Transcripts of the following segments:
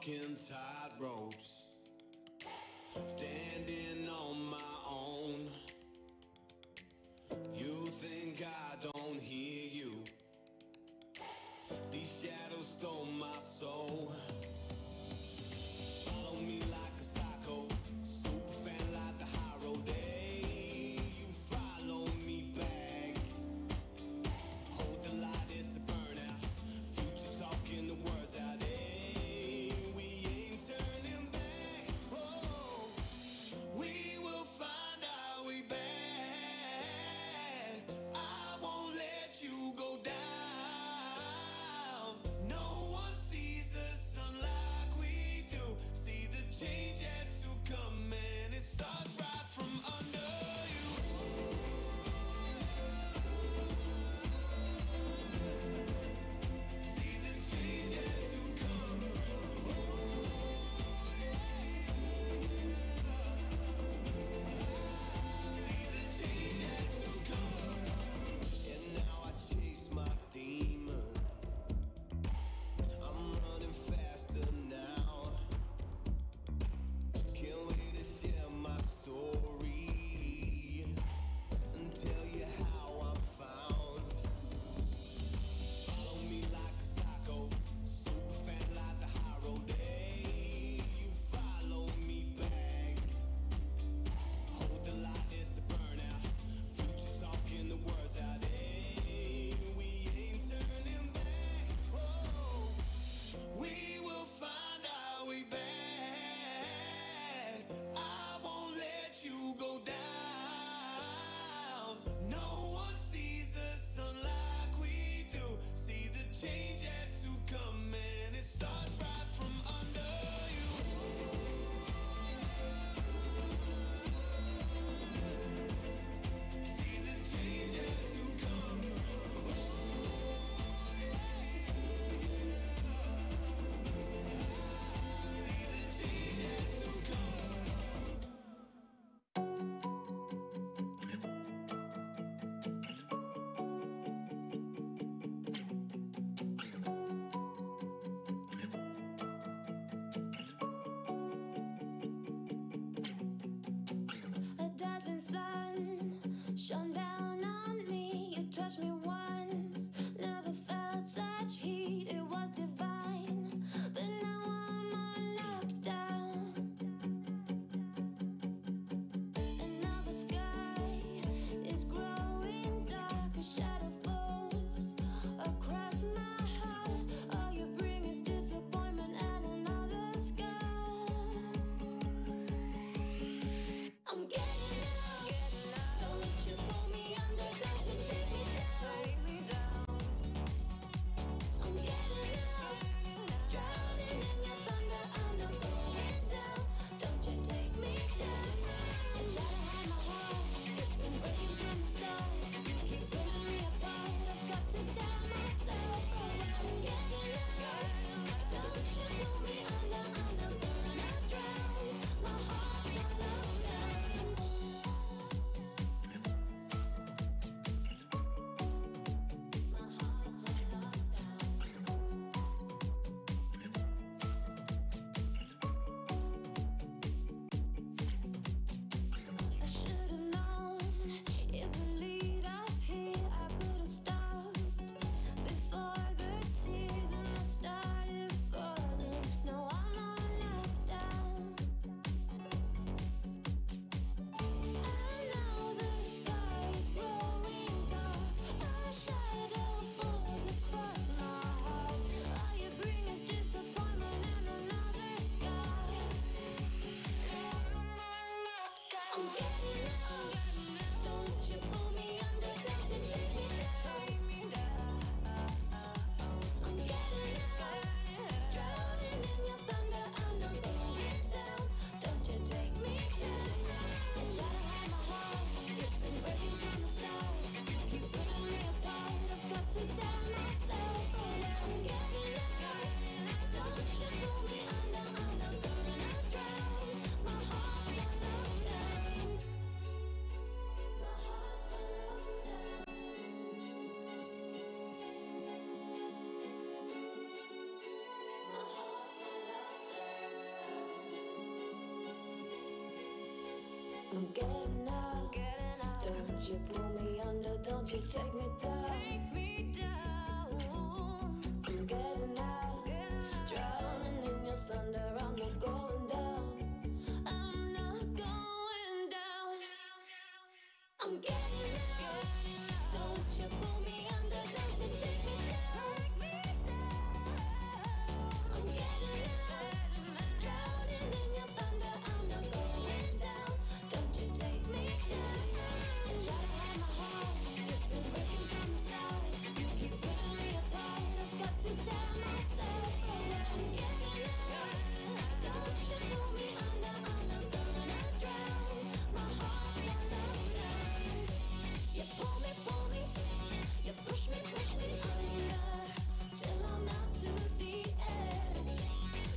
walking tight ropes, standing on my own. You think I don't hear you? These shadows stole my soul. Follow me like a psycho, super fan like the high road. Hey, you follow me back. Hold the light, it's a burnout. Future talking the words out. Hey, we ain't turning back. Oh, we will. I'm getting out. Don't you pull me under, don't you take me down. I'm getting out. Drowning in your thunder, I'm not going down. I'm not going down. I'm getting out. Don't you pull me under, don't you take me down. I'm getting out. Drowning in your thunder, I'm not going down. Don't you take me down. I try to hide my heart, it's been breaking from inside. You keep putting me apart, I've got to tell myself. I'm getting out. Don't you pull me under, I'm not gonna drown. My heart's on lockdown. You pull me, you push me under, till I'm out to the edge.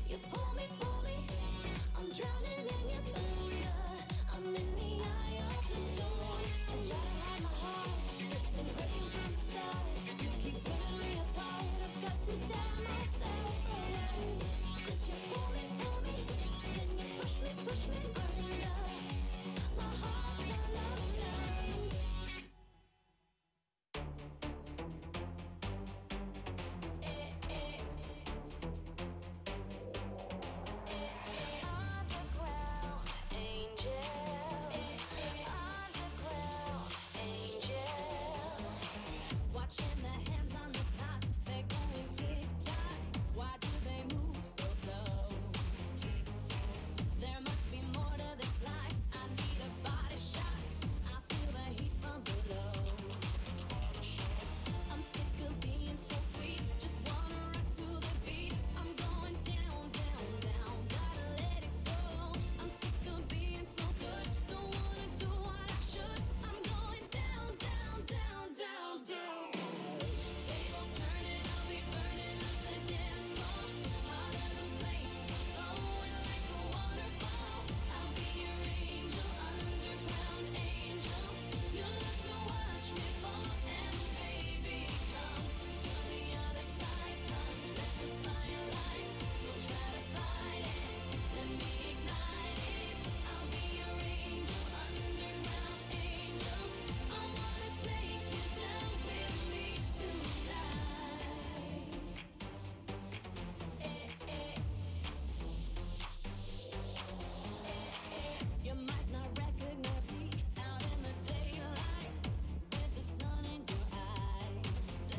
You pull me, I'm drowning in your thunder. I'm in the eye of the storm. I try to hide my heart, it's been breaking from inside. You keep pulling me apart, I've got to tell myself. 'Cause you pull me, then you push me under. My heart's on lockdown. Underground angel. Watching the hands on the clock, they're going tick-tock. Why do they move so slow? There must be more to this life. I need a body shock. I feel the heat from below. I'm sick of being so sweet. Just wanna rock to the beat. I'm going down, down, down. Gotta let it go. I'm sick of being so good. Don't wanna do what I should. I'm going down, down, down, down, down. Tables turning, I'll be burning up the dance floor. Hotter than flames, I'm flowing like a waterfall. I'll be your angel, underground angel. You love to watch me fall, and baby, come to the other side. Come, let the fire light. Don't try to fight it, let me ignite it. I'll be your angel, underground angel. I wanna take you down with me tonight. You might not recognize me out in the daylight with the sun in your eyes.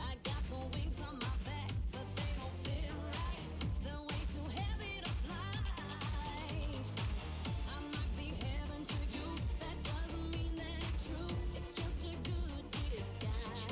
I got the wings on my back, but they don't feel right. They're way too heavy to fly. I might be heaven to you, that doesn't mean that it's true. It's just a good disguise.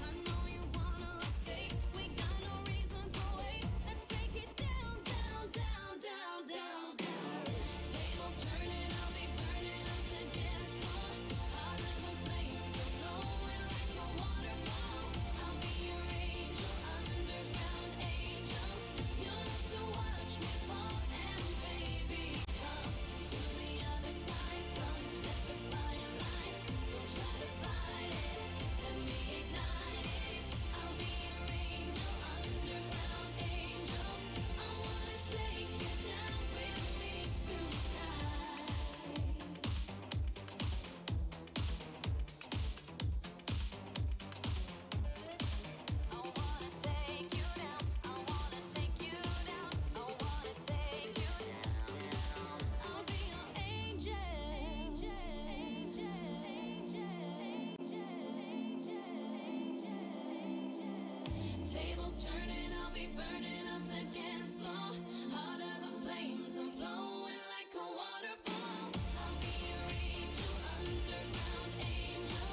I know you wanna escape, we got no reason to wait. Let's take it down, down, down, down, down, down. Tables turning, I'll be burning up the dance floor. Hotter than flames, I'm flowing like a waterfall. I'll be your angel, underground angel. You love to watch me fall, and baby, come to the other side. Come, let the fire light. Don't try to fight it, let me ignite it. I'll be your angel, underground angel. I wanna take you down with me tonight. I wanna take you down. I wanna take you down. I wanna take you down. I'll be your angel. Tables turning, I'll be burning up the dance floor. Hotter than flames, I'm flowing like a waterfall. I'll be your angel, underground angel.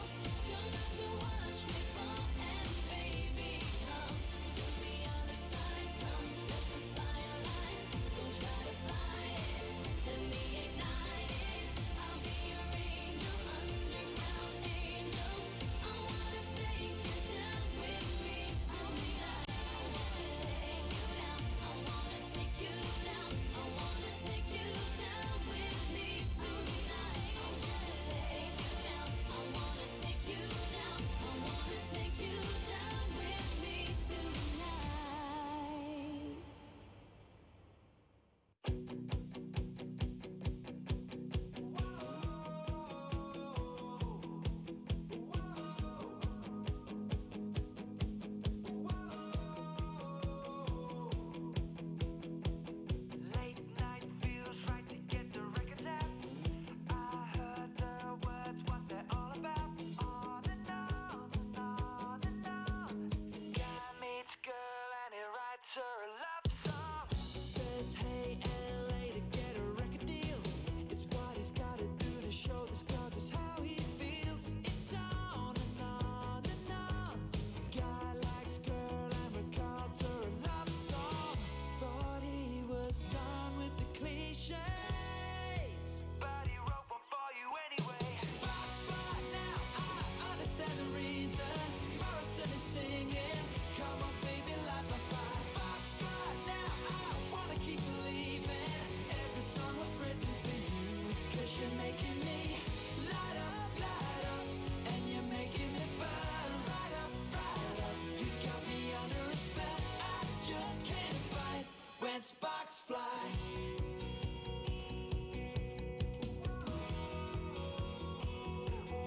You love to watch me fall, and baby, come to the other side. Come, let the fire light. Don't try to fight it, let me ignite it. I'll be your angel, underground angel. I wanna take you down with me tonight. I wanna take you down. I wanna take you down. I wanna take you Says hey LA to get a record deal. It's what he's gotta do to show this girl just how he feels. It's on and on and on. Guy likes girl and records her a love song. Thought he was done with the cliches, but he wrote one for you anyway. Sparks fly now, I understand the reason. Morrison is singing, come on baby, light my fire. Sparks fly now, I wanna keep believing. Every song was written for you, 'cause you're making me light up, and you're making me burn right up. You got me under a spell, I just can't fight when sparks fly.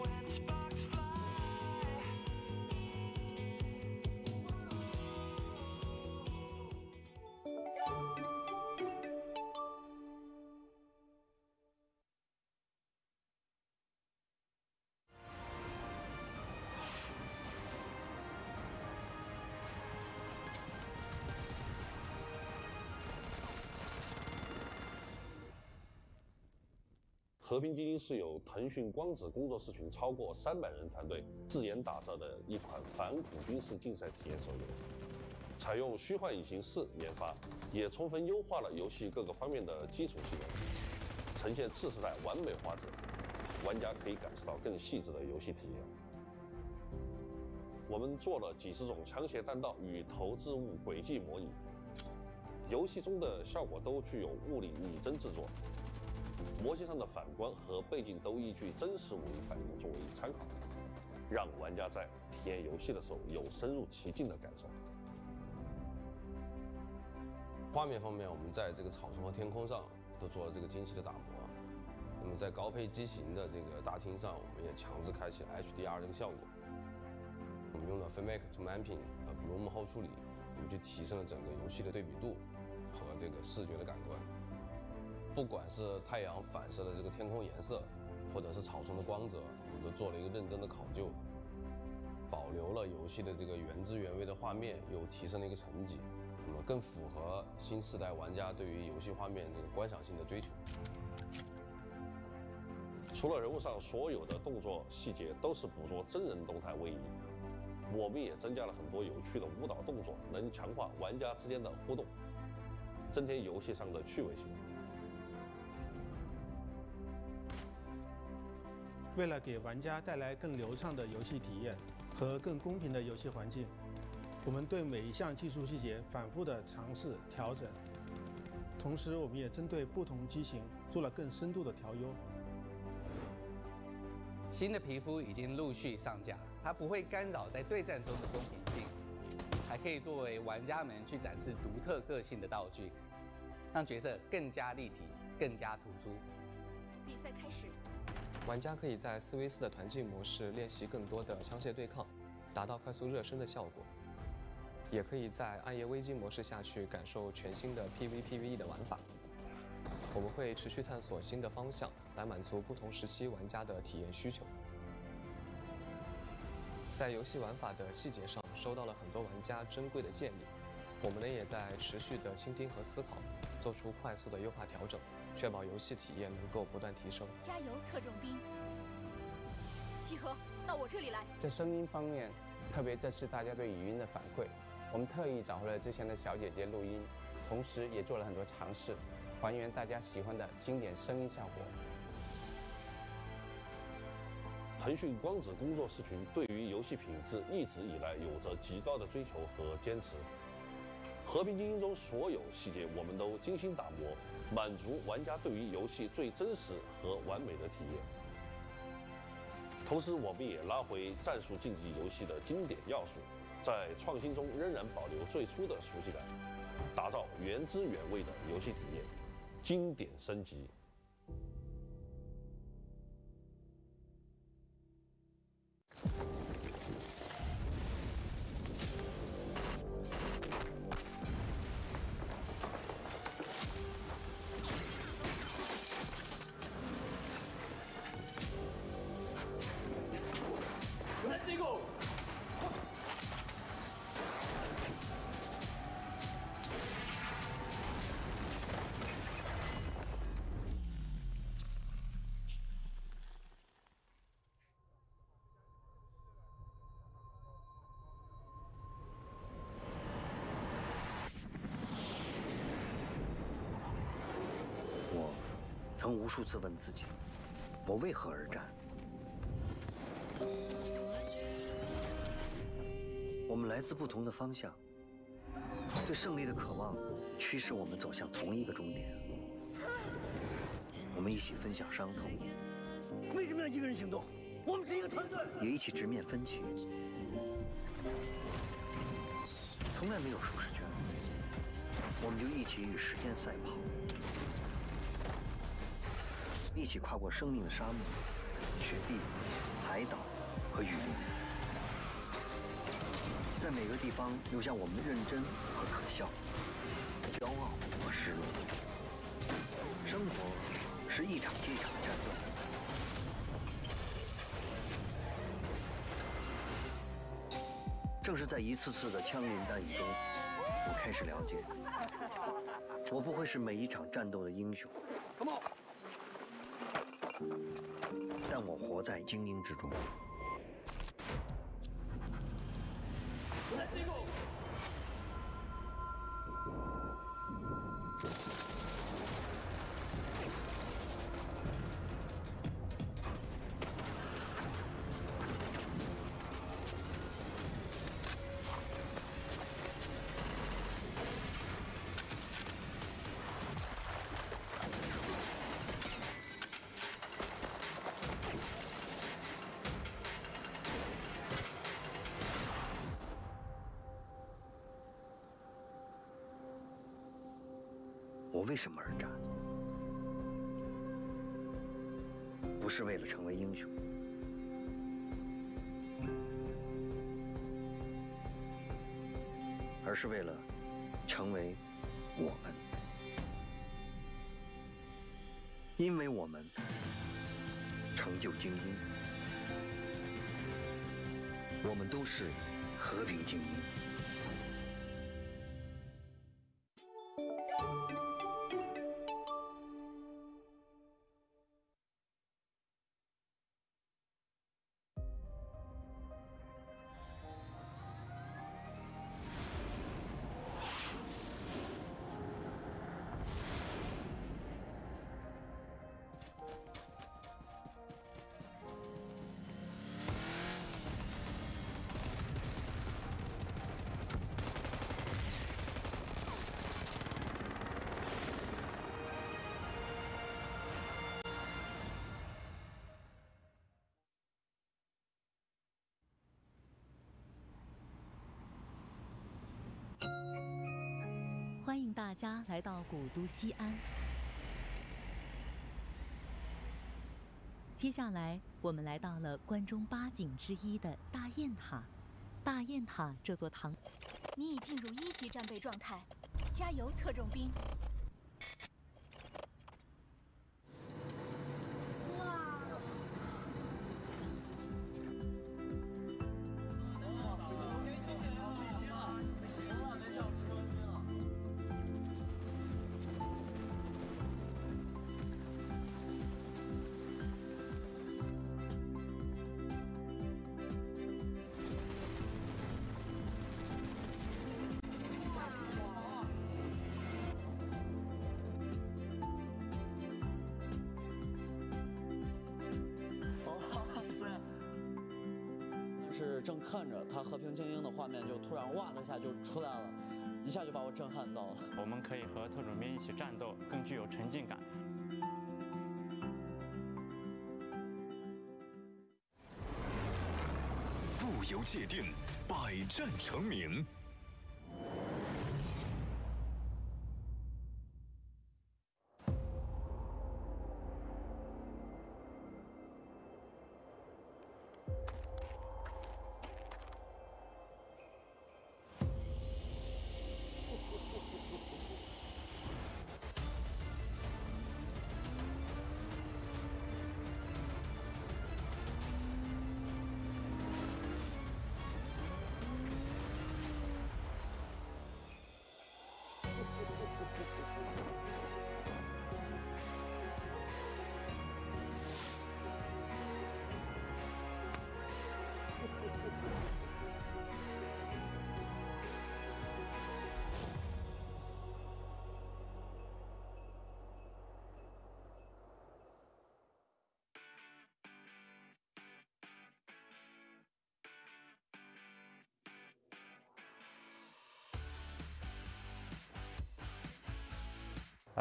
When sparks fly. 和平精英是由腾讯光子工作室群超过300人团队自研打造的一款反恐军事竞赛体验手游，采用虚幻引擎4研发，也充分优化了游戏各个方面的基础系统，呈现次时代完美画质，玩家可以感受到更细致的游戏体验。我们做了几十种枪械弹道与投掷物轨迹模拟，游戏中的效果都具有物理拟真制作。模型上的反光和背景都依据真实物理反应作为参考，让玩家在体验游戏的时候有深入其境的感受。画面方面，我们在这个草丛和天空上都做了这个精细的打磨。那么在高配机型的这个大厅上，我们也强制开启了 HDR 这个效果。我们用了 Filmic to Mapping 和 Bloom 后处理，我们去提升了整个游戏的对比度和这个视觉的感官。不管是太阳反射的这个天空颜色，或者是草丛的光泽，我们都做了一个认真的考究，保留了游戏的这个原汁原味的画面，又提升了一个层级，那么更符合新时代玩家对于游戏画面这个观赏性的追求。除了人物上所有的动作细节都是捕捉真人动态为宜，我们也增加了很多有趣的舞蹈动作，能强化玩家之间的互动，增添游戏上的趣味性。为了给玩家带来更流畅的游戏体验和更公平的游戏环境，我们对每一项技术细节反复的尝试调整，同时我们也针对不同机型做了更深度的调优。新的皮肤已经陆续上架，它不会干扰在对战中的公平性，还可以作为玩家们去展示独特个性的道具，让角色更加立体、更加突出。比赛开始。玩家可以在4v4的团竞模式练习更多的枪械对抗，达到快速热身的效果；也可以在暗夜危机模式下去感受全新的 PVPVE 的玩法。我们会持续探索新的方向，来满足不同时期玩家的体验需求。在游戏玩法的细节上，收到了很多玩家珍贵的建议，我们呢也在持续的倾听和思考，做出快速的优化调整，确保游戏体验能够不断提升。加油，特种兵！集合，到我这里来。在声音方面，特别这次大家对语音的反馈，我们特意找回了之前的小姐姐录音，同时也做了很多尝试，还原大家喜欢的经典声音效果。腾讯光子工作室群对于游戏品质一直以来有着极高的追求和坚持。和平精英中所有细节我们都精心打磨，满足玩家对于游戏最真实和完美的体验。同时，我们也拉回战术竞技游戏的经典要素，在创新中仍然保留最初的熟悉感，打造原汁原味的游戏体验，经典升级。曾无数次问自己，我为何而战？我们来自不同的方向，对胜利的渴望驱使我们走向同一个终点。我们一起分享伤痛，为什么要一个人行动？我们是一个团队，也一起直面分歧。从来没有舒适圈，我们就一起与时间赛跑，一起跨过生命的沙漠、雪地、海岛和雨林，在每个地方留下我们的认真和可笑，骄傲和失落。生活是一场接一场的战斗。正是在一次次的枪林弹雨中，我开始了解，我不会是每一场战斗的英雄，但我活在精英之中。我为什么而战？不是为了成为英雄，而是为了成为我们。因为我们成就精英，我们都是和平精英。欢迎大家来到古都西安。接下来，我们来到了关中8景之一的大雁塔。大雁塔这座唐，你已进入1级战备状态，加油，特种兵！是正看着他和平精英的画面，就突然哇的一下就出来了，一下就把我震撼到了。我们可以和特种兵一起战斗，更具有沉浸感。不由界定，百战成名。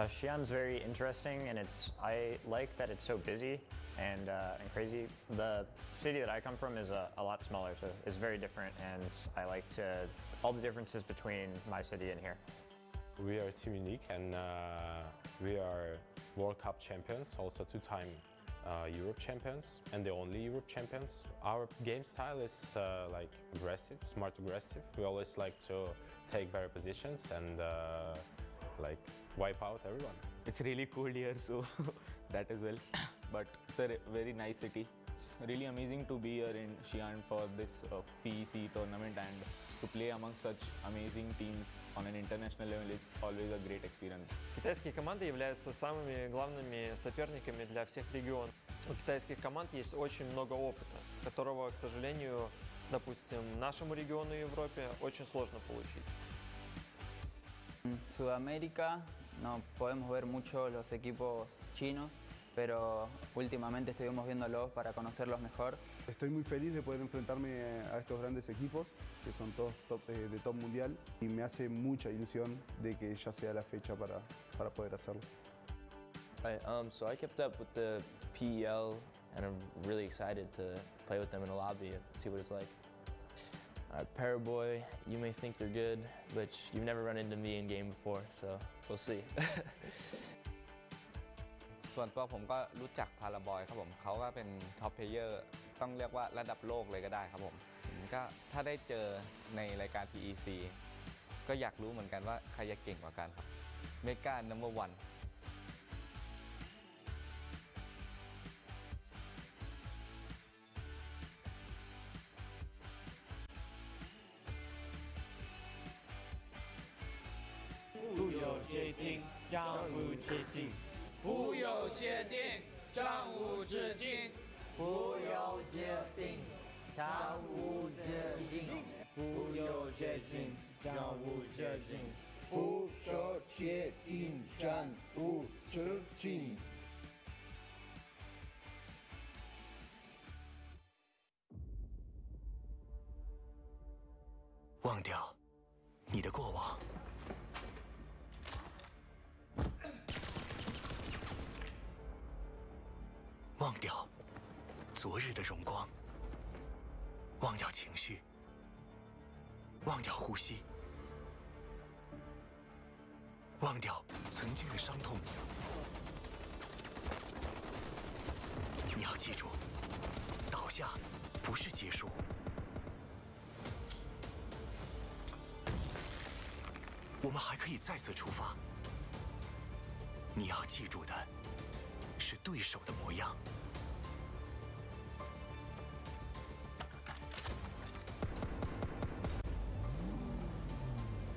Xi'an's very interesting, and I like that it's so busy and crazy. The city that I come from is a lot smaller, so it's very different, and I like all the differences between my city and here. We are Team Unique, and we are World Cup champions, also two-time Europe champions, and the only Europe champions. Our game style is like aggressive, smart aggressive. We always like to take better positions and like wipe out everyone. It's really cold here, so that as well. But it's a very nice city. It's really amazing to be here in Xi'an for this PEC tournament, and to play among such amazing teams on an international level is always a great experience. Китайские команды являются самыми главными соперниками для всех регионов. У китайских команд есть очень много опыта, которого, к сожалению, допустим, нашему региону в Европе очень сложно получить. En Sudamérica no podemos ver mucho los equipos chinos, pero últimamente estuvimos viéndolos para conocerlos mejor. Estoy muy feliz de poder enfrentarme a estos grandes equipos, que son todos de top mundial, y me hace mucha ilusión de que ya sea la fecha para poder hacerlo. So I kept up with the PEL, and I'm really excited to play with them in a lobby and see what it's like. Paraboy, you may think you're good, but you've never run into me in game before, so we'll see. ส่วนตัวผมก็รู้จักพาราบอยครับผมเขาก็เป็นท็อปเพลเยอร์ต้องเรียกว่าระดับโลกเลยก็ได้ครับผมก็ถ้าได้เจอในรายการ PEC ก็อยากรู้เหมือนกันว่าใครจะเก่งกว่ากันครับเมกาNo. 1不有界定，张无界定；不有界定，张无止境；不有界定，张无止境；不有界定，张无止境；不有界定，张无止境。忘掉你的过往。忘掉昨日的荣光，忘掉情绪，忘掉呼吸，忘掉曾经的伤痛。你要记住，倒下不是结束。我们还可以再次出发。你要记住的是对手的模样。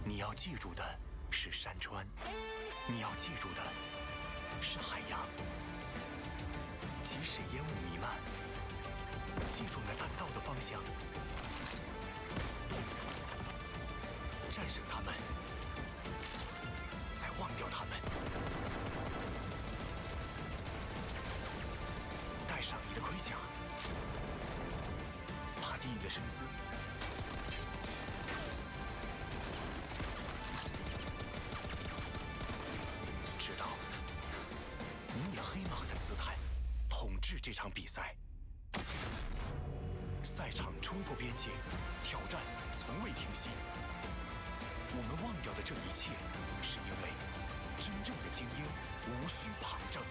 你要记住的是山川，你要记住的是海洋。即使烟雾弥漫，记住那弹道的方向，战胜他们，再忘掉他们。带上你的盔甲，爬低你的身姿。直到你以黑马的姿态统治这场比赛。赛场冲破边界，挑战从未停息。我们忘掉的这一切，是因为真正的精英无需旁证。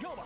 跳吧。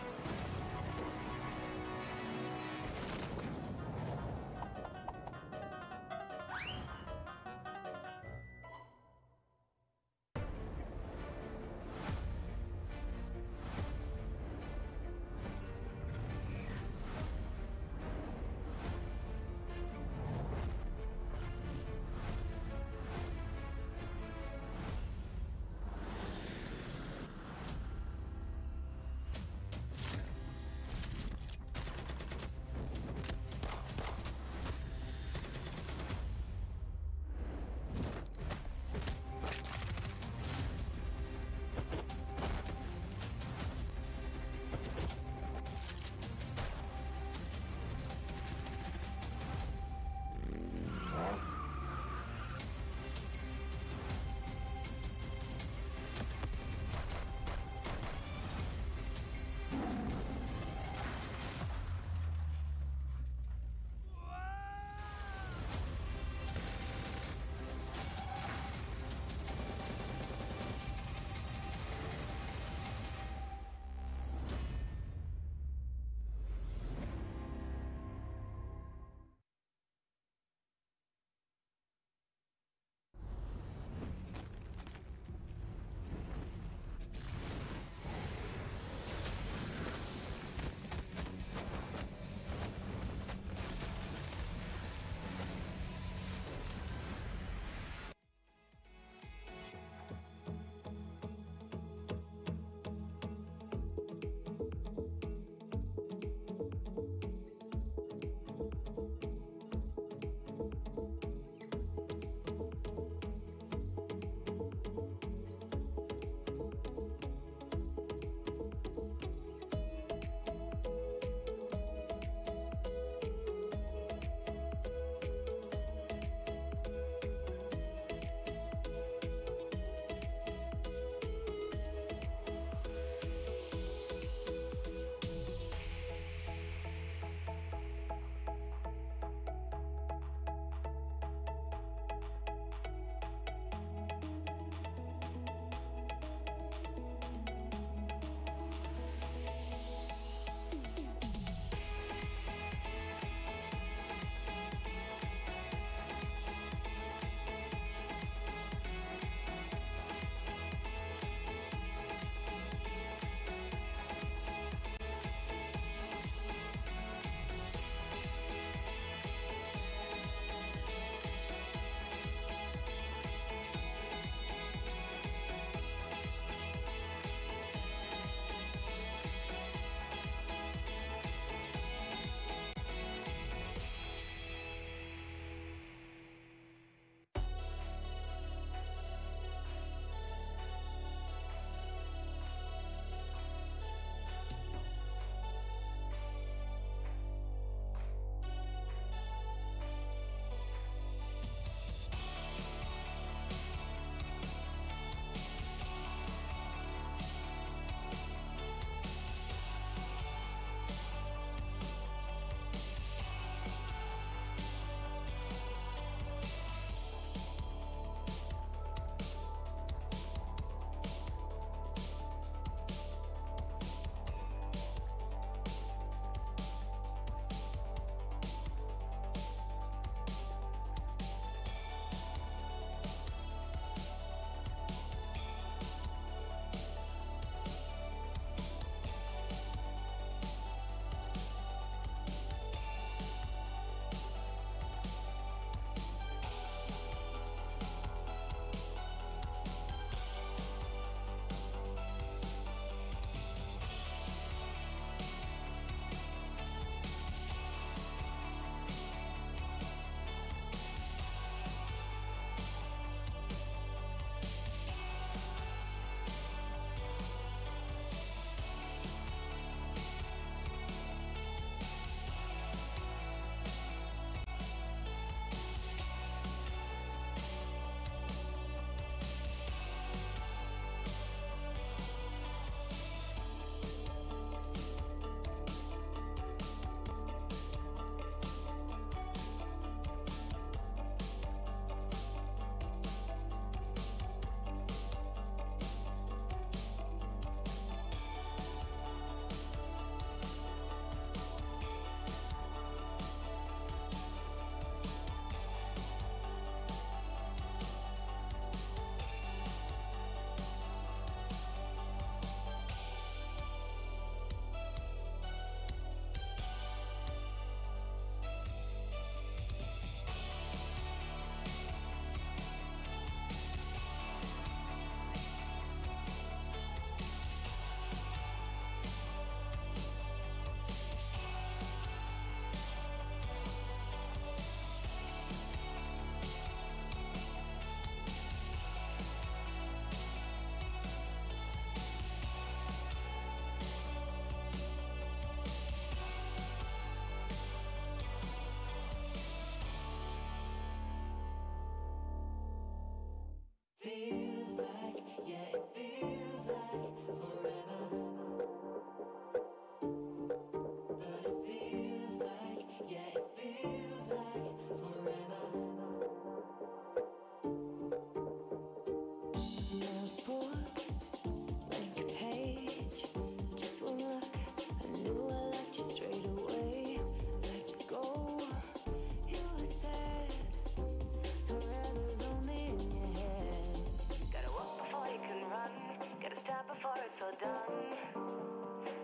done.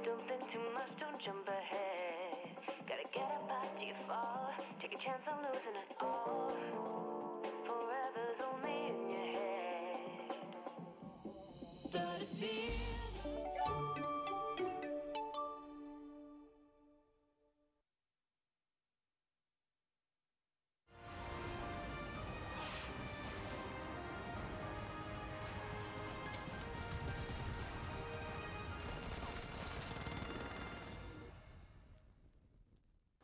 Don't think too much, don't jump ahead. Gotta get up after you fall. Take a chance on losing it all. Forever's only in your head. But it feels.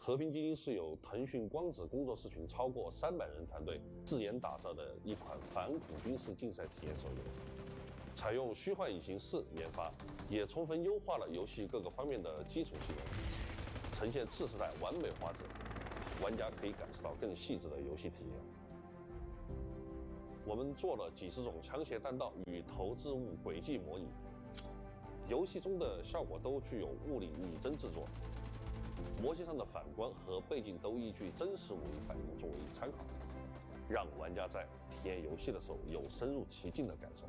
和平精英是由腾讯光子工作室群超过300人团队自研打造的一款反恐军事竞赛体验手游，采用虚幻引擎4研发，也充分优化了游戏各个方面的基础性能，呈现次世代完美画质，玩家可以感受到更细致的游戏体验。我们做了几十种枪械弹道与投掷物轨迹模拟，游戏中的效果都具有物理拟真制作。 模型上的反光和背景都依据真实物理反应作为参考，让玩家在体验游戏的时候有深入其境的感受。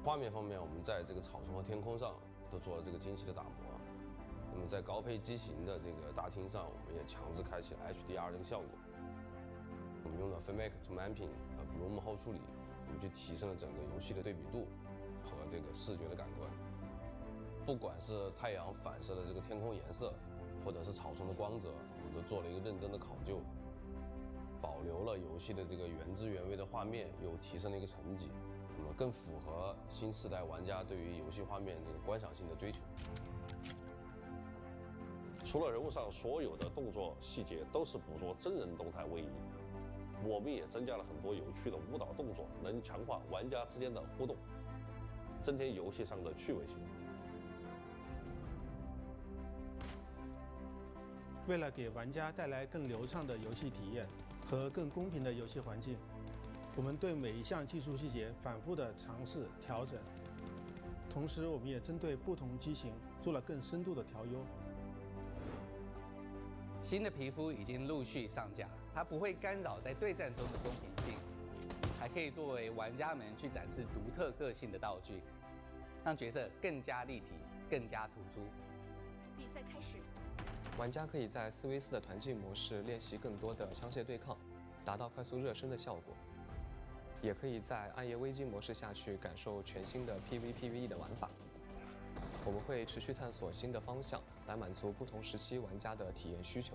画面方面，我们在这个草丛和天空上都做了这个精细的打磨。那么在高配机型的这个大厅上，我们也强制开启了 HDR 这个效果。我们用了 Filmic to Mapping 和 Bloom 后处理，我们去提升了整个游戏的对比度和这个视觉的感官。 不管是太阳反射的这个天空颜色，或者是草丛的光泽，我们都做了一个认真的考究，保留了游戏的这个原汁原味的画面，又提升了一个层级，那么更符合新时代玩家对于游戏画面这个观赏性的追求。除了人物上所有的动作细节都是捕捉真人动态位移，我们也增加了很多有趣的舞蹈动作，能强化玩家之间的互动，增添游戏上的趣味性。 为了给玩家带来更流畅的游戏体验和更公平的游戏环境，我们对每一项技术细节反复的尝试调整。同时，我们也针对不同机型做了更深度的调优。新的皮肤已经陆续上架，它不会干扰在对战中的公平性，还可以作为玩家们去展示独特个性的道具，让角色更加立体、更加突出。比赛开始。 玩家可以在4v4的团竞模式练习更多的枪械对抗，达到快速热身的效果；也可以在暗夜危机模式下去感受全新的 PVPVE 的玩法。我们会持续探索新的方向，来满足不同时期玩家的体验需求。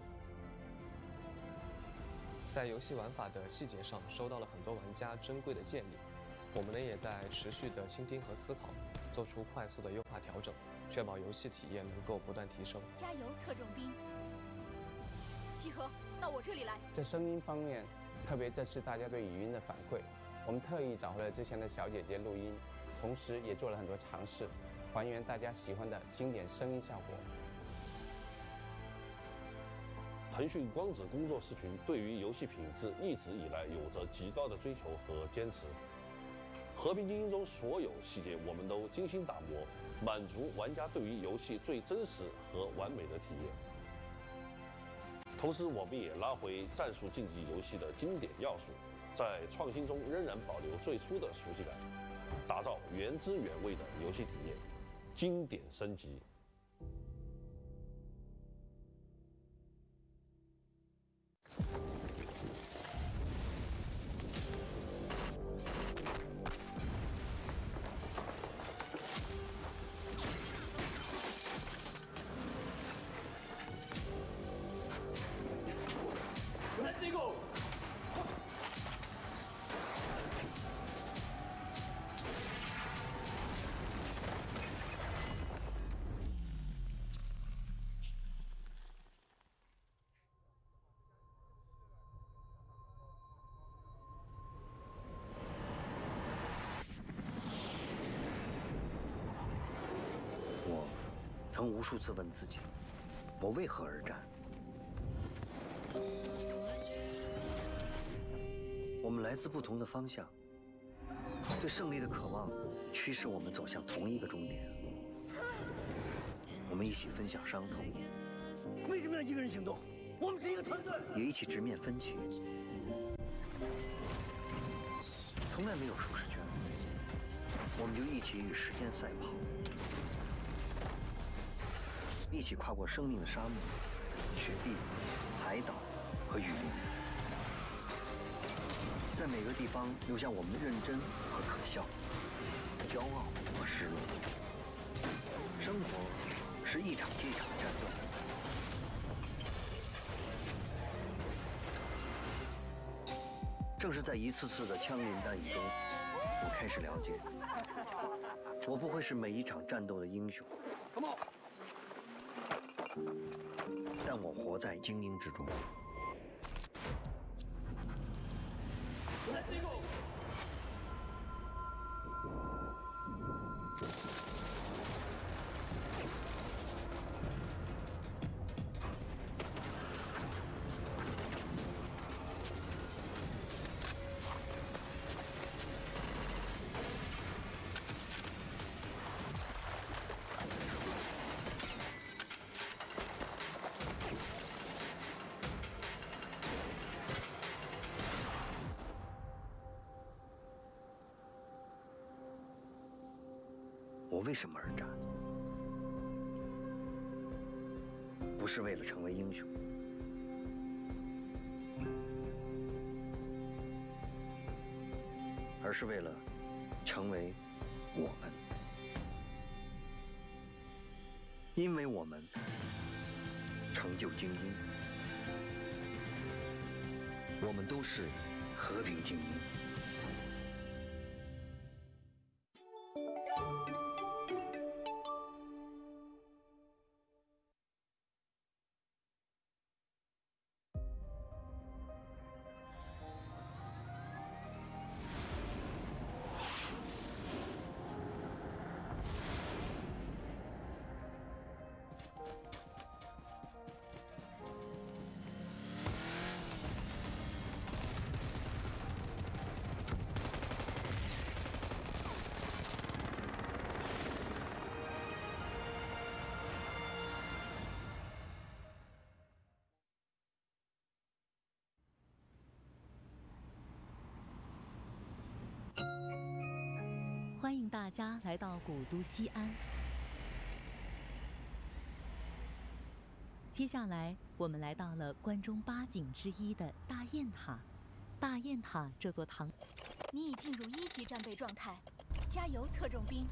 在游戏玩法的细节上，收到了很多玩家珍贵的建议，我们呢也在持续的倾听和思考，做出快速的优化调整。 确保游戏体验能够不断提升。加油，特种兵！集合，到我这里来。在声音方面，特别这次大家对语音的反馈，我们特意找回了之前的小姐姐录音，同时也做了很多尝试，还原大家喜欢的经典声音效果。腾讯光子工作室群对于游戏品质一直以来有着极高的追求和坚持。和平精英中所有细节我们都精心打磨。 满足玩家对于游戏最真实和完美的体验。同时，我们也拉回战术竞技游戏的经典要素，在创新中仍然保留最初的熟悉感，打造原汁原味的游戏体验，经典升级。 曾无数次问自己：我为何而战？我们来自不同的方向，对胜利的渴望驱使我们走向同一个终点。我们一起分享伤痛，为什么要一个人行动？我们是一个团队，也一起直面分歧。从来没有舒适圈，我们就一起与时间赛跑，一起跨过生命的沙漠、雪地、海岛和雨林，在每个地方留下我们的认真和可笑，骄傲和失落。生活是一场接一场的战斗。正是在一次次的枪林弹雨中，我开始了解，我不会是每一场战斗的英雄，但我活在精英之中。我为什么而战？不是为了成为英雄，而是为了成为我们。因为我们成就精英，我们都是和平精英。欢迎大家来到古都西安。接下来，我们来到了关中8景之一的大雁塔。大雁塔这座唐，你已进入1级战备状态，加油，特种兵！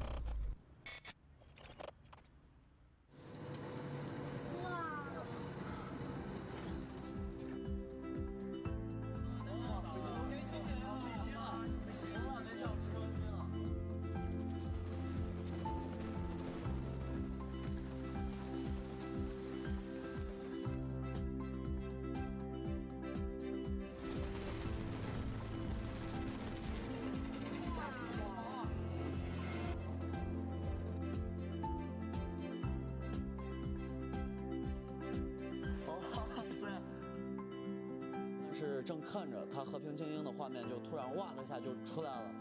是正看着他和平精英的画面，就突然哇的一下就出来了，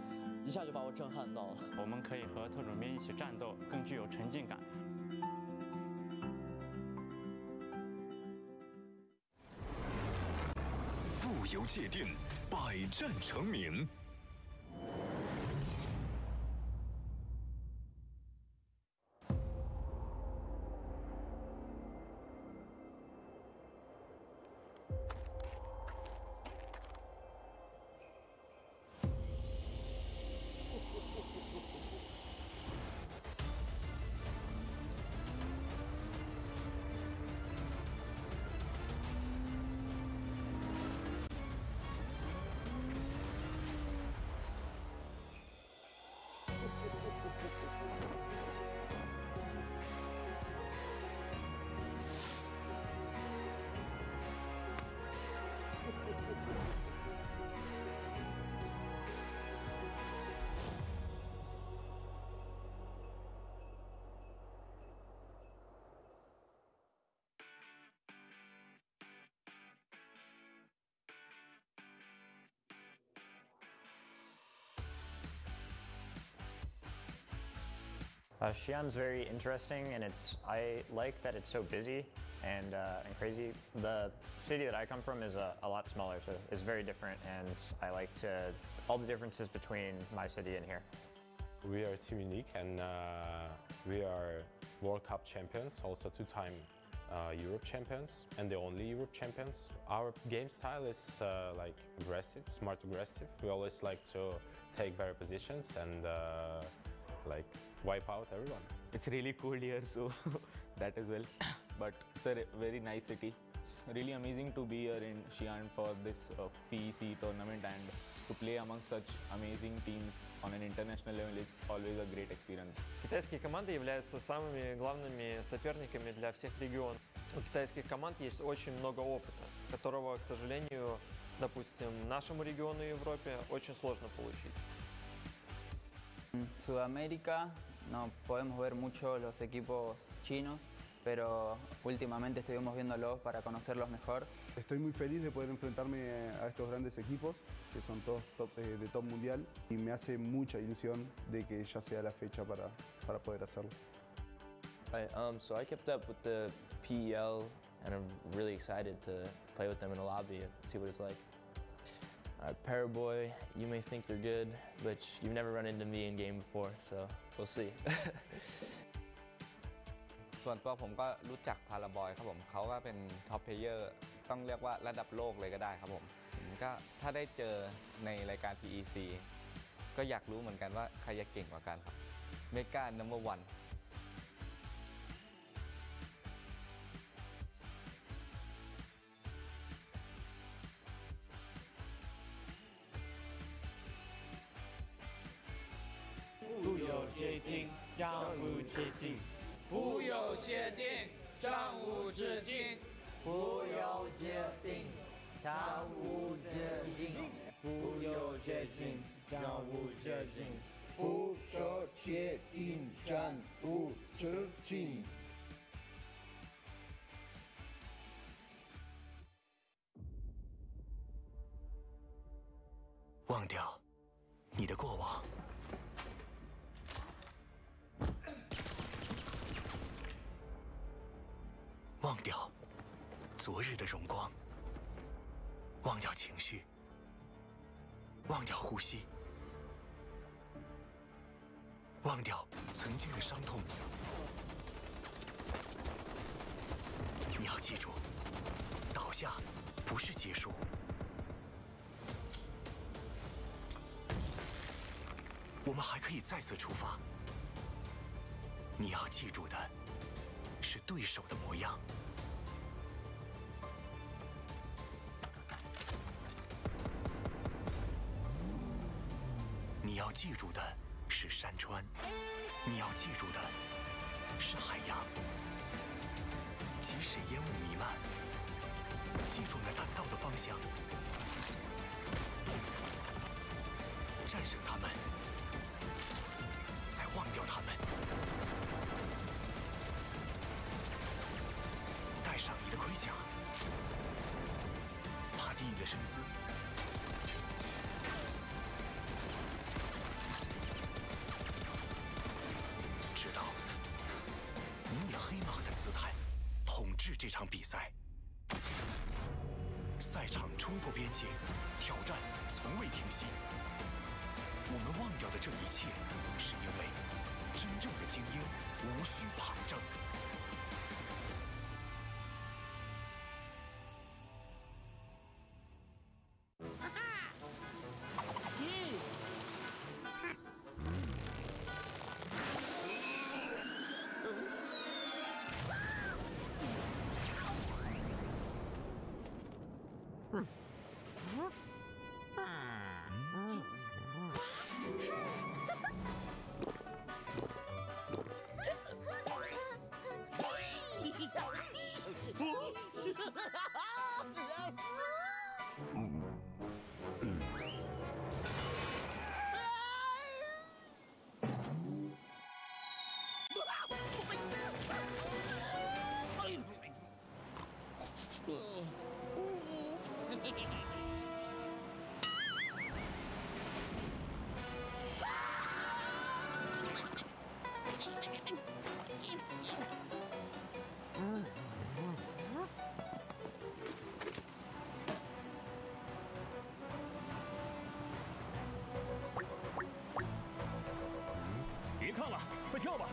一下就把我震撼到了。我们可以和特种兵一起战斗，更具有沉浸感。不由界定，百战成名。Xi'an's very interesting, and I like that it's so busy and crazy. The city that I come from is a lot smaller, so it's very different, and I like all the differences between my city and here. We are Team Unique and we are World Cup champions, also two-time Europe champions and the only Europe champions. Our game style is like aggressive, smart aggressive. We always like to take better positions and like wipe out everyone. It's really cold here, so that as well. But it's a very nice city. It's really amazing to be here in Xi'an for this PEC tournament, and to play among such amazing teams on an international level is always a great experience. Китайские команды являются самыми главными соперниками для всех регионов. У китайских команд есть очень много опыта, которого, к сожалению, допустим, нашему региону в Европе очень сложно получить. En Sudamérica no podemos ver mucho los equipos chinos, pero últimamente estuvimos viéndolos para conocerlos mejor. Estoy muy feliz de poder enfrentarme a estos grandes equipos, que son todos de top mundial, y me hace mucha ilusión de que ya sea la fecha para poder hacerlo. So I kept up with the PEL, and I'm really excited to play with them in the lobby and see what it's like. Paraboy, you may think you're good, but you've never run into me in game before, so we'll see. ส่วนตัวผมก็รู้จักพาราบอยครับผมเขาก็เป็นท็อปเพลเยอร์ต้องเรียกว่าระดับโลกเลยก็ได้ครับผมก็ถ้าได้เจอในรายการ PEC ก็อยากรู้เหมือนกันว่าใครจะเก่งกว่ากันครับเมกาNo. 1不有界定，将无接近；不有界定，将无止境；不有界定，将无止境；不有界定，将无止境；不设界定，战无止境。忘掉你的过往。忘掉昨日的荣光，忘掉情绪，忘掉呼吸，忘掉曾经的伤痛。你要记住，倒下不是结束。我们还可以再次出发。你要记住的是对手的模样。你要记住的是山川，你要记住的是海洋。即使烟雾弥漫，记住了弹道的方向，战胜他们，再忘掉他们。带上你的盔甲，爬低你的身姿。知道，你以黑马的姿态统治这场比赛。赛场冲破边界，挑战从未停息。我们忘掉的这一切，是因为真正的精英无需旁证。快跳吧！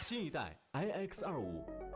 新一代 iX25。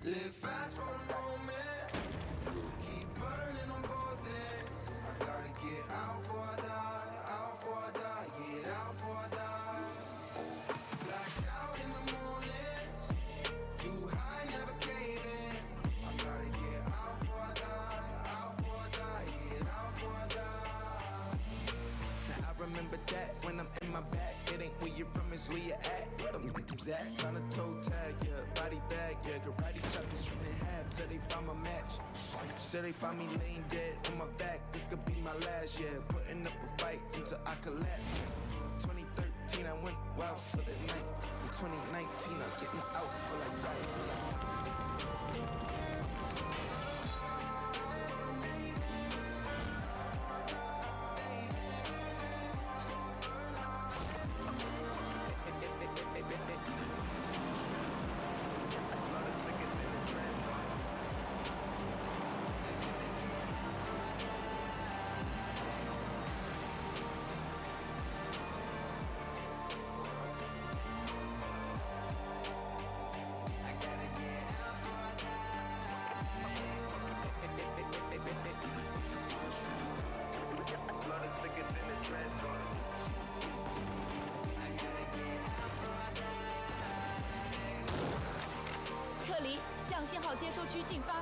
Live fast for the moment. Keep burning on both ends. I gotta get out before I die. Out before I die. Get out before I die. Blacked out in the morning. Too high, never caving. I gotta get out before I die. Out before I die. Get out before I die. Now I remember that when I'm in my bag. It ain't where you're from, it's where you at. Where them niggas at? Tryna toe tag, yeah, body bag, yeah. Karate chop this shit in half till they find my match. Till they find me laying dead on my back. This could be my last year. Putting up a fight until I collapse. 2013, I went wild for the night. In 2019, I'm getting out for like that.撤离，向信号接收区进发。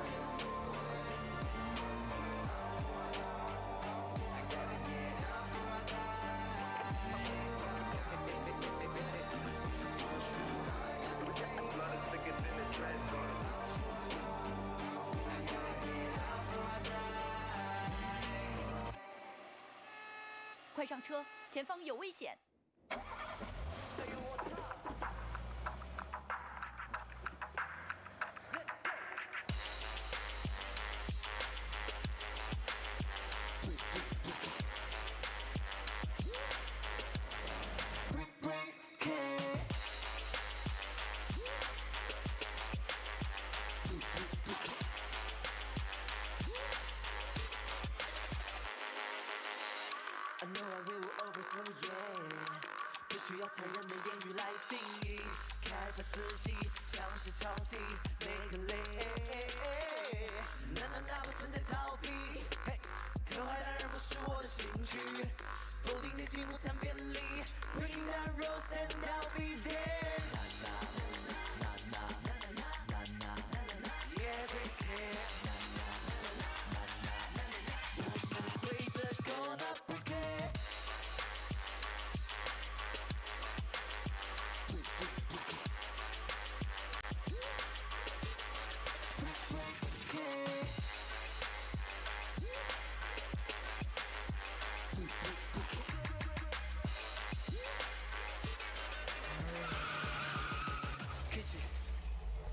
快上车，前方有危险！ I know I will overthrow you， 不需要残忍的言语来定义，开发自己像是朝地，每个类，那不存在逃避，嘿，可坏当然不是我的兴趣，否定的积木谈便利 ，Breaking down rules and I'll be there。 Yeah, break it. 不是规则 gonna break it。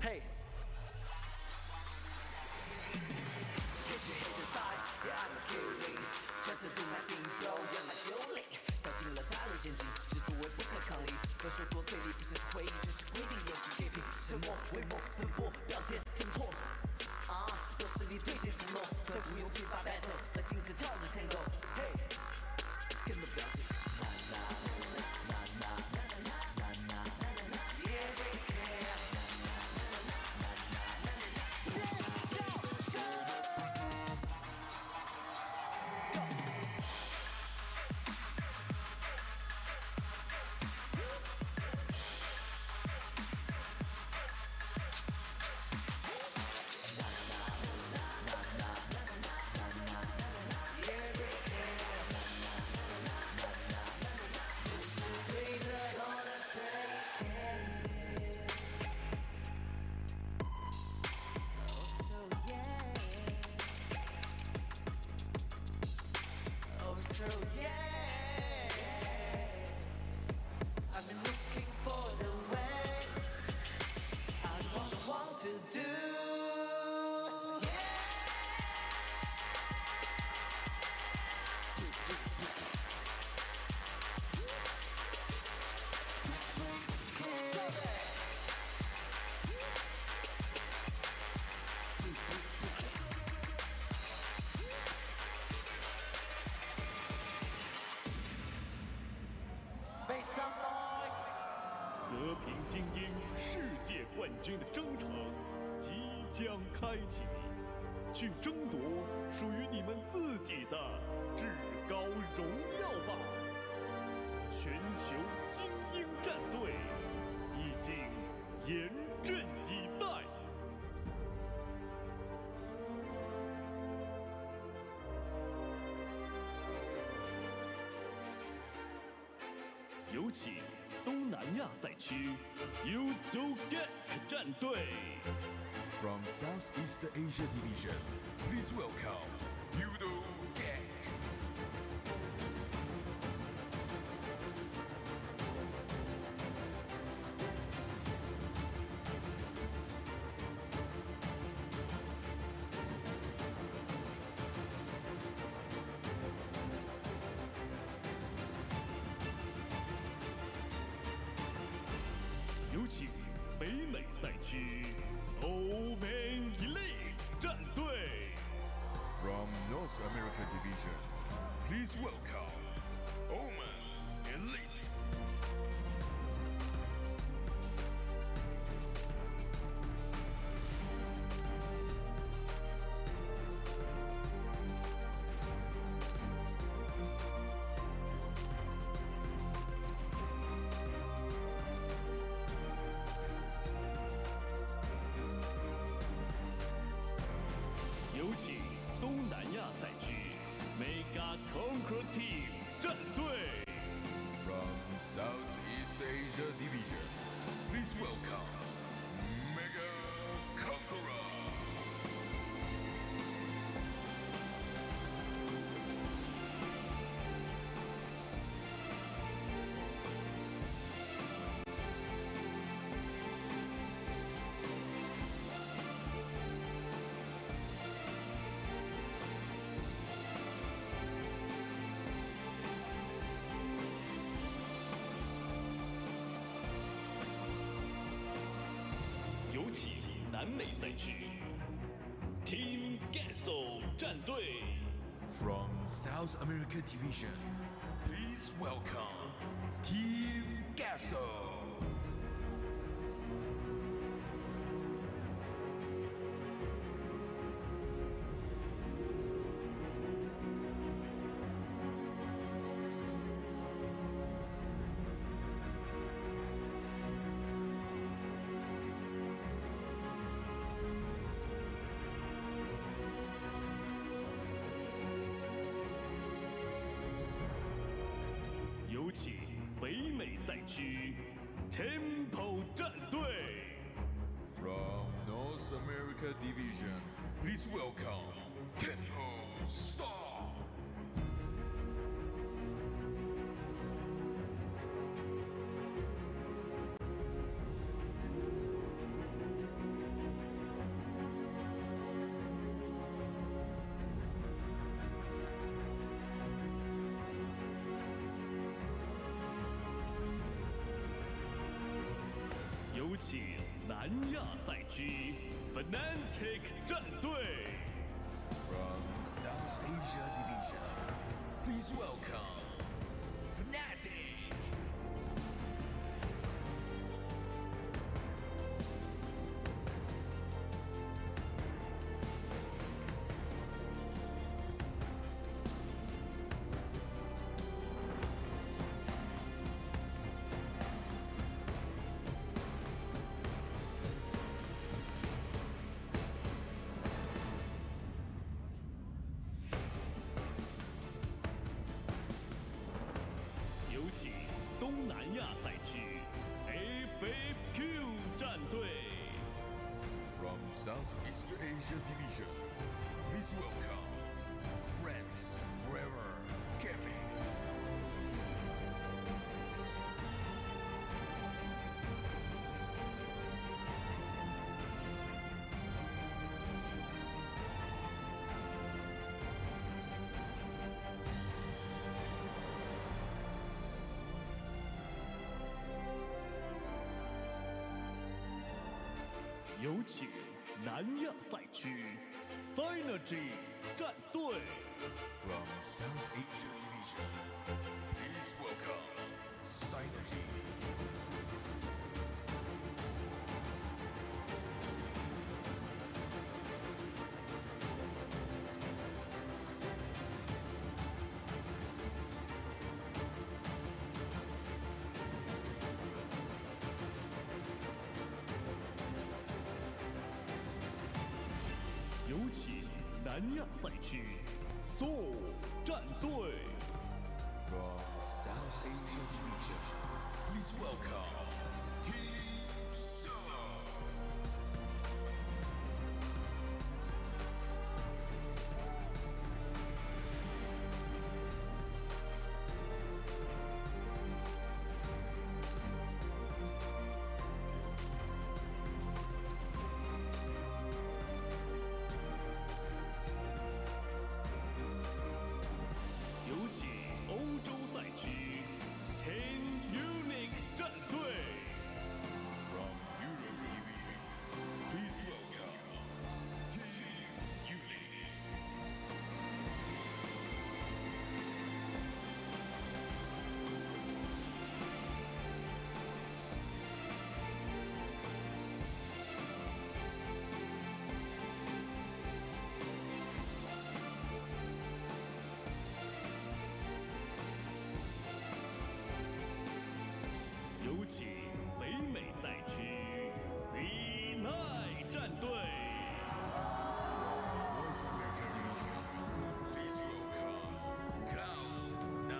Hey. Hit your head inside, yeah I'm killing， just do my thing bro， you're my killing， 掉进了他人陷阱，之所谓不可抗力，喝水多费力，不是回忆，却是规定，也是 keeping， 沉默为梦奔波，表现挣脱。有实力兑现承诺，才不用去发 battle， 和镜子跳着 tango， 嘿，根本不要紧。精英世界冠军的征程即将开启，去争夺属于你们自己的至高荣耀吧！全球精英战队已经严阵以待。有请东南亚赛区 UDOGEC 战队。From Southeast Asia Division, please welcome UDOGEC.有请北美赛区欧美 Elite 战队。From North America Division, please welcome Oman Elite.有请东南亚赛区 Mega Conquer Team 战队。From Southeast Asia Division, please welcome Mega Conqueror. 有请南美赛区 Team Gasso 战队。From South America Division, please welcome Team Gasso. 有请北美赛区 Tempo 战队。From North America Division, please welcome Tempo Star. 有请南亚赛区 Fnatic 战队。From South Asia Division, please welcome Fnatic. 有请东南亚赛区 FFQ 战队。From Southeast Asia Division, please welcome Friends Forever Gaming. 有请南亚赛区 Synergy 战队。From South Asia Division, please welcome Synergy. 南亚赛区，SO 战队。 From South Asia Division, please welcome Team SO. 有请欧洲赛区 Team Unique 战队。 From Europe Division, please welcome Team Unique. 有请北美赛区 C9 战队。 North America Division, please welcome Cloud9.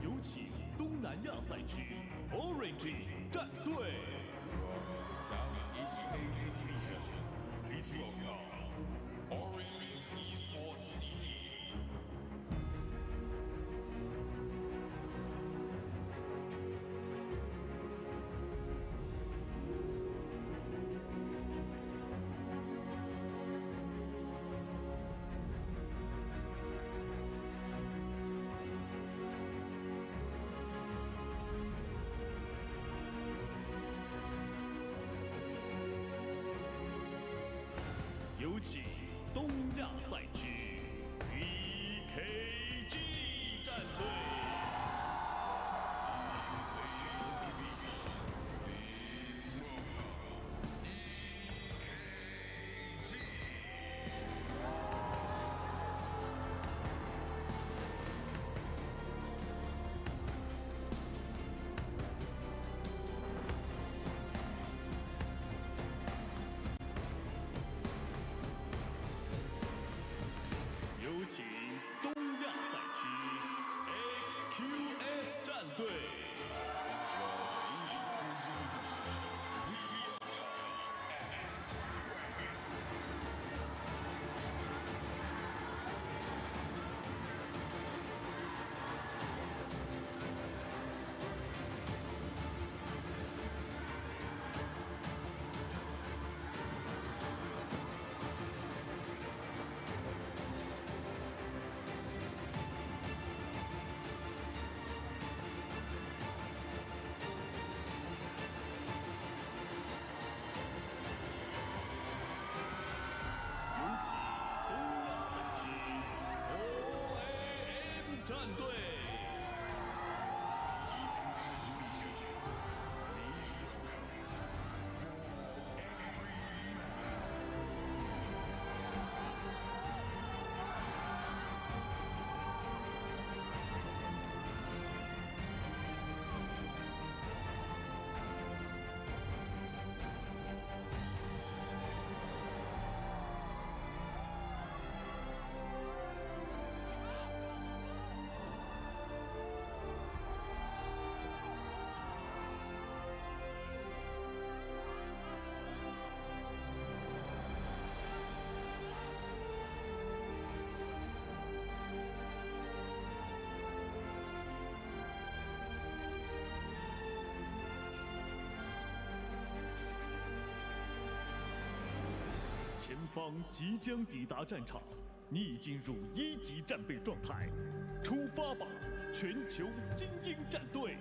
有请东南亚赛区 Orange 战队。 From Southeast Asia Division, please welcome Orange Esports City. 有请东亚赛区 PKG 战队。 Please welcome PKG. 有请东亚赛区 XQF 战队。 From East Asia Division, please welcome X. 有请东亚赛区 OAM 战队。 East Asia Division, please welcome For Every Man. 前方即将抵达战场，你已进入1级战备状态，出发吧，全球精英战队！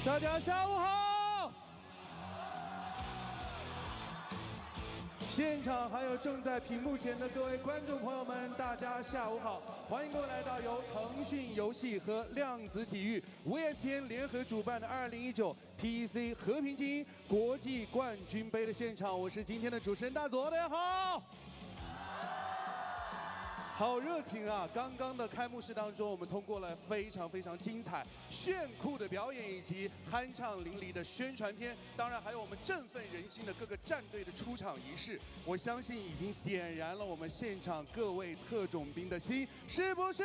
大家下午好！现场还有正在屏幕前的各位观众朋友们，大家下午好！欢迎各位来到由腾讯游戏和量子体育 VSPN 联合主办的2019 PEC 和平精英国际冠军杯的现场，我是今天的主持人大佐，大家好！好热情啊！刚刚的开幕式当中，我们通过了非常精彩、炫酷的表演，以及酣畅淋漓的宣传片，当然还有我们振奋人心的各个战队的出场仪式。我相信已经点燃了我们现场各位特种兵的心，是不是？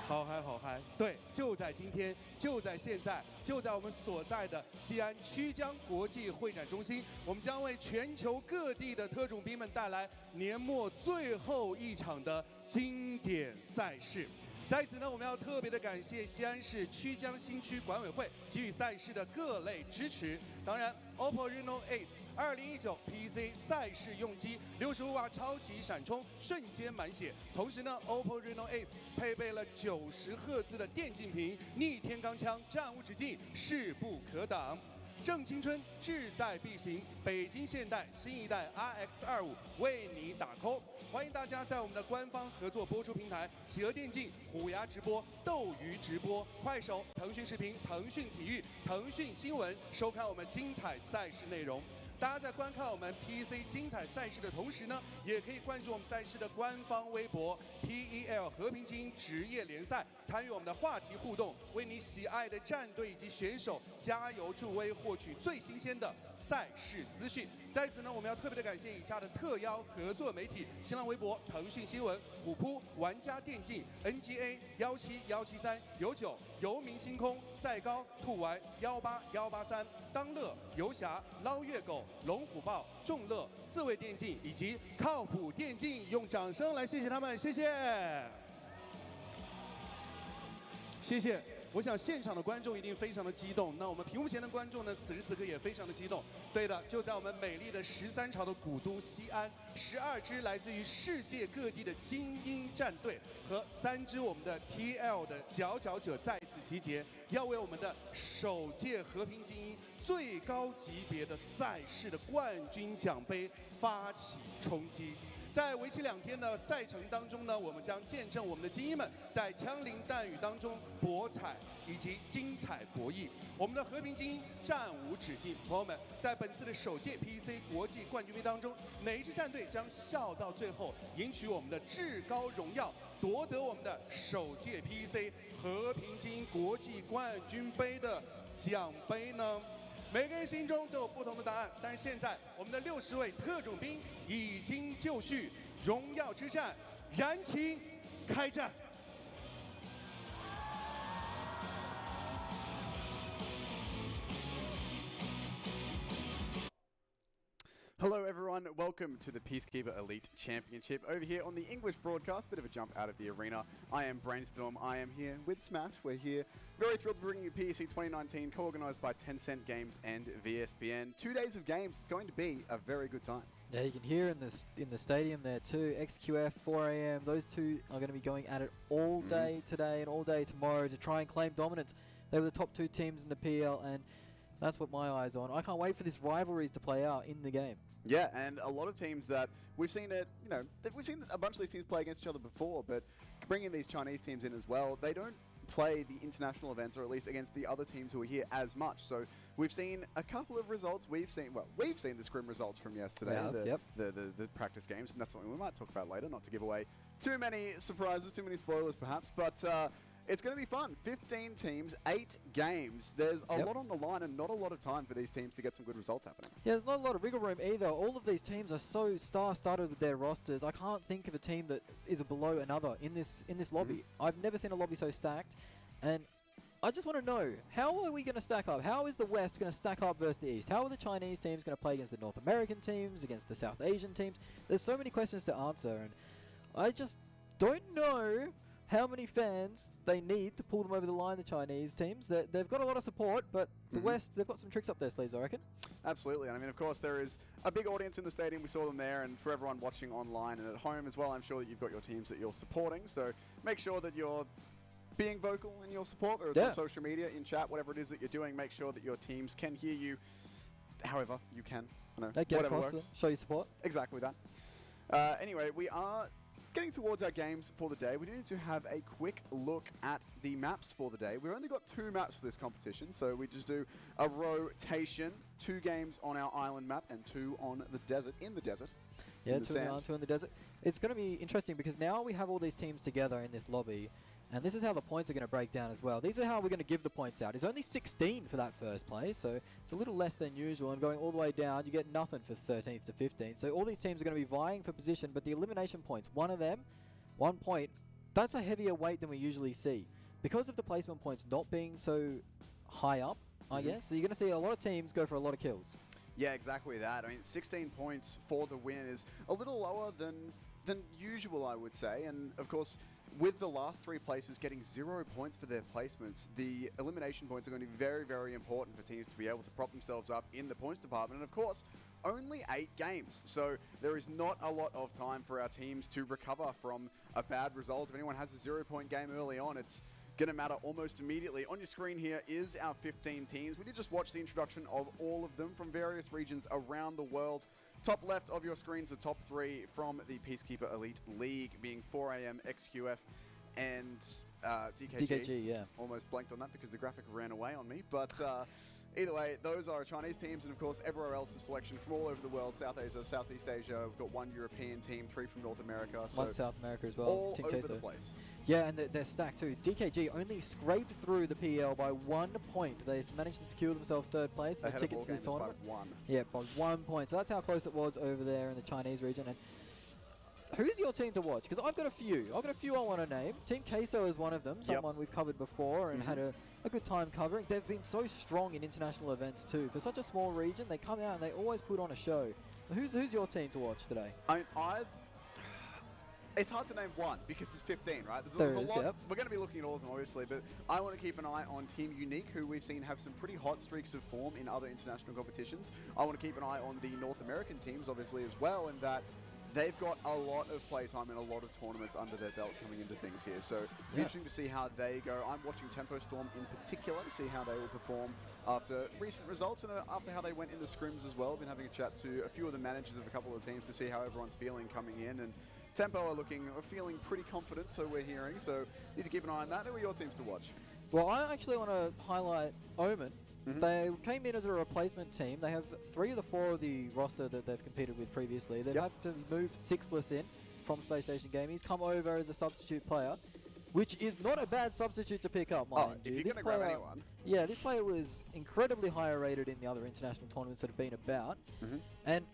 好嗨好嗨！对，就在今天，就在现在，就在我们所在的西安曲江国际会展中心，我们将为全球各地的特种兵们带来年末最后一场的经典赛事。在此呢，我们要特别的感谢西安市曲江新区管委会给予赛事的各类支持。当然 ，OPPO Reno Ace 2019 PEC 赛事用机65瓦超级闪充，瞬间满血。同时呢 ，OPPO Reno Ace 配备了90赫兹的电竞屏，逆天钢枪，战无止境，势不可挡。正青春，志在必行。北京现代新一代 RX25 为你打 call。欢迎大家在我们的官方合作播出平台企鹅电竞、虎牙直播、斗鱼直播、快手、腾讯视频、腾讯体育、腾讯新闻收看我们精彩赛事内容。大家在观看我们 PEC 精彩赛事的同时呢，也可以关注我们赛事的官方微博 PEL 和平精英职业联赛，参与我们的话题互动，为你喜爱的战队以及选手加油助威，获取最新鲜的赛事资讯。在此呢，我们要特别的感谢以下的特邀合作媒体：新浪微博腾讯新闻、虎扑、玩家电竞、NGA 17173、有9、游民星空、赛高、兔玩18183、当乐、游侠、捞月狗、龙虎豹、众乐、刺猬电竞以及靠谱电竞，用掌声来谢谢他们，谢谢，谢谢。我想现场的观众一定非常的激动，那我们屏幕前的观众呢，此时此刻也非常的激动。对的，就在我们美丽的13朝的古都西安，12支来自于世界各地的精英战队和3支我们的 PL 的佼佼者再次集结，要为我们的首届和平精英最高级别的赛事的冠军奖杯发起冲击。在为期2天的赛程当中呢，我们将见证我们的精英们在枪林弹雨当中博彩以及精彩博弈。我们的和平精英战无止境，朋友们，在本次的首届 PEC 国际冠军杯当中，哪一支战队将笑到最后，赢取我们的至高荣耀，夺得我们的首届 PEC 和平精英国际冠军杯的奖杯呢？每个人心中都有不同的答案，但是现在我们的60位特种兵已经就绪，荣耀之战燃情开战。Hello everyone, welcome to the Peacekeeper Elite Championship. Over here on the English broadcast, bit of a jump out of the arena. I am Brainstorm, I am here with Smash. We're here, very thrilled to bring you PEC 2019, co-organised by Tencent Games and VSPN. 2 days of games, it's going to be a very good time. Yeah, you can hear in the stadium there too, XQF, 4 AM, those two are going to be going at it all day today and all day tomorrow to try and claim dominance. They were the top 2 teams in the PL and that's what my eye's on. I can't wait for this rivalries to play out in the game. Yeah, and a lot of teams that we've seen it, you know, we've seen a bunch of these teams play against each other before, but bringing these Chinese teams in as well, they don't play the international events, or at least against the other teams who are here as much. So we've seen a couple of results. We've seen the scrim results from yesterday, the practice games, and that's something we might talk about later, not to give away too many surprises, too many spoilers perhaps, but it's going to be fun. 15 teams, 8 games. There's a lot on the line and not a lot of time for these teams to get some good results happening. Yeah, there's not a lot of wiggle room either. All of these teams are so star-studded with their rosters. I can't think of a team that is below another in this lobby. I've never seen a lobby so stacked, and I just want to know, how are we going to stack up? How is the West going to stack up versus the East? How are the Chinese teams going to play against the North American teams, against the South Asian teams? There's so many questions to answer, and I just don't know how many fans they need to pull them over the line, the Chinese teams. They've got a lot of support, but the West, they've got some tricks up their sleeves, I reckon. Absolutely. And I mean, of course, there is a big audience in the stadium. We saw them there, and for everyone watching online and at home as well, I'm sure that you've got your teams that you're supporting. So make sure that you're being vocal in your support, or it's on social media, in chat, whatever it is that you're doing. Make sure that your teams can hear you however you can. I know, Get whatever across works. to them, show your support. Exactly that. Anyway, we are getting towards our games for the day. We need to have a quick look at the maps for the day. We've only got 2 maps for this competition, so we just do a rotation. 2 games on our island map and 2 on the desert, in the desert. Yeah, in the 2 in the sand. island, 2 in the desert. It's going to be interesting because now we have all these teams together in this lobby, and this is how the points are going to break down as well. These are how we're going to give the points out. It's only 16 for that first place, so it's a little less than usual, and going all the way down, you get nothing for 13th to 15th. So all these teams are going to be vying for position, but the elimination points, one of them, 1 point, that's a heavier weight than we usually see. Because of the placement points not being so high up, I guess, so you're going to see a lot of teams go for a lot of kills. Yeah, exactly that. I mean, 16 points for the win is a little lower than usual, I would say. And, of course, with the last 3 places getting 0 points for their placements, the elimination points are going to be very, very important for teams to be able to prop themselves up in the points department. And, of course, only 8 games. So there is not a lot of time for our teams to recover from a bad result. If anyone has a 0-point game early on, it's going to matter almost immediately. On your screen here is our 15 teams. We did just watch the introduction of all of them from various regions around the world. Top left of your screen is the top 3 from the Peacekeeper Elite League, being 4AM, XQF, and DKG. DKG, yeah. Almost blanked on that because the graphic ran away on me. But either way, those are Chinese teams, and of course everywhere else is selection from all over the world. South Asia, Southeast Asia. We've got 1 European team, 3 from North America. So 1 South America as well. All Team over Queso. the place. Yeah, and they're stacked too. DKG only scraped through the PEL by 1 point. They managed to secure themselves 3rd place. No Ahead of ticket all to this games by tournament. 1. Yeah, by 1 point. So that's how close it was over there in the Chinese region. And who's your team to watch? Because I've got a few. I've got a few I want to name. Team Queso is one of them. Someone we've covered before and had a good time covering. They've been so strong in international events too. For such a small region, they come out and they always put on a show. Who's your team to watch today? It's hard to name one because there's 15, right? There's There a is, lot. yep. We're going to be looking at all of them, obviously, but I want to keep an eye on Team Unique, who we've seen have some pretty hot streaks of form in other international competitions. I want to keep an eye on the North American teams, obviously, as well, in that they've got a lot of playtime and a lot of tournaments under their belt coming into things here. So it'll be interesting to see how they go. I'm watching Tempo Storm in particular to see how they will perform after recent results and after how they went in the scrims as well. I've been having a chat to a few of the managers of a couple of the teams to see how everyone's feeling coming in. And Tempo are feeling pretty confident, so we're hearing. So need to keep an eye on that. Who are your teams to watch? Well, I actually want to highlight Omen. They came in as a replacement team. They have 3 of the 4 of the roster that they've competed with previously. They've had to move Sixless in from Space Station Gaming. He's come over as a substitute player, which is not a bad substitute to pick up, mind you. If you're going to grab anyone. Yeah, this player was incredibly higher rated in the other international tournaments that have been about. And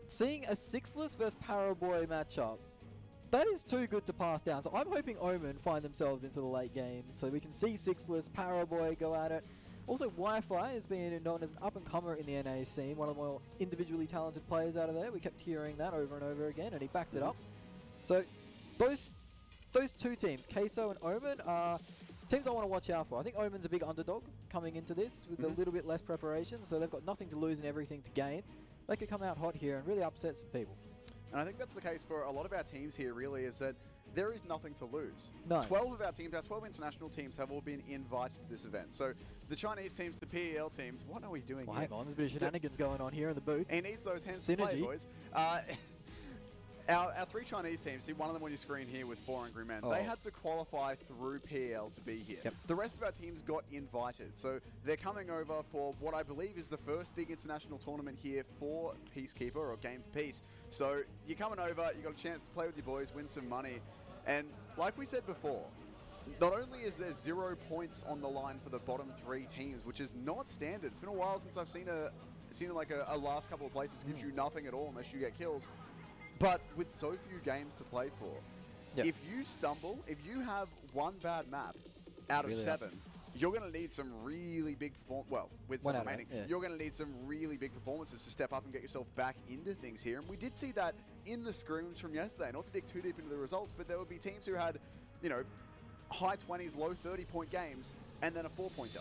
seeing a Sixless versus Paraboy matchup, that is too good to pass down. So I'm hoping Omen find themselves into the late game so we can see Sixless, Paraboy go at it. Also, Wi-Fi has been known as an up-and-comer in the NA scene, one of the more individually talented players out of there. We kept hearing that over and over again, and he backed it up. So those 2 teams, Queso and Omen, are teams I want to watch out for. I think Omen's a big underdog coming into this with a little bit less preparation, so they've got nothing to lose and everything to gain. They could come out hot here and really upset some people. And I think that's the case for a lot of our teams here, really, is that there is nothing to lose. No. 12 of our teams, our 12 international teams, have all been invited to this event. So the Chinese teams, the PEL teams, what are we doing Well, here? hang on, there's a bit of shenanigans going on here in the booth. He needs those hands to play, Synergy. boys. Our 3 Chinese teams, see one of them on your screen here with 4 Angry Men, they had to qualify through PEL to be here. The rest of our teams got invited. So they're coming over for what I believe is the first big international tournament here for Peacekeeper or Game for Peace. So you're coming over, you got a chance to play with your boys, win some money. And like we said before, not only is there 0 points on the line for the bottom 3 teams, which is not standard. It's been a while since I've seen a last couple of places gives you nothing at all unless you get kills. But with so few games to play for, if you stumble, if you have 1 bad map out of 7, you're going to need some really big with some remaining, you're going to need some really big performances to step up and get yourself back into things here. And we did see that in the scrims from yesterday. Not to dig too deep into the results, but there would be teams who had, high 20s, low 30-point games, and then a 4-pointer.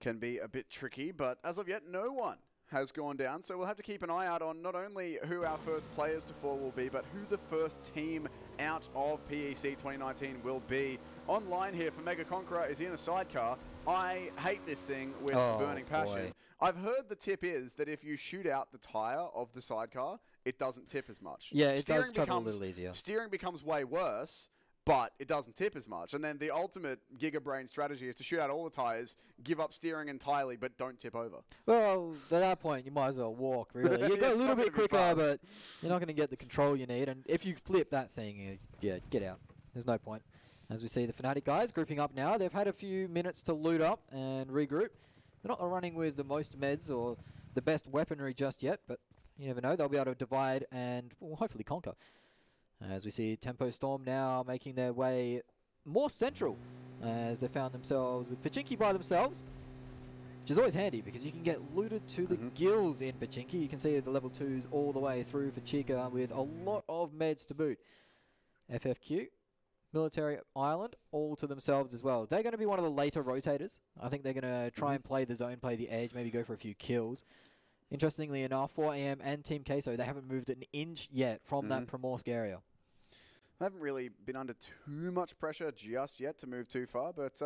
can be a bit tricky, but as of yet, no one has gone down, so we'll have to keep an eye out on not only who our first players to fall will be, but who the first team out of PEC 2019 will be. Online here for Mega Conqueror is in a sidecar. I hate this thing with burning passion. I've heard the tip is that if you shoot out the tire of the sidecar, it doesn't tip as much. Yeah, it does travel a little easier. Steering becomes way worse, but it doesn't tip as much. And then the ultimate giga-brain strategy is to shoot out all the tires, give up steering entirely, but don't tip over. Well, at that point, you might as well walk, really. You go a little bit quicker, but you're not going to get the control you need. And if you flip that thing, yeah, get out. There's no point. As we see the Fnatic guys grouping up now, they've had a few minutes to loot up and regroup. They're not running with the most meds or the best weaponry just yet, but you never know. They'll be able to divide and hopefully conquer. As we see Tempo Storm now making their way more central as they found themselves with Pachinki by themselves, which is always handy because you can get looted to the gills in Pachinki. You can see the level 2s all the way through for Chica with a lot of meds to boot. FFQ, Military Island, all to themselves as well. They're going to be one of the later rotators. I think they're going to try and play the zone, play the edge, maybe go for a few kills. Interestingly enough, 4AM and Team Queso, they haven't moved an inch yet from that Primorsk area. They haven't really been under too much pressure just yet to move too far, but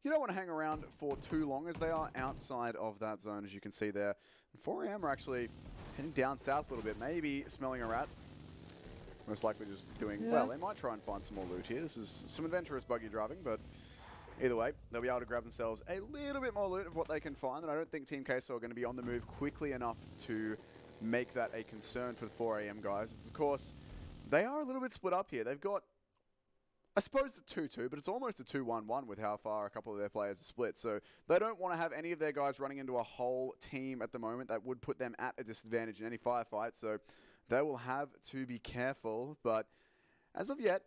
you don't want to hang around for too long as they are outside of that zone, as you can see there. And 4AM are actually heading down south a little bit, maybe smelling a rat. Most likely just doing, well, they might try and find some more loot here. This is some adventurous buggy driving, but either way, they'll be able to grab themselves a little bit more loot of what they can find, and I don't think Team Queso are going to be on the move quickly enough to make that a concern for the 4AM guys. Of course, they are a little bit split up here. They've got, I suppose, a 2-2, but it's almost a 2-1-1 with how far a couple of their players are split. So they don't want to have any of their guys running into a whole team at the moment. That would put them at a disadvantage in any firefight. So they will have to be careful. But as of yet,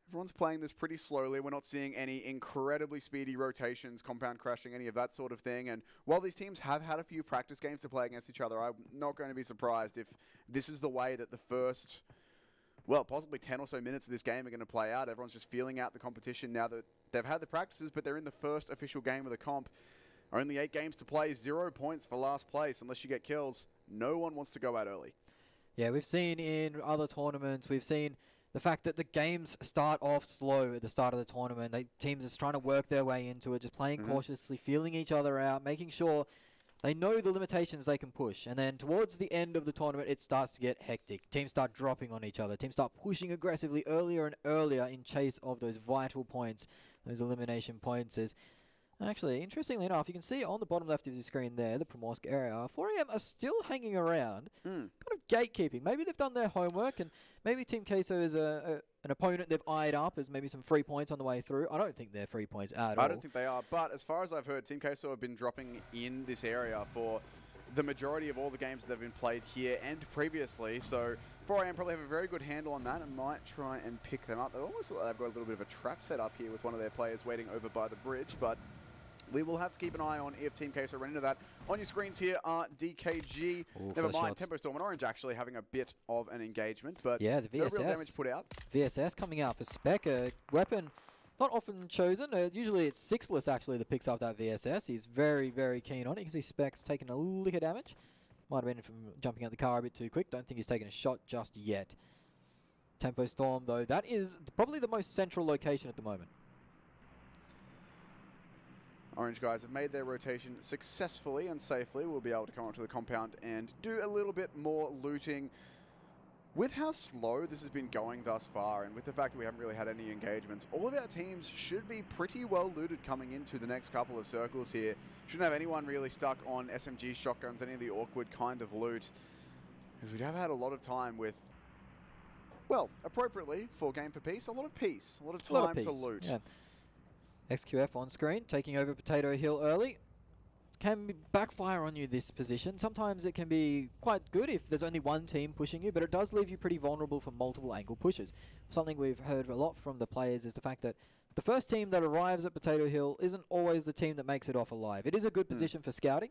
everyone's playing this pretty slowly. We're not seeing any incredibly speedy rotations, compound crashing, any of that sort of thing. And while these teams have had a few practice games to play against each other, I'm not going to be surprised if this is the way that the first, well, possibly 10 or so minutes of this game are going to play out. Everyone's just feeling out the competition now that they've had the practices, but they're in the first official game of the comp. Only 8 games to play, 0 points for last place unless you get kills. No one wants to go out early. Yeah, we've seen in other tournaments, we've seen the fact that the games start off slow at the start of the tournament. Teams are trying to work their way into it, just playing cautiously, feeling each other out, making sure they know the limitations they can push. And then towards the end of the tournament, it starts to get hectic. Teams start dropping on each other. Teams start pushing aggressively earlier and earlier in chase of those vital points, those elimination points. Actually, interestingly enough, you can see on the bottom left of the screen there, the Primorsk area, 4AM are still hanging around, kind of gatekeeping. Maybe they've done their homework, and maybe Team Queso is an opponent they've eyed up as maybe some free points on the way through. I don't think they're free points at all. I don't think they are, but as far as I've heard, Team Queso have been dropping in this area for the majority of all the games that have been played here and previously, so 4AM probably have a very good handle on that and might try and pick them up. They almost look like they've got a little bit of a trap set up here with one of their players waiting over by the bridge, but we will have to keep an eye on if Team Queso run into that. On your screens here are DKG. Never mind, Tempo Storm and Orange actually having a bit of an engagement, but yeah, the VSS. No real damage put out. VSS coming out for Spec, a weapon not often chosen. Usually it's Sixless actually that picks up that VSS. He's very, very keen on it. You can see Spec's taking a lick of damage. Might have been from jumping out the car a bit too quick. Don't think he's taken a shot just yet. Tempo Storm, though, that is probably the most central location at the moment. Orange guys have made their rotation successfully and safely. We'll be able to come onto the compound and do a little bit more looting. With how slow this has been going thus far, and with the fact that we haven't really had any engagements, all of our teams should be pretty well looted coming into the next couple of circles here. Shouldn't have anyone really stuck on SMG, shotguns, any of the awkward kind of loot. Because we have had a lot of time with, well, appropriately, for Game for Peace, a lot of peace, a lot of time to loot. Yeah. XQF on screen, taking over Potato Hill early. Can backfire on you this position. Sometimes it can be quite good if there's only one team pushing you, but it does leave you pretty vulnerable for multiple angle pushes. Something we've heard a lot from the players is the fact that the first team that arrives at Potato Hill isn't always the team that makes it off alive. It is a good position for scouting,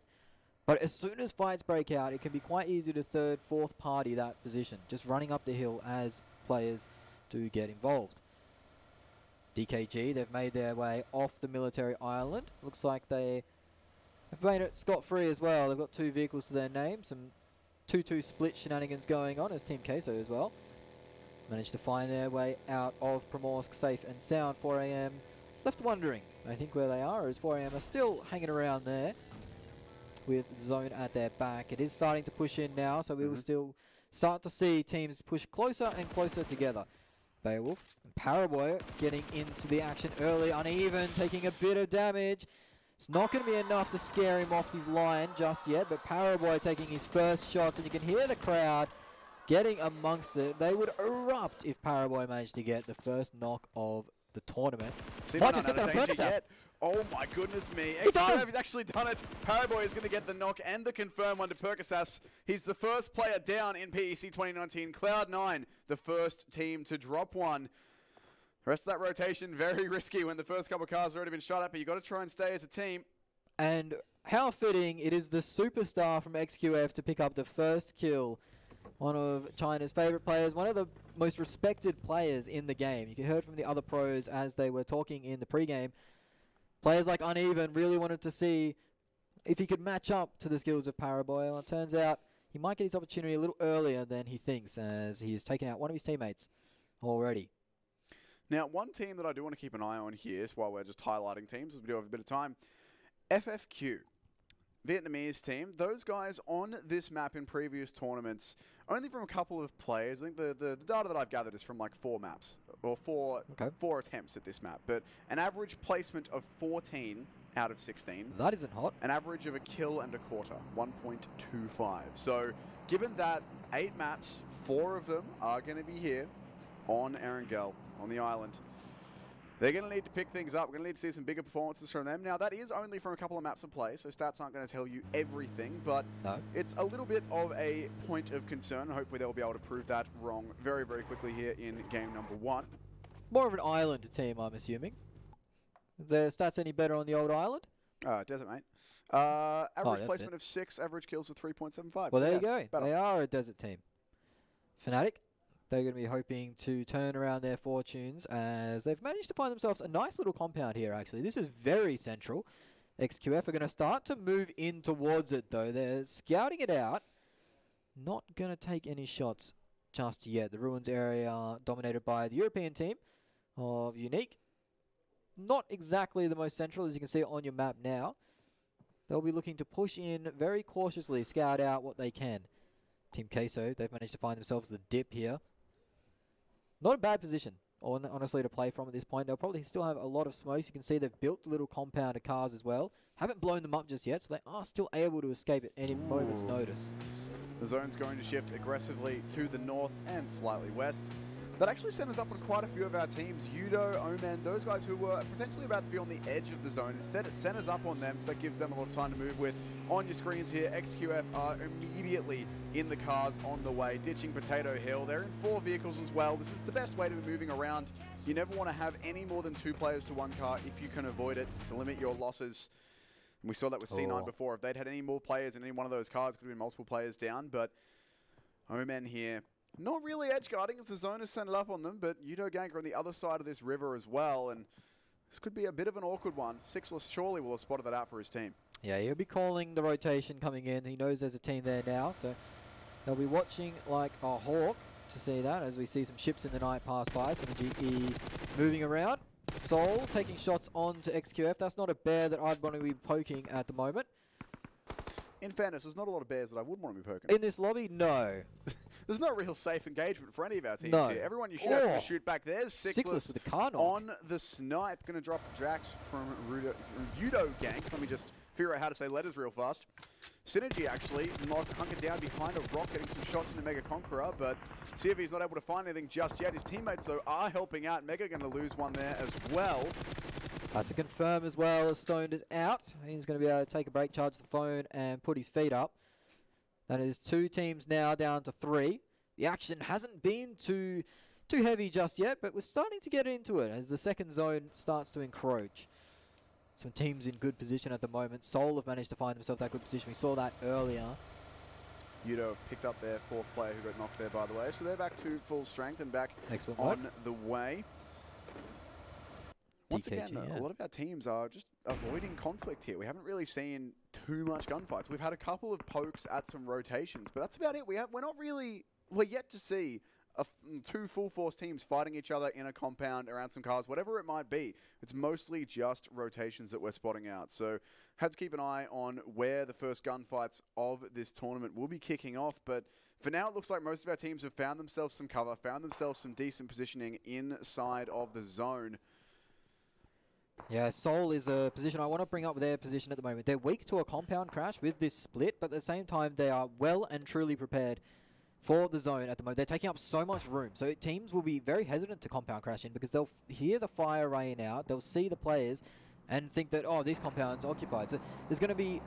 but as soon as fights break out, it can be quite easy to third, fourth party that position, just running up the hill as players do get involved. DKG, they've made their way off the military island. Looks like they They've made it scot-free as well. They've got 2 vehicles to their name. Some 2-2 split shenanigans going on as Team Queso as well. Managed to find their way out of Primorsk safe and sound. 4 AM left wondering, I think, where they are, as 4 AM are still hanging around there with Zone at their back. It is starting to push in now, so we will still start to see teams push closer and closer together. Beowulf and Paraboy getting into the action early, uneven, taking a bit of damage. It's not going to be enough to scare him off his line just yet, but Paraboy taking his first shots, and you can hear the crowd getting amongst it. They would erupt if Paraboy managed to get the first knock of the tournament. Might just get that on yet. Oh my goodness me. He's actually done it. Paraboy is going to get the knock and the confirm one to Perkasas. He's the first player down in PEC 2019. Cloud9, the first team to drop one. The rest of that rotation, very risky when the first couple of cars have already been shot at, but you've got to try and stay as a team. And how fitting it is the superstar from XQF to pick up the first kill. One of China's favorite players, one of the most respected players in the game. You heard from the other pros as they were talking in the pregame. Players like Uneven really wanted to see if he could match up to the skills of Paraboy. Well, it turns out he might get his opportunity a little earlier than he thinks, as he's taken out one of his teammates already. Now, one team that I do want to keep an eye on here, is while we're just highlighting teams, as we do have a bit of time, FFQ. Vietnamese team, those guys on this map in previous tournaments, only from a couple of players. I think the data that I've gathered is from like 4 maps, or four attempts at this map, but an average placement of 14 out of 16. That isn't hot. An average of a kill and a quarter, 1.25. So given that 8 maps, 4 of them are going to be here on Erangel, on the island. They're going to need to pick things up. We're going to need to see some bigger performances from them. Now, that is only from a couple of maps of play, so stats aren't going to tell you everything, but it's a little bit of a point of concern. Hopefully, they'll be able to prove that wrong very, very quickly here in game number 1. More of an island team, I'm assuming. Is their stats any better on the old island? Desert, mate. Average placement of 6, average kills of 3.75. Well, so there yes, you go. better. They are a desert team. Fnatic, they're going to be hoping to turn around their fortunes, as they've managed to find themselves a nice little compound here, actually. This is very central. XQF are going to start to move in towards it, though. They're scouting it out. Not going to take any shots just yet. The Ruins area dominated by the European team of Unique. Not exactly the most central, as you can see on your map now. They'll be looking to push in very cautiously, scout out what they can. Team Queso, they've managed to find themselves the dip here. Not a bad position, honestly, to play from at this point. They'll probably still have a lot of smokes. You can see they've built the little compound of cars as well. Haven't blown them up just yet, so they are still able to escape at any moment's notice. The zone's going to shift aggressively to the north and slightly west. That actually sent us up on quite a few of our teams. Yudo, Omen, those guys who were potentially about to be on the edge of the zone. Instead, it sent us up on them, so that gives them a lot of time to move with. On your screens here, XQF are immediately in the cars on the way, ditching Potato Hill. They're in 4 vehicles as well. This is the best way to be moving around. You never want to have any more than 2 players to 1 car if you can avoid it, to limit your losses. And we saw that with C9 before. If they'd had any more players in any one of those cars, it could have been multiple players down. But Omen here, not really edge guarding as the zone is sent up on them, but Yudo Gank are on the other side of this river as well, and this could be a bit of an awkward one. Sixless surely will have spotted that out for his team. Yeah, he'll be calling the rotation coming in. He knows there's a team there now, so they'll be watching like a hawk to see that, as we see some ships in the night pass by. Some GE moving around. Soul taking shots on to XQF. That's not a bear that I'd want to be poking at the moment. In fairness, there's not a lot of bears that I would want to be poking. In this lobby, no. There's no real safe engagement for any of our teams No. here. Everyone you shoot at's going to shoot back. There's Sixless with the car knock. on the snipe. Going to drop Drax from Yudo Gank. Let me just figure out how to say letters real fast. Synergy actually hunkered down behind a rock, getting some shots into Mega Conqueror, but see if he's not able to find anything just yet. His teammates, though, are helping out. Mega going to lose one there as well. That's a confirm as well, as Stoned is out. He's going to be able to take a break, charge the phone, and put his feet up. That is 2 teams now down to 3. The action hasn't been too heavy just yet, but we're starting to get into it as the second zone starts to encroach. Some teams in good position at the moment. Seoul have managed to find themselves that good position. We saw that earlier. Yudo have picked up their 4th player who got knocked there, by the way. So they're back to full strength and back Excellent on work. the way. once DKG, again, yeah. a lot of our teams are just avoiding conflict here. We haven't really seen too much gunfights. We've had a couple of pokes at some rotations, but that's about it. We're yet to see two full force teams fighting each other in a compound around some cars, whatever it might be. It's mostly just rotations that we're spotting out. So have to keep an eye on where the first gunfights of this tournament will be kicking off. But for now, it looks like most of our teams have found themselves some cover, found themselves some decent positioning inside of the zone. Yeah, Seoul is a position I want to bring up their position at the moment. They're weak to a compound crash with this split, but at the same time, they are well and truly prepared for the zone at the moment. They're taking up so much room, so teams will be very hesitant to compound crash in because they'll hear the fire rain out, they'll see the players, and think that, oh, these compounds are occupied. So there's going to be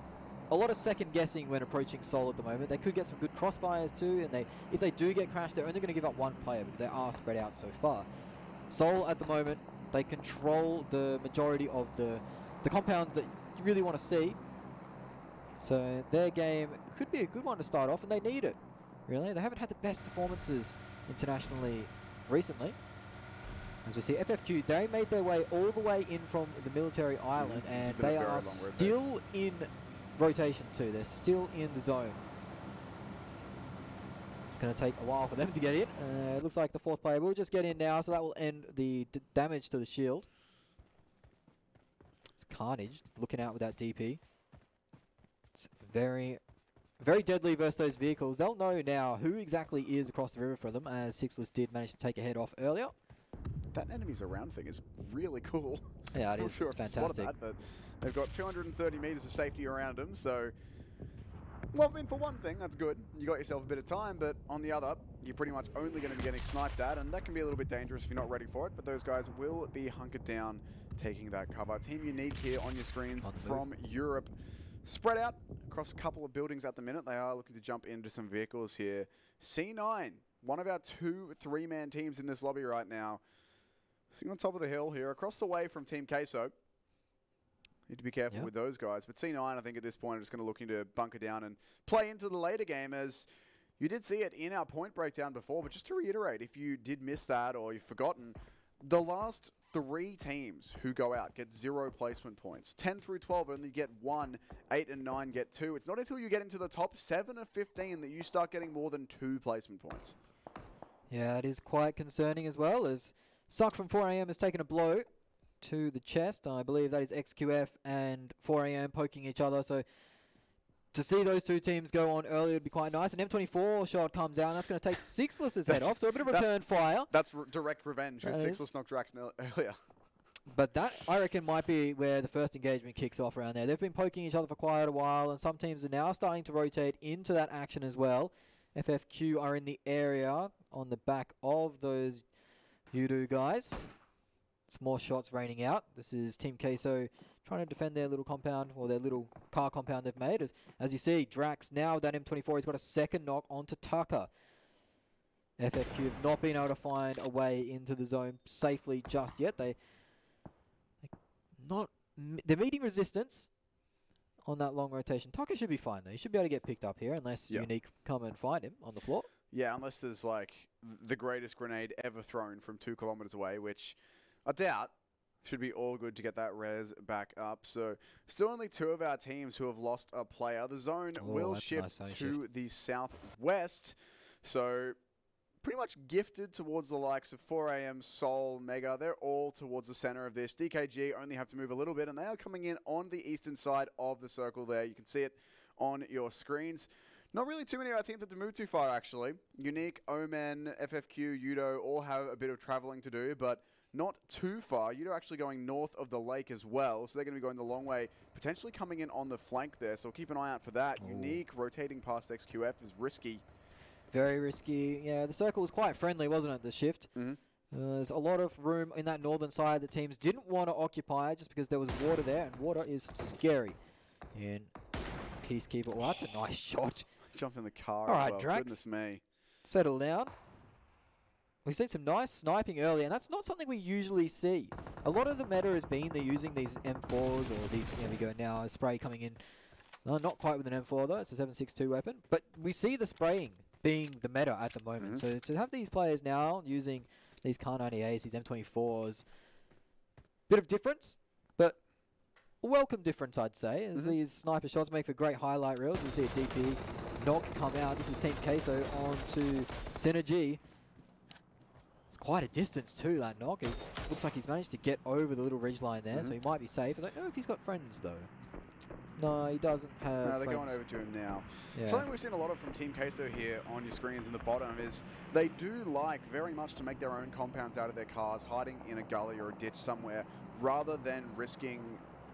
a lot of second guessing when approaching Seoul at the moment. They could get some good crossfires too, and if they do get crashed, they're only going to give up one player because they are spread out so far. Seoul at the moment, they control the majority of the compounds that you really want to see. So their game could be a good one to start off, and they need it, really. They haven't had the best performances internationally recently. As we see, FFQ, they made their way all the way in from the military island, and they are still in rotation too. They're still in the zone. It's going to take a while for them to get in. It looks like the fourth player will just get in now, so that will end the damage to the shield. It's Carnage looking out with that DP. It's very, very deadly versus those vehicles. They'll know now who exactly is across the river for them, as Sixless did manage to take a head off earlier. That enemies around thing is really cool. Yeah, it is. It's fantastic. That, but they've got 230 meters of safety around them, so... Well, I mean, for one thing, that's good. You got yourself a bit of time, but on the other, you're pretty much only going to be getting sniped at, and that can be a little bit dangerous if you're not ready for it, but those guys will be hunkered down, taking that cover. Team Unique here on your screens from Europe. Spread out across a couple of buildings at the minute. They are looking to jump into some vehicles here. C9, one of our 2 3-man teams in this lobby right now. Sitting on top of the hill here, across the way from Team Queso. Need to be careful with those guys. But C9, I think at this point, are just going to looking to bunker down and play into the later game, as you did see it in our point breakdown before. But just to reiterate, if you did miss that or you've forgotten, the last 3 teams who go out get 0 placement points. 10 through 12 only get 1, 8 and 9 get 2. It's not until you get into the top 7 of 15 that you start getting more than 2 placement points. Yeah, it is quite concerning as well, as Suck from 4am has taken a blow to the chest. I believe that is XQF and 4am poking each other. So to see those 2 teams go on early would be quite nice. An M24 shot comes out, and that's going to take Sixless's head off. So a bit of return fire. That's direct revenge, because Sixless knocked Drax earlier. But that, I reckon, might be where the first engagement kicks off around there. They've been poking each other for quite a while, and some teams are now starting to rotate into that action as well. FFQ are in the area on the back of those Yudu guys. It's more shots raining out. This is Team Queso trying to defend their little compound, or their little car compound they've made. As you see, Drax now with that M24, he's got a second knock onto Tucker. FFQ have not been able to find a way into the zone safely just yet. They're meeting resistance on that long rotation. Tucker should be fine though. He should be able to get picked up here unless Unique come and find him on the floor. Yeah, unless there's like the greatest grenade ever thrown from 2 kilometers away, which I doubt. Should be all good to get that res back up. So still only 2 of our teams who have lost a player. The zone will shift to the southwest. So pretty much gifted towards the likes of 4am, Seoul, Mega. They're all towards the center of this. DKG only have to move a little bit, and they are coming in on the eastern side of the circle there. You can see it on your screens. Not really too many of our teams have to move too far, actually. Unique, Omen, FFQ, Yudo all have a bit of traveling to do, but not too far. Yudo actually going north of the lake as well, so they're going to be going the long way, potentially coming in on the flank there, so keep an eye out for that. Unique rotating past XQF is risky. Very risky. Yeah, the circle was quite friendly, wasn't it, the shift? There's a lot of room in that northern side that teams didn't want to occupy just because there was water there, and water is scary. And Peacekeeper, well, that's a nice shot. Jumped in the car. All right, as well. Drax. Goodness me. Settle down. We've seen some nice sniping earlier, and that's not something we usually see. A lot of the meta has been they're using these M4s or these, there we go now, a spray coming in. Not quite with an M4 though, it's a 7.62 weapon. But we see the spraying being the meta at the moment. So to have these players now using these Kar 98s, these M24s, Bit of difference, but a welcome difference, I'd say, as these sniper shots make for great highlight reels. You see a DP knock come out. This is Team Queso on to Synergy. It's quite a distance too, that knock. It looks like he's managed to get over the little ridge line there, so he might be safe. I don't know if he's got friends, though. No, he doesn't have No, they're friends. going over to him now. Yeah. Something we've seen a lot of from Team Queso here on your screens in the bottom is they do like very much to make their own compounds out of their cars, hiding in a gully or a ditch somewhere, rather than risking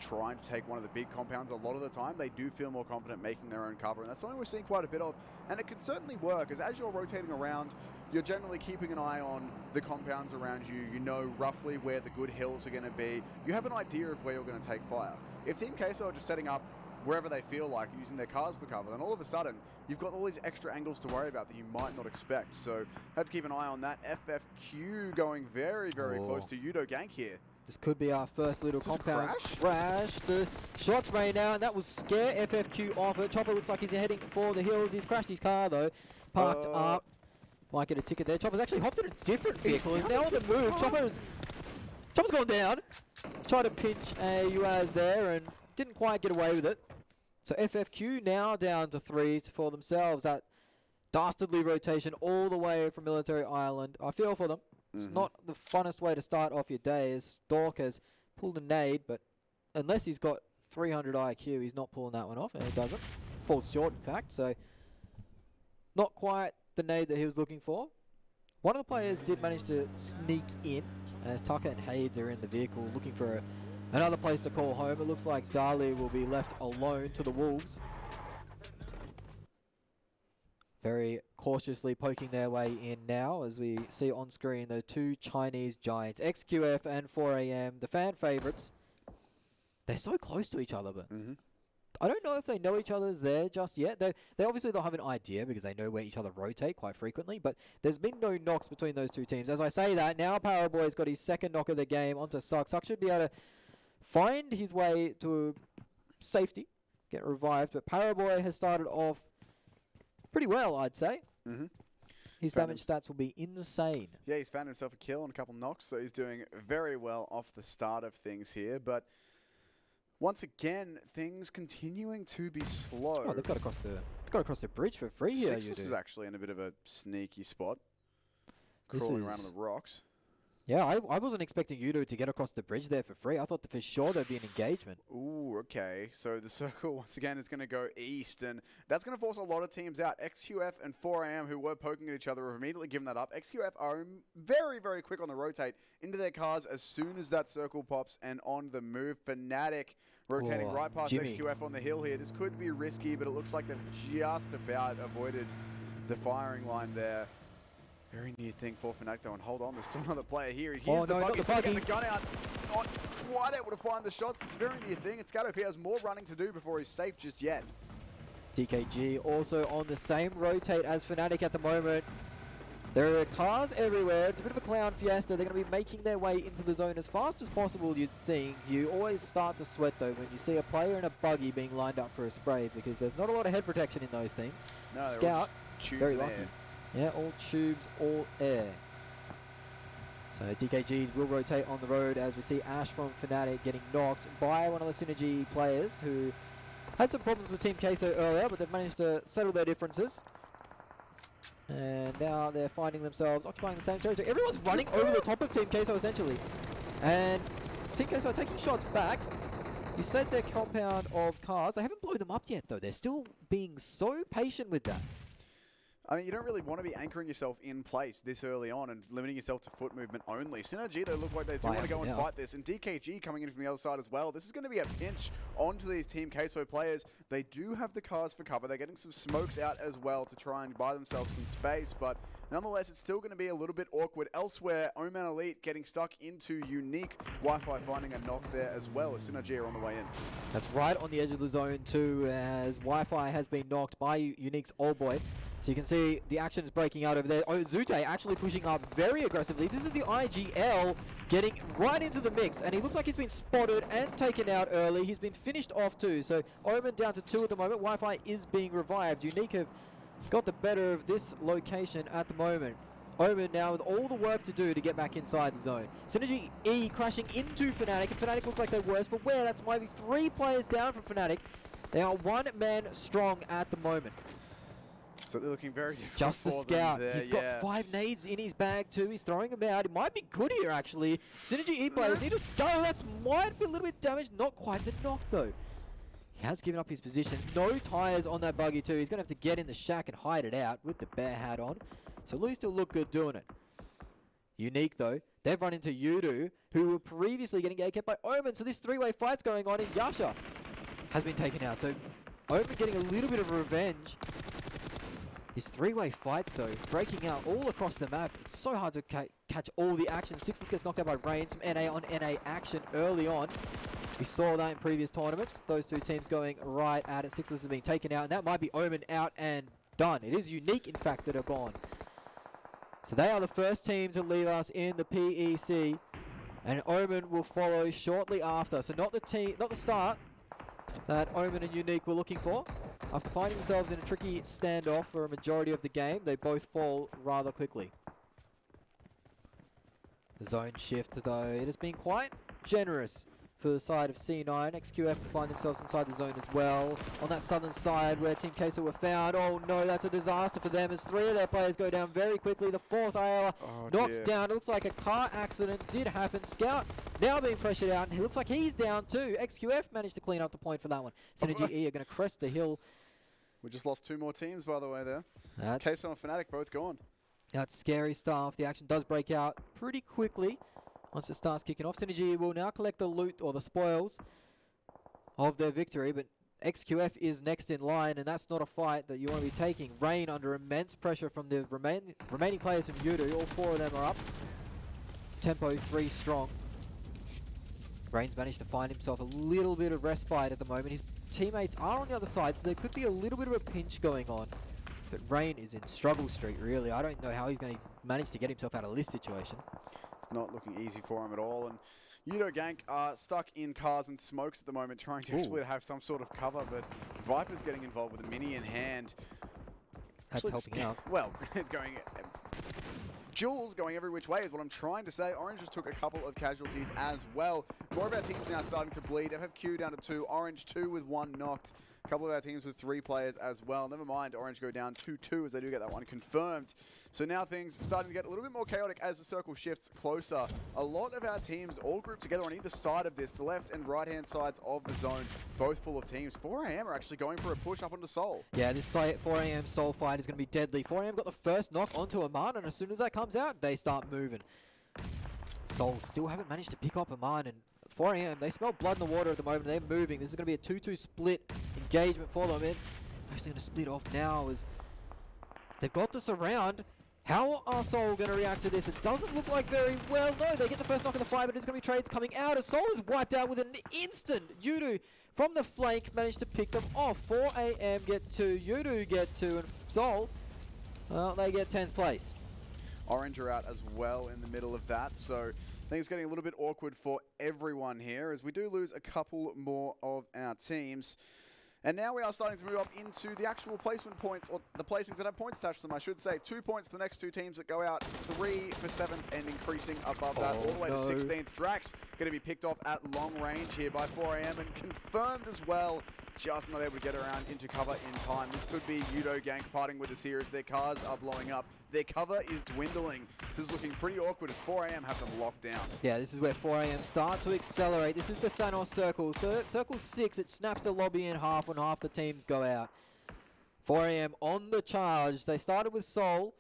trying to take one of the big compounds. A lot of the time, they do feel more confident making their own cover, and that's something we're seeing quite a bit of, and it can certainly work, as you're rotating around, you're generally keeping an eye on the compounds around you. You know roughly where the good hills are going to be. You have an idea of where you're going to take fire. If Team Queso are just setting up wherever they feel like, using their cars for cover, then all of a sudden, you've got all these extra angles to worry about that you might not expect. So, have to keep an eye on that. FFQ going very, very close to Yudo Gank here. This could be our first little compound crash. The shots rain out, and that will scare FFQ off it. Chopper looks like he's heading for the hills. He's crashed his car, though. Parked up. Might get a ticket there. Chopper's actually hopped in a different vehicle. He's now on the move. Chopper's gone down. Tried to pinch a UAZ there and didn't quite get away with it. So FFQ now down to 3 for themselves. That dastardly rotation all the way from Military Island. I feel for them. It's not the funnest way to start off your day, as Stork has pulled a nade, but unless he's got 300 IQ, he's not pulling that one off, and he doesn't. Falls short, in fact, so not quite the nade that he was looking for. One of the players did manage to sneak in, as Tucker and Hades are in the vehicle looking for another place to call home. It looks like Dali will be left alone to the Wolves. Very cautiously poking their way in now, as we see on screen the two Chinese giants, XQF and 4AM, the fan favorites. They're so close to each other, but I don't know if they know each other's there just yet. They obviously don't have an idea because they know where each other rotate quite frequently, but there's been no knocks between those two teams. As I say that, now Paraboy's got his second knock of the game onto Suck. Suck should be able to find his way to safety, get revived, but Paraboy has started off pretty well, I'd say. His damage stats will be insane. Yeah, he's found himself a kill and a couple knocks, so he's doing very well off the start of things here. But once again, things continuing to be slow. Oh, they've got across the bridge for free here. Sixus is actually in a bit of a sneaky spot, This crawling around is- on the rocks. Yeah, I wasn't expecting Yudo to get across the bridge there for free. I thought that for sure there'd be an engagement. Ooh, okay. So the circle, once again, is going to go east, and that's going to force a lot of teams out. XQF and 4AM, who were poking at each other, have immediately given that up. XQF are very, very quick on the rotate into their cars as soon as that circle pops, and on the move. Fnatic rotating right past Jimmy. XQF on the hill here. This could be risky, but it looks like they've just about avoided the firing line there. Very near thing for Fnatic though, and hold on, there's still another player here. Here's the buggy, he's gonna get the gun out. Not quite able to find the shots, but it's a very near thing. And Scatopy has more running to do before he's safe just yet. DKG also on the same rotate as Fnatic at the moment. There are cars everywhere. It's a bit of a clown fiesta. They're going to be making their way into the zone as fast as possible, you'd think. You always start to sweat, though, when you see a player in a buggy being lined up for a spray, because there's not a lot of head protection in those things. No, Scout, very in lucky. air. Yeah, all tubes, all air. So DKG will rotate on the road as we see Ash from Fnatic getting knocked by one of the Synergy players who had some problems with Team Queso earlier, but they've managed to settle their differences. And now they're finding themselves occupying the same territory. Everyone's running over the top of Team Queso, essentially. And Team Queso are taking shots back. You said their compound of cars. They haven't blown them up yet, though. They're still being so patient with that. I mean, you don't really want to be anchoring yourself in place this early on and limiting yourself to foot movement only. Synergy, they look like they do want to go and fight this. And DKG coming in from the other side as well. This is going to be a pinch onto these Team Queso players. They do have the cars for cover. They're getting some smokes out as well to try and buy themselves some space. But nonetheless, it's still going to be a little bit awkward. Elsewhere, Oman Elite getting stuck into Unique. Wi-Fi finding a knock there as well as Synergy are on the way in. That's right on the edge of the zone too, as Wi-Fi has been knocked by Unique's old boy. So you can see the action is breaking out over there. Oh, Zute actually pushing up very aggressively. This is the IGL getting right into the mix, and he looks like he's been spotted and taken out early. He's been finished off too. So Omen down to 2 at the moment. Wi-Fi is being revived. Unique have got the better of this location at the moment. Omen now with all the work to do to get back inside the zone. Synergy E crashing into Fnatic, and Fnatic looks like they're worse for wear. That's maybe 3 players down from Fnatic. They are 1 man strong at the moment. So they're looking very just the scout. He's got 5 nades in his bag too. He's throwing them out. It might be good here actually. Synergy E players need a skull. That might be a little bit damaged. Not quite the knock though. He has given up his position. No tires on that buggy too. He's going to have to get in the shack and hide it out with the bear hat on. So Louis still look good doing it. Unique though. They've run into Yudu, who were previously getting kept by Omen. So this 3-way fight's going on, and Yasha has been taken out. So Omen getting a little bit of revenge. These 3-way fights though, breaking out all across the map. It's so hard to catch all the action. Sixless gets knocked out by Rain. Some NA on NA action early on. We saw that in previous tournaments. Those 2 teams going right at it. Sixless is being taken out, and that might be Omen out and done. It is Unique, in fact, that are gone. So they are the first team to leave us in the PEC, and Omen will follow shortly after. So not the start that Omen and Unique were looking for. After finding themselves in a tricky standoff for a majority of the game, they both fall rather quickly. The zone shift, though, it has been quite generous for the side of C9. XQF find themselves inside the zone as well. On that southern side where Team Queso were found. Oh no, that's a disaster for them as 3 of their players go down very quickly. The 4th AR knocked down. It looks like a car accident did happen. Scout now being pressured out, and it looks like he's down too. XQF managed to clean up the point for that one. Synergy E are going to crest the hill. We just lost 2 more teams, by the way, there. Queso and Fnatic both gone. That's scary stuff. The action does break out pretty quickly once it starts kicking off. Synergy will now collect the loot or the spoils of their victory, but XQF is next in line, and that's not a fight that you want to be taking. Rain under immense pressure from the remaining players from Yudu. All 4 of them are up. Tempo 3 strong. Rain's managed to find himself a little bit of respite at the moment. His teammates are on the other side, so there could be a little bit of a pinch going on. But Rain is in struggle street, really. I don't know how he's going to manage to get himself out of this situation. It's not looking easy for him at all. And Yudo Gank are stuck in cars and smokes at the moment, trying to actually have some sort of cover. But Viper's getting involved with a mini in hand. That's helping out. Well, it's going... Jules going every which way is what I'm trying to say. Orange just took a couple of casualties as well. More of our teams now starting to bleed. FFQ down to 2. Orange 2 with 1 knocked. A couple of our teams with 3 players as well. Never mind, Orange go down 2-2 as they do get that one confirmed. So now things are starting to get a little bit more chaotic as the circle shifts closer. A lot of our teams all grouped together on either side of this, the left and right-hand sides of the zone, both full of teams. 4AM are actually going for a push up onto Seoul. Yeah, this 4AM Seoul fight is going to be deadly. 4AM got the first knock onto Aman, and as soon as that comes out, they start moving. Seoul still haven't managed to pick up Aman, and 4AM, they smell blood in the water at the moment. They're moving. This is going to be a 2-2 split engagement for them. It's actually going to split off now as they've got this around. How are Seoul going to react to this? It doesn't look like very well. No, they get the first knock in the fight, but it's going to be trades coming out as Seoul is wiped out with an instant. Yudu from the flank managed to pick them off. 4AM get 2, Yudu get 2, and Seoul, well, they get 10th place. Orange are out as well in the middle of that, so things getting a little bit awkward for everyone here as we do lose a couple more of our teams. And now we are starting to move up into the actual placement points, or the placings that have points attached to them, I should say. 2 points for the next 2 teams that go out, 3 for 7th, and increasing above that all the way to 16th. Drax going to be picked off at long range here by 4AM and confirmed as well. Just not able to get around into cover in time. This could be Yudo Gank parting with us here as their cars are blowing up. Their cover is dwindling. This is looking pretty awkward as 4AM have them locked down. Yeah, this is where 4AM start to accelerate. This is the Thanos circle. Circle 6, it snaps the lobby in half when half the teams go out. 4AM on the charge. They started with Seoul.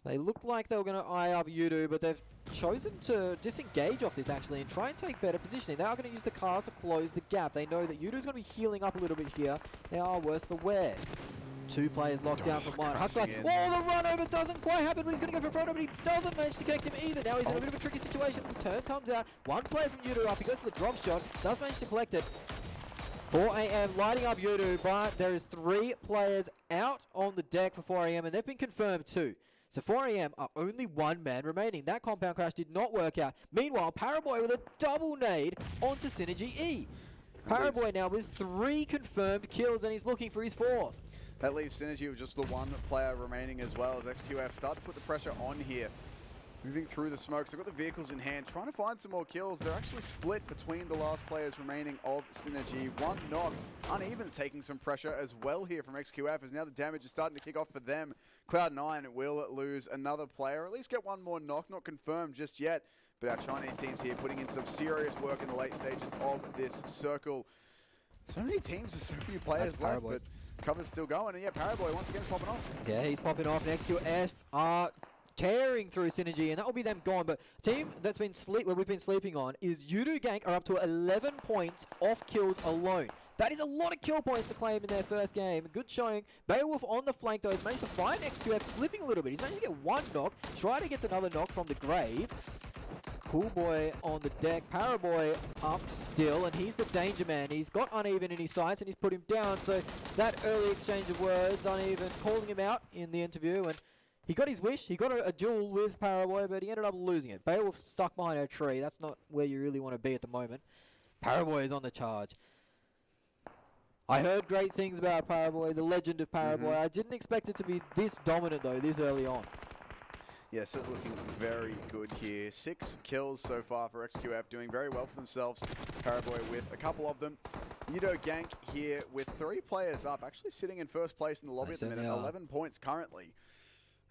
They looked like they were going to eye up Yudu, but they've chosen to disengage off this actually and try and take better positioning. They are going to use the cars to close the gap. They know that Yudu's going to be healing up a little bit here. They are worse for wear. 2 players locked down from one. Huxley, the run over doesn't quite happen, but he's going to go for a photo, but he doesn't manage to connect him either. Now he's in a bit of a tricky situation. The turn comes out. 1 player from Yudu up. He goes for the drop shot. Does manage to collect it. 4AM lighting up Yudu, but there is 3 players out on the deck for 4AM, and they've been confirmed too. So 4AM are only 1 man remaining. That compound crash did not work out. Meanwhile, Paraboy with a double nade onto Synergy E. Paraboy now with 3 confirmed kills, and he's looking for his 4th. That leaves Synergy with just the one player remaining as well as XQF start to put the pressure on here. Moving through the smokes, they've got the vehicles in hand, trying to find some more kills. They're actually split between the last players remaining of Synergy. One knocked. Uneven's taking some pressure as well here from XQF, as now the damage is starting to kick off for them. Cloud9 will lose another player, at least get one more knock, not confirmed just yet. But our Chinese teams here putting in some serious work in the late stages of this circle. So many teams with so few players left, but cover's still going. And yeah, Paraboy once again popping off. Yeah, he's popping off. And XQF are tearing through Synergy, and that will be them gone. But team that's been we've been sleeping on is Yudu Gank are up to 11 points off kills alone. That is a lot of kill points to claim in their first game. Good showing. Beowulf on the flank though has managed to find XQF slipping a little bit. He's managed to get one knock. Strider gets another knock from the grave. Cool Boy on the deck. Paraboy up still, and he's the danger man. He's got Uneven in his sights, and he's put him down. So that early exchange of words, Uneven calling him out in the interview, and he got his wish. He got a duel with Paraboy, but he ended up losing it. Beowulf's stuck behind a tree. That's not where you really want to be at the moment. Paraboy is on the charge. I heard great things about Paraboy, the legend of Paraboy. I didn't expect it to be this dominant, though, this early on. Yes, it's looking very good here. 6 kills so far for XQF, doing very well for themselves. Paraboy with a couple of them. Yudo Gank here with 3 players up, actually sitting in first place in the lobby at the minute, 11 points currently.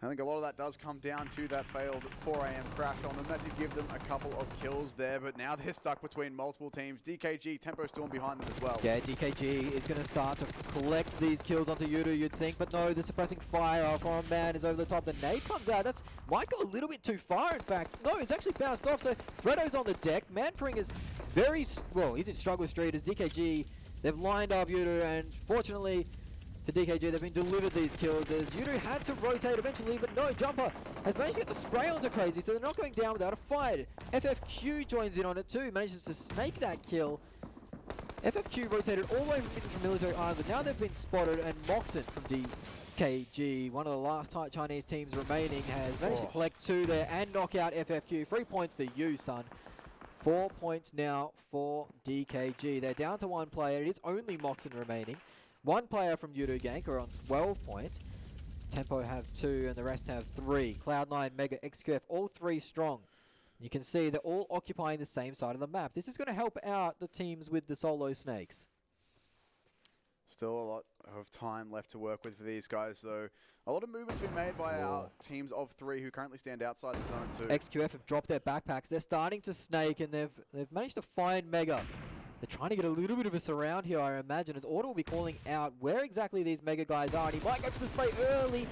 I think a lot of that does come down to that failed 4 AM crash on them. That did give them a couple of kills there, but now they're stuck between multiple teams. DKG, Tempo Storm behind them as well. Yeah, DKG is going to start to collect these kills onto Yudu, you'd think, but no, the suppressing fire from Man is over the top. The nade comes out. That's might go a little bit too far, in fact. No, it's actually bounced off, so Fredo's on the deck. Manpring is very, well, he's in struggle street as DKG. They've lined up Yudu, and fortunately, for DKG, they've been delivered these kills as Yudu had to rotate eventually, but no, Jumper has managed to get the spray onto Crazy, so they're not going down without a fight. FFQ joins in on it too, manages to snake that kill. FFQ rotated all the way from Military Island, but now they've been spotted, and Moxon from DKG, one of the last Chinese teams remaining, has managed to collect 2 there and knock out FFQ. 3 points for you, son. 4 points now for DKG. They're down to 1 player. It is only Moxon remaining. 1 player from Yudu Gank are on 12 points. Tempo have 2 and the rest have 3. Cloud9, Mega, XQF, all 3 strong. You can see they're all occupying the same side of the map. This is going to help out the teams with the solo snakes. Still a lot of time left to work with for these guys, though. A lot of movement's been made by our teams of 3 who currently stand outside the zone too. XQF have dropped their backpacks. They're starting to snake, and they've managed to find Mega. They're trying to get a little bit of a surround here, I imagine, as Order will be calling out where exactly these Mega guys are, and he might go for the spray early.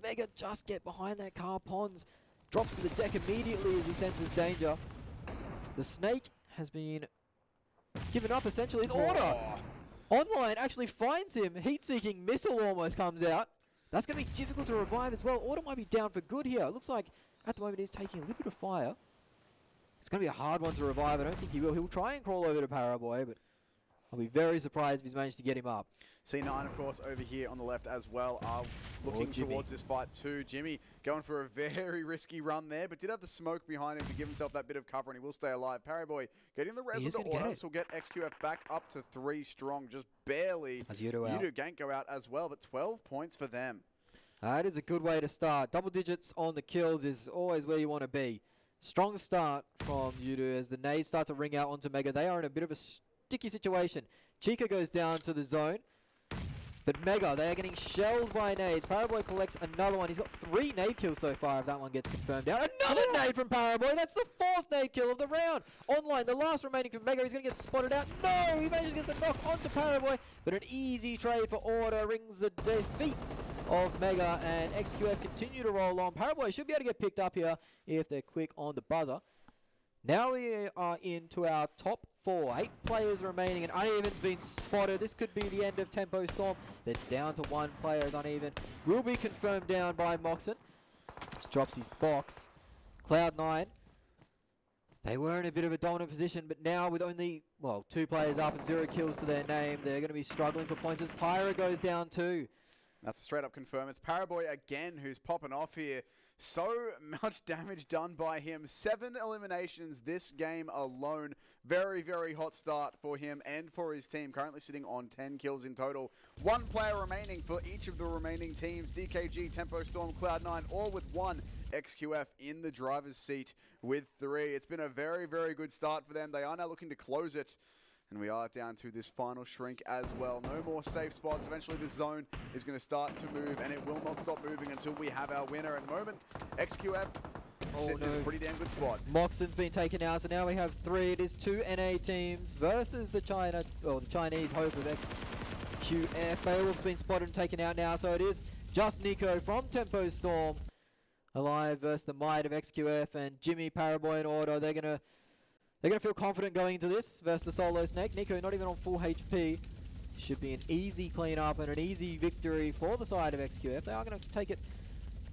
Mega just get behind that car. Pons drops to the deck immediately as he senses danger. The snake has been given up, essentially. It's Order! Online actually finds him. Heat-seeking missile almost comes out. That's going to be difficult to revive as well. Order might be down for good here. It looks like at the moment he's taking a little bit of fire. It's going to be a hard one to revive. I don't think he will. He'll try and crawl over to Paraboy, but I'll be very surprised if he's managed to get him up. C9, of course, over here on the left as well, are looking towards this fight too. Jimmy going for a very risky run there, but did have the smoke behind him to give himself that bit of cover, and he will stay alive. Paraboy getting the res of the Order, so will get XQF back up to 3 strong, just barely. As Yudu Gank go out as well, but 12 points for them. That is a good way to start. Double digits on the kills is always where you want to be. Strong start from Yudu as the nades start to ring out onto Mega. They are in a bit of a sticky situation. Chica goes down to the zone, but Mega, they are getting shelled by nades. Paraboy collects another one. He's got 3 nade kills so far if that one gets confirmed out. Another nade from Paraboy. That's the 4th nade kill of the round. Online, the last remaining from Mega. He's going to get spotted out. No, he manages to get the knock onto Paraboy, but an easy trade for Order rings the defeat of Mega, and XQF continue to roll on. Paraboy should be able to get picked up here if they're quick on the buzzer. Now we are into our top 4. 8 players remaining, and Uneven's been spotted. This could be the end of Tempo Storm. They're down to 1 player as Uneven will be confirmed down by Moxon. Just drops his box. Cloud9, they were in a bit of a dominant position, but now with only, well, 2 players up and 0 kills to their name, they're going to be struggling for points as Pyra goes down too. That's a straight up confirm. It's Paraboy again who's popping off here. So much damage done by him. 7 eliminations this game alone. Very, very hot start for him and for his team. Currently sitting on 10 kills in total. 1 player remaining for each of the remaining teams. DKG, Tempo Storm, Cloud9, all with 1. XQF in the driver's seat with 3. It's been a very, very good start for them. They are now looking to close it. And we are down to this final shrink as well. No more safe spots. Eventually the zone is going to start to move, and it will not stop moving until we have our winner. At the moment, XQF sitting in a pretty damn good spot. Moxon's been taken out, so now we have 3. It is 2 NA teams versus the Chinese hope of XQF. Beowulf's been spotted and taken out now, so it is just Nico from Tempo Storm alive versus the might of XQF, and Jimmy, Paraboy, and Auto. They're gonna feel confident going into this versus the solo snake. Nico not even on full HP. Should be an easy cleanup and an easy victory for the side of XQF. They are going to take it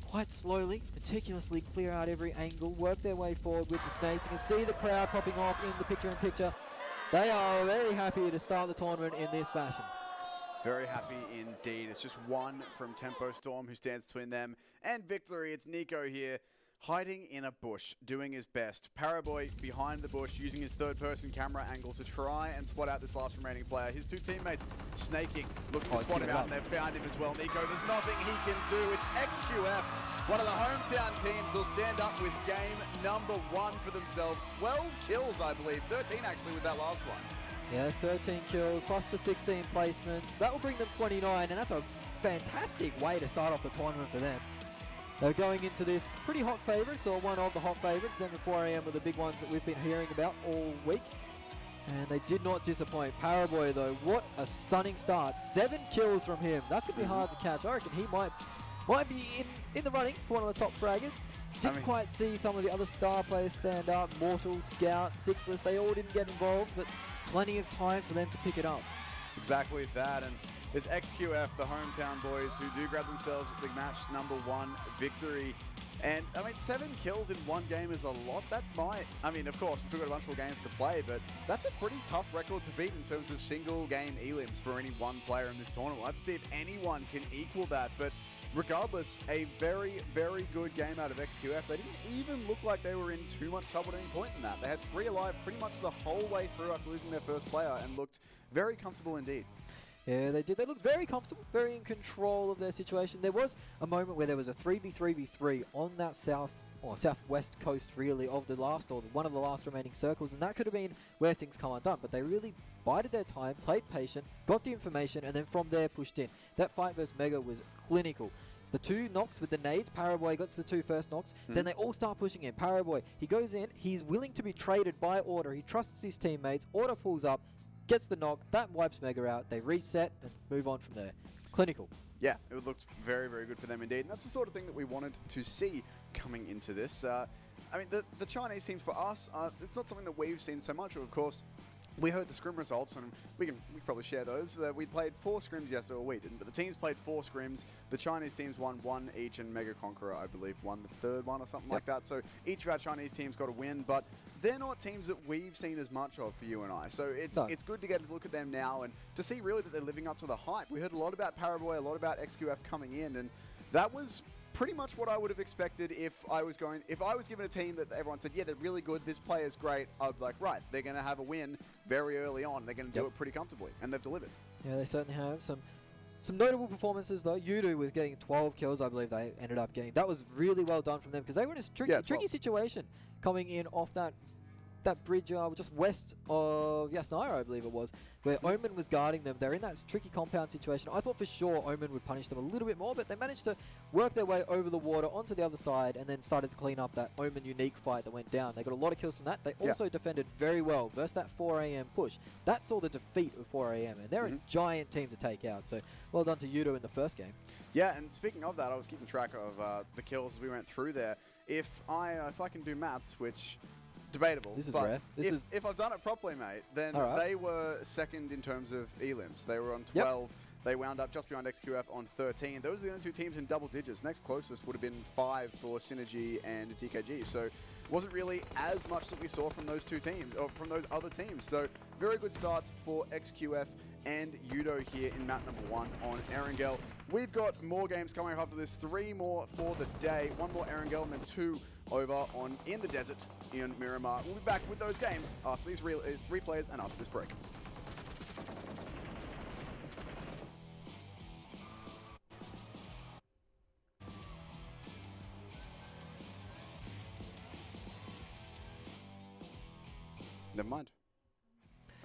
quite slowly, meticulously clear out every angle, work their way forward with the snakes. You can see the crowd popping off in the picture-in-picture. They are very happy to start the tournament in this fashion. Very happy indeed. It's just 1 from Tempo Storm who stands between them and victory. It's Nico here, hiding in a bush, doing his best. Paraboy behind the bush, using his third-person camera angle to try and spot out this last remaining player. His 2 teammates snaking, looking to spot him out, and they've found him as well. Nico, there's nothing he can do. It's XQF. One of the hometown teams will stand up with game number 1 for themselves. 12 kills, I believe. 13 actually with that last one. Yeah, 13 kills plus the 16 placements. That will bring them 29, and that's a fantastic way to start off the tournament for them. They're going into this pretty hot favourites, or one of the hot favourites. Them at 4 AM were the big ones that we've been hearing about all week. And they did not disappoint. Paraboy, though, what a stunning start. 7 kills from him. That's going to be hard to catch. I reckon he might be in the running for one of the top fraggers. Didn't quite see some of the other star players stand up. Mortal, Scout, Sixless, they all didn't get involved, but plenty of time for them to pick it up. Exactly that, and it's XQF, the hometown boys, who do grab themselves the match number 1 victory. And, I mean, 7 kills in 1 game is a lot. That might, I mean, of course, we've still got a bunch more games to play, but that's a pretty tough record to beat in terms of single-game elims for any one player in this tournament. Let's see if anyone can equal that, but regardless, a very, very good game out of XQF. They didn't even look like they were in too much trouble at any point in that. They had 3 alive pretty much the whole way through after losing their first player and looked very comfortable indeed. Yeah, they did. They looked very comfortable, very in control of their situation. There was a moment where there was a 3v3v3 on that southwest coast, really, of the last, or one of the last remaining circles, and that could have been where things come undone. But they really bided their time, played patient, got the information, and then from there pushed in. That fight versus Mega was clinical. The 2 knocks with the nades, Paraboy gets the 2 first knocks, then they all start pushing in. Paraboy, he goes in, he's willing to be traded by Order, he trusts his teammates, Order pulls up, gets the knock, that wipes Mega out, they reset and move on from there. Clinical. Yeah, it looked very, very good for them indeed, and that's the sort of thing that we wanted to see coming into this. I mean, the Chinese teams for us, it's not something that we've seen so much of course. We heard the scrim results, and we can probably share those. We played 4 scrims yesterday, or we didn't, but the teams played 4 scrims. The Chinese teams won 1 each, and Mega Conqueror, I believe, won the 3rd one or something like that. So each of our Chinese teams got a win, but they're not teams that we've seen as much of for you and I. So it's good to get a look at them now and to see really that they're living up to the hype. We heard a lot about Paraboy, a lot about XQF coming in, and that was pretty much what I would have expected if I was given a team that everyone said, yeah, they're really good, this player's great. I'd be like, right, they're going to have a win very early on. They're going to do it pretty comfortably, and they've delivered. Yeah, they certainly have. Some notable performances, though. Yudu with getting 12 kills, I believe they ended up getting. That was really well done from them, because they were in a tricky situation coming in off that bridge just west of Yasnaya, I believe it was, where Omen was guarding them. They're in that tricky compound situation. I thought for sure Omen would punish them a little bit more, but they managed to work their way over the water onto the other side and then started to clean up that Omen unique fight that went down. They got a lot of kills from that. They also defended very well versus that 4 AM push. That saw the defeat of 4 AM, and they're a giant team to take out. So well done to Yudo in the first game. Yeah, and speaking of that, I was keeping track of the kills as we went through there. If I can do maths, which debatable. This is rare. If I've done it properly, mate, then they were second in terms of elims. They were on 12. Yep. They wound up just behind XQF on 13. Those are the only 2 teams in double digits. Next closest would have been 5 for Synergy and DKG. So it wasn't really as much that we saw from those 2 teams, or from those other teams. So very good starts for XQF and Judo here in map number 1 on Erangel. We've got more games coming up after this, 3 more for the day, 1 more Erangel and then 2 over on in the desert in Miramar. We'll be back with those games after these replays and after this break. Never mind.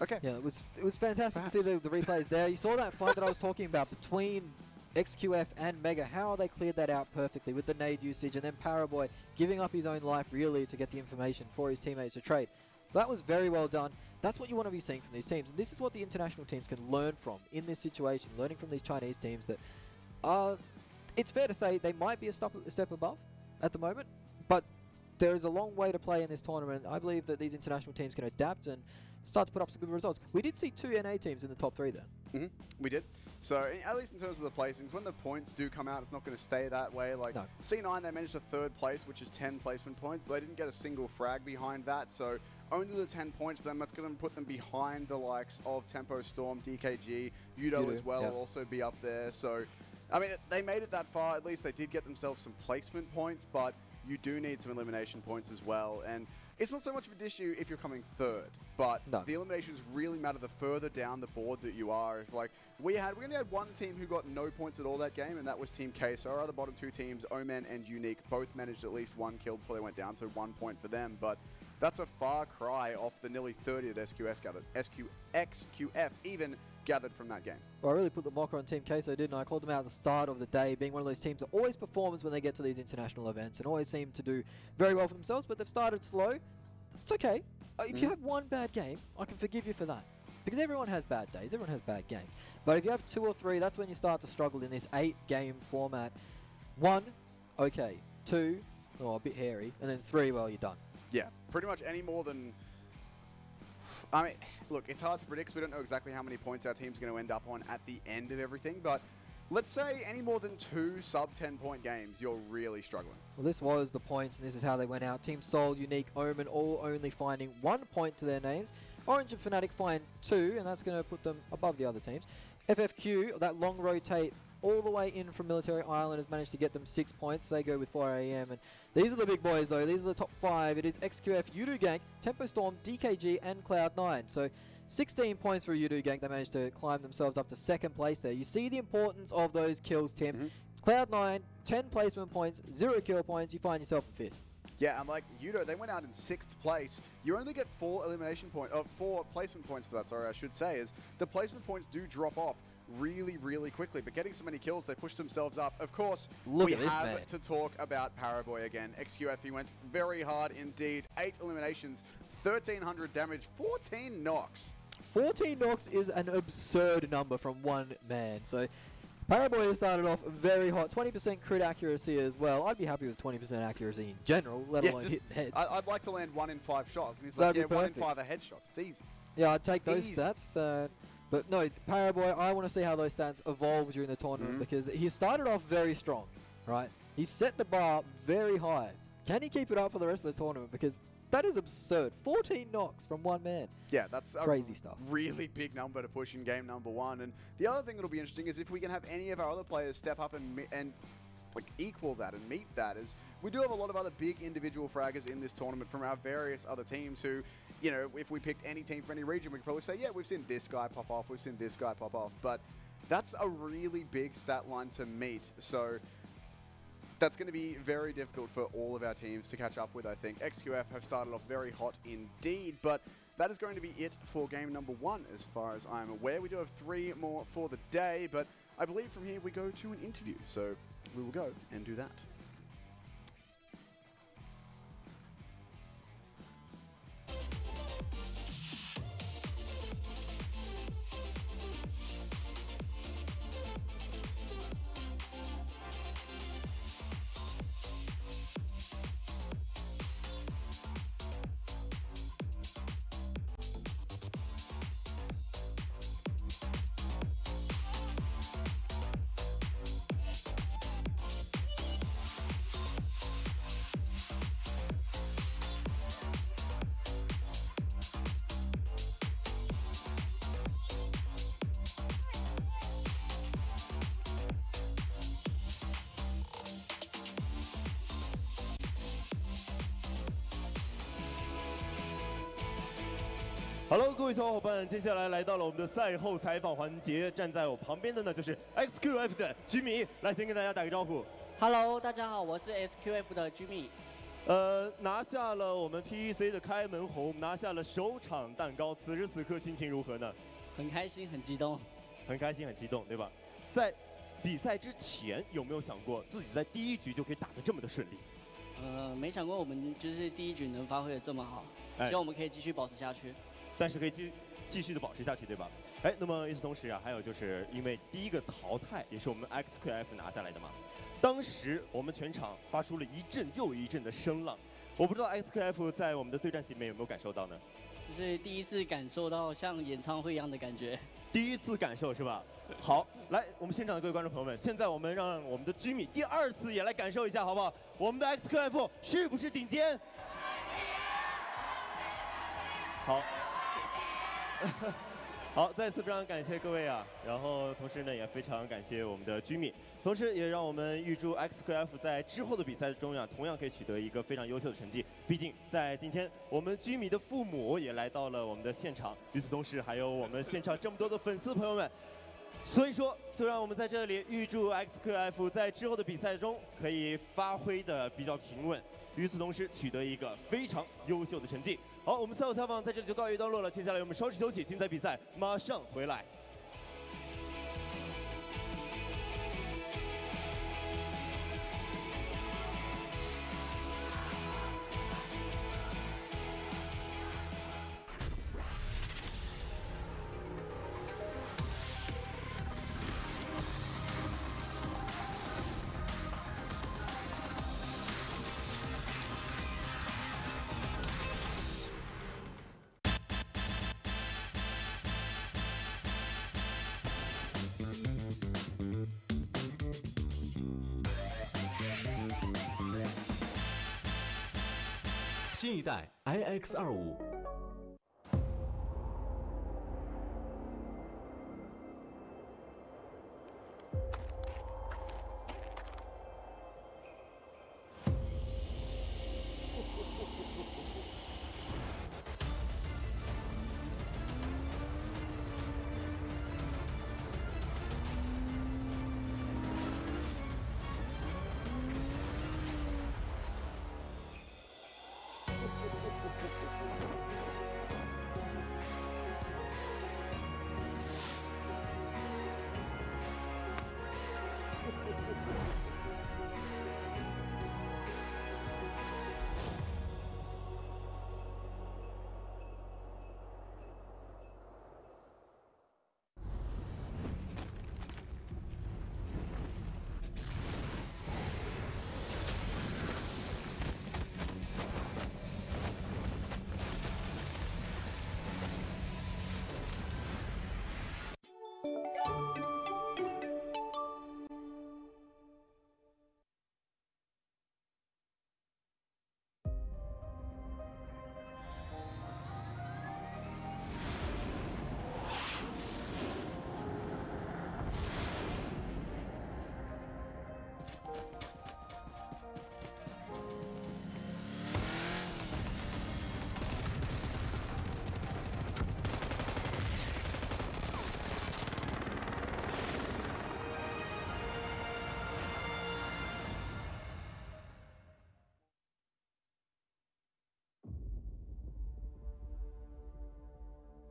Okay. Yeah, it was fantastic to see the replays there. You saw that fight that I was talking about between XQF and Mega, how they cleared that out perfectly with the nade usage, and then Paraboy giving up his own life really to get the information for his teammates to trade. So that was very well done. That's what you want to be seeing from these teams. And this is what the international teams can learn from in this situation, learning from these Chinese teams that it's fair to say they might be a step above at the moment, but there is a long way to play in this tournament. I believe that these international teams can adapt and start to put up some good results. We did see 2 NA teams in the top 3 there. We did. So at least in terms of the placings, when the points do come out, it's not going to stay that way. Like C9, they managed a 3rd place, which is 10 placement points, but they didn't get a single frag behind that. So only the 10 points for them, that's going to put them behind the likes of Tempo Storm, DKG, Judo as well will also be up there. So, I mean, they made it that far. At least they did get themselves some placement points, but you do need some elimination points as well. And it's not so much of an issue if you're coming 3rd, but the eliminations really matter the further down the board that you are. If like we only had 1 team who got no points at all that game, and that was Team K. So our other bottom 2 teams, Omen and Unique, both managed at least 1 kill before they went down, so 1 point for them. But that's a far cry off the nearly 30 that XQF even gathered from that game. Well, I really put the mocker on Team Queso, didn't I? I called them out at the start of the day, being one of those teams that always performs when they get to these international events and always seem to do very well for themselves, but they've started slow. It's okay. If you have 1 bad game, I can forgive you for that. Because everyone has bad days, everyone has bad games. But if you have 2 or 3, that's when you start to struggle in this 8-game format. 1, okay. 2, a bit hairy. And then 3, well, you're done. Yeah, pretty much any more than... I mean, look, it's hard to predict because we don't know exactly how many points our team's going to end up on at the end of everything, but let's say any more than 2 sub-10-point games, you're really struggling. Well, this was the points, and this is how they went out. Team Soul, Unique, Omen, all only finding 1 point to their names. Orange and Fnatic find 2, and that's going to put them above the other teams. FFQ, that long rotate all the way in from Military Island, has managed to get them 6 points. They go with 4 AM, and these are the big boys, though. These are the top 5. It is XQF, Yudu Gang, Tempo Storm, DKG, and Cloud9. So 16 points for Yudu Gang. They managed to climb themselves up to 2nd place there. You see the importance of those kills, Tim. Cloud9, 10 placement points, 0 kill points. You find yourself in 5th. Yeah, and like Judo, they went out in 6th place. You only get 4 elimination points, 4 placement points for that, sorry, I should say, is the placement points do drop off really, really quickly, but getting so many kills, they push themselves up. Of course, we have to talk about Paraboy again. XQF, he went very hard indeed. 8 eliminations, 1,300 damage, 14 knocks. 14 knocks is an absurd number from 1 man. So Paraboy has started off very hot. 20% crit accuracy as well. I'd be happy with 20% accuracy in general, let alone hitting heads. I'd like to land 1 in 5 shots. And he's like, yeah, 1 in 5 are headshots. It's easy. Yeah, I'd take those stats. But no, Paraboy, I want to see how those stats evolve during the tournament because he started off very strong, right? He set the bar very high. Can he keep it up for the rest of the tournament? Because that is absurd. 14 knocks from 1 man. Yeah, that's crazy stuff. Really big number to push in game number 1. And the other thing that'll be interesting is if we can have any of our other players step up and like equal that and meet that. Is we do have a lot of other big individual fraggers in this tournament from our various other teams who, you know, if we picked any team from any region, we could probably say, yeah, we've seen this guy pop off, we've seen this guy pop off. But that's a really big stat line to meet. So that's going to be very difficult for all of our teams to catch up with, I think. XQF have started off very hot indeed, but that is going to be it for game number 1 as far as I'm aware. We do have 3 more for the day, but I believe from here we go to an interview. So we will go and do that. Hello， 各位小伙伴，接下来来到了我们的赛后采访环节，站在我旁边的呢就是 XQF 的居米，来先跟大家打个招呼。Hello， 大家好，我是 SQF 的居米。拿下了我们 PEC 的开门红，拿下了首场蛋糕，此时此刻心情如何呢？很开心，很激动。很开心，很激动，对吧？在比赛之前有没有想过自己在第一局就可以打得这么的顺利？没想过我们就是第一局能发挥的这么好，希望我们可以继续保持下去。但是可以继续的保持下去，对吧？哎，那么与此同时啊，还有就是因为第一个淘汰也是我们 XQF 拿下来的嘛，当时我们全场发出了一阵又一阵的声浪，我不知道 XQF 在我们的对战席里面有没有感受到呢？就是第一次感受到像演唱会一样的感觉。第一次感受是吧？好，来，我们现场的各位观众朋友们，现在我们让我们的居米第二次也来感受一下，好不好？我们的 XQF 是不是顶尖？好。好，再次非常感谢各位啊，然后同时呢也非常感谢我们的居米，同时也让我们预祝 XQF 在之后的比赛中呀，同样可以取得一个非常优秀的成绩。毕竟在今天，我们居米的父母也来到了我们的现场，与此同时还有我们现场这么多的粉丝朋友们，所以说就让我们在这里预祝 XQF 在之后的比赛中可以发挥的比较平稳，与此同时取得一个非常优秀的成绩。好，我们赛后采访在这里就告一段落了，接下来我们稍事休息，精彩比赛马上回来。新一代 IX25。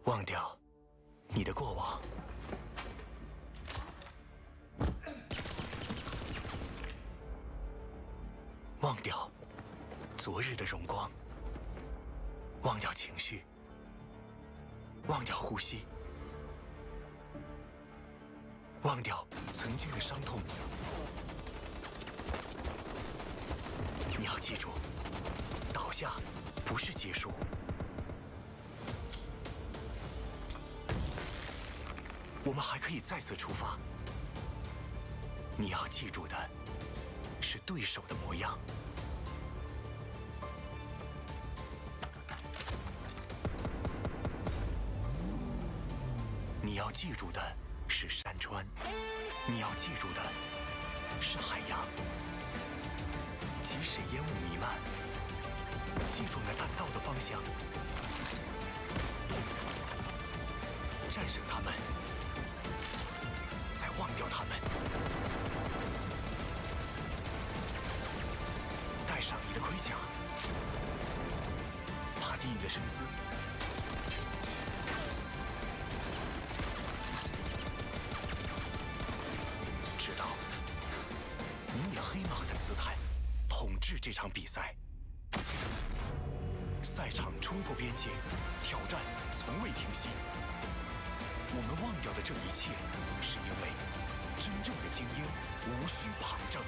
忘掉你的过往，忘掉昨日的荣光，忘掉情绪，忘掉呼吸，忘掉曾经的伤痛。你要记住，倒下不是结束。我们还可以再次出发。你要记住的是对手的模样。你要记住的是山川。你要记住的是海洋。即使烟雾弥漫，记住了弹道的方向。战胜他们，再忘掉他们，带上你的盔甲，拉低你的身姿，直到你以黑马的姿态统治这场比赛。赛场冲破边界，挑战从未停息。我们忘掉的这一切，是因为真正的精英无需旁证。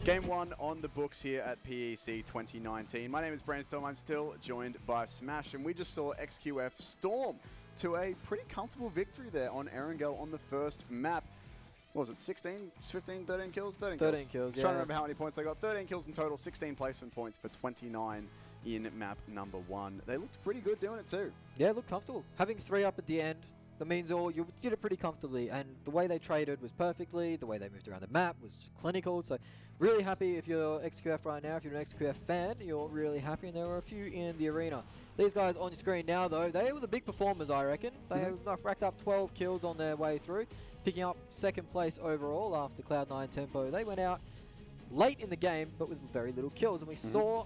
Game 1 on the books here at PEC 2019. My name is Brainstorm. I'm still joined by Smash, and we just saw XQF storm to a pretty comfortable victory there on Erangel on the first map. What was it, 16, 15, 13 kills? 13 kills, yeah. Trying to remember how many points they got. 13 kills in total, 16 placement points for 29 in map number 1. They looked pretty good doing it too. Yeah, looked comfortable. Having 3 up at the end, that means you did it pretty comfortably, and the way they traded was perfectly, the way they moved around the map was just clinical, so really happy if you're XQF right now. If you're an XQF fan, you're really happy, and there were a few in the arena. These guys on your screen now, though, they were the big performers, I reckon. They racked up 12 kills on their way through, picking up 2nd place overall after Cloud9 Tempo. They went out late in the game, but with very little kills, and we saw,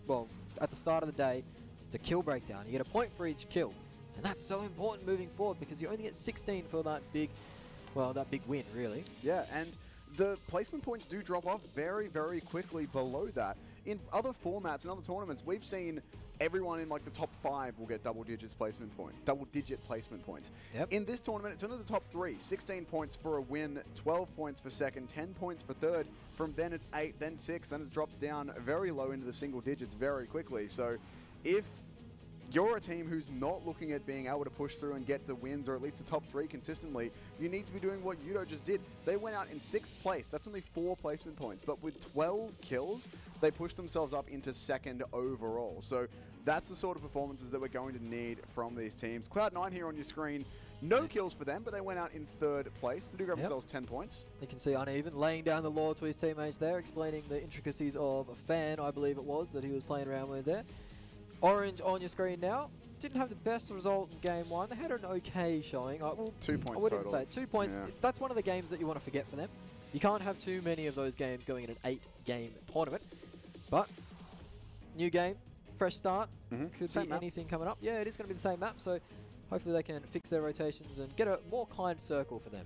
well, at the start of the day, the kill breakdown. You get a point for each kill. And that's so important moving forward because you only get 16 for that big, well, that big win, really. Yeah, and the placement points do drop off very, very quickly below that. In other formats, in other tournaments, we've seen everyone in like the top 5 will get double-digit placement points. Yep. In this tournament, it's only the top 3. 16 points for a win, 12 points for second, 10 points for third. From then it's 8, then 6, then it drops down very low into the single digits very quickly. So if you're a team who's not looking at being able to push through and get the wins or at least the top 3 consistently, you need to be doing what Yudo just did. They went out in 6th place. That's only 4 placement points. But with 12 kills, they pushed themselves up into 2nd overall. So that's the sort of performances that we're going to need from these teams. Cloud9 here on your screen, no kills for them, but they went out in 3rd place. They do grab themselves 10 points. You can see Uneven laying down the law to his teammates there, explaining the intricacies of a fan, I believe it was, that he was playing around with there. Orange on your screen now. Didn't have the best result in game 1. They had an okay showing. Well, 2 points I wouldn't total. say 2 points. Yeah. That's one of the games that you want to forget for them. You can't have too many of those games going in an 8-game tournament. But new game, fresh start. Could be anything coming up. Yeah, it is going to be the same map. So hopefully they can fix their rotations and get a more kind circle for them.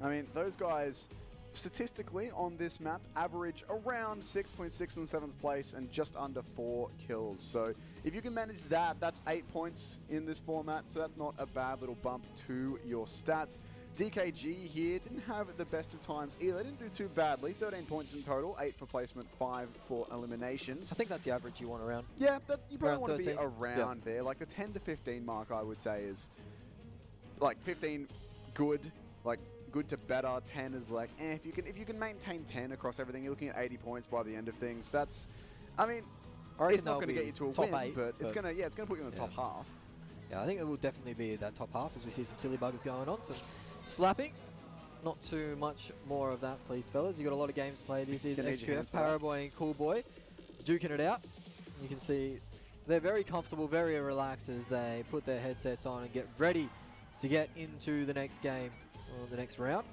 I mean, those guys, statistically on this map, average around 6.6 in 7th place and just under 4 kills. So if you can manage that, that's 8 points in this format. So that's not a bad little bump to your stats. DKG here didn't have the best of times either. They didn't do too badly. 13 points in total, 8 for placement, 5 for eliminations. I think that's the average you want around. Yeah, you probably want to be 13. around there. Like the 10 to 15 mark, I would say, is like 15 good, like good to better. 10 is like, if you can maintain 10 across everything, you're looking at 80 points by the end of things. That's, I mean, it's not going to get you to a win, 8, but it's going to put you in the top half. Yeah, I think it will definitely be that top half as we see some silly buggers going on. Some slapping. Not too much more of that, please, fellas. You've got a lot of games to play this season. XQF, Paraboy and Cool Boy duking it out. You can see they're very comfortable, very relaxed as they put their headsets on and get ready to get into the next game or the next round.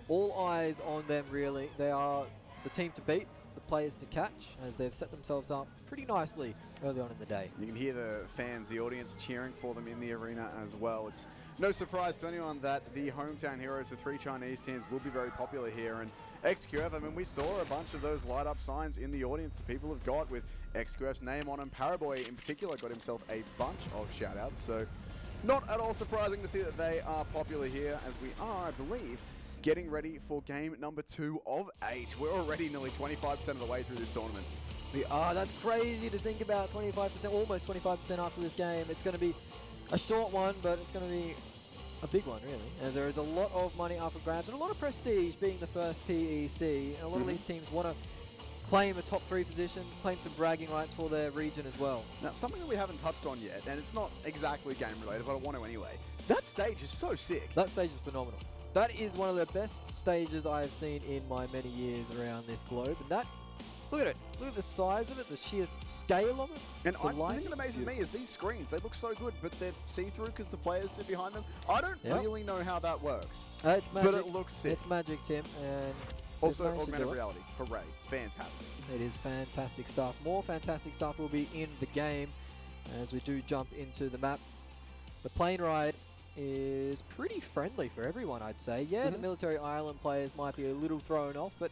All eyes on them, really. They are the team to beat, the players to catch, as they've set themselves up pretty nicely early on in the day. You can hear the fans, the audience cheering for them in the arena as well. It's no surprise to anyone that the hometown heroes, the 3 Chinese teams, will be very popular here. And XQF, I mean, we saw a bunch of those light-up signs in the audience that people have got with XQF's name on them. Paraboy, in particular, got himself a bunch of shout-outs. So not at all surprising to see that they are popular here, as we are, I believe, getting ready for game number 2 of 8. We're already nearly 25% of the way through this tournament. We are. That's crazy to think about. 25%, almost 25% after this game. It's going to be a short one, but it's going to be a big one, really, as there is a lot of money up for grabs and a lot of prestige being the first PEC. And a lot of these teams want to claim a top 3 position, claim some bragging rights for their region as well. Now, something that we haven't touched on yet, and it's not exactly game related, but I want to anyway. That stage is so sick. That stage is phenomenal. That is one of the best stages I have seen in my many years around this globe. And that, look at it. Look at the size of it, the sheer scale of it. And the thing that amazes me is these screens, they look so good, but they're see-through because the players sit behind them. I don't really know how that works. It's magic. But it looks sick. It's magic, Tim. And also, augmented reality. Hooray. Fantastic. It is fantastic stuff. More fantastic stuff will be in the game as we do jump into the map. The plane ride is pretty friendly for everyone, I'd say. Yeah, the military island players might be a little thrown off, but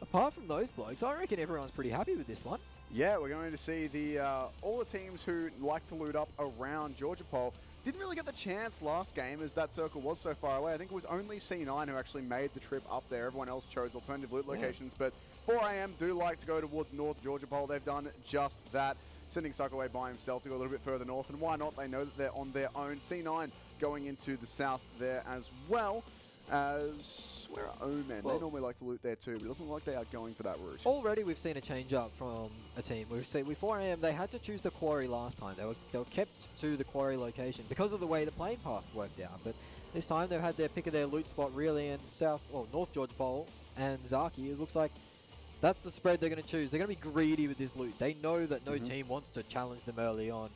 apart from those blokes, I reckon everyone's pretty happy with this one. Yeah, we're going to see the all the teams who like to loot up around Georgia Pole. Didn't really get the chance last game as that circle was so far away. I think it was only C9 who actually made the trip up there. Everyone else chose alternative loot locations, but 4AM do like to go towards North Georgia Pole. They've done just that, sending Suckaway by himself to go a little bit further north, and why not? They know that they're on their own. C9 going into the south there as well. As where are Omen? They normally like to loot there too, but it doesn't look like they are going for that route. Already we've seen a change up from a team. We've seen with 4AM they had to choose the quarry last time. They were kept to the quarry location because of the way the plane path worked out. But this time they've had their pick of their loot spot really, and North Georgia Pole and Zaki. It looks like that's the spread they're going to choose. They're going to be greedy with this loot. They know that no team wants to challenge them early on,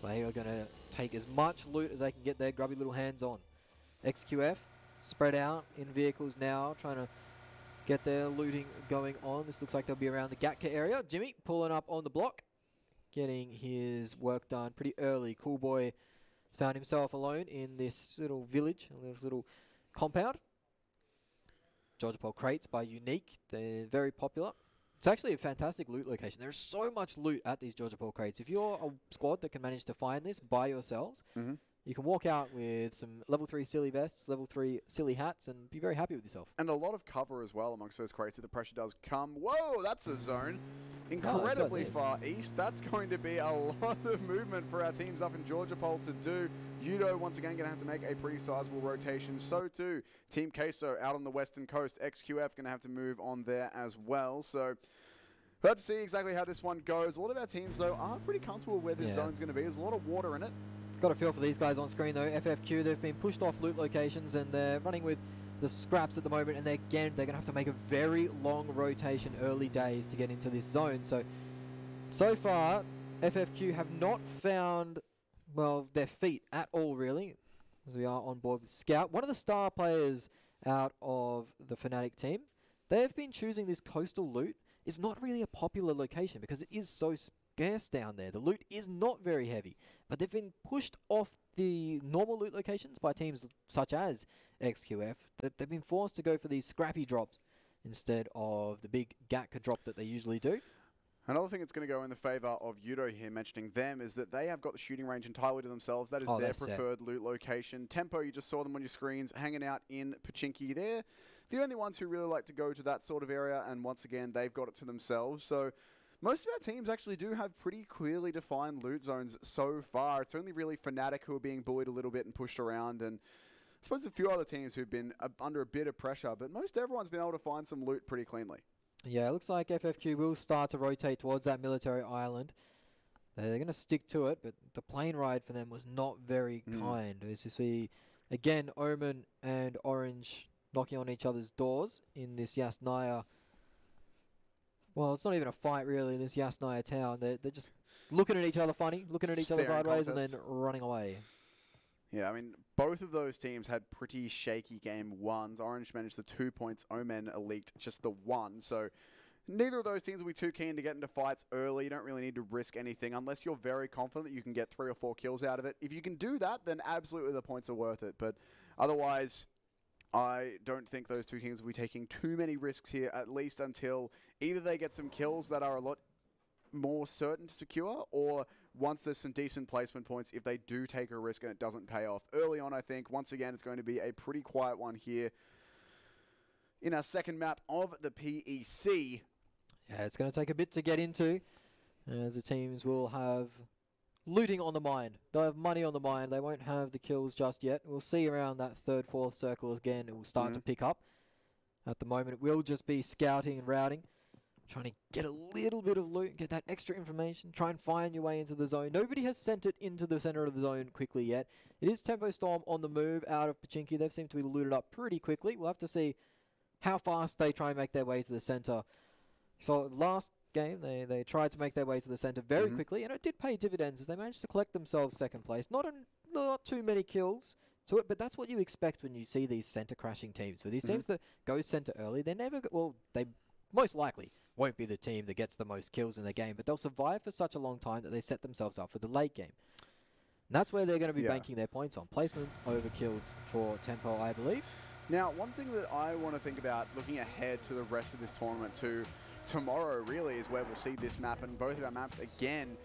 so they are going to take as much loot as they can get their grubby little hands on. XQF spread out in vehicles now, trying to get their looting going on. This looks like they'll be around the Gatka area. Jimmy pulling up on the block, getting his work done pretty early. Cool Boy has found himself alone in this little village, this little compound. Georgia Pole crates by Unique. They're very popular. It's actually a fantastic loot location. There's so much loot at these Georgia Pole crates. If you're a squad that can manage to find this by yourselves, you can walk out with some level 3 silly vests, level 3 silly hats, and be very happy with yourself. And a lot of cover as well amongst those crates if the pressure does come. Whoa, that's a zone. Incredibly far east. That's going to be a lot of movement for our teams up in Georgia Pole to do. Yudo once again going to have to make a pretty sizable rotation. So too, Team Queso out on the western coast. XQF going to have to move on there as well. So we'll have to see exactly how this one goes. A lot of our teams, though, are pretty comfortable where this zone's going to be. There's a lot of water in it. Got a feel for these guys on screen, though. FFQ, they've been pushed off loot locations, and they're running with the scraps at the moment, and they're going to have to make a very long rotation early days to get into this zone. So far, FFQ have not found, well, their feet at all, really, as we are on board with Scout. One of the star players out of the Fnatic team, they've been choosing this coastal loot. It's not really a popular location because it is so scarce down there. The loot is not very heavy, but they've been pushed off the normal loot locations by teams such as XQF. They've been forced to go for these scrappy drops instead of the big Gatka drop that they usually do. Another thing that's going to go in the favour of Yudo here, mentioning them, is that they have got the shooting range entirely to themselves. That is their preferred loot location. Tempo, you just saw them on your screens, hanging out in Pachinki. They're the only ones who really like to go to that sort of area, and once again, they've got it to themselves. So most of our teams actually do have pretty clearly defined loot zones so far. It's only really Fnatic who are being bullied a little bit and pushed around, and I suppose a few other teams who've been under a bit of pressure, but most everyone's been able to find some loot pretty cleanly. Yeah, it looks like FFQ will start to rotate towards that military island. They're going to stick to it, but the plane ride for them was not very kind. It's just again, Omen and Orange knocking on each other's doors in this Yasnaya. Well, it's not even a fight, really, in this Yasnaya town. They're just looking at each other funny, looking at each other sideways, and then running away. Yeah, I mean, both of those teams had pretty shaky game ones. Orange managed the 2 points, Omen Elite just the 1. So neither of those teams will be too keen to get into fights early. You don't really need to risk anything unless you're very confident that you can get 3 or 4 kills out of it. If you can do that, then absolutely the points are worth it. But otherwise, I don't think those two teams will be taking too many risks here, at least until either they get some kills that are a lot more certain to secure, or once there's some decent placement points, if they do take a risk and it doesn't pay off. Early on, I think, once again, it's going to be a pretty quiet one here in our second map of the PEC. Yeah, it's going to take a bit to get into, as the teams will have looting on the mind. They'll have money on the mind. They won't have the kills just yet. We'll see around that third, fourth circle again. It will start to pick up. At the moment, it will just be scouting and routing, trying to get a little bit of loot, get that extra information, try and find your way into the zone. Nobody has sent it into the center of the zone quickly yet. It is Tempo Storm on the move out of Pachinki. They've seemed to be looted up pretty quickly. We'll have to see how fast they try and make their way to the center. So last game, they tried to make their way to the center very quickly, and it did pay dividends as they managed to collect themselves second place. Not too many kills to it, but that's what you expect when you see these center crashing teams. For these teams that go center early, they never, they most likely won't be the team that gets the most kills in the game, but they'll survive for such a long time that they set themselves up for the late game. And that's where they're going to be banking their points on. Placement over kills for Tempo, I believe. Now, one thing that I want to think about looking ahead to the rest of this tournament to tomorrow really is where we'll see this map and both of our maps again.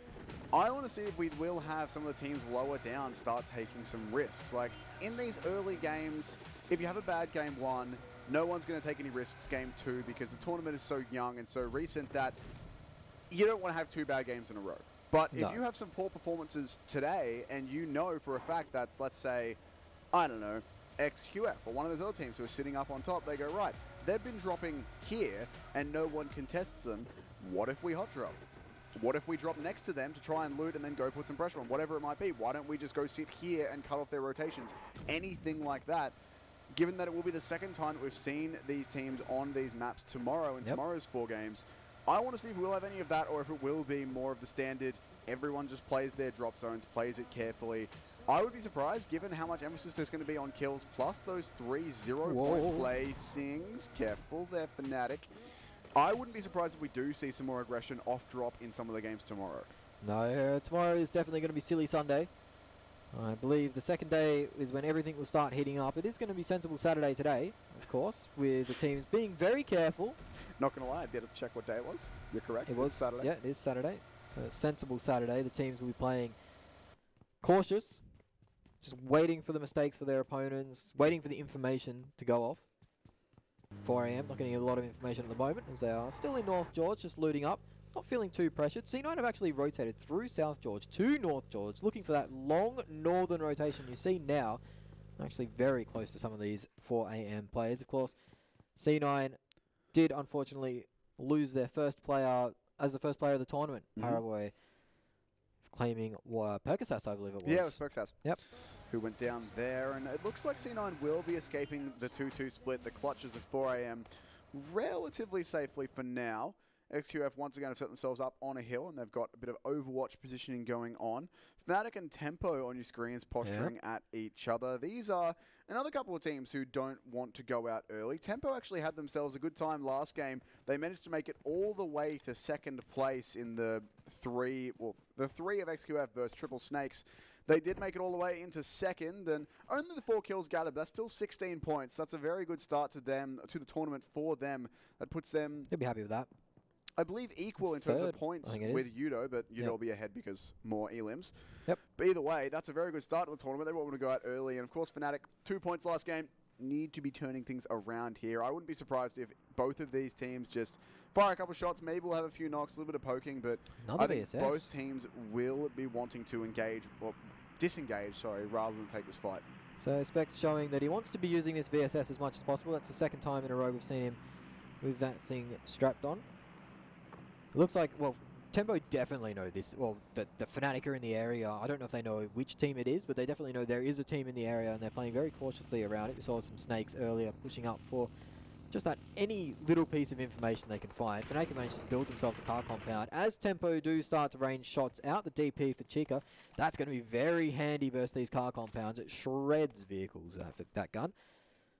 I want to see if we will have some of the teams lower down start taking some risks. Like, in these early games, if you have a bad game 1, no one's going to take any risks game 2 because the tournament is so young and so recent that you don't want to have 2 bad games in a row. But if you have some poor performances today and you know for a fact that's, let's say, I don't know, XQF or one of those other teams who are sitting up on top, they go, right, they've been dropping here and no one contests them. What if we hot drop? What if we drop next to them to try and loot and then go put some pressure on? Whatever it might be. Why don't we just go sit here and cut off their rotations? Anything like that. Given that it will be the second time that we've seen these teams on these maps tomorrow in tomorrow's 4 games, I want to see if we'll have any of that or if it will be more of the standard, everyone just plays their drop zones, plays it carefully. I would be surprised given how much emphasis there's going to be on kills plus those 3 0-point placings. Careful there, Fnatic. I wouldn't be surprised if we do see some more aggression off drop in some of the games tomorrow. No, tomorrow is definitely going to be Silly Sunday. I believe the second day is when everything will start heating up. It is going to be Sensible Saturday today, of course, with the teams being very careful. Not going to lie, I did have to check what day it was. You're correct. It was Saturday. Yeah, it is Saturday. So Sensible Saturday. The teams will be playing cautious, just waiting for the mistakes for their opponents, waiting for the information to go off. 4 AM, not getting a lot of information at the moment as they are still in North George, just looting up. Not feeling too pressured. C9 have actually rotated through South George to North George, looking for that long northern rotation you see now. Actually very close to some of these 4 AM players. Of course, C9 did unfortunately lose their first player as the first player of the tournament. Paraguay claiming Percasas, I believe it was. Yeah, it was Percasas. Yep. Who went down there, and it looks like C9 will be escaping the 2-2 split, the clutches of 4 AM, relatively safely for now. XQF once again have set themselves up on a hill, and they've got a bit of Overwatch positioning going on. Fnatic and Tempo on your screens posturing at each other. These are another couple of teams who don't want to go out early. Tempo actually had themselves a good time last game. They managed to make it all the way to second place in the three of XQF versus Triple Snakes. They did make it all the way into second, and only the 4 kills gathered. That's still 16 points. That's a very good start to them, to the tournament for them. That puts them... They'll be happy with that. I believe equal in terms of points with Yudo, but Yudo will be ahead because more elims. Yep. But either way, that's a very good start to the tournament. They want to go out early, and of course, Fnatic, 2 points last game, need to be turning things around here. I wouldn't be surprised if both of these teams just fire a couple shots. Maybe we'll have a few knocks, a little bit of poking, but I think both teams will be wanting to engage, or disengage, sorry, rather than take this fight. So Specs showing that he wants to be using this VSS as much as possible. That's the second time in a row we've seen him with that thing strapped on. It looks like, well, Tempo definitely know this. Well, the Fnatic are in the area. I don't know if they know which team it is, but they definitely know there is a team in the area, and they're playing very cautiously around it. We saw some snakes earlier pushing up for just that any little piece of information they can find. Fnatic managed to build themselves a car compound. As Tempo do start to range shots out, the DP for Chica, that's going to be very handy versus these car compounds. It shreds vehicles, that gun.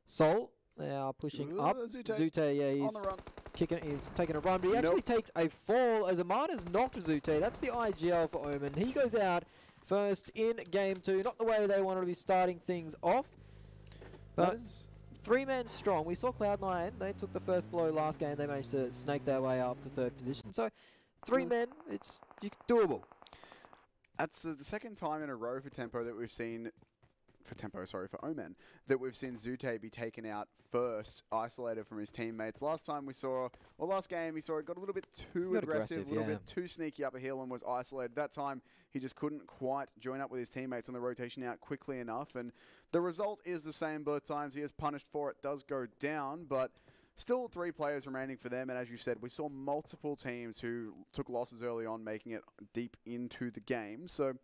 Sol, they are pushing up. Zute, yeah, he's taking a run, but he actually takes a fall as Amana's knocked Zute. That's the IGL for Omen. He goes out first in game 2. Not the way they wanted to be starting things off, but 3-man strong. We saw Cloud9. They took the first blow last game. They managed to snake their way up to 3rd position. So 3 men, it's doable. That's the second time in a row for Tempo that we've seen for Omen, that we've seen Zute be taken out first, isolated from his teammates. Last game we saw it got a little bit too aggressive, a little bit too sneaky up a hill and was isolated. That time he just couldn't quite join up with his teammates on the rotation out quickly enough, and the result is the same both times. He is punished for it, does go down, but still 3 players remaining for them, and as you said, we saw multiple teams who took losses early on, making it deep into the game. So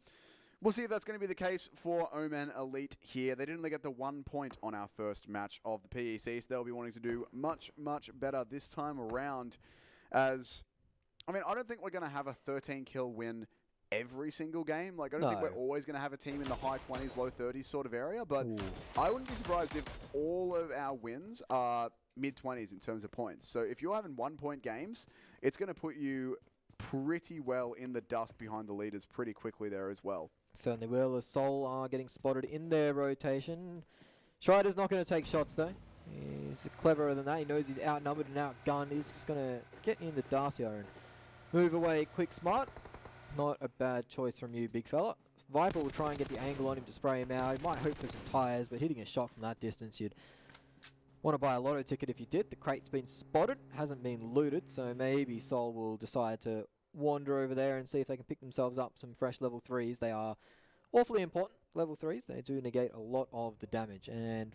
we'll see if that's going to be the case for Omen Elite here. They didn't only get the 1 point on our first match of the PEC, so they'll be wanting to do much, much better this time around. As, I mean, I don't think we're going to have a 13-kill win every single game. Like, I don't think we're always going to have a team in the high 20s, low 30s sort of area, but I wouldn't be surprised if all of our wins are mid-20s in terms of points. So if you're having 1-point games, it's going to put you pretty well in the dust behind the leaders pretty quickly there as well. Certainly will, as Sol are getting spotted in their rotation. Schreider's not going to take shots though. He's cleverer than that. He knows he's outnumbered and outgunned. He's just going to get in the Dacia and move away quick smart. Not a bad choice from you, big fella. Viper will try and get the angle on him to spray him out. He might hope for some tires, but hitting a shot from that distance, you'd want to buy a lotto ticket if you did. The crate's been spotted, hasn't been looted, so maybe Sol will decide to wander over there and see if they can pick themselves up some fresh level 3s. They are awfully important, level 3s. They do negate a lot of the damage, and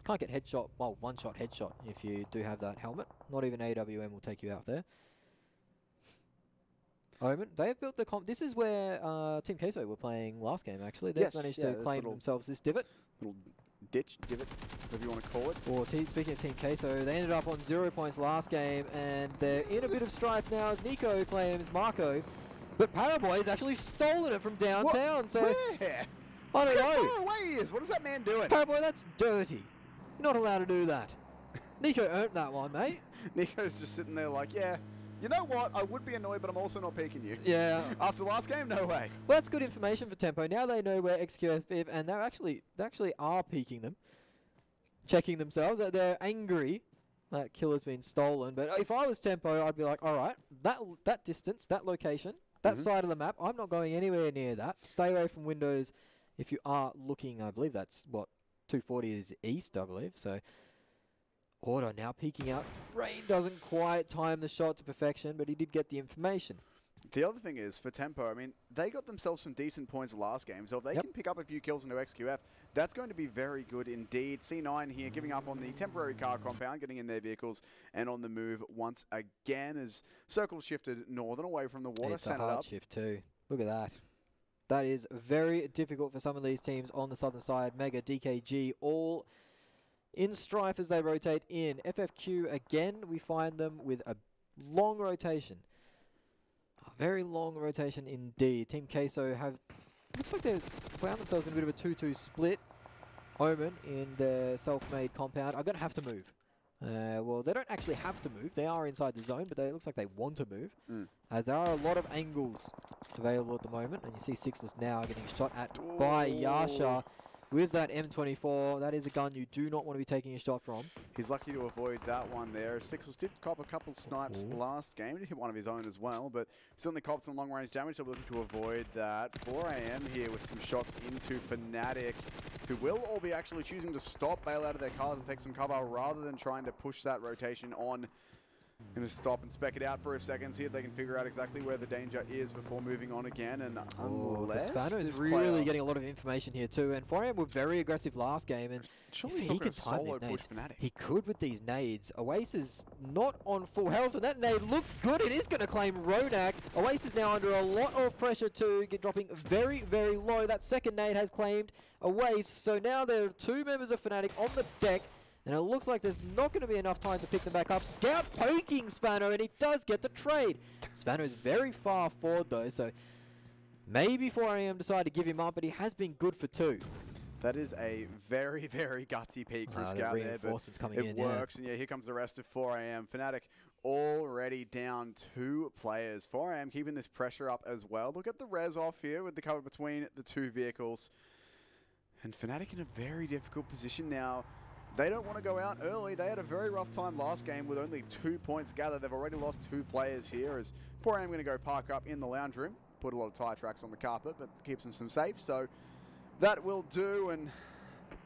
can't get headshot, well, one-shot headshot if you do have that helmet. Not even AWM will take you out there. Omen, they have built the this is where Team Queso were playing last game, actually. They've managed to claim themselves this divot. Little ditch, divot, whatever you want to call it. Or speaking of Team Queso, they ended up on 0 points last game, and they're in a bit of strife now as Nico claims Marco. But Paraboy's actually stolen it from downtown, what? so... Where? I don't know. How far away he is? What is that man doing? Paraboy, that's dirty. You're not allowed to do that. Nico earned that one, mate. Nico's just sitting there like, yeah, you know what? I would be annoyed, but I'm also not peeking you. Yeah. After last game, no way. Well, that's good information for Tempo. Now they know where XQF is, and they actually are peeking them, checking themselves. They're angry that kill has been stolen. But if I was Tempo, I'd be like, all right, that distance, that location, that side of the map, I'm not going anywhere near that. Stay away from windows if you are looking. I believe that's what 240 is east, I believe. So. Order now peeking out. Rain doesn't quite time the shot to perfection, but he did get the information. The other thing is, for Tempo, I mean, they got themselves some decent points last game, so if they can pick up a few kills into XQF, that's going to be very good indeed. C9 here giving up on the temporary car compound, getting in their vehicles, and on the move once again as Circle shifted northern away from the water. It's a hard shift too. Look at that. That is very difficult for some of these teams on the southern side. Mega, DKG, all in strife as they rotate in. FFQ, again, we find them with a long rotation. A very long rotation indeed. Team Queso have, looks like they've found themselves in a bit of a 2-2 split. Omen in their self-made compound are going to have to move. Well, they don't actually have to move. They are inside the zone, but it looks like they want to move. As there are a lot of angles available at the moment. And you see Sixless now getting shot at by Yasha. With that M24, that is a gun you do not want to be taking a shot from. He's lucky to avoid that one there. Sixels did cop a couple of snipes last game. He hit one of his own as well, but certainly copped some long-range damage, so we're looking to avoid that. 4am here with some shots into Fnatic, who will all be actually choosing to stop, bail out of their cars and take some cover rather than trying to push that rotation on. Going to stop and spec it out for a second, see if they can figure out exactly where the danger is before moving on again. And unless Despano is really getting a lot of information here too. And 4am were very aggressive last game, and if he can time these nades, he could with these nades. Oasis not on full health, and that nade looks good. It is going to claim Ronak. Oasis now under a lot of pressure too, dropping very, very low. That second nade has claimed Oasis, so now there are 2 members of Fnatic on the deck. And it looks like there's not going to be enough time to pick them back up. Scout poking Spano, and he does get the trade. Spano is very far forward, though, so maybe 4am decide to give him up, but he has been good for 2. That is a very, very gutsy peak for a Scout there, but it works. And yeah, here comes the rest of 4am. Fnatic already down 2 players. 4am keeping this pressure up as well. Look at the res off here with the cover between the 2 vehicles. And Fnatic in a very difficult position now. They don't want to go out early. They had a very rough time last game with only 2 points gathered. They've already lost 2 players here as 4am going to go park up in the lounge room. Put a lot of tire tracks on the carpet, but keeps them some safe. So that will do. And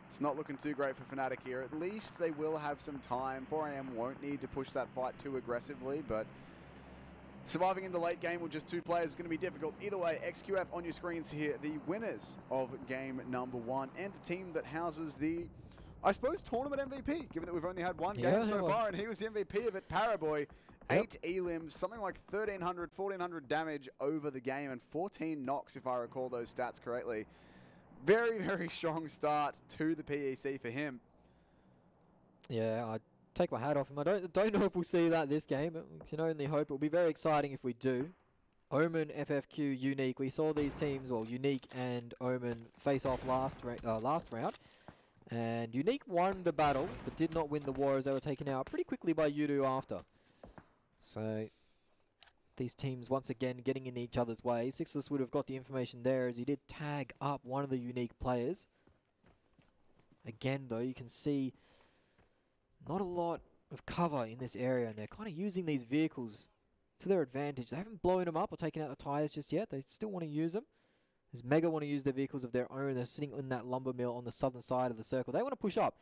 It's not looking too great for Fnatic here. At least they will have some time. 4AM won't need to push that fight too aggressively, but surviving in the late game with just 2 players is going to be difficult. Either way, XQF on your screens here, the winners of game number 1, and the team that houses the, I suppose, tournament MVP, given that we've only had 1 game so far, and he was the MVP of it. Paraboy, 8 elims, something like 1,300, 1,400 damage over the game, and 14 knocks, if I recall those stats correctly. Very, very strong start to the PEC for him. Yeah, I take my hat off him. I don't know if we'll see that this game. We can only hope. It'll be very exciting if we do. Omen, FFQ, Unique. We saw these teams, well, Unique and Omen face off last round. And Unique won the battle, but did not win the war as they were taken out pretty quickly by Yudu after. So these teams once again getting in each other's way. Sixless would have got the information there as he did tag up one of the Unique players. Again, though, you can see not a lot of cover in this area, and they're kind of using these vehicles to their advantage. They haven't blown them up or taken out the tires just yet. They still want to use them. As Mega want to use their vehicles of their own. They're sitting in that lumber mill on the southern side of the circle. They want to push up.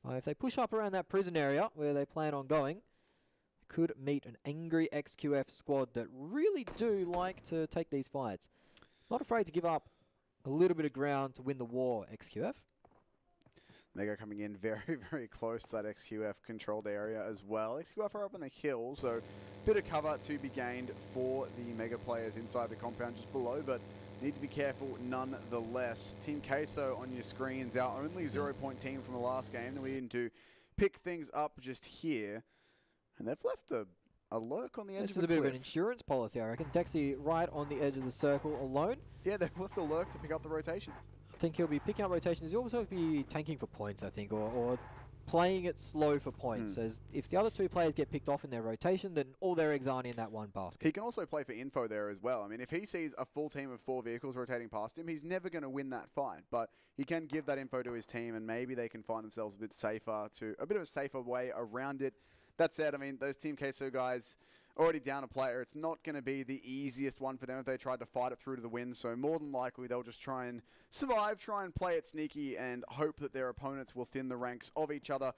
If they push up around that prison area where they plan on going, could meet an angry XQF squad that really do like to take these fights. Not afraid to give up a little bit of ground to win the war, XQF. Mega coming in very, very close to that XQF controlled area as well. XQF are up on the hill, so bit of cover to be gained for the Mega players inside the compound just below, but need to be careful nonetheless. Team Queso on your screens, our only 0-point team from the last game. Then we need to pick things up just here. And they've left a lurk on the edge of the cliff. This is a bit of an insurance policy, I reckon. Dexy right on the edge of the circle alone. Yeah, they've left a lurk to pick up the rotations. I think he'll be picking up rotations. He'll also be tanking for points, I think, or playing it slow for points. As if the other 2 players get picked off in their rotation, then all their eggs aren't in that one basket. He can also play for info there as well. I mean, if he sees a full team of 4 vehicles rotating past him, he's never going to win that fight. But he can give that info to his team, and maybe they can find themselves a bit of a safer way around it. That said, I mean, those Team Queso guys already down a player. It's not going to be the easiest one for them if they tried to fight it through to the win. So more than likely, they'll just try and survive, try and play it sneaky, and hope that their opponents will thin the ranks of each other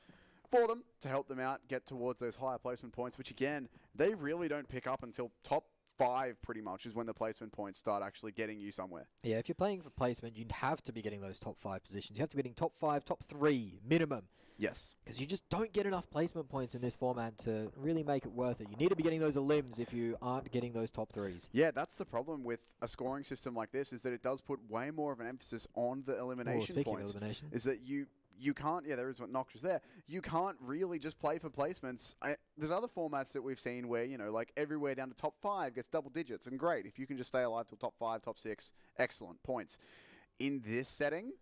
for them to help them out, get towards those higher placement points, which again, they really don't pick up until top 5 pretty much is when the placement points start actually getting you somewhere. Yeah, if you're playing for placement, you'd have to be getting those top 5 positions. You have to be getting top 5, top 3 minimum. Yes. Because you just don't get enough placement points in this format to really make it worth it. You need to be getting those elims if you aren't getting those top 3s. Yeah, that's the problem with a scoring system like this, is that it does put way more of an emphasis on the elimination points. Of elimination. Is that you can't, yeah, there is what Nox is there. You can't really just play for placements. There's other formats that we've seen where, you know, like everywhere down to top 5 gets double digits, and great. If you can just stay alive till top 5, top 6, excellent points. In this setting,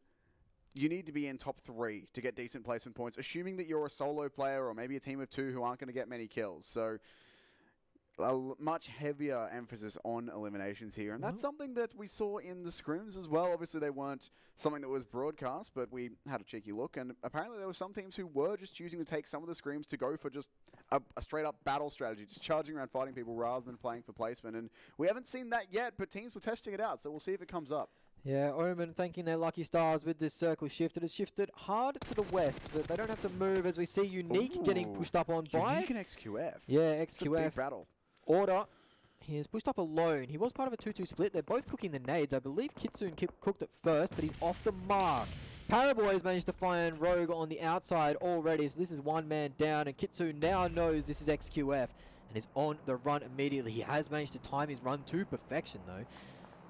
you need to be in top 3 to get decent placement points, assuming that you're a solo player or maybe a team of 2 who aren't going to get many kills. So a much heavier emphasis on eliminations here. And that's something that we saw in the scrims as well. Obviously, they weren't something that was broadcast, but we had a cheeky look. And apparently, there were some teams who were just choosing to take some of the scrims to go for just a straight-up battle strategy, just charging around fighting people rather than playing for placement. And we haven't seen that yet, but teams were testing it out. So we'll see if it comes up. Yeah, Omen thanking their lucky stars with this circle shift. It has shifted hard to the west, but they don't have to move as we see Unique getting pushed up on by. Unique and XQF. Yeah, XQF. Big battle. Order. He is pushed up alone. He was part of a 2-2 split. They're both cooking the nades. I believe Kitsune cooked it first, but he's off the mark. Paraboy has managed to find Rogue on the outside already, so this is one man down, and Kitsune now knows this is XQF and is on the run immediately. He has managed to time his run to perfection, though.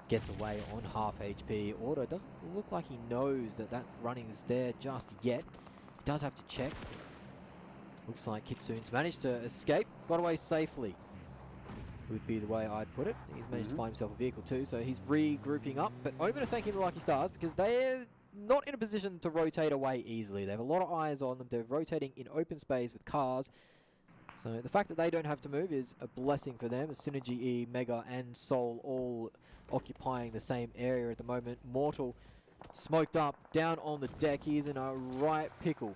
Gets away on half HP. Order doesn't look like he knows that running is there just yet. He does have to check. Looks like Kitsune's managed to escape. Got away safely. Would be the way I'd put it. He's managed to find himself a vehicle too, so he's regrouping up. But Omen are thanking the lucky stars because they're not in a position to rotate away easily. They have a lot of eyes on them. They're rotating in open space with cars. So the fact that they don't have to move is a blessing for them. Synergy E, Mega, and Soul all occupying the same area at the moment. Mortal smoked up, down on the deck. He is in a right pickle.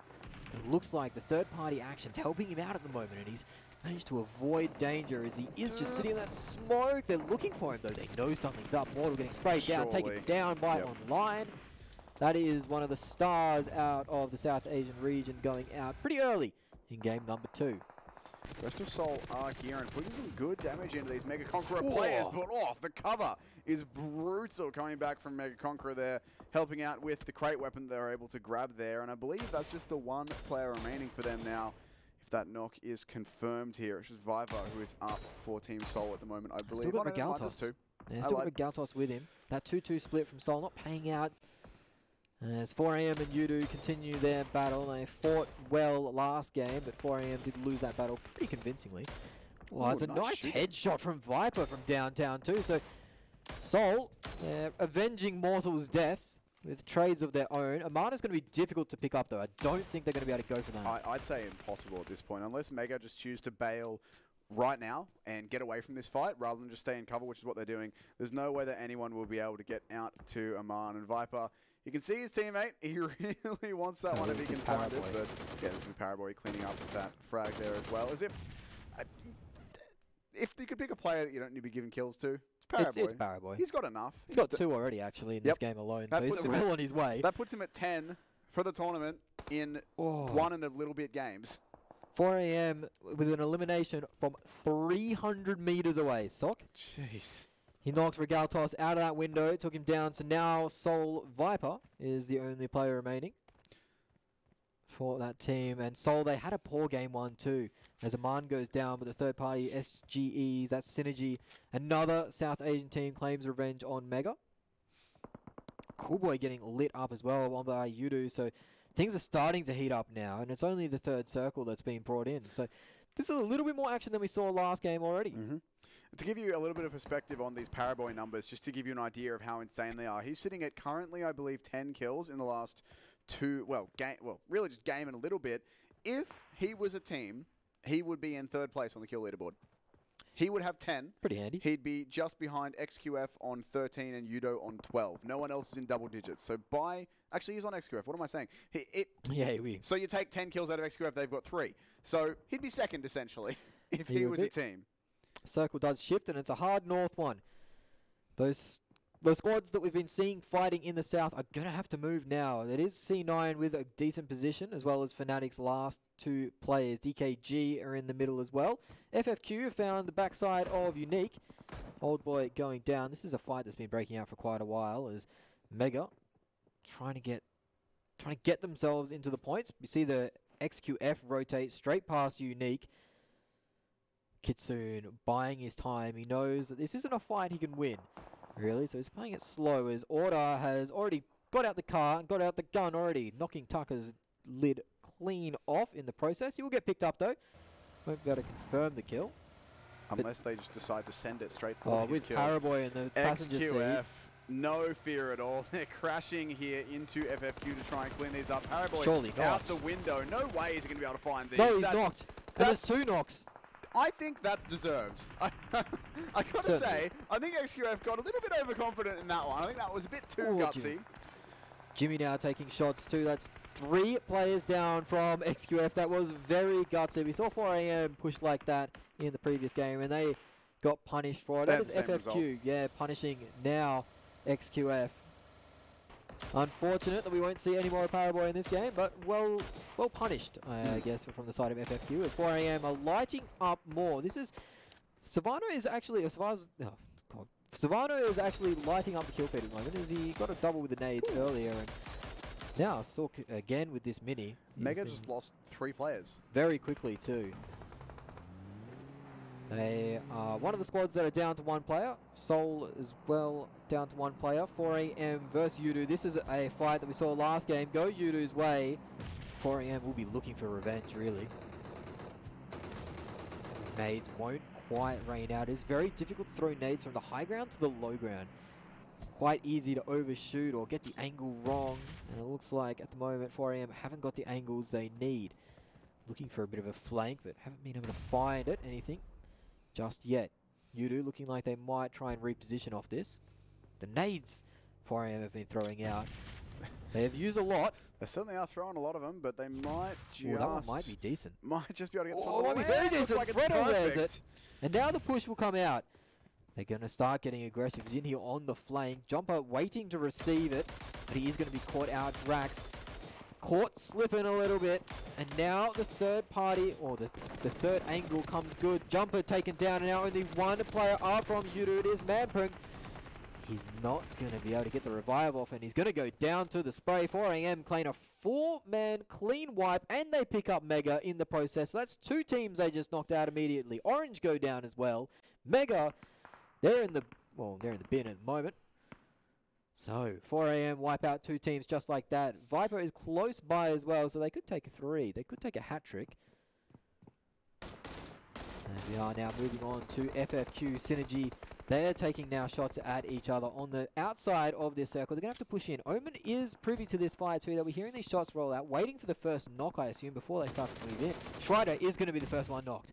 It looks like the third-party action's helping him out at the moment, and he's managed to avoid danger as he is just sitting in that smoke. They're looking for him, though. They know something's up. Mortal getting sprayed down, taken down by online. That is one of the stars out of the South Asian region going out pretty early in game number 2. The rest of Seoul are here and putting some good damage into these Mega Conqueror players, but the cover is brutal coming back from Mega Conqueror there, helping out with the crate weapon they're able to grab there, and I believe that's just the one player remaining for them now. If that knock is confirmed here, it's just Viper who is up for Team Seoul at the moment, I believe. Still got Regaltos. Yeah, still got Regaltos with him. That 2-2 split from Seoul not paying out. As 4AM and Yudu continue their battle. They fought well last game, but 4AM did lose that battle pretty convincingly. Well, it's a nice headshot from Viper from downtown too. So Seoul avenging Mortal's death with trades of their own. Amana's going to be difficult to pick up though. I don't think they're going to be able to go for that. I'd say impossible at this point, unless Mega just choose to bail right now and get away from this fight rather than just stay in cover, which is what they're doing. There's no way that anyone will be able to get out to Aman. And Viper, you can see his teammate. He really wants that one if he can find it. But yeah, this is Paraboy cleaning up that frag there as well. As if you could pick a player that you don't need to be giving kills to, it's Paraboy. It's Paraboy. He's got enough. He's got 2 already actually in this game alone, so he's well on his way. That puts him at 10 for the tournament in 1 and a little bit games. 4AM with an elimination from 300 meters away. Sock. Jeez. He knocks Regaltos out of that window, took him down to now Seoul Viper is the only player remaining for that team. And Seoul, they had a poor game 1 too, as Aman goes down, but the third party SGEs, that's Synergy. Another South Asian team claims revenge on Mega. Coolboy getting lit up as well, one by Yudu, so things are starting to heat up now, and it's only the third circle that's been brought in. So this is a little bit more action than we saw last game already. To give you a little bit of perspective on these Paraboy numbers, just to give you an idea of how insane they are, he's sitting at currently, I believe, 10 kills in the last really just game and a little bit. If he was a team, he would be in 3rd place on the kill leaderboard. He would have 10. Pretty handy. He'd be just behind XQF on 13 and Yudo on 12. No one else is in double digits. So actually, he's on XQF. What am I saying? So you take 10 kills out of XQF, they've got 3. So he'd be 2nd, essentially, if he was a team. Circle does shift, and it's a hard north one. Those squads that we've been seeing fighting in the south are going to have to move now. It is C9 with a decent position, as well as Fnatic's last 2 players. DKG are in the middle as well. FFQ found the backside of Unique. Old Boy going down. This is a fight that's been breaking out for quite a while, as Mega trying to get themselves into the points. You see the XQF rotate straight past Unique. Kitsune buying his time. He knows that this isn't a fight he can win, really, so he's playing it slow, as Order has already got out the car and got out the gun already, knocking Tucker's lid clean off in the process. He will get picked up, though. Won't be able to confirm the kill. Unless they just decide to send it straight for his with kills. Paraboy in the passenger seat. XQF, no fear at all. They're crashing here into FFQ to try and clean these up. Paraboy surely out the window. No way is he going to be able to find these. No, he's knocked. And there's 2 knocks. I think that's deserved. I gotta say, I think XQF got a little bit overconfident in that one. I think that was a bit too gutsy. Jimmy now taking shots too. That's 3 players down from XQF. That was very gutsy. We saw 4AM push like that in the previous game, and they got punished for it. That is FFQ, punishing now XQF. Unfortunate that we won't see any more Paraboy in this game, but well punished, I guess, from the side of FFQ. As 4AM are lighting up more. This is Savano is actually Savano is actually lighting up the kill feed at the moment, as he got a double with the nades earlier, and now Sook again with this mini. Mega just lost 3 players very quickly too. They are one of the squads that are down to 1 player. Seoul as well down to 1 player. 4AM versus Yudu. This is a fight that we saw last game. Go Yudu's way. 4AM will be looking for revenge, really. Nades won't quite rain out. It's very difficult to throw nades from the high ground to the low ground. Quite easy to overshoot or get the angle wrong. And it looks like at the moment 4AM haven't got the angles they need. Looking for a bit of a flank, but haven't been able to find anything just yet. Yudu looking like they might try and reposition off this. The nades 4AM have been throwing out. They have used a lot. They certainly are throwing a lot of them, but they might just... that one might be decent. Might just be able to get some... Oh, it might be very decent. Fredo wears it. And now the push will come out. They're going to start getting aggressive. He's in here on the flank. Jumper waiting to receive it. but he is going to be caught out. Drax caught slipping a little bit, and now the third party, or the third angle comes good. Jumper taken down, and now only one player up from Judo. It is Manpung. He's not going to be able to get the revive off, and he's going to go down to the spray. 4AM claim a 4-man clean wipe, and they pick up Mega in the process. So that's 2 teams they just knocked out immediately. Orange go down as well. Mega, they're in the bin at the moment. So 4AM wipe out 2 teams just like that. Viper is close by as well, so they could take a 3. They could take a hat trick. And we are now moving on to FFQ Synergy. They're taking now shots at each other on the outside of this circle. They're going to have to push in. Omen is privy to this fire too. That we're hearing these shots roll out, waiting for the first knock, I assume, before they start to move in. Schreider is going to be the first one knocked.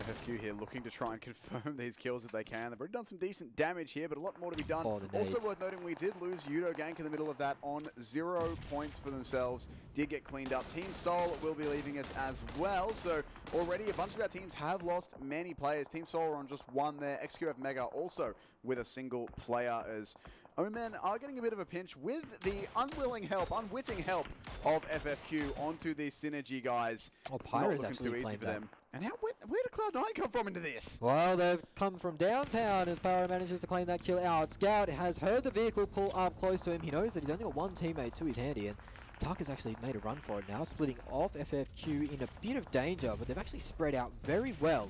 FFQ here looking to try and confirm these kills if they can. They've already done some decent damage here, but a lot more to be done. Also worth noting, we did lose Judo Gank in the middle of that on 0 points for themselves. Did get cleaned up. Team Seoul will be leaving us as well. So already a bunch of our teams have lost many players. Team Seoul are on just 1 there. XQF Mega also with a single player, as Omen are getting a bit of a pinch with the unwitting help of FFQ onto the Synergy guys. Oh, it's not Pyro's looking actually too easy claimed for that. them. And where did Cloud9 come from into this? Well, they've come from downtown as Pyro manages to claim that kill out. Scout has heard the vehicle pull up close to him. He knows that he's only got 1 teammate to his handy, and Tuck has actually made a run for it now, splitting off FFQ in a bit of danger, but they've actually spread out very well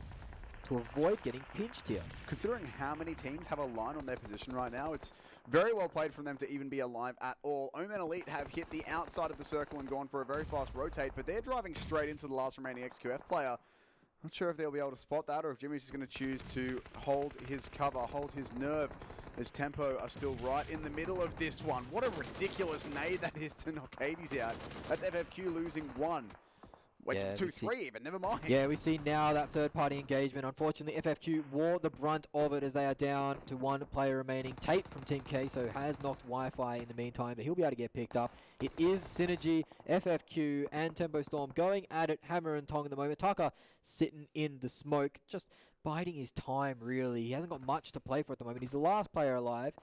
to avoid getting pinched here. Considering how many teams have a line on their position right now, it's very well played from them to even be alive at all. Omen Elite have hit the outside of the circle and gone for a very fast rotate, but they're driving straight into the last remaining XQF player. Not sure if they'll be able to spot that, or if Jimmy's just going to choose to hold his cover, hold his nerve, as Tempo are still right in the middle of this one. What a ridiculous nade that is to knock Hades out. That's FFQ losing 1. Wait, Yeah, 2-3 even, never mind. Yeah, we see now that third-party engagement. Unfortunately, FFQ wore the brunt of it as they are down to 1 player remaining. Tate from Team Queso has knocked Wi-Fi in the meantime, but he'll be able to get picked up. It is Synergy, FFQ, and Tempo Storm going at it, hammer and tong at the moment. Taka sitting in the smoke, just biding his time, really. He hasn't got much to play for at the moment. He's the last player alive.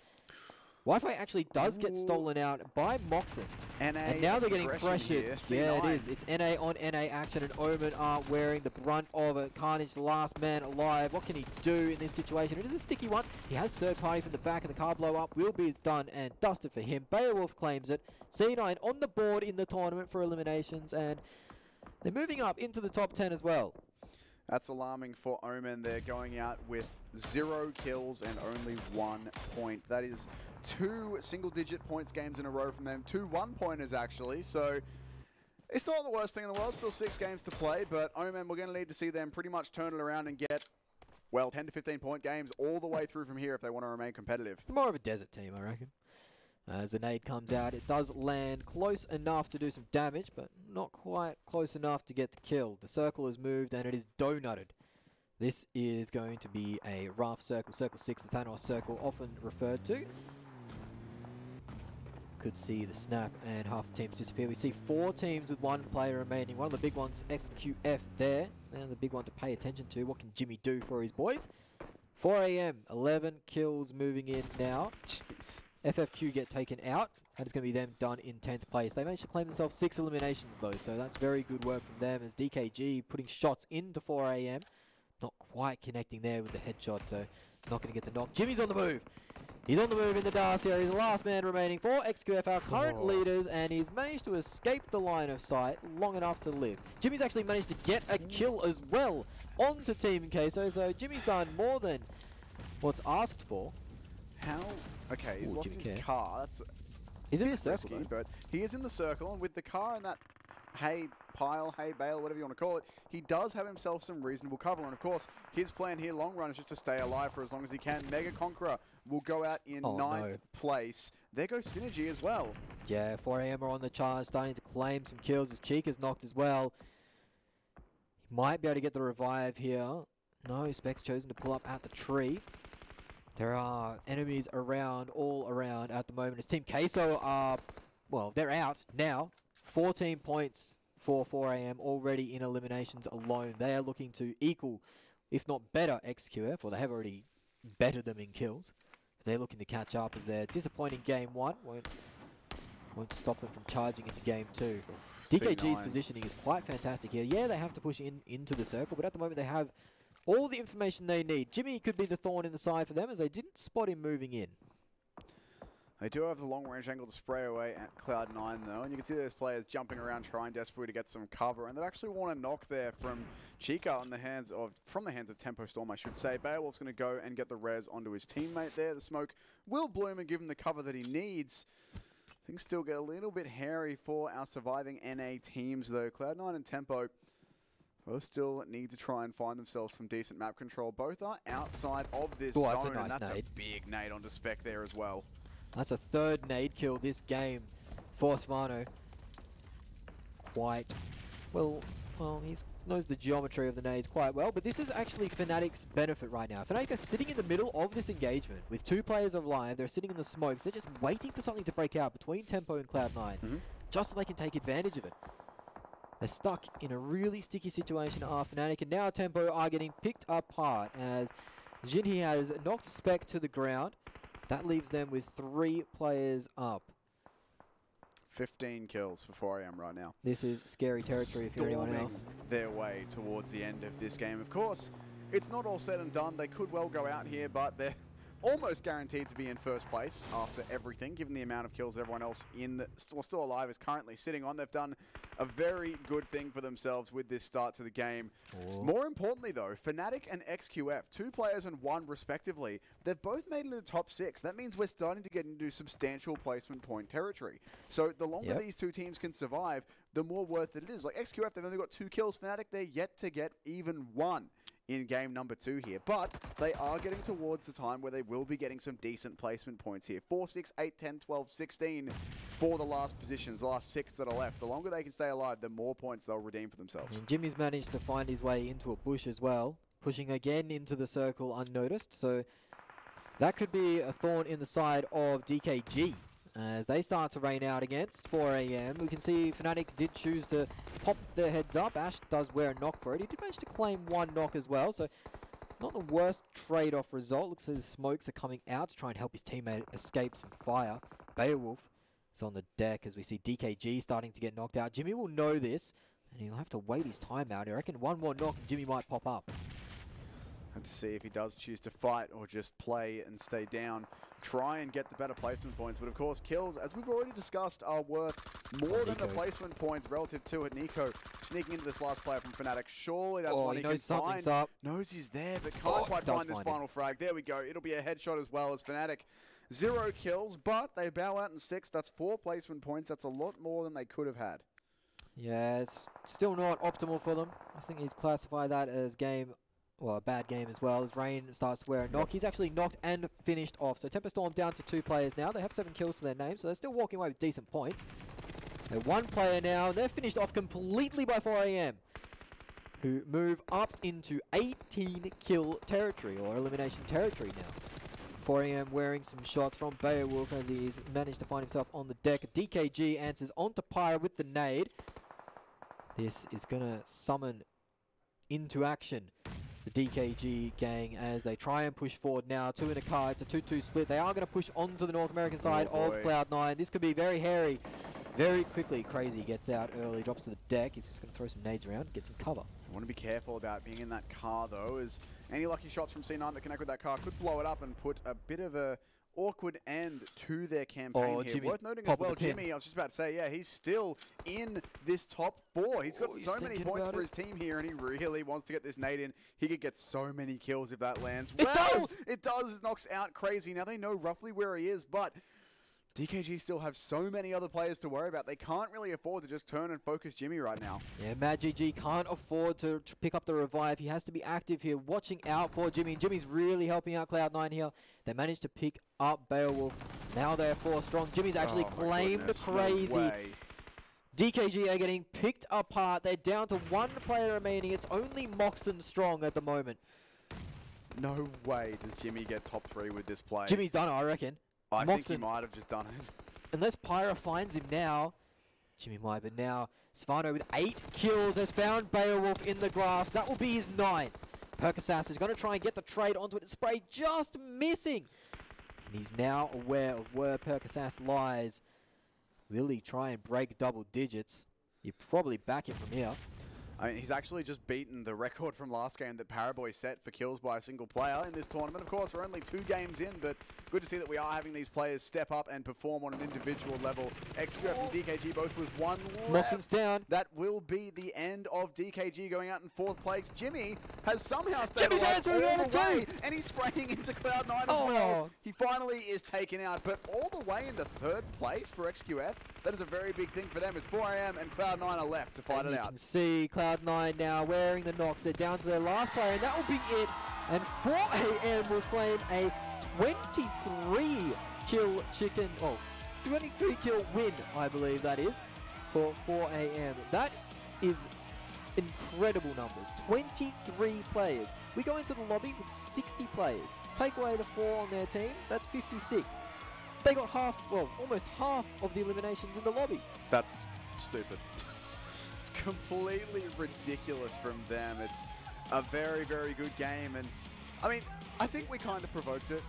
Wi-Fi actually does get stolen out by Moxon. NA and now they're getting aggression pressured. here, Yeah, it C9. is. It's NA on NA action, and Omen are wearing the brunt of it. Carnage, the last man alive. What can he do in this situation? It is a sticky one. He has third party from the back, and the car blow up will be done and dusted for him. Beowulf claims it. C9 on the board in the tournament for eliminations, and they're moving up into the top 10 as well. That's alarming for Omen. They're going out with 0 kills and only 1 point. That is 2 single-digit points games in a row from them. 2 one-pointers, actually. So it's not the worst thing in the world. Still 6 games to play, but Omen, we're going to need to see them pretty much turn it around and get, well, 10 to 15-point games all the way through from here if they want to remain competitive. More of a desert team, I reckon. As the nade comes out, it does land close enough to do some damage, but not quite close enough to get the kill. The circle is moved, and it is donutted. This is going to be a rough circle. Circle 6, the Thanos circle, often referred to. Could see the snap and half the teams disappear. We see 4 teams with 1 player remaining. One of the big ones, XQF there. And the big one to pay attention to. What can Jimmy do for his boys? 4AM, 11 kills moving in now. Jeez. FFQ get taken out. That is going to be them done in 10th place. They managed to claim themselves 6 eliminations though, so that's very good work from them, as DKG putting shots into 4AM. Not quite connecting there with the headshot, so not going to get the knock. Jimmy's on the move. He's on the move in the Dars here. He's the last man remaining for XQF, our current leaders, and he's managed to escape the line of sight long enough to live. Jimmy's actually managed to get a kill as well onto Team Queso, so Jimmy's done more than what's asked for. How? Okay, he's lost his car. That's he's in the circle, risky, but he is in the circle, and with the car and that hay pile, hay bale, whatever you want to call it, he does have himself some reasonable cover. And of course, his plan here, long run, is just to stay alive for as long as he can. Mega Conqueror will go out in 9th place. There goes Synergy as well. Yeah, 4AM are on the charge, starting to claim some kills. His cheek is knocked as well. He might be able to get the revive here. No, Spec's chosen to pull up at the tree. There are enemies around, all around at the moment. As Team Queso are, well, they're out now. 14 points for 4AM already in eliminations alone. They are looking to equal, if not better, XQF, or they have already bettered them in kills. They're looking to catch up as their disappointing game 1 won't stop them from charging into game 2. DKG's positioning is quite fantastic here. Yeah, they have to push into the circle, but at the moment they have all the information they need. Jimmy could be the thorn in the side for them as they didn't spot him moving in. They do have the long-range angle to spray away at Cloud9, though, and you can see those players jumping around trying desperately to get some cover, and they've actually won a knock there from Chica from the hands of Tempo Storm, I should say. Beowulf's going to go and get the res onto his teammate there. The smoke will bloom and give him the cover that he needs. Things still get a little bit hairy for our surviving NA teams, though. Cloud9 and Tempo both still need to try and find themselves some decent map control. Both are outside of this zone, That's a nice and that's nade. a big nade onto Spec there as well. That's a 3rd nade kill this game for Svano. Quite well, he knows the geometry of the nades quite well, but this is actually Fnatic's benefit right now. Fnatic are sitting in the middle of this engagement with 2 players alive. They're sitting in the smokes. They're just waiting for something to break out between Tempo and Cloud9, just so they can take advantage of it. They're stuck in a really sticky situation are Fnatic, and now Tempo are getting picked apart as Jinhee has knocked Spec to the ground. That leaves them with 3 players up. 15 kills for 4am right now. This is scary territory if you're anyone else. Their way towards the end of this game. Of course, it's not all said and done. They could well go out here, but they're almost guaranteed to be in first place after everything, given the amount of kills everyone else still alive is currently sitting on. They've done a very good thing for themselves with this start to the game. More importantly, though, Fnatic and XQF, 2 players and 1 respectively, they've both made it into the top 6. That means we're starting to get into substantial placement point territory. So the longer these 2 teams can survive, the more worth it is. Like XQF, they've only got 2 kills. Fnatic, they're yet to get even 1 in game number 2 here, but they are getting towards the time where they will be getting some decent placement points here. 4, 6, 8, 10, 12, 16 for the last positions, the last 6 that are left. The longer they can stay alive, the more points they'll redeem for themselves. And Jimmy's managed to find his way into a bush as well, pushing again into the circle unnoticed, so that could be a thorn in the side of DKG as they start to rain out against 4am. We can see Fnatic did choose to pop their heads up. Ash does wear a knock for it. He did manage to claim 1 knock as well, so not the worst trade-off result. Looks like the smokes are coming out to try and help his teammate escape some fire. Beowulf is on the deck as we see DKG starting to get knocked out. Jimmy will know this, and he'll have to wait his time out. I reckon 1 more knock and Jimmy might pop up. And to see if he does choose to fight or just play and stay down, try and get the better placement points. But of course, kills, as we've already discussed, are worth more than the placement points relative to it. Nico sneaking into this last player from Fnatic. Surely that's what he can find. Up. Knows he's there, but can't quite find this final frag. There we go. It'll be a headshot as well as Fnatic. 0 kills, but they bow out in 6. That's 4 placement points. That's a lot more than they could have had. Yeah, it's still not optimal for them. I think he'd classify that as a bad game as well, as Rain starts to wear a knock. He's actually knocked and finished off. So Temper Storm down to 2 players now. They have 7 kills to their name, so they're still walking away with decent points. They're 1 player now, and they're finished off completely by 4am, who move up into 18 kill territory, or elimination territory now. 4am wearing some shots from Beowulf as he's managed to find himself on the deck. DKG answers onto Pyra with the nade. This is going to summon into action the DKG gang as they try and push forward now. 2 in a car. It's a 2-2 split. They are going to push onto the North American side of Cloud9. This could be very hairy very quickly. Crazy gets out early, drops to the deck. He's just going to throw some nades around, get some cover. You want to be careful about being in that car, though, as any lucky shots from C9 that connect with that car could blow it up and put a bit of a awkward end to their campaign here. Jimmy's worth noting as well, Jimmy, I was just about to say, yeah, he's still in this top 4. He's got so many points for his team here, and he really wants to get this nade in. He could get so many kills if that lands. It does! It does! Knocks out Crazy. Now they know roughly where he is, but DKG still have so many other players to worry about. They can't really afford to just turn and focus Jimmy right now. Yeah, Mad GG can't afford to pick up the revive. He has to be active here, watching out for Jimmy. Jimmy's really helping out Cloud9 here. They managed to pick up Beowulf. Now they're 4 strong. Jimmy's actually claimed Crazy. No DKG are getting picked apart. They're down to 1 player remaining. It's only Moxon strong at the moment. No way does Jimmy get top 3 with this play. Jimmy's done it, I reckon. I think he might have just done it. Unless Pyra finds him now. Jimmy might, but now Svano with 8 kills has found Beowulf in the grass. That will be his 9th. Perkasass is going to try and get the trade onto it. Spray just missing. And he's now aware of where Percasas lies. Will he try and break double digits? You probably back it from here. I mean, he's actually just beaten the record from last game that Paraboy set for kills by a single player in this tournament. Of course, we're only 2 games in, but good to see that we are having these players step up and perform on an individual level. XQF and DKG both with 1 left. Moxon's down. That will be the end of DKG going out in 4th place. Jimmy has somehow stayed Jimmy's alive answering all on the way, too. and he's spraying into Cloud9 as well. He finally is taken out, but all the way into 3rd place for XQF. That is a very big thing for them. It's 4am and Cloud9 are left to fight it You out. can see Cloud9 now wearing the knocks. They're down to their last player, and that will be it. And 4am will claim a 23 kill chicken, 23 kill win, I believe that is, for 4am. That is incredible numbers. 23 players. We go into the lobby with 60 players. Take away the 4 on their team, that's 56. They got almost half of the eliminations in the lobby. That's stupid. It's completely ridiculous from them. It's a very, very good game. And, I mean, I think we kind of provoked it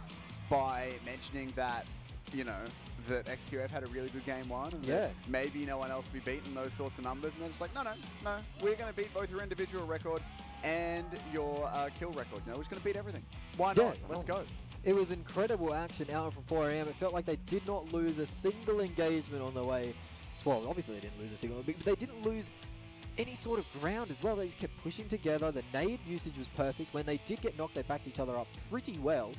by mentioning that, you know, that XQF had a really good game 1. And that maybe no one else will be beating those sorts of numbers. And then it's like, no, we're going to beat both your individual record and your kill record. You know, we're just going to beat everything. Why not? Let's go. It was incredible action out from 4am. It felt like they did not lose a single engagement on the way. Well, obviously they didn't lose a single, but they didn't lose any sort of ground as well. They just kept pushing together. The nade usage was perfect. When they did get knocked, they backed each other up pretty well.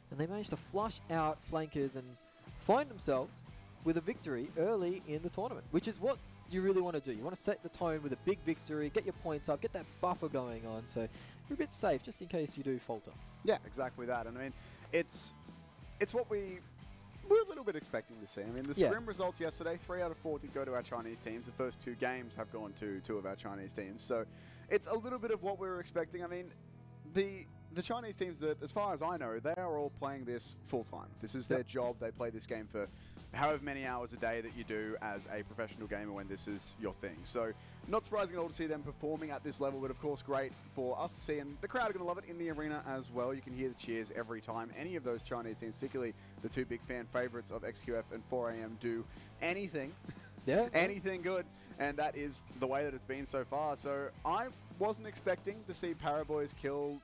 And they managed to flush out flankers and find themselves with a victory early in the tournament, which is what you really want to do. You want to set the tone with a big victory, get your points up, get that buffer going on, so you're a bit safe just in case you do falter. Yeah, exactly that. And I mean, it's what we're a little bit expecting to see. I mean, the scrim results yesterday, 3 out of 4 did go to our Chinese teams. The first 2 games have gone to 2 of our Chinese teams. So it's a little bit of what we were expecting. I mean, the Chinese teams, that, as far as I know, they are all playing this full-time. This is their job. They play this game for however many hours a day that you do as a professional gamer when this is your thing. So not surprising at all to see them performing at this level, but of course great for us to see, and the crowd are going to love it in the arena as well. You can hear the cheers every time any of those Chinese teams, particularly the 2 big fan favorites of XQF and 4am, do anything, anything good, and that is the way that it's been so far. So I wasn't expecting to see Paraboy's kill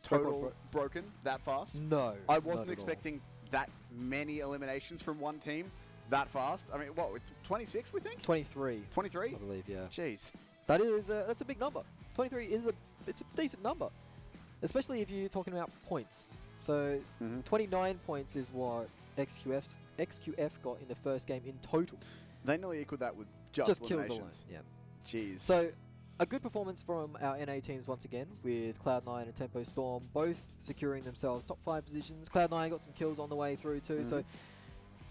total broken that fast. No, I wasn't expecting that many eliminations from one team that fast. I mean, what, 26 we think? 23. 23? I believe, yeah. Jeez. That is that's a big number. 23 is it's a decent number, especially if you're talking about points. So 29 points is what XQF got in the first game in total. They nearly equaled that with just kills alone. Yeah. Jeez. So a good performance from our NA teams once again, with Cloud9 and Tempo Storm both securing themselves top 5 positions. Cloud9 got some kills on the way through too, so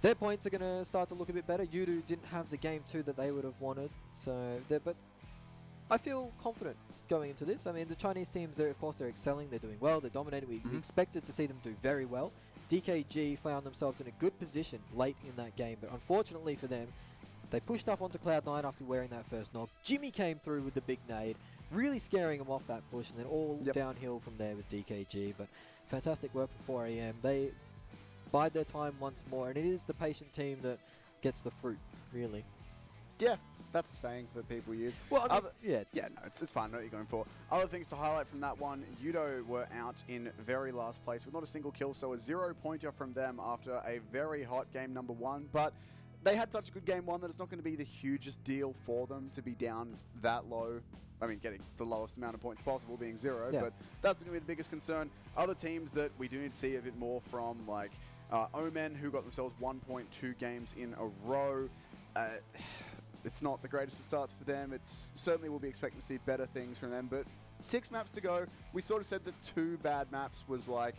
their points are going to start to look a bit better. Yudu didn't have the game 2 that they would have wanted, so but I feel confident going into this. I mean, the Chinese teams, of course, they're excelling, they're doing well, they're dominating. We expected to see them do very well. DKG found themselves in a good position late in that game, but unfortunately for them, they pushed up onto Cloud9 after wearing that first knock. Jimmy came through with the big nade, really scaring them off that push, and then all downhill from there with DKG. But fantastic work from 4am. They bide their time once more, and it is the patient team that gets the fruit, really. Yeah, that's the saying that people use. Well, I mean, no, it's fine. I know what you're going for. Other things to highlight from that one, Yudo were out in very last place with not a single kill, so a 0-pointer from them after a very hot game number 1, but they had such a good game 1 that it's not going to be the hugest deal for them to be down that low. I mean, getting the lowest amount of points possible being 0, but that's going to be the biggest concern. Other teams that we do need to see a bit more from, like Omen, who got themselves 1.2 games in a row. It's not the greatest of starts for them. It's certainly we'll be expecting to see better things from them, but 6 maps to go. We sort of said that 2 bad maps was like,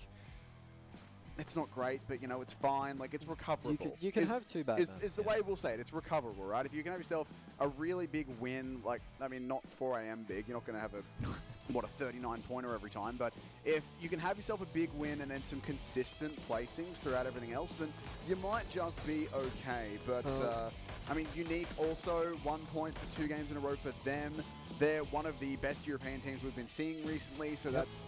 it's not great, but, you know, it's fine. Like, it's recoverable. You can have 2 bad maps. Is the way we'll say it. It's recoverable, right? If you can have yourself a really big win, like, I mean, not 4am big. You're not going to have a 39-pointer every time. But if you can have yourself a big win and then some consistent placings throughout everything else, then you might just be okay. But, I mean, Unique also 1 point for 2 games in a row for them. they're one of the best European teams we've been seeing recently, so that's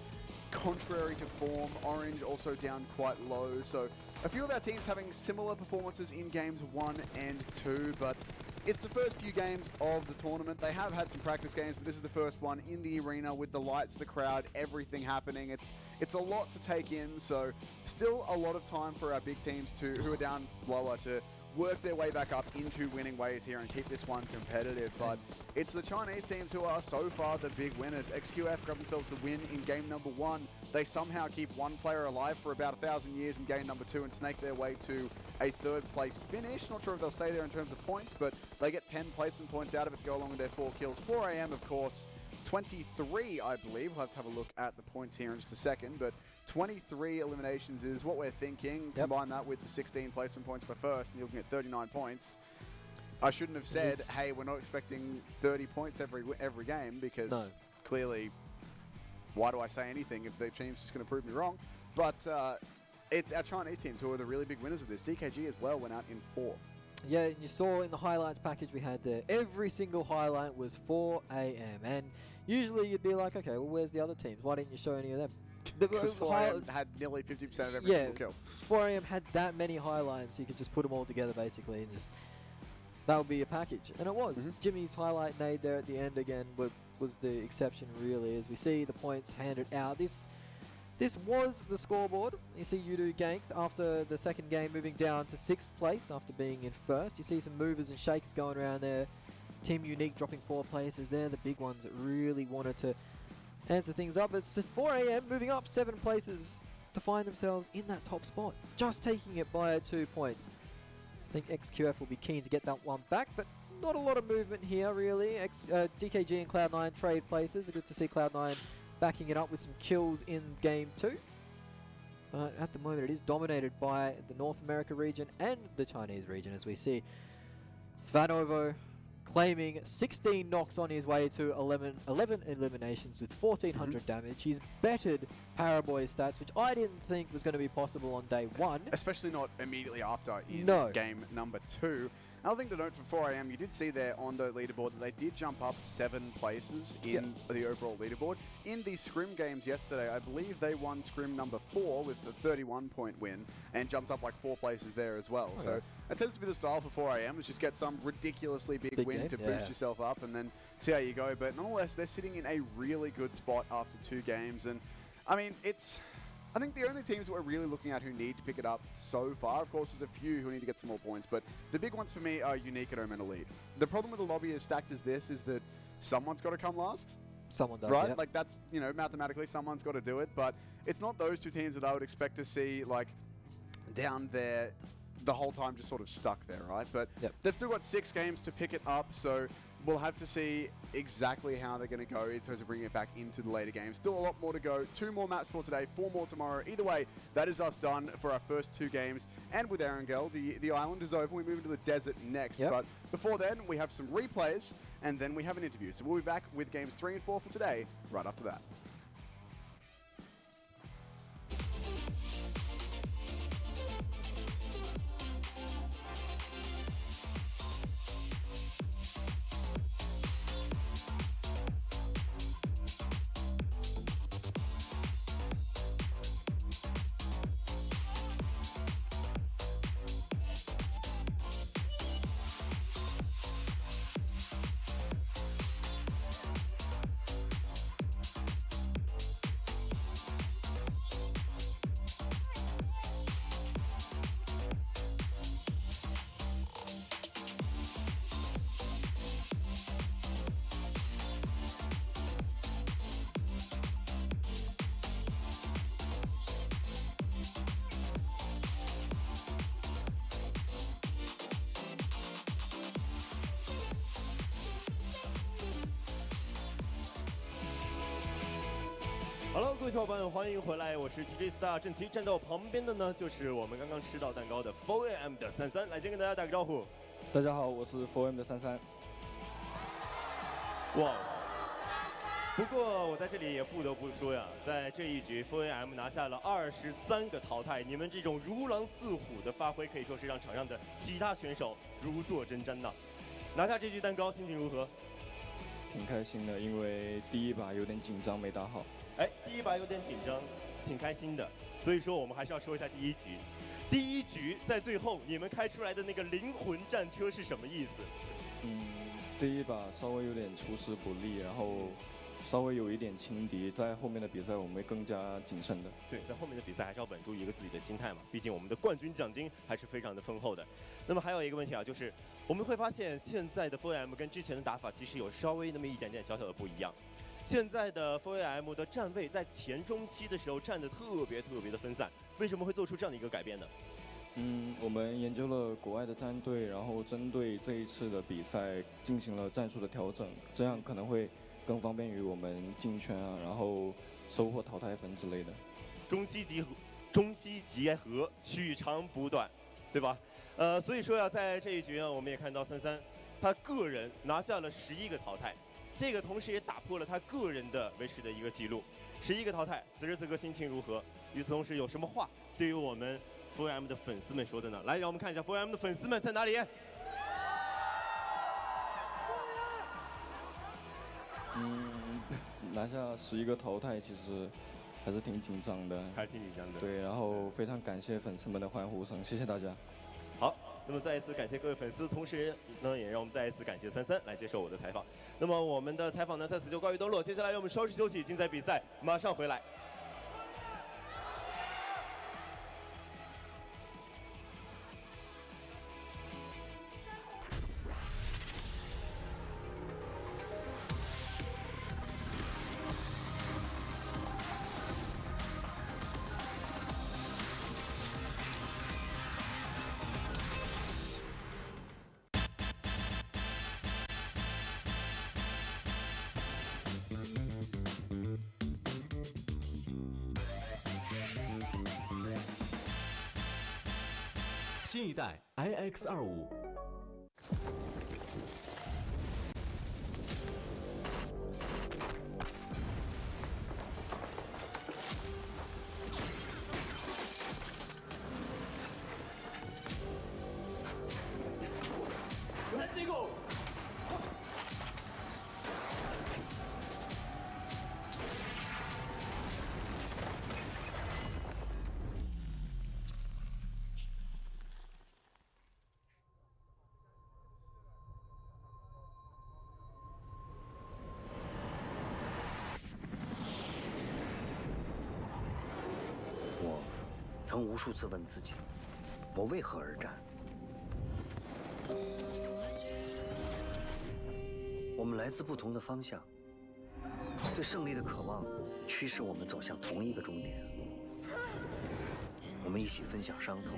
contrary to form. Orange also down quite low, so a few of our teams having similar performances in games 1 and 2, but it's the first few games of the tournament. They have had some practice games, but this is the first one in the arena with the lights, the crowd, everything happening. It's a lot to take in, so still a lot of time for our big teams who are down lower to work their way back up into winning ways here and keep this one competitive. But it's the Chinese teams who are so far the big winners. XQF grab themselves the win in game number 1. They somehow keep one player alive for about 1,000 years in game number 2 and snake their way to a 3rd place finish. Not sure if they'll stay there in terms of points, but they get 10 placement points out of it to go along with their 4 kills. 4AM, of course, 23, I believe. We'll have to have a look at the points here in just a second, but 23 eliminations is what we're thinking. Combine that with the 16 placement points for first, and you're looking at 39 points. I shouldn't have said, hey, we're not expecting 30 points every game, because clearly, why do I say anything if the team's just going to prove me wrong? But it's our Chinese teams who are the really big winners of this. DKG as well went out in 4th. Yeah, and you saw in the highlights package we had there, every single highlight was 4AM. And usually you'd be like, okay, well, where's the other teams? Why didn't you show any of them? Because 4AM had nearly 50% of every single kill. 4AM had that many highlights, you could just put them all together basically and just, that would be a package. And it was. Jimmy's highlight nade there at the end again was the exception really, as we see the points handed out. This was the scoreboard. You see Yudu ganked after the second game, moving down to 6th place after being in 1st. You see some movers and shakes going around there. Team Unique dropping 4 places. They're the big ones that really wanted to answer things up. It's just 4AM moving up 7 places to find themselves in that top spot, just taking it by 2 points. I think XQF will be keen to get that one back, but not a lot of movement here really. DKG and Cloud9 trade places. Good to see Cloud9 backing it up with some kills in game 2. But at the moment it is dominated by the North America region and the Chinese region, as we see Svanovo claiming 16 knocks on his way to 11 eliminations with 1,400 damage. He's bettered Paraboy's stats, which I didn't think was going to be possible on day 1. Especially not immediately after in game number 2. Another thing to note for 4AM, you did see there on the leaderboard that they did jump up 7 places in the overall leaderboard. In the scrim games yesterday, I believe they won scrim number 4 with the 31-point win and jumped up like 4 places there as well. Okay. So that tends to be the style for 4AM, is just get some ridiculously big win game, to boost yourself up and then see how you go. But nonetheless, they're sitting in a really good spot after 2 games. And I mean, I think the only teams that we're really looking at who need to pick it up so far, of course, there's a few who need to get some more points, but the big ones for me are Unique and Omen Elite. The problem with the lobby as stacked as this is that someone's got to come last. Someone does, right? Like that's, mathematically someone's got to do it, but it's not those 2 teams that I would expect to see like down there the whole time just sort of stuck there, right? But they've still got 6 games to pick it up, so we'll have to see exactly how they're going to go in terms of bringing it back into the later games. Still a lot more to go. 2 more maps for today, 4 more tomorrow. Either way, that is us done for our first 2 games. And with Erangel, the island is over. We move into the desert next. But before then, we have some replays, and then we have an interview. So we'll be back with games 3 and 4 for today, right after that. Hello， 各位小伙伴，欢迎回来，我是 TJ Star 郑奇，站在我旁边的呢就是我们刚刚吃到蛋糕的 4AM 的33，来先跟大家打个招呼。大家好，我是 4AM 的33。哇！不过我在这里也不得不说呀，在这一局 4AM 拿下了23个淘汰，你们这种如狼似虎的发挥，可以说是让场上的其他选手如坐针毡呐。拿下这局蛋糕，心情如何？挺开心的，因为第一把有点紧张没打好。哎，第一把有点紧张，挺开心的。所以说我们还是要说一下第一局。第一局在最后你们开出来的那个灵魂战车是什么意思？第一把稍微有点出师不利，然后稍微有一点轻敌，在后面的比赛我们会更加谨慎的。对，在后面的比赛还是要稳住一个自己的心态嘛，毕竟我们的冠军奖金还是非常的丰厚的。那么还有一个问题啊，就是我们会发现现在的 4AM 跟之前的打法其实有稍微那么一点点小小的不一样。现在的 4AM 的站位在前中期的时候站得特别的分散，为什么会做出这样的一个改变呢？我们研究了国外的战队，然后针对这一次的比赛进行了战术的调整，这样可能会更方便于我们进圈啊，然后收获淘汰分之类的。中西结合，取长补短，对吧？所以说呀，在这一局呢，我们也看到33，他个人拿下了11个淘汰，这个同时也打破了他个人的维持的一个记录，11个淘汰。此时此刻心情如何？与此同时，有什么话对于我们 4AM 的粉丝们说的呢？来，让我们看一下 4AM 的粉丝们在哪里。拿下11个淘汰，其实还是挺紧张的。还是挺紧张的。对，然后非常感谢粉丝们的欢呼声，谢谢大家。好，那么再一次感谢各位粉丝，同时呢，也让我们再一次感谢33来接受我的采访。那么我们的采访呢，在此就告一段落，接下来让我们稍事休息，精彩比赛马上回来。新一代 IX25。曾无数次问自己，我为何而战？我们来自不同的方向，对胜利的渴望驱使我们走向同一个终点。我们一起分享伤痛，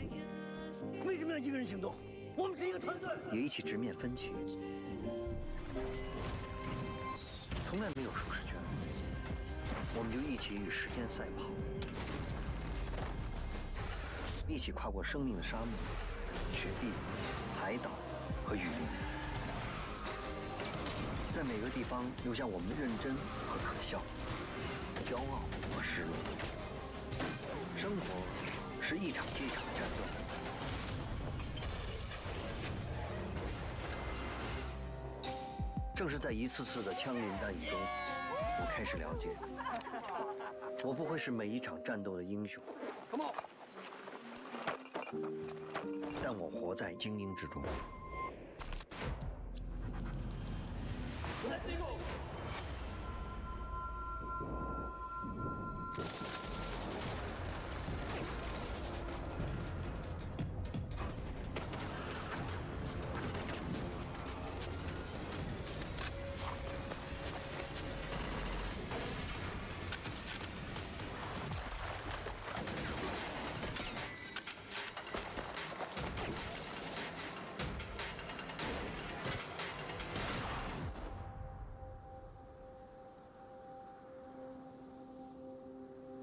为什么要一个人行动？我们是一个团队，也一起直面分歧。从来没有舒适圈，我们就一起与时间赛跑。一起跨过生命的沙漠、雪地、海岛和雨林，在每个地方留下我们的认真和可笑、骄傲和失落。生活是一场接一场的战斗。正是在一次次的枪林弹雨中，我开始了解，我不会是每一场战斗的英雄。但我活在精英之中。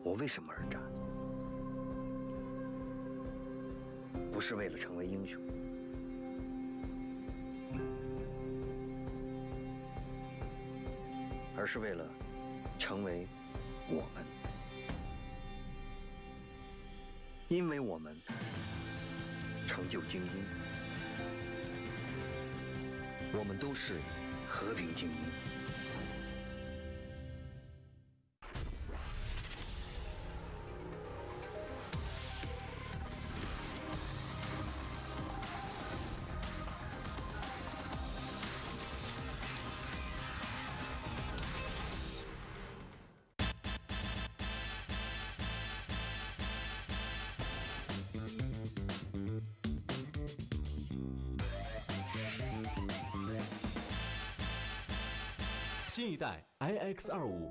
我为什么而战？不是为了成为英雄，而是为了成为我们。因为我们成就精英，我们都是和平精英。新一代 iX25。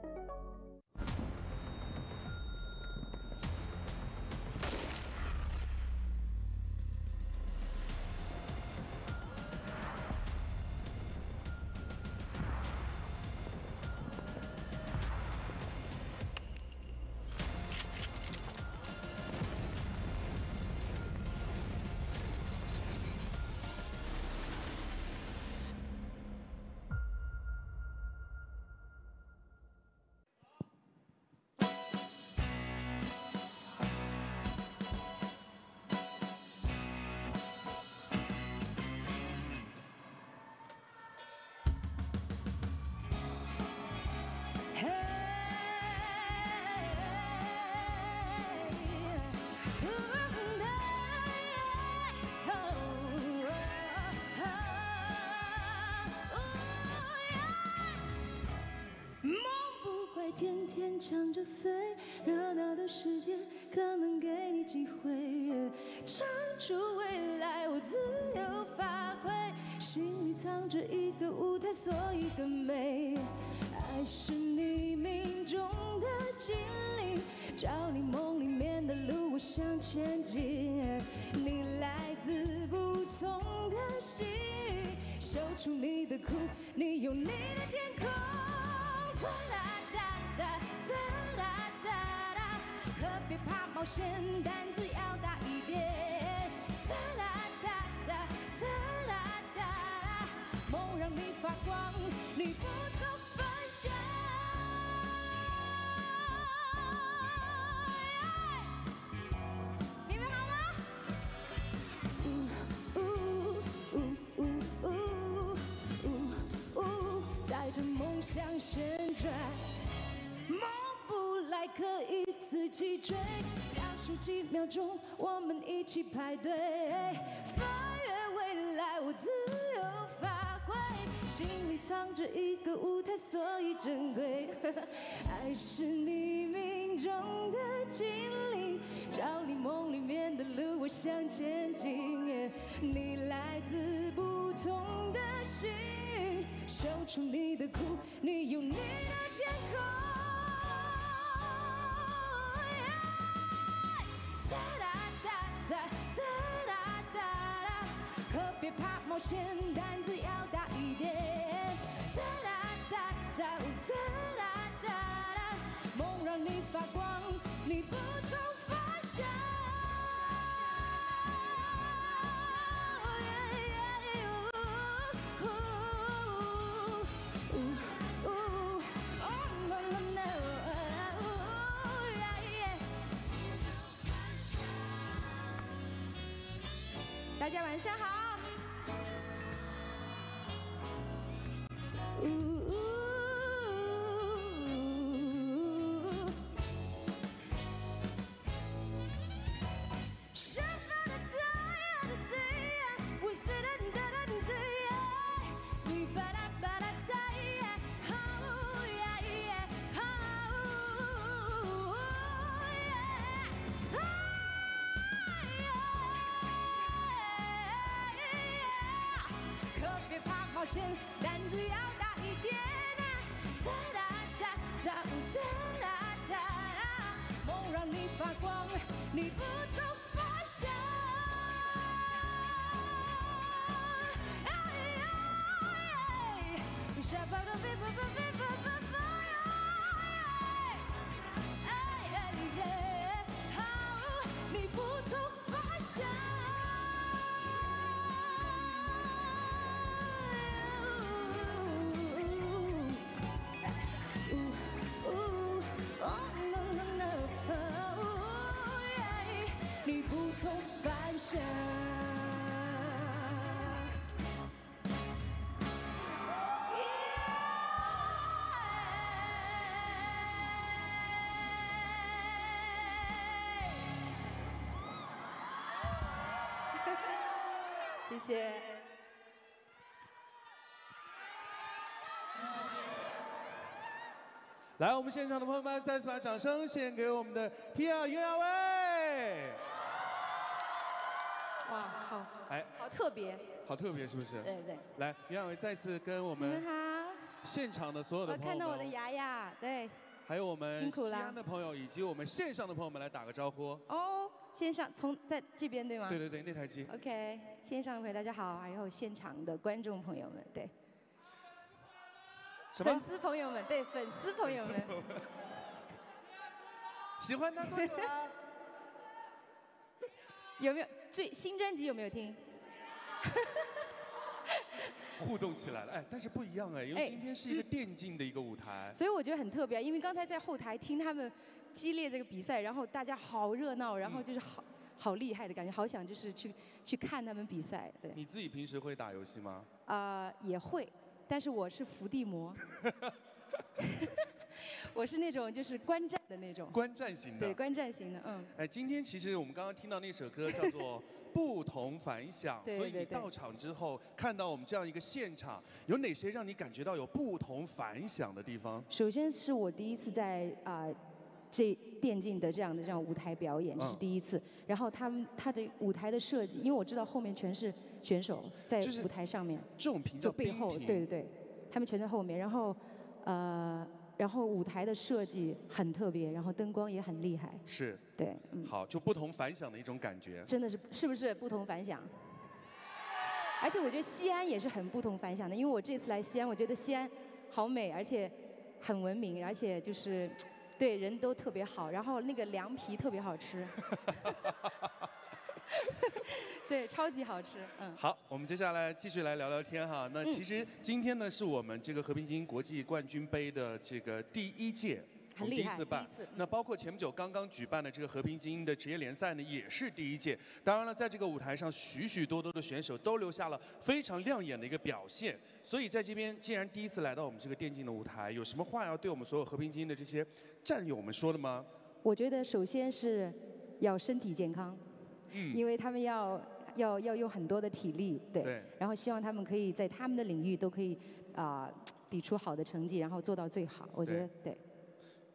天天抢着飞，热闹的世界可能给你机会，唱出未来，我自由发挥，心里藏着一个舞台，所以更美。爱是你命中的精灵，照你梦里面的路，我向前进。你来自不同的幸运，秀出你的酷，你有你的天空。可别怕冒险，胆子要大一点。哒啦哒哒哒啦哒啦，梦让你发光，你不走方向。你们好吗？带着梦想旋转。梦不来可以自己追，倒数几秒钟，我们一起排队，翻越未来，我自由发挥，心里藏着一个舞台，所以珍贵。爱是你命中的精灵，照你梦里面的路，我向前进。你来自不同的幸运，秀出你的酷，你有你的天空。可别怕冒险，胆子要大一点。哒啦哒哒哒啦哒啦，梦让你发光，你不走方向。大家晚上好。冒险，胆子要大一点。哒啦哒哒哒啦哒啦，梦让你发光，你不走方向。你不走方向。你不走方向。谢谢。来，我们现场的朋友们，再次把掌声献给我们的 Tia 袁娅薇。哇，好，哎，好特别，好特别，是不是？对对。来，袁娅薇再次跟我们你们好，现场的所有的朋友们，看到我的牙牙，对。还有我们辛苦了西安的朋友以及我们线上的朋友们来打个招呼。哦，线上在这边对吗？对对对，那台机。OK， 线上的朋友大家好，还有现场的观众朋友们，对。什么？粉丝朋友们，对，粉丝朋友们。喜欢他多久了？有没有新专辑有没有听？互动起来了，哎，但是不一样哎，因为今天是一个电竞的一个舞台，所以我觉得很特别，因为刚才在后台听他们激烈这个比赛，然后大家好热闹，然后就是好厉害的感觉，好想就是去看他们比赛。对。你自己平时会打游戏吗？也会，但是我是伏地魔。我是那种就是观战的那种。观战型的。对，观战型的，嗯。哎，今天其实我们刚刚听到那首歌叫做。不同凡响，所以你到场之后看到我们这样一个现场，有哪些让你感觉到有不同凡响的地方？首先是我第一次在这电竞的这样舞台表演，这是第一次。然后他的舞台的设计，因为我知道后面全是选手在舞台上面，这种屏叫背后，对对对，他们全在后面。然后舞台的设计很特别，然后灯光也很厉害。是。对，好，就不同凡响的一种感觉。真的是不是不同凡响？而且我觉得西安也是很不同凡响的，因为我这次来西安，我觉得西安好美，而且很文明，而且就是对人都特别好，然后那个凉皮特别好吃。对，超级好吃，嗯。好，我们接下来继续来聊聊天哈。那其实今天呢，是我们这个和平精英国际冠军杯的这个第一届，很厉害，第一次办。那包括前不久刚刚举办的这个和平精英的职业联赛呢，也是第一届。当然了，在这个舞台上，许许多多的选手都留下了非常亮眼的一个表现。所以在这边，既然第一次来到我们这个电竞的舞台，有什么话要对我们所有和平精英的这些战友们说的吗？我觉得首先是要身体健康。因为他们要用很多的体力，对，然后希望他们可以在他们的领域都可以比出好的成绩，然后做到最好。我觉得对。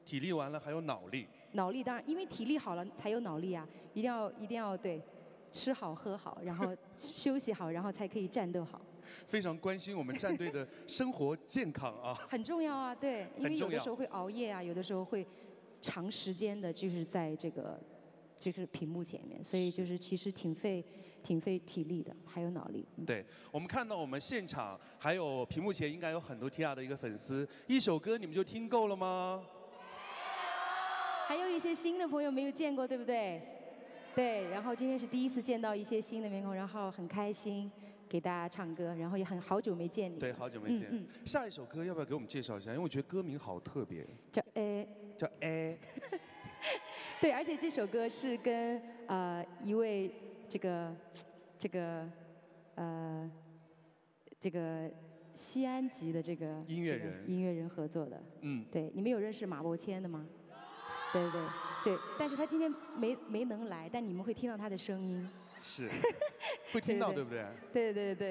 体力完了还有脑力。脑力当然，因为体力好了才有脑力啊，一定要对，吃好喝好，然后休息好，然后才可以战斗好。非常关心我们战队的生活健康啊。很重要啊，对，因为有的时候会熬夜啊，有的时候会长时间的就是在这个。就是屏幕前面，所以就是其实挺费体力的，还有脑力。对，我们看到我们现场还有屏幕前应该有很多 TR 的一个粉丝，一首歌你们就听够了吗？还有一些新的朋友没有见过，对不对？对，然后今天是第一次见到一些新的面孔，然后很开心给大家唱歌，然后也好久没见你。对，好久没见。下一首歌要不要给我们介绍一下？因为我觉得歌名好特别。叫对，而且这首歌是跟一位这个西安籍的这个音乐人合作的。对，你们有认识马伯骞的吗？对，但是他今天没能来，但你们会听到他的声音。是，会听到对不对？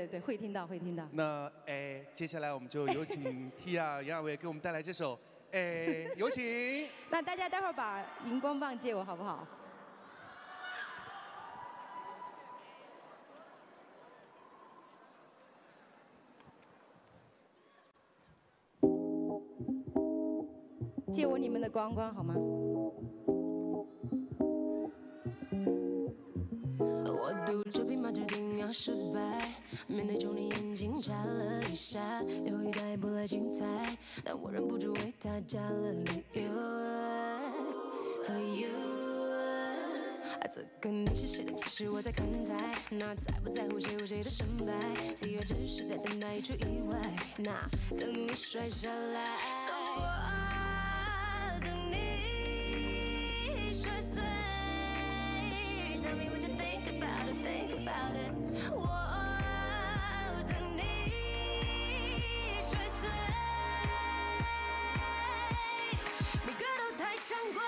对，会听到。那接下来我们就有请 TR 杨亚伟给我们带来这首。有请。那大家待会儿把荧光棒借我好不好？借我你们的光光好吗？我赌注匹马注定要失败，面对中你眼睛眨了一下，犹豫带不来精彩，但我忍不住为他加了个 You，For you。此刻你是谁的，其实我在看彩，那在不在乎谁有谁的胜败？岁月只是在等待一出意外，那等你摔下来。等你摔碎。Tell me what you think about it, think about it。我等你摔碎，每个都太常规。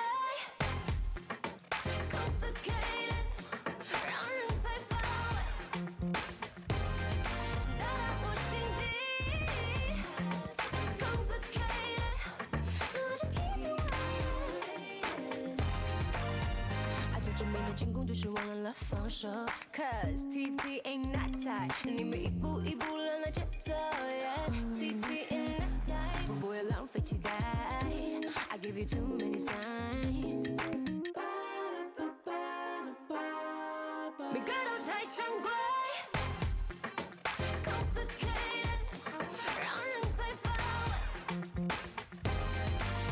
就是忘了放手 ，Cause TT ain't that tight， 你们一步一步乱了节奏 ，Yeah，TT ain't that tight。期待 I give you too many signs 每个都太常规 Complicated 让人太乏味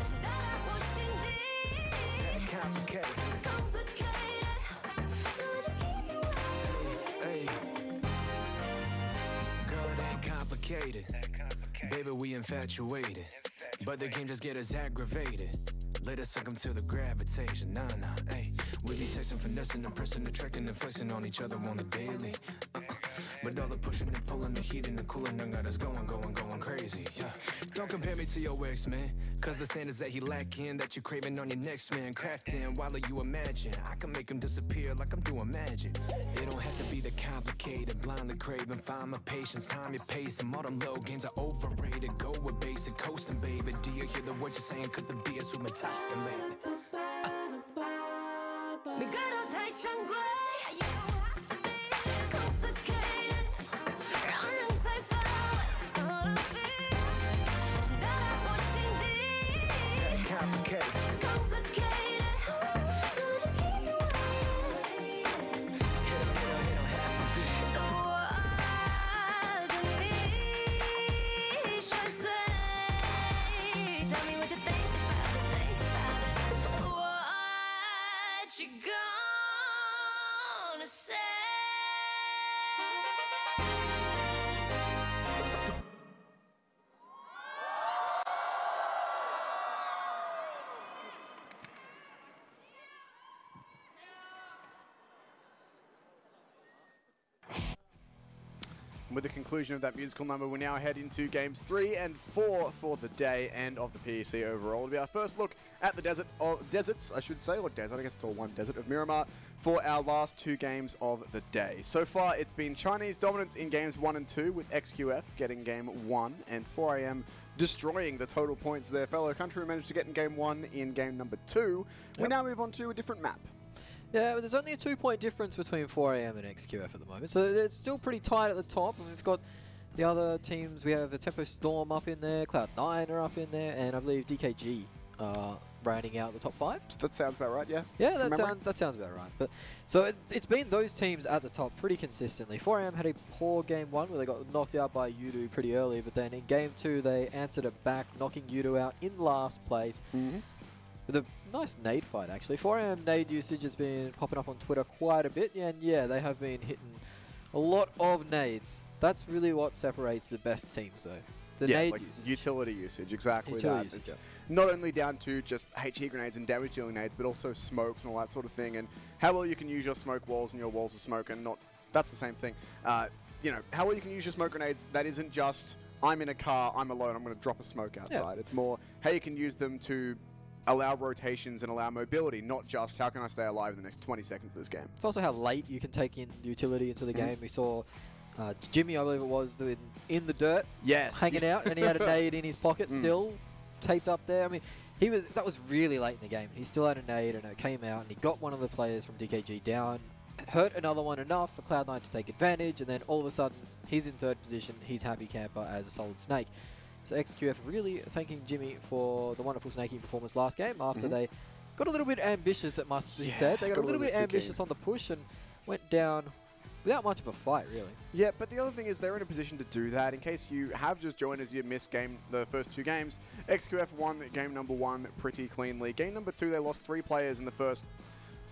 直达我心底 Complicated So just keep you waiting Girl, it ain't complicated. Baby, we infatuated. But the game just get us aggravated. Let us succumb to the gravitation. Nah, ayy. We be texting, finessing, impressing, attracting, and flexing on each other on the daily. But all the pushing and pulling, the heat and the cooling done got us going crazy. Yeah. Don't compare me to your ex, man. Cause the standards that he lacking, that you craving on your next man. Crafting while you imagine. I can make him disappear like I'm doing magic. It don't have to be the complicated, blindly craving. Find my patience, time your pace. And all them low games are overrated. Go with basic coasting, baby. Do you hear the words you're saying? Could the be a super talking lately? 每个都太常规 You have to be complicated 让人太乏味 All I feel 直达我心底 Complicated So just keep you waiting So 我爱着你摔碎 Tell me what you think about it What you gonna say With the conclusion of that musical number, we now head into games 3 and 4 for the day and of the PEC overall. It'll be our first look at the deserts, I should say, or desert, I guess it's all one desert of Miramar, for our last 2 games of the day. So far, it's been Chinese dominance in games 1 and 2, with XQF getting game 1 and 4AM destroying the total points their fellow country managed to get in game 1 in game number 2. We now move on to a different map. Yeah, but there's only a 2-point difference between 4AM and XQF at the moment, so it's still pretty tight at the top. And we've got the other teams. We have the Tempo Storm up in there, Cloud9 are up in there, and I believe DKG rounding out the top 5. That sounds about right, yeah. Yeah, that sounds about right. But so it's been those teams at the top pretty consistently. 4AM had a poor game 1 where they got knocked out by Yudu pretty early, but then in game 2 they answered it back, knocking Yudu out in last place. With a nice nade fight, actually. 4AM nade usage has been popping up on Twitter quite a bit, and yeah, they have been hitting a lot of nades. That's really what separates the best teams, though. The nade like usage. Utility usage, exactly Utility that. usage, It's not only down to just HE grenades and damage dealing nades, but also smokes and all that sort of thing, and how well you can use your smoke walls and your walls of smoke, and not, that's the same thing. You know, how well you can use your smoke grenades, that isn't just, I'm in a car, I'm alone, I'm going to drop a smoke outside. It's more, how you can use them to allow rotations and allow mobility, not just how can I stay alive in the next 20 seconds of this game. It's also how late you can take in utility into the game. We saw Jimmy, I believe it was, in the dirt, hanging out, and he had a nade in his pocket still, taped up there. I mean, that was really late in the game. He still had a nade, and it came out, and he got one of the players from DKG down, hurt another one enough for Cloud9 to take advantage, and then all of a sudden, he's in 3rd position, he's happy camper as a solid snake. So XQF really thanking Jimmy for the wonderful snaking performance last game after they got a little bit ambitious, it must be said. They got a little bit ambitious on the push and went down without much of a fight, really. Yeah, but the other thing is they're in a position to do that. In case you have just joined us, you missed the first 2 games. XQF won game number 1 pretty cleanly. Game number 2, they lost 3 players in the first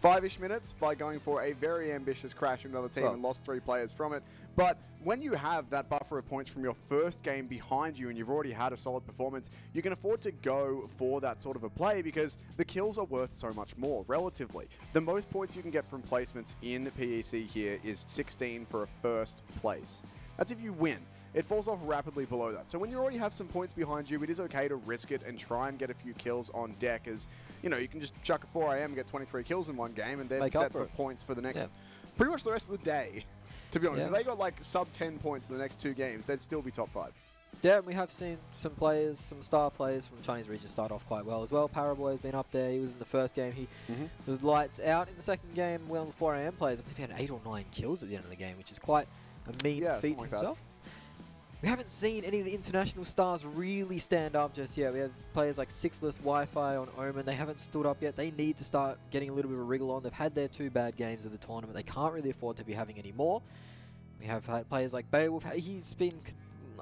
5-ish minutes by going for a very ambitious crash with another team and lost 3 players from it. But when you have that buffer of points from your first game behind you and you've already had a solid performance, you can afford to go for that sort of a play because the kills are worth so much more, relatively. The most points you can get from placements in PEC here is 16 for a first place. That's if you win. It falls off rapidly below that. So when you already have some points behind you, it is okay to risk it and try and get a few kills on deck as, you know, you can just chuck a 4AM and get 23 kills in one game and then set for points for the next, pretty much the rest of the day, to be honest. If they got like sub 10 points in the next 2 games, they'd still be top 5. Yeah, and we have seen some players, some star players from the Chinese region start off quite well as well. Paraboy has been up there. He was in the first game. He was lights out. In the second game, well, the 4AM players, I believe he had 8 or 9 kills at the end of the game, which is quite a mean feat himself. we haven't seen any of the international stars really stand up just yet. We have players like Sixless, Wi-Fi on Omen. They haven't stood up yet. They need to start getting a little bit of a wriggle on. They've had their 2 bad games of the tournament. They can't really afford to be having any more. We have had players like Beowulf. He's been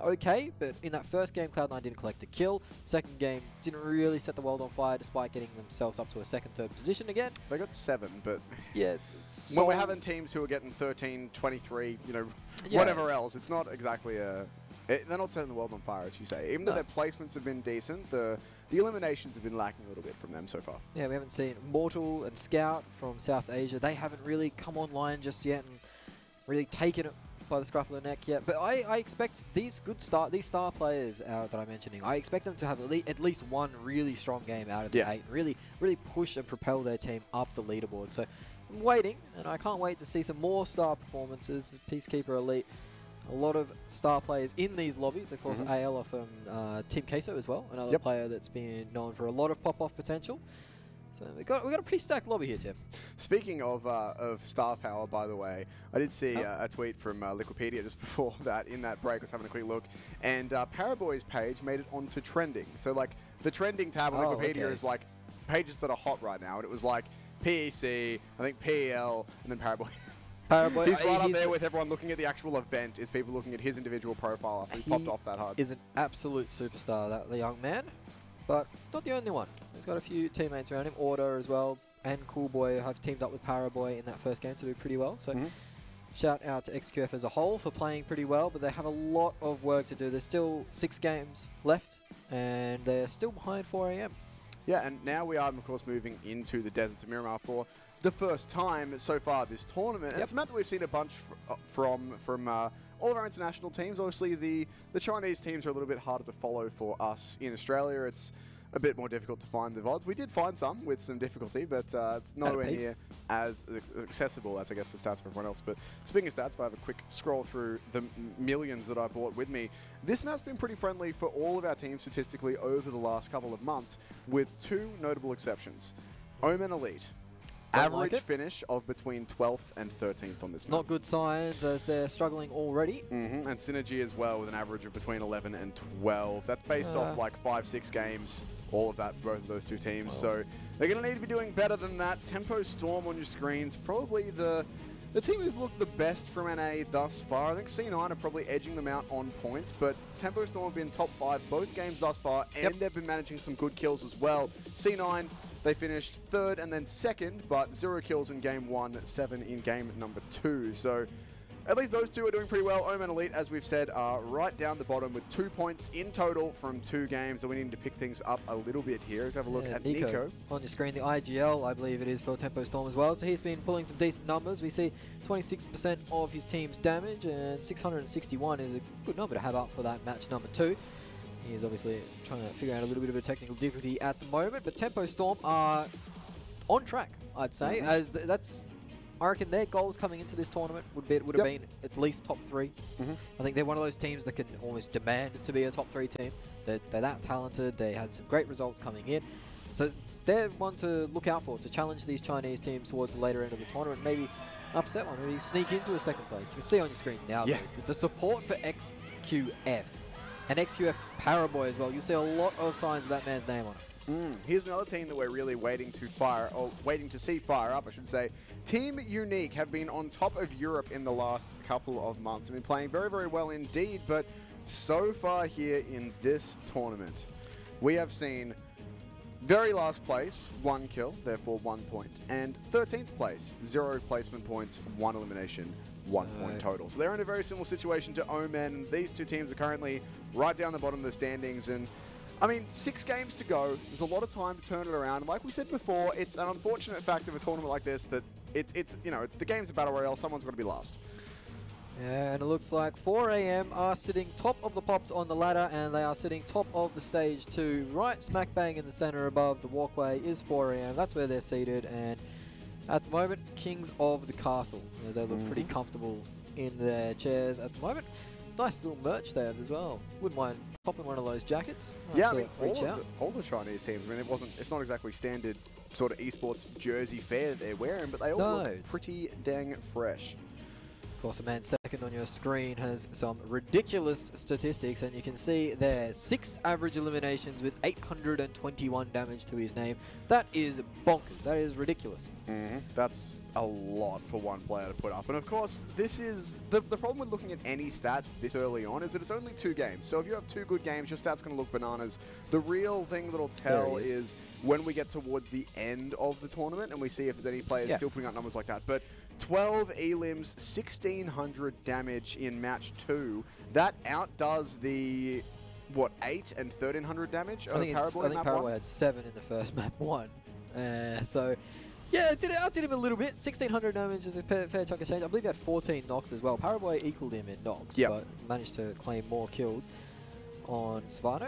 okay, but in that first game, Cloud9 didn't collect a kill. Second game, didn't really set the world on fire despite getting themselves up to a second, third position again. They got 7, but yeah, when we're having teams who are getting 13, 23, you know, whatever else, it's not exactly a... they're not setting the world on fire, as you say. Even though their placements have been decent, the eliminations have been lacking a little bit from them so far. Yeah, we haven't seen Mortal and Scout from South Asia. They haven't really come online just yet and really taken it by the scruff of the neck yet. But I expect these star players that I'm mentioning, I expect them to have at least one really strong game out of the 8. Really push and propel their team up the leaderboard. So I'm waiting, and I can't wait to see some more star performances. Peacekeeper Elite, a lot of star players in these lobbies. Of course, AL are from Team Queso as well, another player that's been known for a lot of pop-off potential. So we got a pretty stacked lobby here, Tim. Speaking of star power, by the way, I did see a tweet from Liquipedia just before that. In that break, I was having a quick look, and Paraboy's page made it onto trending. So like the trending tab on Liquipedia is like pages that are hot right now, and it was like PEC, I think PEL, and then Paraboy. Paraboy, he's right up there with everyone looking at the actual event. Is people looking at his individual profile after he popped off that hard. Is an absolute superstar, that the young man. But it's not the only one. He's got a few teammates around him. Order as well, and Coolboy have teamed up with Paraboy in that first game to do pretty well. So shout out to XQF as a whole for playing pretty well, but they have a lot of work to do. There's still 6 games left, and they're still behind 4 AM. Yeah, and now we are, of course, moving into the deserts of Miramar for the first time so far this tournament. And it's meant that we've seen a bunch from all of our international teams. Obviously, the Chinese teams are a little bit harder to follow for us in Australia. It's a bit more difficult to find the VODs. We did find some with some difficulty, but it's nowhere near as accessible as, I guess, the stats for everyone else. But speaking of stats, if I have a quick scroll through the millions that I brought with me, this map's been pretty friendly for all of our teams statistically over the last couple of months, with 2 notable exceptions. Omen Elite. Average finish of between 12th and 13th on this Not good signs, as they're struggling already. And Synergy as well, with an average of between 11 and 12. That's based off like 5-6 games, all of that for both of those 2 teams. So they're going to need to be doing better than that. Tempo Storm on your screens, probably the team who's looked the best from NA thus far. I think C9 are probably edging them out on points, but Tempo Storm have been top 5 both games thus far, and they've been managing some good kills as well. C9, they finished 3rd and then 2nd, but 0 kills in game 1, 7 in game number 2. So at least those 2 are doing pretty well. Omen Elite, as we've said, are right down the bottom with 2 points in total from 2 games. So we need to pick things up a little bit here. Let's have a look at Nico. On your screen, the IGL, I believe it is for Tempo Storm as well. So he's been pulling some decent numbers. We see 26% of his team's damage, and 661 is a good number to have up for that match number 2. He is obviously trying to figure out a little bit of a technical difficulty at the moment, but Tempo Storm are on track, I'd say, as I reckon their goals coming into this tournament would have been at least top 3. I think they're one of those teams that can almost demand to be a top 3 team. They're that talented. They had some great results coming in. So they're one to look out for, to challenge these Chinese teams towards the later end of the tournament. Maybe upset one, maybe sneak into a 2nd place. You can see on your screens now the support for XQF. And XQF Paraboy as well. You see a lot of signs of that man's name on it. Here's another team that we're really waiting to see fire up, I should say. Team Unique have been on top of Europe in the last couple of months. They've been playing very, very well indeed, but so far here in this tournament, we have seen very last place, 1 kill, therefore 1 point, and 13th place, 0 placement points, 1 elimination, 1 point total. So they're in a very similar situation to Omen. These 2 teams are currently right down the bottom of the standings, and I mean, 6 games to go. There's a lot of time to turn it around. Like we said before, it's an unfortunate fact of a tournament like this that it's you know, the game's a battle royale. Someone's got to be last. Yeah, and it looks like 4 AM are sitting top of the pops on the ladder, and they are sitting top of the stage too. Right smack bang in the center above the walkway is 4 AM. That's where they're seated, and at the moment, Kings of the Castle, as they look pretty comfortable in their chairs at the moment. Nice little merch there as well. Wouldn't mind popping one of those jackets. Yeah, I mean, all the Chinese teams. I mean, it's not exactly standard sort of esports jersey fare that they're wearing, but they all look pretty dang fresh. Of course, the man second on your screen has some ridiculous statistics, and you can see there 6 average eliminations with 821 damage to his name. That is bonkers. That is ridiculous. That's a lot for one player to put up. And of course, this is the problem with looking at any stats this early on is that it's only 2 games. So if you have 2 good games, your stats going to look bananas. The real thing that'll tell is when we get towards the end of the tournament and we see if there's any players still putting up numbers like that. But 12 elims, 1600 damage in match 2. That outdoes the, what, 8 and 1300 damage of Paraboy? I think Paraboy had 7 in the first map 1. So, yeah, outdid him a little bit. 1600 damage is a fair chunk of change. I believe he had 14 knocks as well. Paraboy equaled him in knocks, but managed to claim more kills on Svano.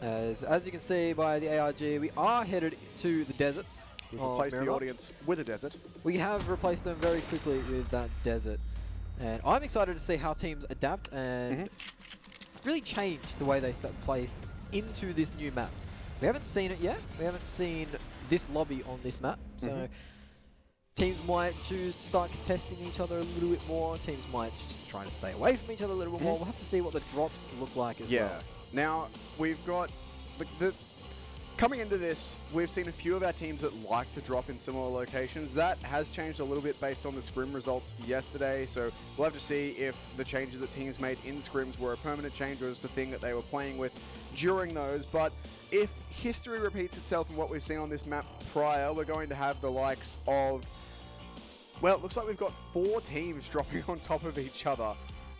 As you can see by the ARG, we are headed to the deserts. We've replaced the audience with a desert. We have replaced them very quickly with that desert. And I'm excited to see how teams adapt and really change the way they play into this new map. We haven't seen it yet. We haven't seen this lobby on this map. So teams might choose to start contesting each other a little bit more. Teams might just try to stay away from each other a little bit more. We'll have to see what the drops look like as well. Now, we've got coming into this, we've seen a few of our teams that like to drop in similar locations. That has changed a little bit based on the scrim results yesterday, so we'll have to see if the changes that teams made in scrims were a permanent change or just a thing that they were playing with during those. But if history repeats itself in what we've seen on this map prior, we're going to have the likes of, well, it looks like we've got 4 teams dropping on top of each other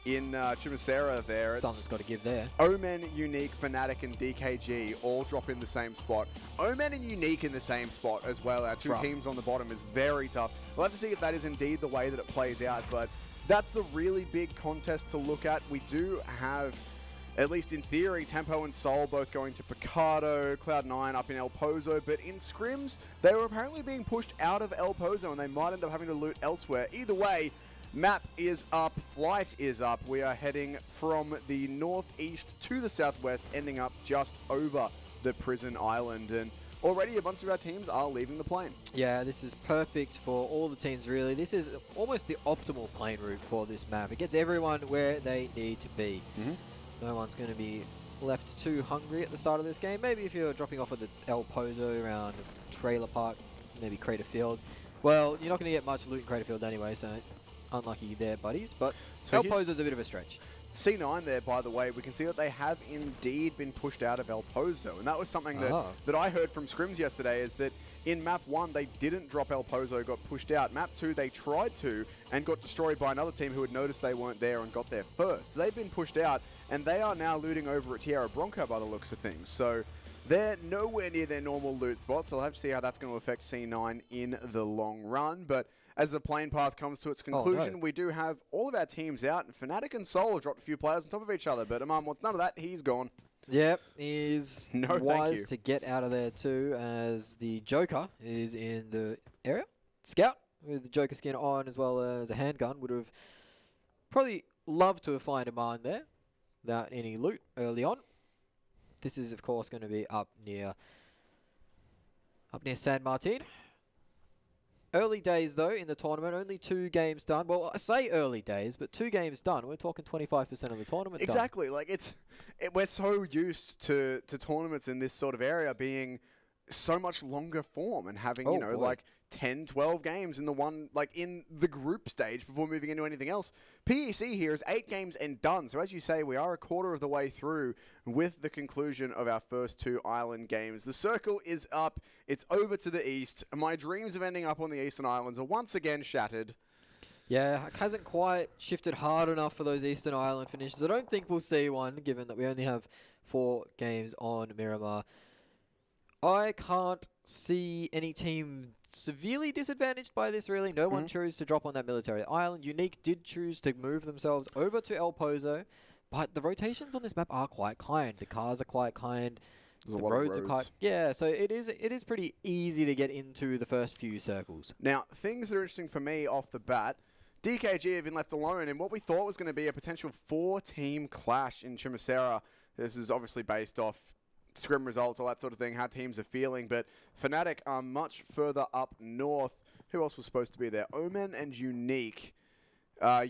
in Chumacera there. Something's got to give there. Omen, Unique, Fnatic, and DKG all drop in the same spot. Omen and Unique in the same spot as well. Our 2 teams on the bottom is very tough. We'll have to see if that is indeed the way that it plays out, but that's the really big contest to look at. We do have, at least in theory, Tempo and Sol both going to Picardo, Cloud9 up in El Pozo, but in scrims, they were apparently being pushed out of El Pozo and they might end up having to loot elsewhere. Either way, map is up, flight is up. We are heading from the northeast to the southwest, ending up just over the prison island. And already a bunch of our teams are leaving the plane. Yeah, this is perfect for all the teams, really. This is almost the optimal plane route for this map. It gets everyone where they need to be. No one's going to be left too hungry at the start of this game. Maybe if you're dropping off at the El Pozo around Trailer Park, maybe Crater Field. Well, you're not going to get much loot in Crater Field anyway, so unlucky there, buddies. But so El Pozo's a bit of a stretch. C9 there, by the way, we can see that they have indeed been pushed out of El Pozo. And that was something that I heard from scrims yesterday, is that in map 1, they didn't drop El Pozo, got pushed out. Map 2, they tried to and got destroyed by another team who had noticed they weren't there and got there first. So they've been pushed out, and they are now looting over at Tierra Bronco by the looks of things. So they're nowhere near their normal loot spots. So I'll have to see how that's going to affect C9 in the long run. But as the plane path comes to its conclusion, we do have all of our teams out. And Fnatic and Sol have dropped a few players on top of each other. But Amman wants none of that. He's gone. Yep, he's wise to get out of there too, as the Joker is in the area. Scout with the Joker skin on, as well as a handgun. Would have probably loved to have found a mine there without any loot early on. This is, of course, going to be up near San Martin. Early days, though, in the tournament. Only 2 games done. Well, I say early days, but 2 games done. We're talking 25% of the tournament Exactly. done. Like, we're so used to tournaments in this sort of area being so much longer form and having, like 10, 12 games in the one, like in the group stage before moving into anything else. PEC here is 8 games and done. So as you say, we are a quarter of the way through with the conclusion of our first 2 island games. The circle is up. It's over to the east. My dreams of ending up on the Eastern Islands are once again shattered. Yeah, it hasn't quite shifted hard enough for those Eastern Island finishes. I don't think we'll see one, given that we only have 4 games on Miramar. I can't see any team severely disadvantaged by this, really. No one chose to drop on that military island. Unique did choose to move themselves over to El Pozo, but the rotations on this map are quite kind. The cars are quite kind. The roads are quite... Yeah, so it is pretty easy to get into the first few circles. Now, things that are interesting for me off the bat, DKG have been left alone in what we thought was going to be a potential 4-team clash in Chumacera. This is obviously based off scrim results, all that sort of thing, how teams are feeling, but Fnatic are much further up north. Who else was supposed to be there? Omen and Unique.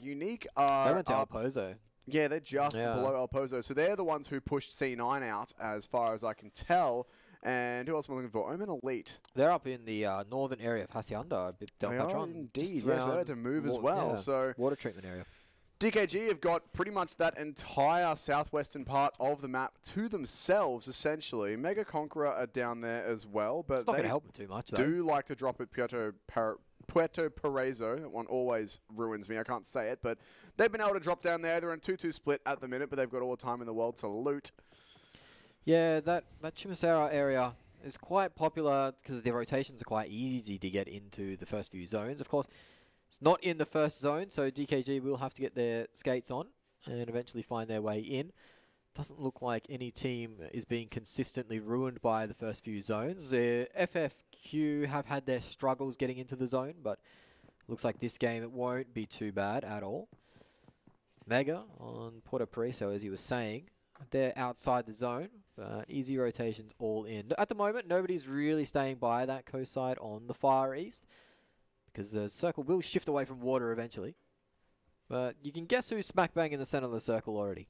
Unique They are went to El Pozo. Yeah, they're just below El Pozo. So they're the ones who pushed C9 out, as far as I can tell. And who else am I looking for? Omen Elite. They're up in the northern area of Hacienda, Del They Patron. are indeed. Yes, they had to move as well. So water treatment area. DKG have got pretty much that entire southwestern part of the map to themselves, essentially. Mega Conqueror are down there as well, but It's not they going to help them too much, though. do like to drop at Puerto Paraiso. That one always ruins me. I can't say it, but they've been able to drop down there. They're in 2-2 split at the minute, but they've got all the time in the world to loot. Yeah, that Chimusera area is quite popular because the rotations are quite easy to get into the first few zones. Of course, it's not in the first zone, so DKG will have to get their skates on and eventually find their way in. Doesn't look like any team is being consistently ruined by the first few zones. The FFQ have had their struggles getting into the zone, but looks like this game it won't be too bad at all. Mega on Puerto Paraiso, as he was saying, they're outside the zone. Easy rotations all in. At the moment, nobody's really staying by that coast side on the far east because the circle will shift away from water eventually. But you can guess who's smack bang in the center of the circle already.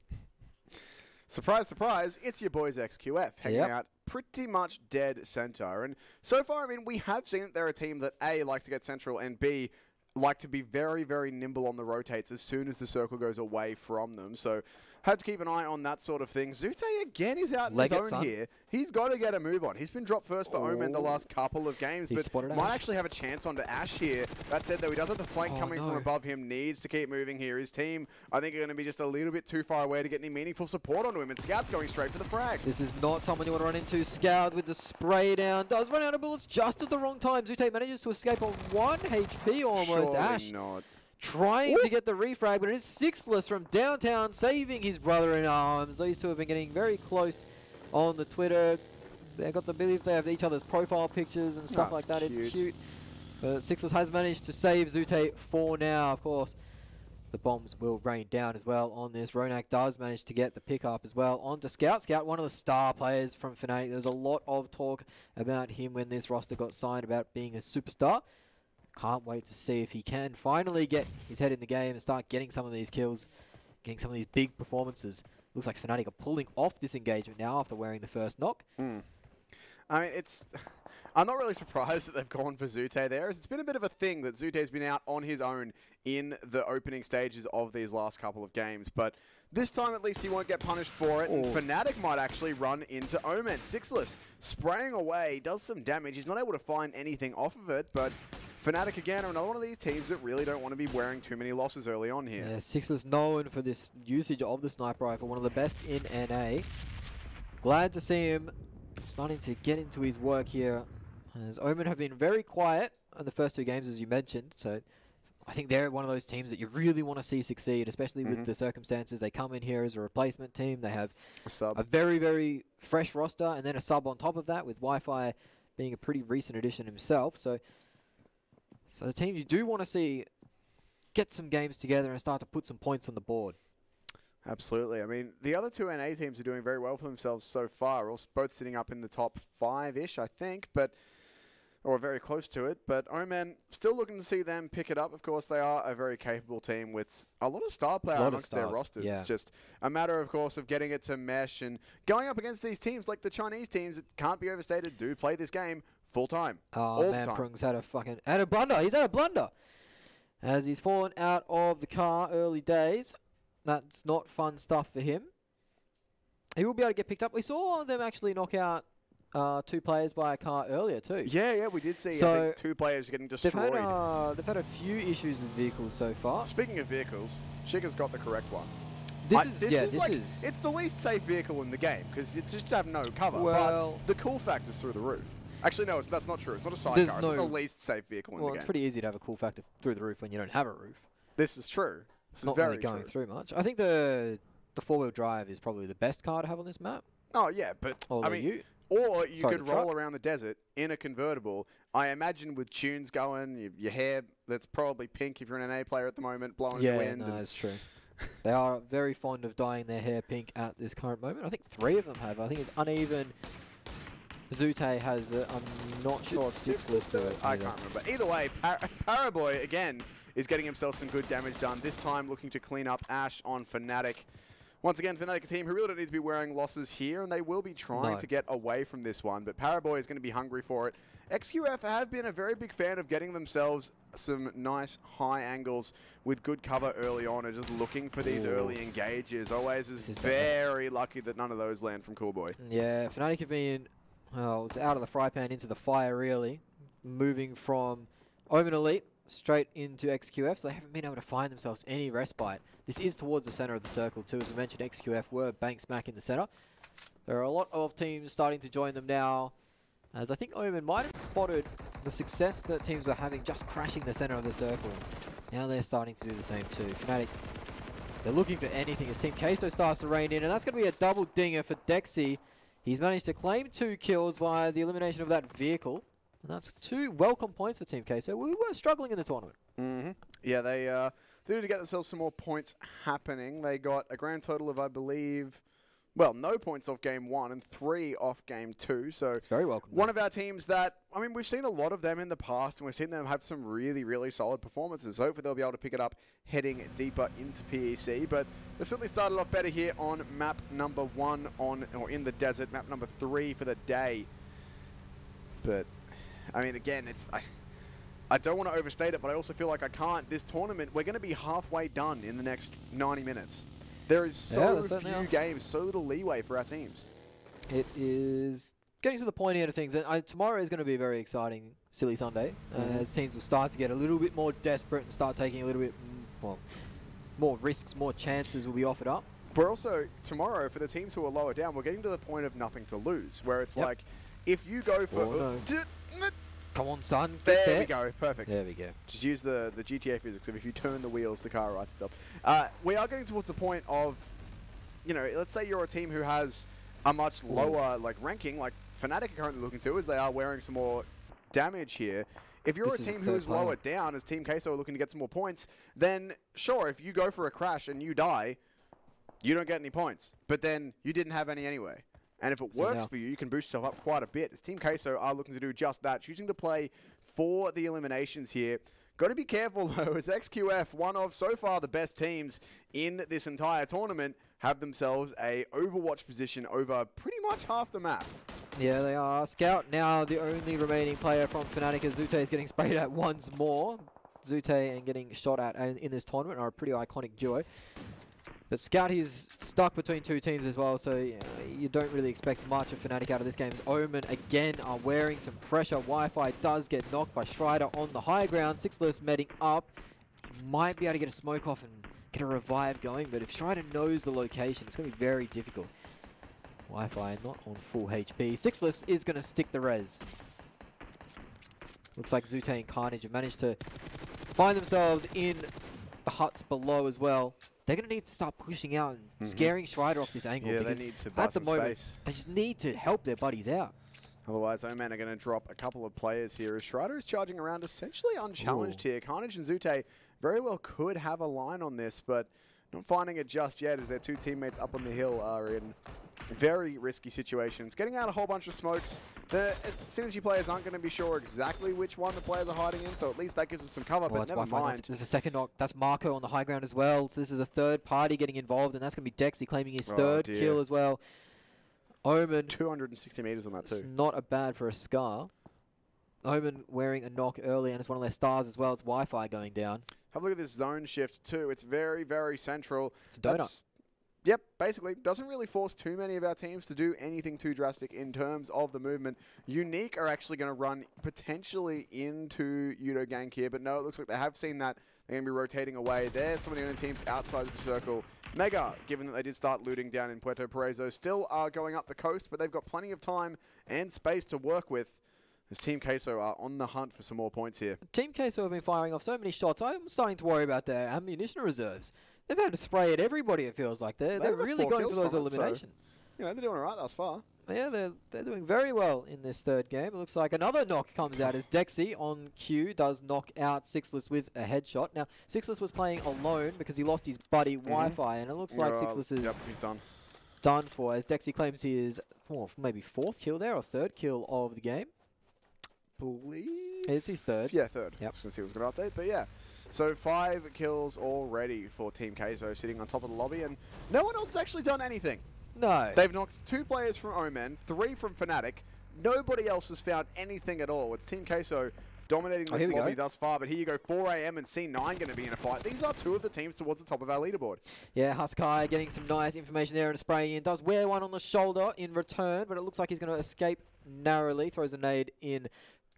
Surprise, surprise, it's your boys XQF hanging out pretty much dead center. And so far, I mean, we have seen that they're a team that A, like to get central, and B, like to be very, very nimble on the rotates as soon as the circle goes away from them. So have to keep an eye on that sort of thing. Zute, again, is out in his own here. He's got to get a move on. He's been dropped first for Omen the last couple of games, but might actually have a chance onto Ash here. That said, though, he does have the flank coming from above him, needs to keep moving here. His team, I think, are going to be just a little bit too far away to get any meaningful support onto him, and Scout's going straight for the frag. This is not someone you want to run into. Scout with the spray down. Does run out of bullets just at the wrong time. Zute manages to escape on 1 HP almost. Surely Ash not. Trying to get the refrag, but it is Sixless from downtown saving his brother in arms. These two have been getting very close on the Twitter. They've got the belief they have each other's profile pictures and stuff like that. It's cute. But Sixless has managed to save Zute for now. Of course, the bombs will rain down as well on this. Ronak does manage to get the pick up as well onto Scout. Scout, one of the star players from Fnatic. There's a lot of talk about him when this roster got signed about being a superstar. Can't wait to see if he can finally get his head in the game and start getting some of these kills, getting some of these big performances. Looks like Fnatic are pulling off this engagement now after wearing the first knock. I mean, I'm not really surprised that they've gone for Zute there, as it's been a bit of a thing that Zute's been out on his own in the opening stages of these last couple of games, but this time at least he won't get punished for it, and Fnatic might actually run into Omen. Sixless spraying away, does some damage. He's not able to find anything off of it, but Fnatic again are another one of these teams that really don't want to be wearing too many losses early on here. Yeah, Sixless known for this usage of the sniper rifle, one of the best in NA. Glad to see him starting to get into his work here, as Omen have been very quiet in the first two games, as you mentioned. So I think they're one of those teams that you really want to see succeed, especially with the circumstances. They come in here as a replacement team. They have a very, very fresh roster, and then a sub on top of that, with Wi-Fi being a pretty recent addition himself. So the team you do want to see get some games together and start to put some points on the board. Absolutely. I mean, the other two NA teams are doing very well for themselves so far, both sitting up in the top 5-ish, I think, or very close to it. But Omen, still looking to see them pick it up. Of course, they are a very capable team with a lot of star player amongst their rosters. Yeah. It's just a matter, of course, of getting it to mesh and going up against these teams like the Chinese teams that can't be overstated, do play this game full time. Oh, man, Prung's had a blunder. He's had a blunder as he's fallen out of the car early days. That's not fun stuff for him. He will be able to get picked up. We saw them actually knock out 2 players by a car earlier too. Yeah, we did see I think 2 players getting destroyed. They've had a few issues with vehicles so far. Speaking of vehicles, Shiga's got the correct one. It's the least safe vehicle in the game because you just have no cover. Well, but the cool factor's through the roof. Actually, no, that's not true. It's not a sidecar. It's the least safe vehicle in the game. Well, it's pretty easy to have a cool factor through the roof when you don't have a roof. This is true. It's not really going through much. I think the 4-wheel drive is probably the best car to have on this map. Oh, yeah, but I mean, or you could roll around the desert in a convertible. I imagine with tunes going, your hair that's probably pink if you're an NA player at the moment, blowing in the wind. Yeah, no, that's true. They are very fond of dyeing their hair pink at this current moment. I think 3 of them have. I think it's uneven. Zute has it. I'm not sure if Sixless do it. I can't remember. Either way, Paraboy, again, is getting himself some good damage done. This time looking to clean up Ash on Fnatic. Once again, Fnatic, a team who really don't need to be wearing losses here, and they will be trying to get away from this one, but Paraboy is going to be hungry for it. XQF have been a very big fan of getting themselves some nice high angles with good cover early on and just looking for these early engages. Always is very lucky that none of those land from Coolboy. Yeah, Fnatic have been, well, it's out of the fry pan into the fire, really. Moving from Omen Elite straight into XQF, so they haven't been able to find themselves any respite. This is towards the center of the circle too. As we mentioned, XQF were bank smack in the center. There are a lot of teams starting to join them now, as I think Omen might have spotted the success that teams were having just crashing the center of the circle. Now they're starting to do the same too. Fnatic, they're looking for anything as Team Queso starts to rain in, and that's going to be a double dinger for Dexy. He's managed to claim 2 kills via the elimination of that vehicle. And that's 2 welcome points for Team Queso. We were struggling in the tournament. Yeah, they did to get themselves some more points happening. They got a grand total of, I believe, well, no points off game 1 and 3 off game 2. So it's very welcome. One of our teams that, I mean, we've seen a lot of them in the past, and we've seen them have some really, really solid performances. So hopefully they'll be able to pick it up heading deeper into PEC. But they certainly started off better here on map number 1 in the desert, map number 3 for the day. But I mean, again, I don't want to overstate it, but I also feel like I can't. This tournament, we're going to be halfway done in the next 90 minutes. There is so few games, so little leeway for our teams. It is getting to the pointy end of things. And tomorrow is going to be a very exciting Silly Sunday, as teams will start to get a little bit more desperate and start taking a little bit more risks, more chances will be offered up. We're also, tomorrow, for the teams who are lower down, we're getting to the point of nothing to lose, where it's like, if you go for... Come on, son. There we go. Perfect. There we go. Just use the GTA physics of if you turn the wheels, the car rights itself. We are getting towards the point of, you know, let's say you're a team who has a much lower ranking, like Fnatic are currently looking to, as they are wearing some more damage here. If you're a team who's lower down, as Team Queso are looking to get some more points, then sure, if you go for a crash and you die, you don't get any points. But then you didn't have any anyway. And if it works for you, you can boost yourself up quite a bit. As Team Queso are looking to do just that, choosing to play for the eliminations here. Got to be careful, though, as XQF, one of so far the best teams in this entire tournament, have themselves a Overwatch position over pretty much half the map. Yeah, they are. Scout now the only remaining player from Fnatic, as Zute is getting sprayed at once more. Zute and getting shot at in this tournament are a pretty iconic duo. But Scout is stuck between 2 teams as well, so you don't really expect much of Fnatic out of this game. As Omen, again, are wearing some pressure. Wi-Fi does get knocked by Strider on the high ground. Sixless medding up. Might be able to get a smoke off and get a revive going, but if Strider knows the location, it's going to be very difficult. Wi-Fi not on full HP. Sixless is going to stick the res. Looks like Zute and Carnage have managed to find themselves in the huts below as well. They're going to need to start pushing out and scaring Strider off this angle. Yeah, they need to at the moment, they just need to help their buddies out. Otherwise, Oman are going to drop a couple of players here. As Strider is charging around essentially unchallenged here. Carnage and Zute very well could have a line on this, but not finding it just yet, as their 2 teammates up on the hill are in very risky situations. Getting out a whole bunch of smokes. The Synergy players aren't going to be sure exactly which one the players are hiding in, so at least that gives us some cover, but never mind. There's a second knock. That's Marco on the high ground as well. So this is a third party getting involved, and that's going to be Dexy claiming his third kill as well. Omen. 260 meters on that too. It's not a bad for a Scar. Omen wearing a knock early, and it's one of their stars as well. It's Wi-Fi going down. Have a look at this zone shift too. It's very, very central. It's a donut. Yep, basically. Doesn't really force too many of our teams to do anything too drastic in terms of the movement. Unique are actually going to run potentially into Yudo Gank here, but no, it looks like they have seen that. They're going to be rotating away. There's some of the only teams outside of the circle. Mega, given that they did start looting down in Puerto Parezo, still are going up the coast, but they've got plenty of time and space to work with. As Team Queso are on the hunt for some more points here. Team Queso have been firing off so many shots. I'm starting to worry about their ammunition reserves. They've had to spray at everybody, it feels like. They're really going for those eliminations. So, they're doing all right thus far. Yeah, they're doing very well in this third game. It looks like another knock comes out as Dexy on cue does knock out Sixless with a headshot. Now, Sixless was playing alone because he lost his buddy Wi-Fi, and it looks like Sixless is he's done for, as Dexy claims he is maybe 4th kill there or 3rd kill of the game. believe. It's his third. Yeah, third. Yep. Just going to see what's going to update. But yeah, so 5 kills already for Team Queso sitting on top of the lobby, and no one else has actually done anything. No. They've knocked 2 players from Omen, 3 from Fnatic. Nobody else has found anything at all. It's Team Queso dominating this lobby thus far, but here you go, 4 AM and C9 going to be in a fight. These are 2 of the teams towards the top of our leaderboard. Yeah, Huskai getting some nice information there and a spray in. Does wear one on the shoulder in return, but it looks like he's going to escape narrowly. Throws a nade in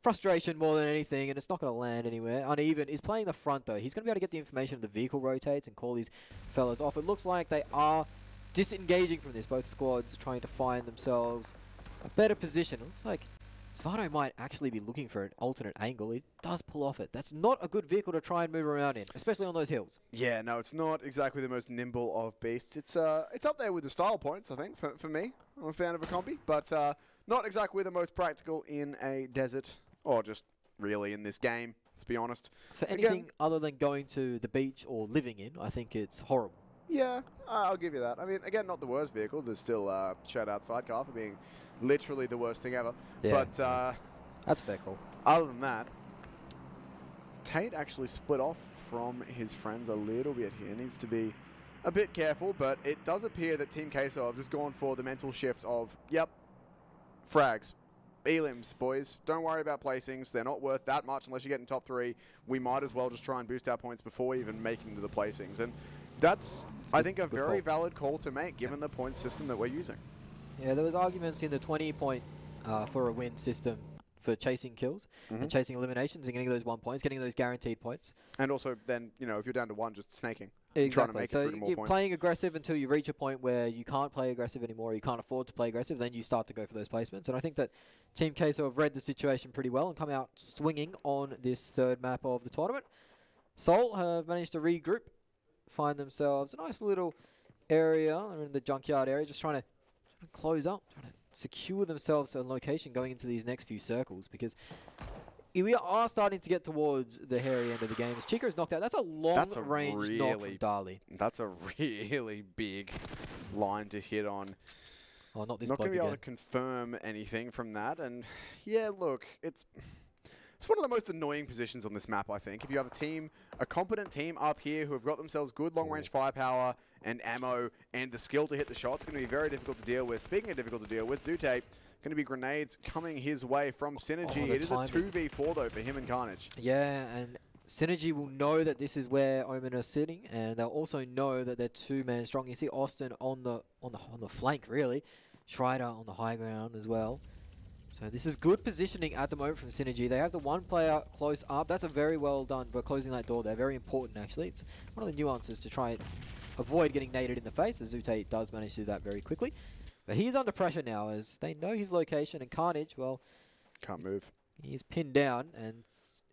frustration more than anything, and it's not going to land anywhere. Uneven. He's playing the front, though. He's going to be able to get the information if the vehicle rotates and call these fellas off. It looks like they are disengaging from this. Both squads trying to find themselves a better position. It looks like Svano might actually be looking for an alternate angle. He does pull off it. That's not a good vehicle to try and move around in, especially on those hills. Yeah, no, it's not exactly the most nimble of beasts. It's up there with the style points, I think, for me. I'm a fan of a combi, but not exactly the most practical in a desert, or just really in this game, let's be honest. For anything other than going to the beach or living in, I think it's horrible. Yeah, I'll give you that. I mean, again, not the worst vehicle. There's still shout out Sidecar for being literally the worst thing ever. Yeah, but that's a fair call. Other than that, Tate actually split off from his friends a little bit here. Needs to be a bit careful, but it does appear that Team Queso have just gone for the mental shift of, yep, frags. Elims, boys. Don't worry about placings. They're not worth that much unless you get in top 3. We might as well just try and boost our points before even making to the placings. And that's, I think, a very valid call to make, given the point system that we're using. Yeah, there was arguments in the 20-point for a win system for chasing kills and chasing eliminations and getting those 1 points, getting those guaranteed points. And also then, you know, if you're down to 1, just snaking. Exactly. Trying to make so it through to more you're points. playing aggressive until you reach a point where you can't play aggressive anymore, you can't afford to play aggressive, then you start to go for those placements. And I think that Team Queso have read the situation pretty well and come out swinging on this third map of the tournament. Seoul have managed to regroup, find themselves a nice little area in the junkyard area, just trying to close up, trying to secure themselves a location going into these next few circles, because we are starting to get towards the hairy end of the game. As Chico is knocked out, that's a long-range knock from Dali. That's a really big line to hit on. Oh, not this Not going to be able again. to confirm anything from that. And yeah, look, it's one of the most annoying positions on this map, I think. If you have a competent team up here who have got themselves good long-range firepower and ammo and the skill to hit the shots, it's going to be very difficult to deal with. Speaking of difficult to deal with, Zute, going to be grenades coming his way from Synergy. It is a 2v4, though, for him and Carnage. Yeah, and Synergy will know that this is where Omen are sitting, and they'll also know that they're 2-man strong. You see Austin on the flank, really. Schreider on the high ground as well. So this is good positioning at the moment from Synergy. They have the one player close up. That's a very well done for closing that door there. Very important, actually. It's one of the nuances to try and avoid getting naded in the face, as Zute does manage to do that very quickly. But he is under pressure now, as they know his location, and Carnage, well, can't move. He's pinned down, and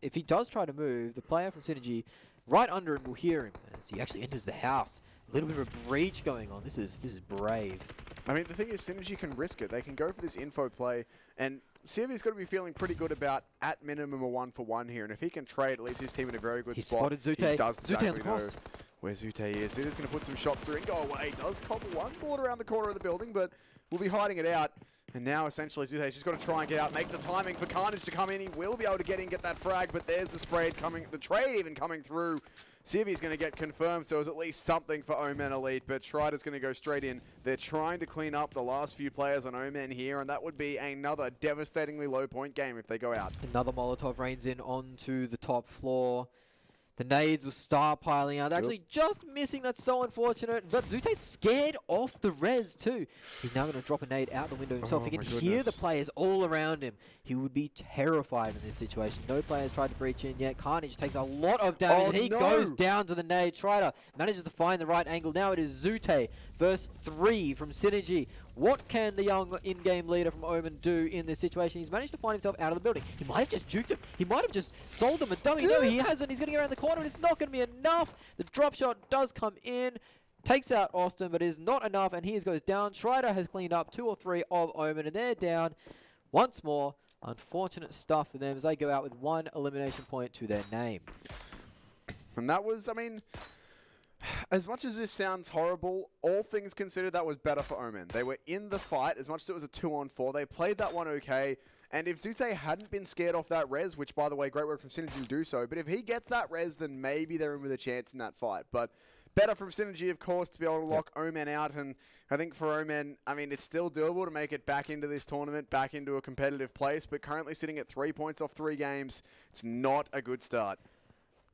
if he does try to move, the player from Synergy right under him will hear him as he actually enters the house. A little bit of a breach going on. This is brave. I mean, the thing is, Synergy can risk it. They can go for this info play, and CV's got to be feeling pretty good about, at minimum, a 1-for-1 here. And if he can trade, at least his team in a very good He spot. spotted Zute. He does Zute exactly on the know cross. where Zute is. Zute's going to put some shots through and go away. Does cop one board around the corner of the building, but will be hiding it out. And now, essentially, Zute's just got to try and get out, make the timing for Carnage to come in. He will be able to get in, get that frag, but there's the trade even coming through. Civi's going to get confirmed, so it's at least something for Omen Elite, but Schreider's going to go straight in. They're trying to clean up the last few players on Omen here, and that would be another devastatingly low point game if they go out. Another Molotov rains in onto the top floor. The nades will start piling out. They're actually just missing. That's so unfortunate. But Zute's scared off the res too. He's now going to drop a nade out the window himself. He can hear the players all around him. He would be terrified in this situation. No players tried to breach in yet. Carnage takes a lot of damage and he goes down to the nade. Schreider manages to find the right angle. Now it is Zute versus 3 from Synergy. What can the young in-game leader from Omen do in this situation? He's managed to find himself out of the building. He might have just juked him. He might have just sold him a dummy. No, he hasn't. He's going to get around the corner, and it's not going to be enough. The drop shot does come in, takes out Austin, but is not enough, and he goes down. Schreider has cleaned up 2 or 3 of Omen, and they're down once more. Unfortunate stuff for them as they go out with 1 elimination point to their name. And that was, I mean, As much as this sounds horrible, all things considered, that was better for Omen. They were in the fight, as much as it was a 2-on-4. They played that one okay. And if Zute hadn't been scared off that res, which, by the way, great work from Synergy to do so, but if he gets that res, then maybe they're in with a chance in that fight. But better from Synergy, of course, to be able to lock Omen out. And I think for Omen, I mean, it's still doable to make it back into this tournament, back into a competitive place. But currently sitting at 3 points off 3 games, it's not a good start.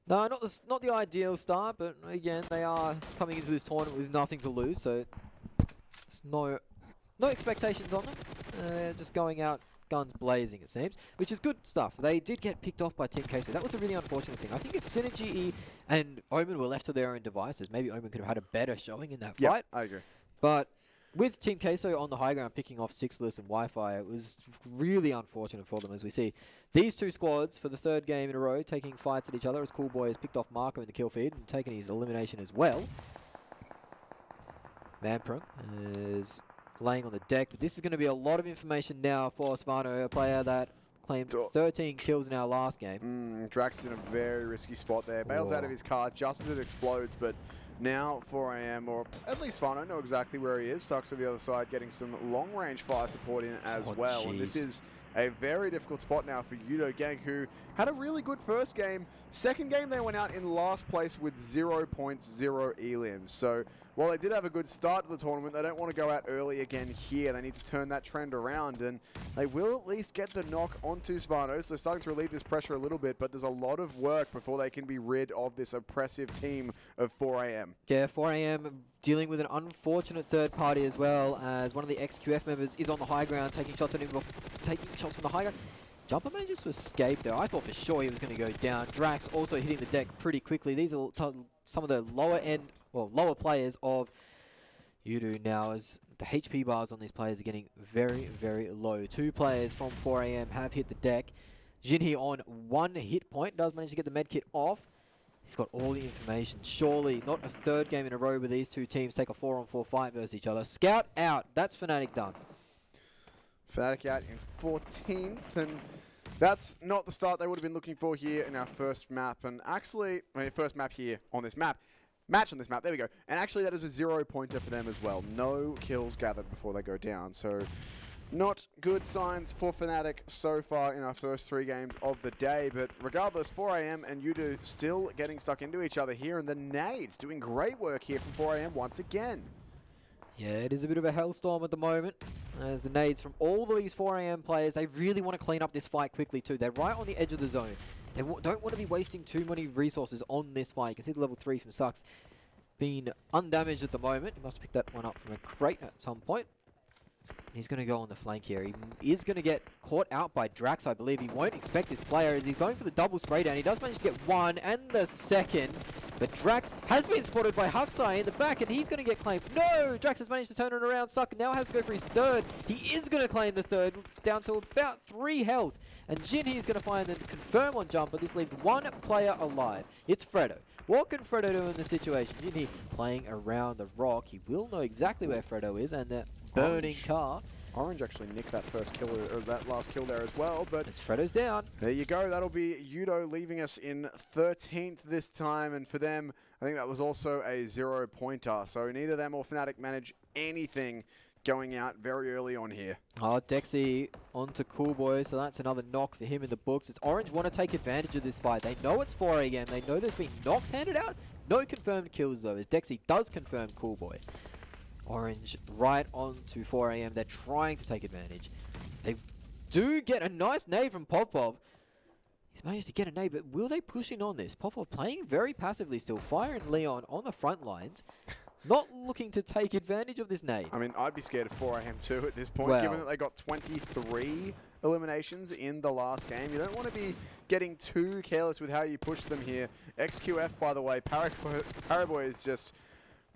No, not the ideal start, but again, they are coming into this tournament with nothing to lose, so there's no expectations on them. Just going out guns blazing, it seems, which is good stuff. They did get picked off by Team Queso. That was a really unfortunate thing. I think if Synergy and Omen were left to their own devices, maybe Omen could have had a better showing in that fight. I agree. But with Team Queso on the high ground picking off Sixless and Wi-Fi, it was really unfortunate for them, as we see these two squads for the 3rd game in a row taking fights at each other, as Cool Boy has picked off Marco in the kill feed and taken his elimination as well. Manprung is laying on the deck, but this is going to be a lot of information now for Svano, a player that claimed 13 kills in our last game. Drax is in a very risky spot there. Bails out of his car just as it explodes, but now 4am, or at least Svano, know exactly where he is. Stuck's on the other side, getting some long-range fire support in as well. Geez. And this is a very difficult spot now for Yudo Gang, who had a really good first game. Second game, they went out in last place with 0 points, 0 elims. So while they did have a good start to the tournament, they don't want to go out early again here. They need to turn that trend around, and they will at least get the knock onto Svano. So they're starting to relieve this pressure a little bit, but there's a lot of work before they can be rid of this oppressive team of 4am. Yeah, 4am dealing with an unfortunate third party as well, as one of the XQF members is on the high ground taking shots at him, taking shots from the high ground. Jumper manages to escape there. I thought for sure he was going to go down. Drax also hitting the deck pretty quickly. These are some of the lower players of Yudu now, as the HP bars on these players are getting very, very low. 2 players from 4am have hit the deck. Jinhee on 1 hit point, does manage to get the med kit off. He's got all the information. Surely not a 3rd game in a row where these two teams take a 4-on-4 fight versus each other. Scout out. That's Fnatic done. Fnatic out in 14th, and that's not the start they would have been looking for here in our first map. And actually, first map here on this map. Match on this map, there we go. And actually that is a 0-pointer for them as well. No kills gathered before they go down. So not good signs for Fnatic so far in our first 3 games of the day. But regardless, 4am and Yudu still getting stuck into each other here. And the nades doing great work here from 4am once again. Yeah, it is a bit of a hellstorm at the moment, as the nades from all of these 4am players, they really want to clean up this fight quickly too. They're right on the edge of the zone. They don't want to be wasting too many resources on this fight. You can see the level 3 from Sucks being undamaged at the moment. He must have picked that one up from a crate at some point. He's going to go on the flank here. He is going to get caught out by Drax, I believe. He won't expect this player as he's going for the double spray down. He does manage to get 1 and the 2nd. But Drax has been spotted by Haksai in the back, and he's going to get claimed. No! Drax has managed to turn it around. Suck now has to go for his 3rd. He is going to claim the 3rd, down to about 3 health. And Jinhee is going to find and confirm on jumper. This leaves 1 player alive. It's Fredo. What can Fredo do in this situation? Jinhee playing around the rock. He will know exactly where Fredo is, and that burning car. Orange actually nicked that first kill, or that last kill there as well, but it's Fredo's down. There you go. That'll be Yudo leaving us in 13th this time, and for them, I think that was also a 0-pointer. So neither them or Fnatic manage anything going out very early on here. Oh, Dexy onto Cool Boy, so that's another knock for him in the books. It's Orange want to take advantage of this fight. They know it's 4am. They know there's been knocks handed out. No confirmed kills though, as Dexy does confirm Cool Boy. Orange right onto 4am. They're trying to take advantage. They do get a nice nade from Popov. He's managed to get a nade, but will they push in on this? Popov playing very passively still. Fire and Leon on the front lines. Not looking to take advantage of this nade. I mean, I'd be scared of 4am too at this point, well, given that they got 23 eliminations in the last game. You don't want to be getting too careless with how you push them here. XQF, by the way, Paraboy has just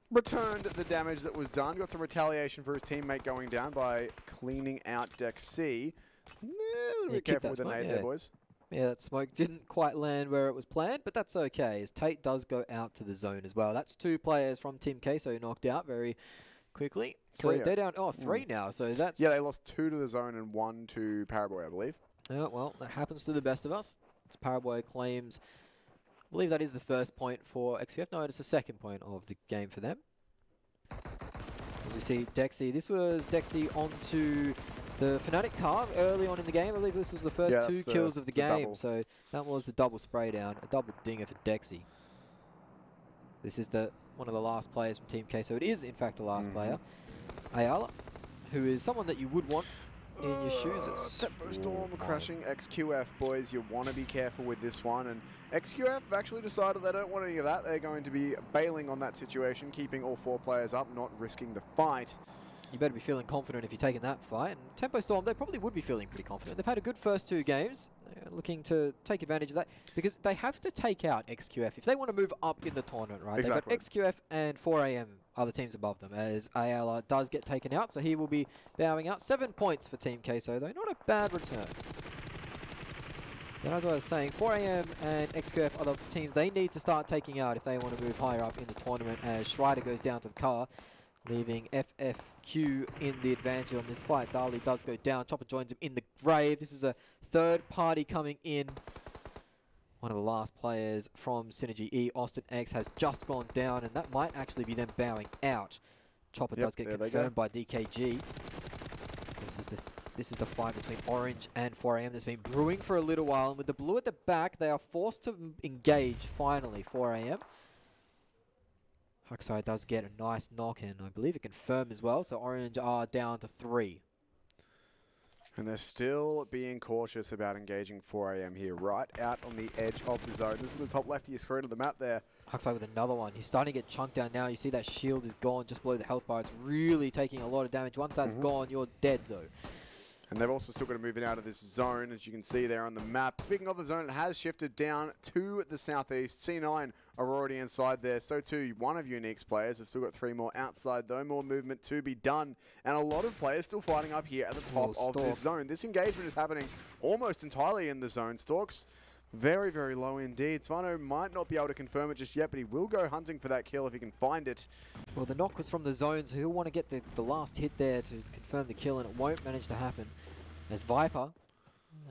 returned the damage that was done. Got some retaliation for his teammate going down by cleaning out Deck C. A little bit careful with the nade there, boys. Yeah, that smoke didn't quite land where it was planned, but that's okay, as Tate does go out to the zone as well. That's 2 players from Team Queso knocked out very quickly. So they're down, 3 now, so that's... Yeah, they lost 2 to the zone and 1 to Paraboy, I believe. Yeah, well, that happens to the best of us. As Paraboy claims I believe that is the first point for XQF. No, it's the second point of the game for them. As we see Dexy, this was Dexy onto the Fnatic car early on in the game. I believe this was the first 2 kills of the game. double. So that was the double spray down, a double dinger for Dexy. This is one of the last players from Team K, so it is in fact the last player. Ayala, who is someone that you would want in your shoes. Tempo Storm crashing XQF, boys. You want to be careful with this one. And XQF have actually decided they don't want any of that. They're going to be bailing on that situation, keeping all 4 players up, not risking the fight. You better be feeling confident if you're taking that fight. And Tempo Storm, they probably would be feeling pretty confident. They've had a good first 2 games. They're looking to take advantage of that because they have to take out XQF if they want to move up in the tournament, right? Exactly. They've got XQF and 4AM are the teams above them, as Ayala does get taken out, so he will be bowing out. 7 points for Team Queso, though. Not a bad return. And as I was saying, 4AM and XQF are the teams they need to start taking out if they want to move higher up in the tournament, as Schreider goes down to the car, leaving FFQ in the advantage on this fight. Dali does go down. Chopper joins him in the grave. This is a third party coming in. One of the last players from Synergy E, Austin X, has just gone down, and that might actually be them bowing out. Chopper does get confirmed by DKG. This is the fight between Orange and 4AM that's been brewing for a little while, and with the blue at the back, they are forced to engage finally. 4AM. Huxai does get a nice knock, and I believe it confirmed as well, so Orange are down to 3. And they're still being cautious about engaging 4AM here, right out on the edge of the zone. This is the top left of your screen of the map there. Huxai with another one. He's starting to get chunked down now. You see that shield is gone just below the health bar. It's really taking a lot of damage. Once that's gone, you're dead, though. And they've also still got to move it out of this zone, as you can see there on the map. Speaking of the zone, it has shifted down to the southeast. C9 are already inside there. So too, one of Unique's players have still got 3 more outside, though. More movement to be done. And a lot of players still fighting up here at the top of this zone. This engagement is happening almost entirely in the zone. Stork's very, very low indeed. Svano might not be able to confirm it just yet, but he will go hunting for that kill if he can find it. Well, the knock was from the zone, so he'll want to get the last hit there to confirm the kill, and it won't manage to happen. As Viper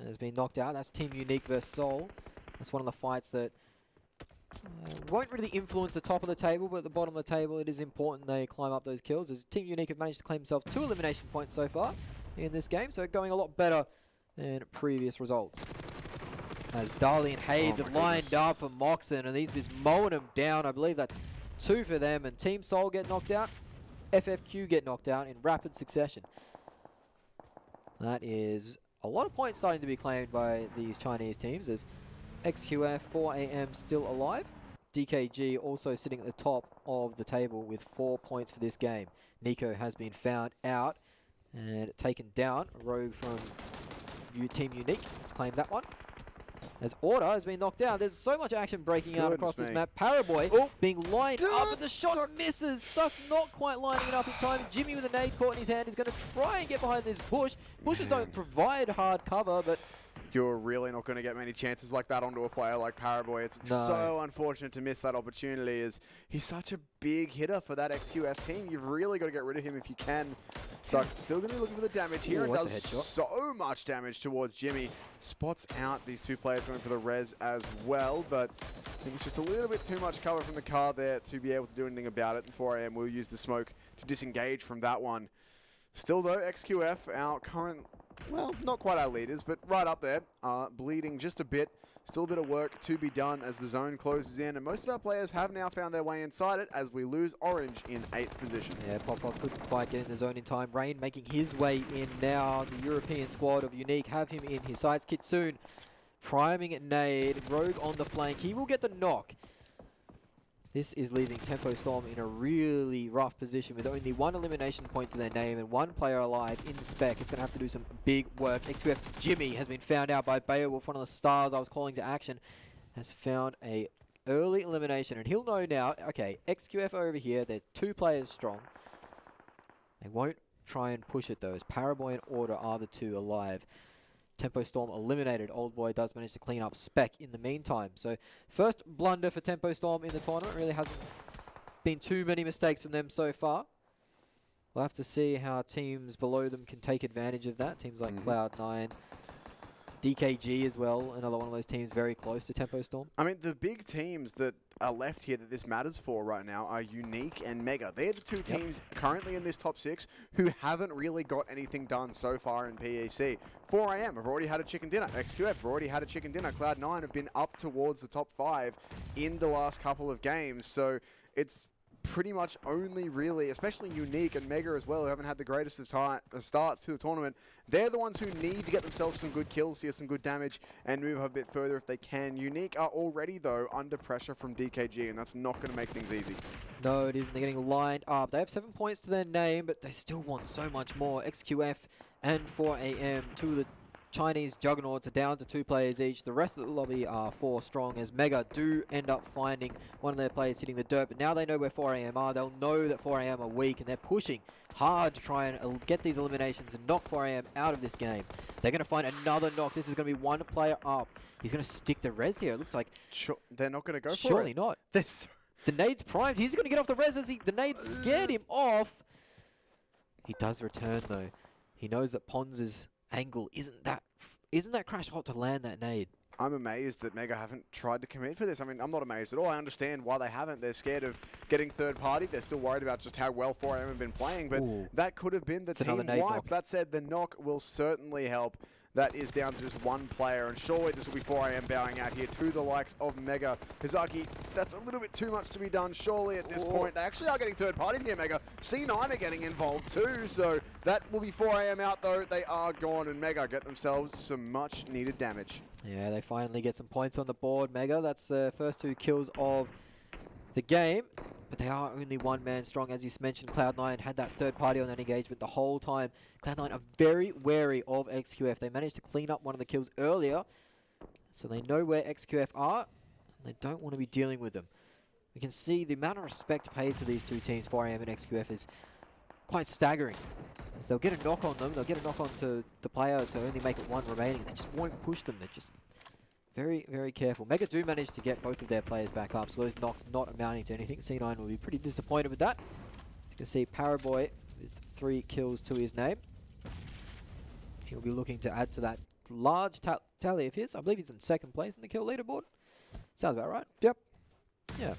has been knocked out. That's Team Unique versus Soul. That's one of the fights that won't really influence the top of the table, but at the bottom of the table, it is important they climb up those kills. As Team Unique have managed to claim themselves 2 elimination points so far in this game, so going a lot better than previous results. As Dali and Hades have lined up for Moxon, and he's just mowing them down. I believe that's 2 for them, and Team Soul get knocked out. FFQ get knocked out in rapid succession. That is a lot of points starting to be claimed by these Chinese teams, as XQF, 4AM still alive. DKG also sitting at the top of the table with 4 points for this game. Nico has been found out and taken down. A rogue from Team Unique has claimed that one. As Order has been knocked down. There's so much action breaking out across this map. Paraboy being lined up, and the shot misses. Suck not quite lining it up in time. Jimmy with a nade caught in his hand is going to try and get behind this bush. Bushes don't provide hard cover, but you're really not going to get many chances like that onto a player like Paraboy. It's so unfortunate to miss that opportunity, as he's such a big hitter for that XQF team. You've really got to get rid of him if you can. So still going to be looking for the damage here, and does so much damage towards Jimmy. Spots out these 2 players going for the res as well, but I think it's just a little bit too much cover from the car there to be able to do anything about it. And 4AM will use the smoke to disengage from that one. Still though, XQF, our current, well, not quite our leaders, but right up there, bleeding just a bit. Still a bit of work to be done as the zone closes in, and most of our players have now found their way inside it as we lose Orange in 8th position. Yeah, Pop-Pop couldn't quite get in the zone in time. Rain making his way in now. The European squad of Unique have him in his sights. Kitsune priming at nade. Rogue on the flank. He will get the knock. This is leaving Tempo Storm in a really rough position with only 1 elimination point to their name and 1 player alive in spec. It's going to have to do some big work. XQF's Jimmy has been found out by Beowulf, one of the stars I was calling to action, has found a early elimination, and he'll know now, okay, XQF over here, they're 2 players strong. They won't try and push it though, as Paraboy and Order are the 2 alive. Tempo Storm eliminated. Old Boy does manage to clean up spec in the meantime. So first blunder for Tempo Storm in the tournament. Really hasn't been too many mistakes from them so far. We'll have to see how teams below them can take advantage of that. Teams like Cloud9 DKG as well, another one of those teams very close to Tempo Storm. I mean, the big teams that are left here that this matters for right now are Unique and Mega. They're the two teams currently in this top 6 who haven't really got anything done so far in PEC. 4AM have already had a chicken dinner. XQF have already had a chicken dinner. Cloud9 have been up towards the top 5 in the last couple of games. So it's pretty much only really, especially Unique and Mega as well, who haven't had the greatest of starts to the tournament. They're the ones who need to get themselves some good kills here, some good damage, and move a bit further if they can. Unique are already, though, under pressure from DKG, and that's not going to make things easy. No, it isn't. They're getting lined up. They have 7 points to their name, but they still want so much more. XQF and 4AM, two of the Chinese juggernauts, are down to 2 players each. The rest of the lobby are 4 strong, as Mega do end up finding one of their players hitting the dirt. But now they know where 4AM are. They'll know that 4AM are weak, and they're pushing hard to try and get these eliminations and knock 4AM out of this game. They're going to find another knock. This is going to be 1 player up. He's going to stick the res here. It looks like... Sure, they're not going to go for it. Surely not. This. The nade's primed. He's going to get off the res as the nade scared him off. He does return, though. He knows that Pons' angle isn't that crash hot to land that nade. I'm amazed that Mega haven't tried to commit for this. I mean, I'm not amazed at all. I understand why they haven't. They're scared of getting third party. They're still worried about just how well 4AM have been playing, but that could have been the team wipe. That said, the knock will certainly help. That is down to just 1 player, and surely this will be 4AM bowing out here to the likes of Mega. Hizaki, that's a little bit too much to be done, surely, at this point. They actually are getting third party here, Mega. C9 are getting involved too, so that will be 4AM out, though. They are gone, and Mega get themselves some much-needed damage. Yeah, they finally get some points on the board, Mega. That's the first 2 kills of the game. But they are only 1 man strong. As you mentioned, Cloud9 had that third party on that engagement the whole time. Cloud9 are very wary of XQF. They managed to clean up one of the kills earlier, so they know where XQF are, and they don't want to be dealing with them. We can see the amount of respect paid to these 2 teams, 4AM and XQF, is quite staggering. As they'll get a knock on them, they'll get a knock on to the player to only make it 1 remaining. They just won't push them. They're just very, very careful. Mega do manage to get both of their players back up, so those knocks not amounting to anything. C9 will be pretty disappointed with that. As you can see, Paraboy with 3 kills to his name. He'll be looking to add to that large tally of his. I believe he's in 2nd place in the kill leaderboard. Sounds about right. Yep. Yeah.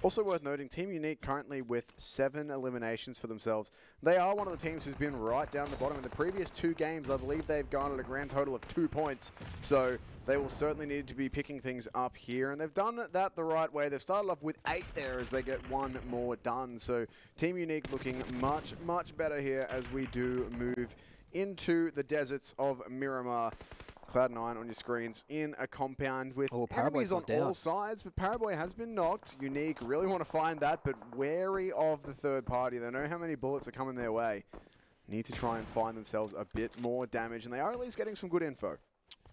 Also worth noting, Team Unique currently with 7 eliminations for themselves. They are one of the teams who's been right down the bottom. In the previous 2 games, I believe they've garnered a grand total of 2 points. So they will certainly need to be picking things up here. And they've done that the right way. They've started off with 8 there as they get 1 more done. So Team Unique looking much, much better here as we do move into the deserts of Miramar. Cloud9 on your screens in a compound with enemies on all sides, but Paraboy has been knocked. Unique really want to find that, but wary of the third party. They know how many bullets are coming their way. Need to try and find themselves a bit more damage, and they are at least getting some good info.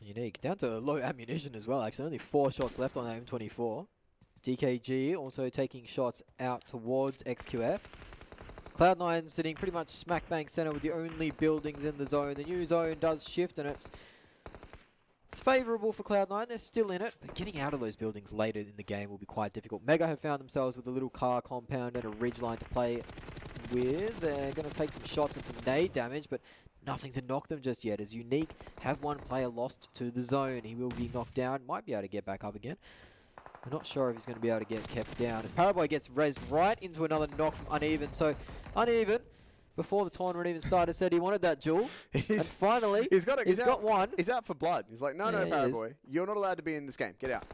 Unique, down to low ammunition as well, actually. Only 4 shots left on that M24. DKG also taking shots out towards XQF. Cloud9 sitting pretty much smack bang center with the only buildings in the zone. The new zone does shift, and it's favourable for Cloud9. They're still in it, but getting out of those buildings later in the game will be quite difficult. Mega have found themselves with a little car compound and a ridge line to play with. They're going to take some shots and some nade damage, but nothing to knock them just yet, as Unique have 1 player lost to the zone. He will be knocked down, might be able to get back up again. I'm not sure if he's going to be able to get kept down, as Paraboy gets rezzed right into another knock from Uneven. So Uneven, before the tournament even started, said he wanted that jewel, and finally he's got one. He's out for blood. He's like, no, Paraboy, you're not allowed to be in this game. Get out.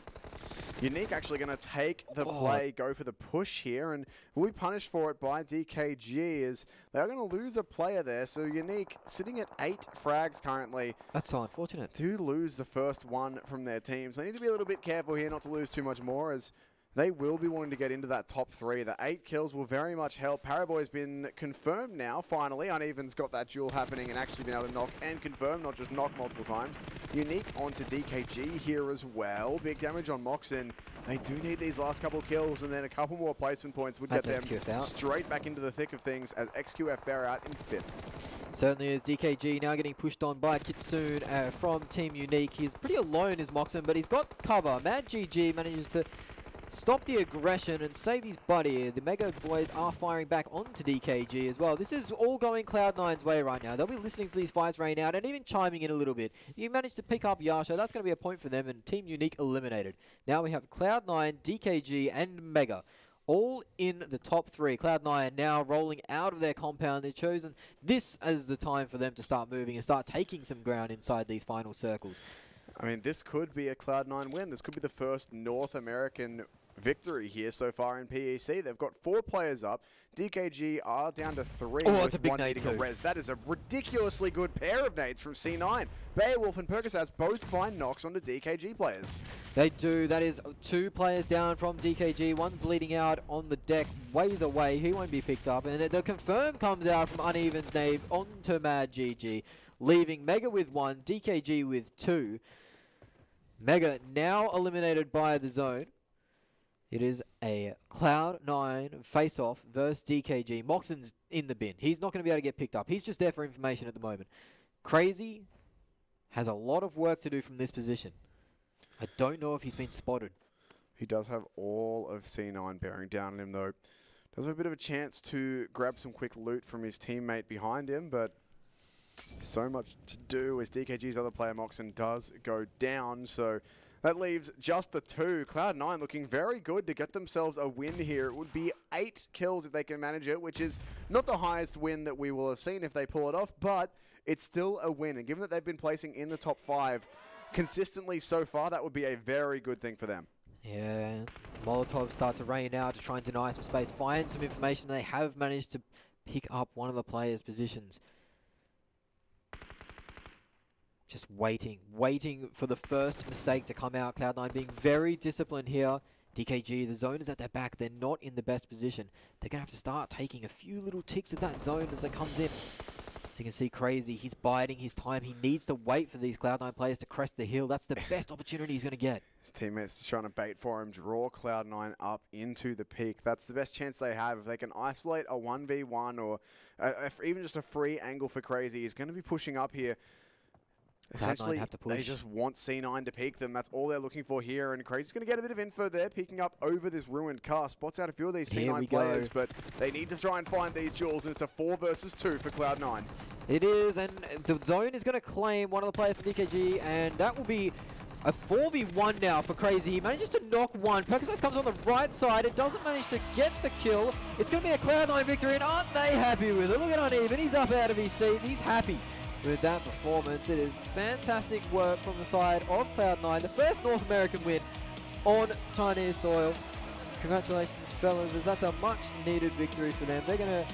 Unique actually going to take the play, go for the push here, and will be punished for it by DKG, as they are going to lose a player there. So Unique sitting at 8 frags currently. That's so unfortunate. Do lose the first one from their teams. They need to be a little bit careful here not to lose too much more, as they will be wanting to get into that top 3. The 8 kills will very much help. Paraboy's been confirmed now, finally. Uneven's got that duel happening and actually been able to knock and confirm, not just knock multiple times. Unique onto DKG here as well. Big damage on Moxon. They do need these last couple kills, and then a couple more placement points would get them straight back into the thick of things as XQF bear out in 5th. Certainly is. DKG now getting pushed on by Kitsune from Team Unique. He's pretty alone as Moxon, but he's got cover. Mad GG manages to stop the aggression and save his buddy. The Mega boys are firing back onto DKG as well. This is all going Cloud9's way right now. They'll be listening to these fights rain out and even chiming in a little bit. You managed to pick up Yasha, that's going to be a point for them, and Team Unique eliminated. Now we have Cloud9, DKG, and Mega all in the top 3. Cloud9 now rolling out of their compound. They've chosen this as the time for them to start moving and start taking some ground inside these final circles. I mean, this could be a Cloud9 win. This could be the first North American victory here so far in PEC. They've got 4 players up. DKG are down to 3. Oh, that's a big nade too. Res. That is a ridiculously good pair of nades from C9. Beowulf and Percocets both find knocks onto DKG players. They do. That is 2 players down from DKG. One bleeding out on the deck, ways away. He won't be picked up. And the confirm comes out from Uneven's nade onto Mad GG, leaving Mega with 1, DKG with 2. Mega now eliminated by the zone. It is a Cloud9 face-off versus DKG. Moxon's in the bin. He's not going to be able to get picked up. He's just there for information at the moment. Crazy has a lot of work to do from this position. I don't know if he's been spotted. He does have all of C9 bearing down on him, though. Does have a bit of a chance to grab some quick loot from his teammate behind him, but so much to do as DKG's other player, Moxon, does go down. So that leaves just the 2. Cloud9 looking very good to get themselves a win here. It would be 8 kills if they can manage it, which is not the highest win that we will have seen if they pull it off, but it's still a win. And given that they've been placing in the top 5 consistently so far, that would be a very good thing for them. Yeah, Molotovs start to rain out to try and deny some space, find some information. They have managed to pick up one of the players' positions. Just waiting for the first mistake to come out. Cloud9 being very disciplined here. DKG, the zone is at their back. They're not in the best position. They're going to have to start taking a few little ticks of that zone as it comes in. So you can see Crazy, he's biding his time. He needs to wait for these Cloud9 players to crest the hill. That's the best opportunity he's going to get. His teammates just trying to bait for him, draw Cloud9 up into the peak. That's the best chance they have. If they can isolate a 1v1 or even just a free angle for Crazy, he's going to be pushing up here. Essentially, have to push. They just want C9 to peek them. That's all they're looking for here. And Crazy's going to get a bit of info there, peeking up over this ruined car. Spots out a few of these C9 players, but they need to try and find these jewels, and it's a 4 versus 2 for Cloud9. It is, and the zone is going to claim one of the players from DKG, and that will be a 4v1 now for Crazy. He manages to knock one. Percocets comes on the right side. It doesn't manage to get the kill. It's going to be a Cloud9 victory, and aren't they happy with it? Look at Uneven. He's up out of his seat. He's happy with that performance. It is fantastic work from the side of Cloud9. The first North American win on Chinese soil. Congratulations, fellas, as that's a much-needed victory for them. They're going to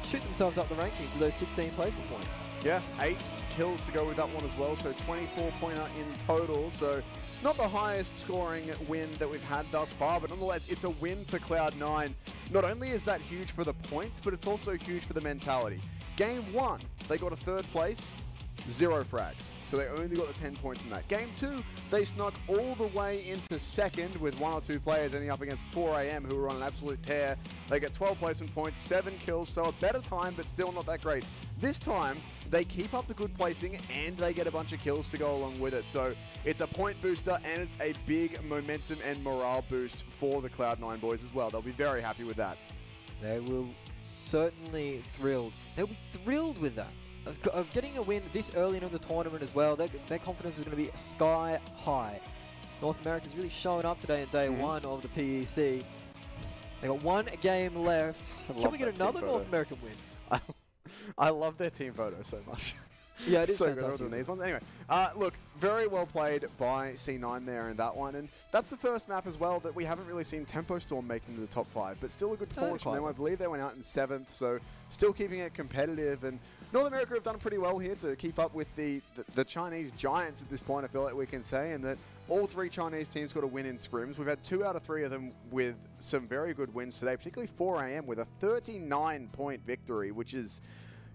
shoot themselves up the rankings with those 16 placement points. Yeah, 8 kills to go with that one as well, so 24-pointer in total. So not the highest scoring win that we've had thus far, but nonetheless, it's a win for Cloud9. Not only is that huge for the points, but it's also huge for the mentality. Game 1, they got a 3rd place, 0 frags. So they only got the 10 points from that. Game 2, they snuck all the way into 2nd with 1 or 2 players ending up against 4AM who were on an absolute tear. They get 12 placement points, 7 kills, so a better time, but still not that great. This time, they keep up the good placing and they get a bunch of kills to go along with it. So it's a point booster and it's a big momentum and morale boost for the Cloud9 boys as well. They'll be very happy with that. They will certainly thrilled. They'll be thrilled with that. Of getting a win this early into the tournament as well, their confidence is going to be sky high. North America's really showing up today in day 1 of the PEC. They got 1 game left. Can we get another North American win? I love their team photo so much. Yeah, it is so fantastic. good. These ones. Anyway, look, very well played by C9 there in that one. And that's the first map as well that we haven't really seen Tempo Storm make into the top 5. But still a good performance from them. I believe they went out in 7th, so still keeping it competitive. And North America have done pretty well here to keep up with the Chinese giants at this point, I feel like we can say. And that all 3 Chinese teams got a win in scrims. We've had 2 out of 3 of them with some very good wins today, particularly 4AM with a 39-point victory, which is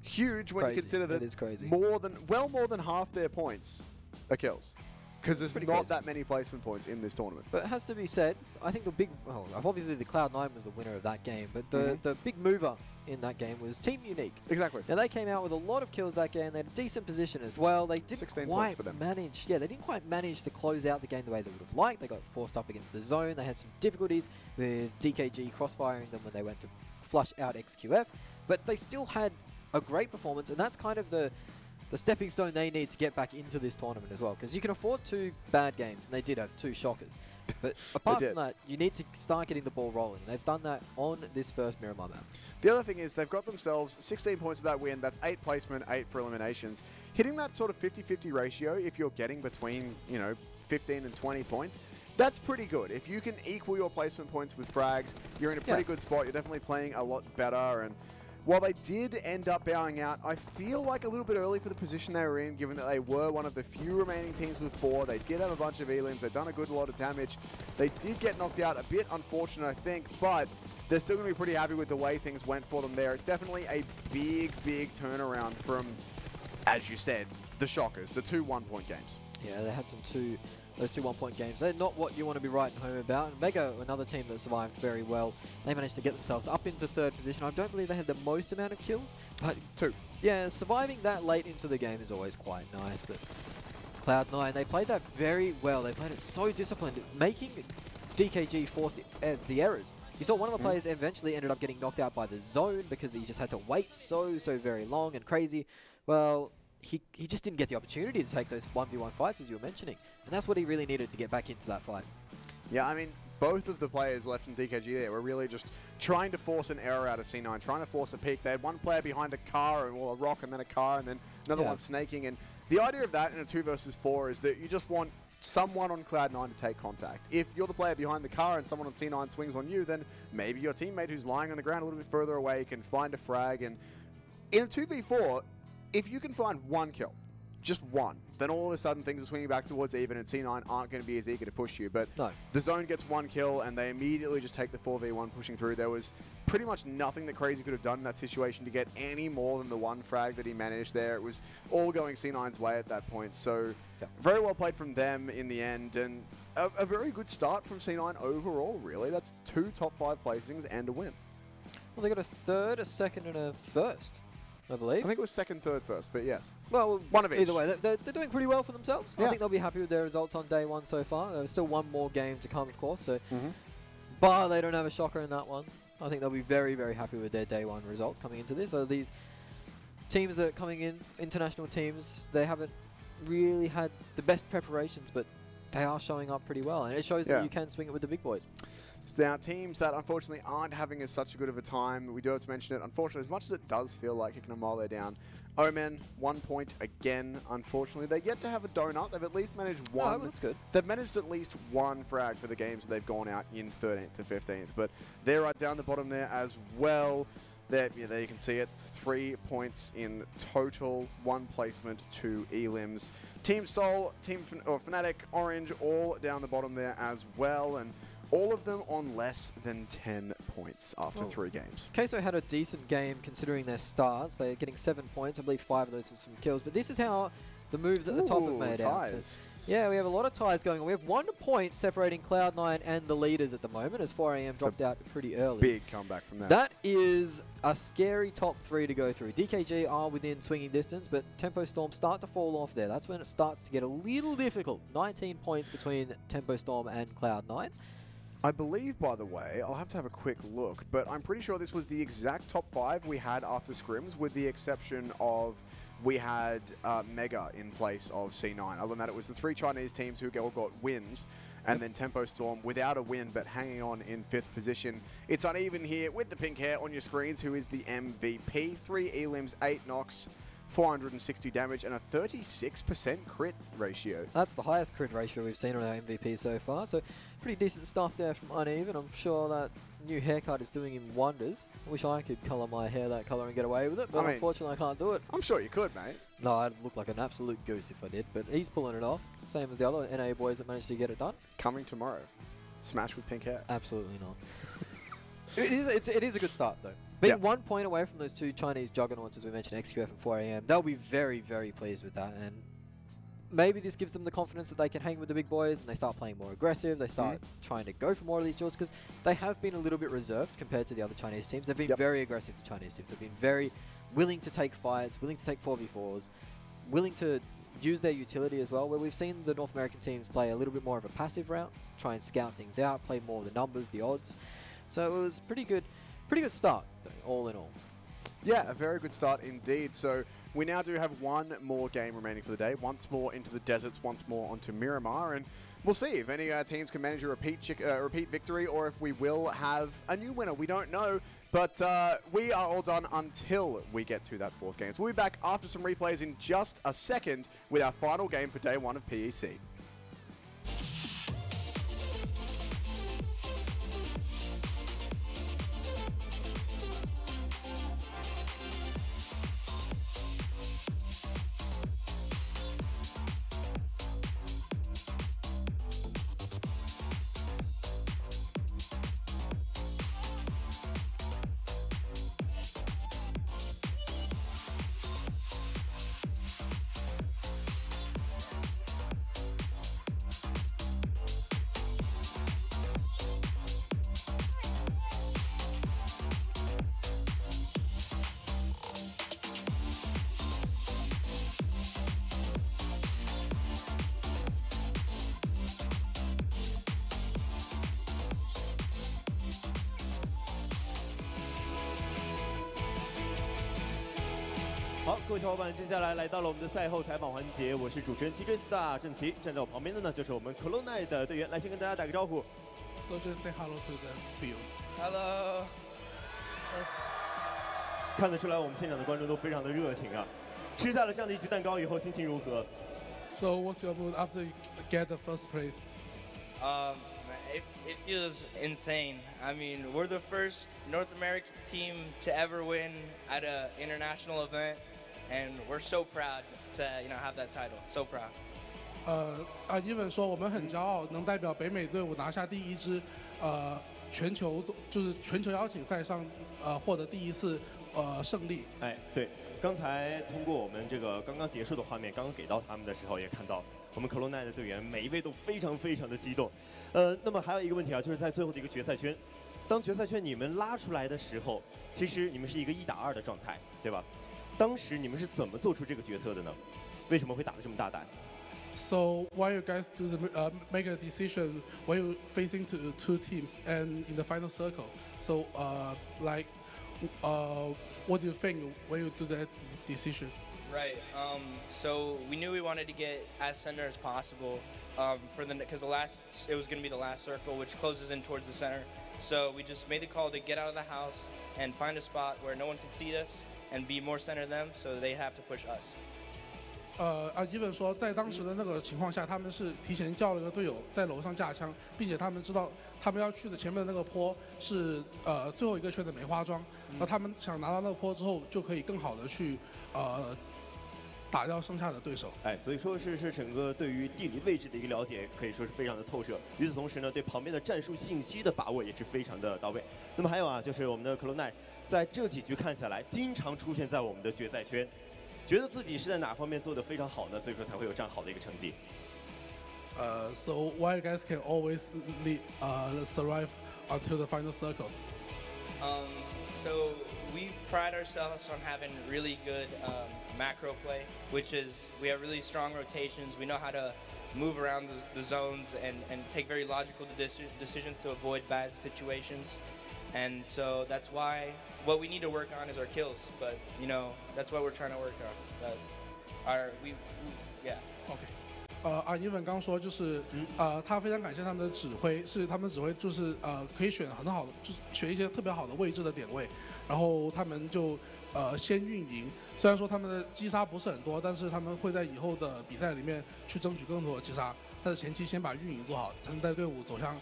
huge when you consider that is crazy. more than half their points are kills. because there's not that many placement points in this tournament. But it has to be said, I think the big, well, obviously the Cloud9 was the winner of that game, but the big mover in that game was Team Unique. Exactly. Now they came out with a lot of kills that game. They had a decent position as well. They didn't 16 quite points for them. manage. Yeah, they didn't quite manage to close out the game the way they would have liked. They got forced up against the zone. They had some difficulties with DKG crossfiring them when they went to flush out XQF, but they still had a great performance, and that's kind of the stepping stone they need to get back into this tournament as well, because you can afford 2 bad games, and they did have 2 shockers. But apart from that, you need to start getting the ball rolling. They've done that on this first Miramar map. The other thing is they've got themselves 16 points of that win. That's 8 placement, 8 for eliminations. Hitting that sort of 50-50 ratio, if you're getting between, 15 and 20 points, that's pretty good. If you can equal your placement points with frags, you're in a pretty good spot. You're definitely playing a lot better. And while they did end up bowing out, I feel like a little bit early for the position they were in, given that they were one of the few remaining teams with 4. They did have a bunch of elims. They've done a good lot of damage. They did get knocked out. A bit unfortunate, I think, but they're still going to be pretty happy with the way things went for them there. It's definitely a big, big turnaround from, as you said, the shockers, the 2 1-point games. Yeah, they had those 2 1-point games. They're not what you want to be writing home about. And Mega, another team that survived very well, they managed to get themselves up into 3rd position. I don't believe they had the most amount of kills, but 2. Yeah, surviving that late into the game is always quite nice. But Cloud9, they played that very well. They played it so disciplined, making DKG force the errors. You saw one of the players eventually ended up getting knocked out by the zone because he just had to wait so very long and crazy. Well, he just didn't get the opportunity to take those 1v1 fights, as you were mentioning. And that's what he really needed to get back into that fight. Yeah, I mean, both of the players left in DKG there were really just trying to force an error out of C9, trying to force a peak. They had one player behind a car, or a rock, and then a car, and then another one snaking. And the idea of that in a 2 versus 4 is that you just want someone on Cloud9 to take contact. If you're the player behind the car and someone on C9 swings on you, then maybe your teammate who's lying on the ground a little bit further away can find a frag. And in a 2v4, if you can find 1 kill, just 1, then all of a sudden things are swinging back towards even, and C9 aren't going to be as eager to push you. But the zone gets 1 kill, and they immediately just take the 4v1 pushing through. There was pretty much nothing that Crazy could have done in that situation to get any more than the 1 frag that he managed there. It was all going C9's way at that point. So very well played from them in the end, and a very good start from C9 overall, really. That's 2 top 5 placings and a win. Well, they got a 3rd, a 2nd, and a 1st. I believe. I think it was 2nd, 3rd, 1st, but yes. Well, one of each. Either way, they're doing pretty well for themselves. Yeah. I think they'll be happy with their results on day 1 so far. There's still 1 more game to come, of course. So, but they don't have a shocker in that one. I think they'll be very happy with their day 1 results coming into this. So these teams that are coming in, international teams, they haven't really had the best preparations, but they are showing up pretty well, and it shows that you can swing it with the big boys. Now, teams that unfortunately aren't having such a good of a time, we do have to mention it, unfortunately, as much as it does feel like kicking a mile they're down, Omen, 1 point again, unfortunately. They get to have a donut. They've at least managed 1. Oh, that's good. They've managed at least 1 frag for the games that they've gone out in 13th to 15th, but they're right down the bottom there as well. There you can see it, 3 points in total, 1 placement, 2 elims. Team Soul, Fnatic, Orange, all down the bottom there as well, and all of them on less than 10 points after 3 games. Queso had a decent game considering their starts. They're getting 7 points. I believe 5 of those were some kills. But this is how the moves at the top have made out. So, yeah, we have a lot of ties going on. We have 1 point separating Cloud9 and the leaders at the moment, as 4AM dropped out pretty early. Big comeback from that. That is a scary top 3 to go through. DKG are within swinging distance, but Tempo Storm start to fall off there. That's when it starts to get a little difficult. 19 points between Tempo Storm and Cloud9. I believe, by the way, I'll have to have a quick look, but I'm pretty sure this was the exact top 5 we had after scrims, with the exception of we had Mega in place of C9. Other than that, it was the 3 Chinese teams who all got wins, and then Tempo Storm without a win but hanging on in 5th position. It's uneven here with the pink hair on your screens, who is the MVP. 3 elims, 8 knocks, 460 damage, and a 36% crit ratio. That's the highest crit ratio we've seen on our MVP so far, so pretty decent stuff there from Uneven. I'm sure that new haircut is doing him wonders. I wish I could colour my hair that colour and get away with it, but unfortunately I can't do it. I'm sure you could, mate. No, I'd look like an absolute goose if I did, but he's pulling it off. Same as the other NA boys that managed to get it done. Coming tomorrow. Smash with pink hair. Absolutely not. It is a good start, though. Being 1 point away from those 2 Chinese juggernauts, as we mentioned, XQF and 4AM, they'll be very pleased with that. And maybe this gives them the confidence that they can hang with the big boys and they start playing more aggressive. They start trying to go for more of these duels because they have been a little bit reserved compared to the other Chinese teams. They've been very aggressive, the Chinese teams. They've been very willing to take fights, willing to take 4v4s, willing to use their utility as well, where we've seen the North American teams play a little bit more of a passive route, try and scout things out, play more of the numbers, the odds. So it was pretty good start, though, all in all. Yeah, a very good start indeed. So we now do have one more game remaining for the day. Once more into the deserts, once more onto Miramar, and we'll see if any teams can manage a repeat victory, or if we will have a new winner. We don't know, but we are all done until we get to that fourth game. So we'll be back after some replays in just a second with our final game for day one of PEC.好，各位小伙伴，接下来来到了我们的赛后采访环节，我是主持人 TJ Star 郑奇，站在我旁边的呢就是我们 Colonai 的队员，来先跟大家打个招呼。So just say hello to the viewers. Hello. 看得出来，我们现场的观众都非常的热情啊！吃下了这样的一局蛋糕以后，心情如何 So what's your mood after you get the first place? It feels insane. I mean, we're the first North American team to ever win at an international event, and we're so proud to have that title. So proud. Ivan 说我们很骄傲，能代表北美队伍拿下第一支全球邀请赛上获得第一次胜利。哎，对，刚才通过我们这个刚刚结束的画面，刚刚给到他们的时候，也看到我们 Colonai 的队员每一位都非常非常的激动。那么还有一个问题啊，就是在最后的一个决赛圈，当决赛圈你们拉出来的时候，其实你们是一个1打2的状态，对吧？当时你们是怎么做出这个决策的呢？为什么会打得这么大胆？ So why you guys do make a decision when you facing two teams and in the final circle? So what do you think when you do that decision? Right. So we knew we wanted to get as center as possible because it was going to be the last circle, which closes in towards the center. So we just made the call to get out of the house and find a spot where no one can see us and be more center them, so they have to push us. Ivan 说，在当时的那个情况下，他们是提前叫了一个队友在楼上架枪，并且他们知道他们要去的前面的那个坡是最后一个圈的梅花桩，那他们想拿到那个坡之后，就可以更好的去打掉剩下的对手。哎，所以说是整个对于地理位置的一个了解，可以说是非常的透彻。与此同时呢，对旁边的战术信息的把握也是非常的到位。那么还有啊，就是我们的 Colonai 在这几局看下来，经常出现在我们的决赛圈。 觉得自己是在哪方面做得非常好呢？所以说才会有这样好的一个成绩。So why you guys can always survive until the final circle? So we pride ourselves on having really good macro play, which is we have really strong rotations. We know how to move around the zones and take very logical decisions to avoid bad situations. And so that's why what we need to work on is our kills. But that's what we're trying to work on. Yeah. OK. 伊文刚说就是他非常感谢他们的指挥，是他们的指挥就是可以选很好的，就是选一些特别好的位置的点位，然后他们就先运营。虽然说他们的击杀不是很多，但是他们会在以后的比赛里面去争取更多的击杀。但是前期先把运营做好，才能带队伍走向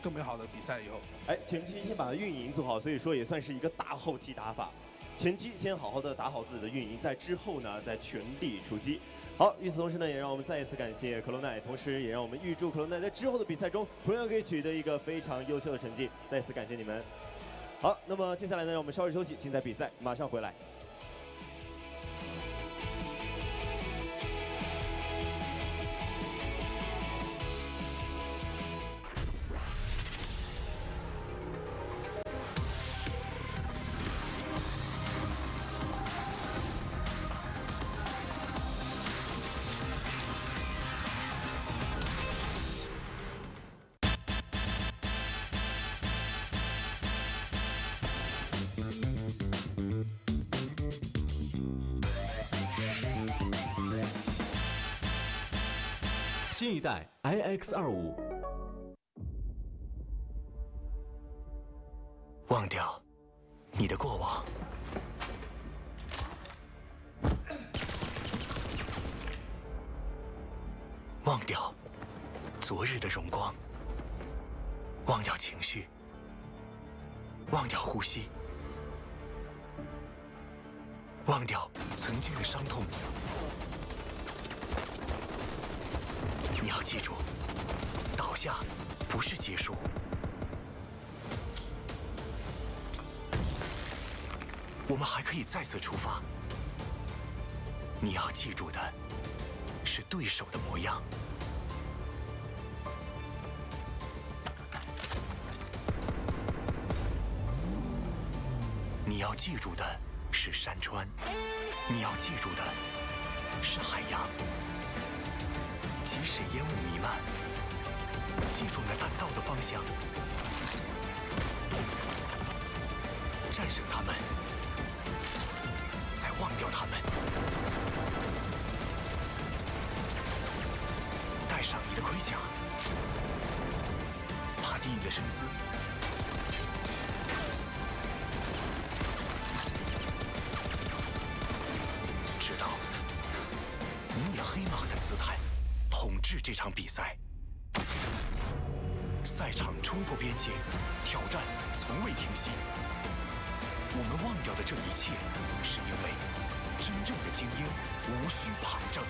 更美好的比赛以后。哎，前期先把运营做好，所以说也算是一个大后期打法。前期先好好的打好自己的运营，在之后呢再全力出击。好，与此同时呢，也让我们再一次感谢 Colonai， 同时也让我们预祝 Colonai 在之后的比赛中同样可以取得一个非常优秀的成绩。再次感谢你们。好，那么接下来呢，让我们稍事休息，精彩比赛马上回来。新一代 IX25。忘掉你的过往，忘掉昨日的荣光，忘掉情绪，忘掉呼吸，忘掉曾经的伤痛。你要记住，倒下不是结束。我们还可以再次出发。你要记住的是对手的模样。你要记住的是山川。你要记住的是海洋。即使烟雾弥漫，记住那弹道的方向，战胜他们。忘掉他们，带上你的盔甲，爬低你的身姿，直到你以黑马的姿态统治这场比赛。赛场冲破边界，挑战从未停息。我们忘掉的这一切，是因为真正的精英无需旁证。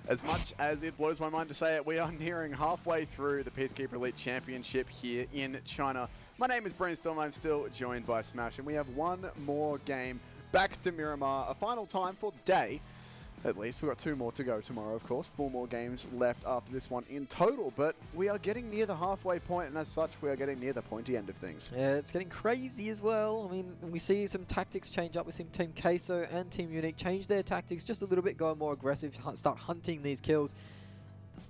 As much as it blows my mind to say it, we are nearing halfway through the Peacekeeper Elite Championship here in China. My name is Brainstorm. I'm still joined by Smash, and we have one more game back to Miramar. A final time for the day. At least we've got 2 more to go tomorrow, of course. 4 more games left after this one in total, but we are getting near the halfway point, and as such, we are getting near the pointy end of things. Yeah, it's getting crazy as well. I mean, we see some tactics change up. We've seen Team Queso and Team Unique change their tactics just a little bit, go more aggressive, start hunting these kills.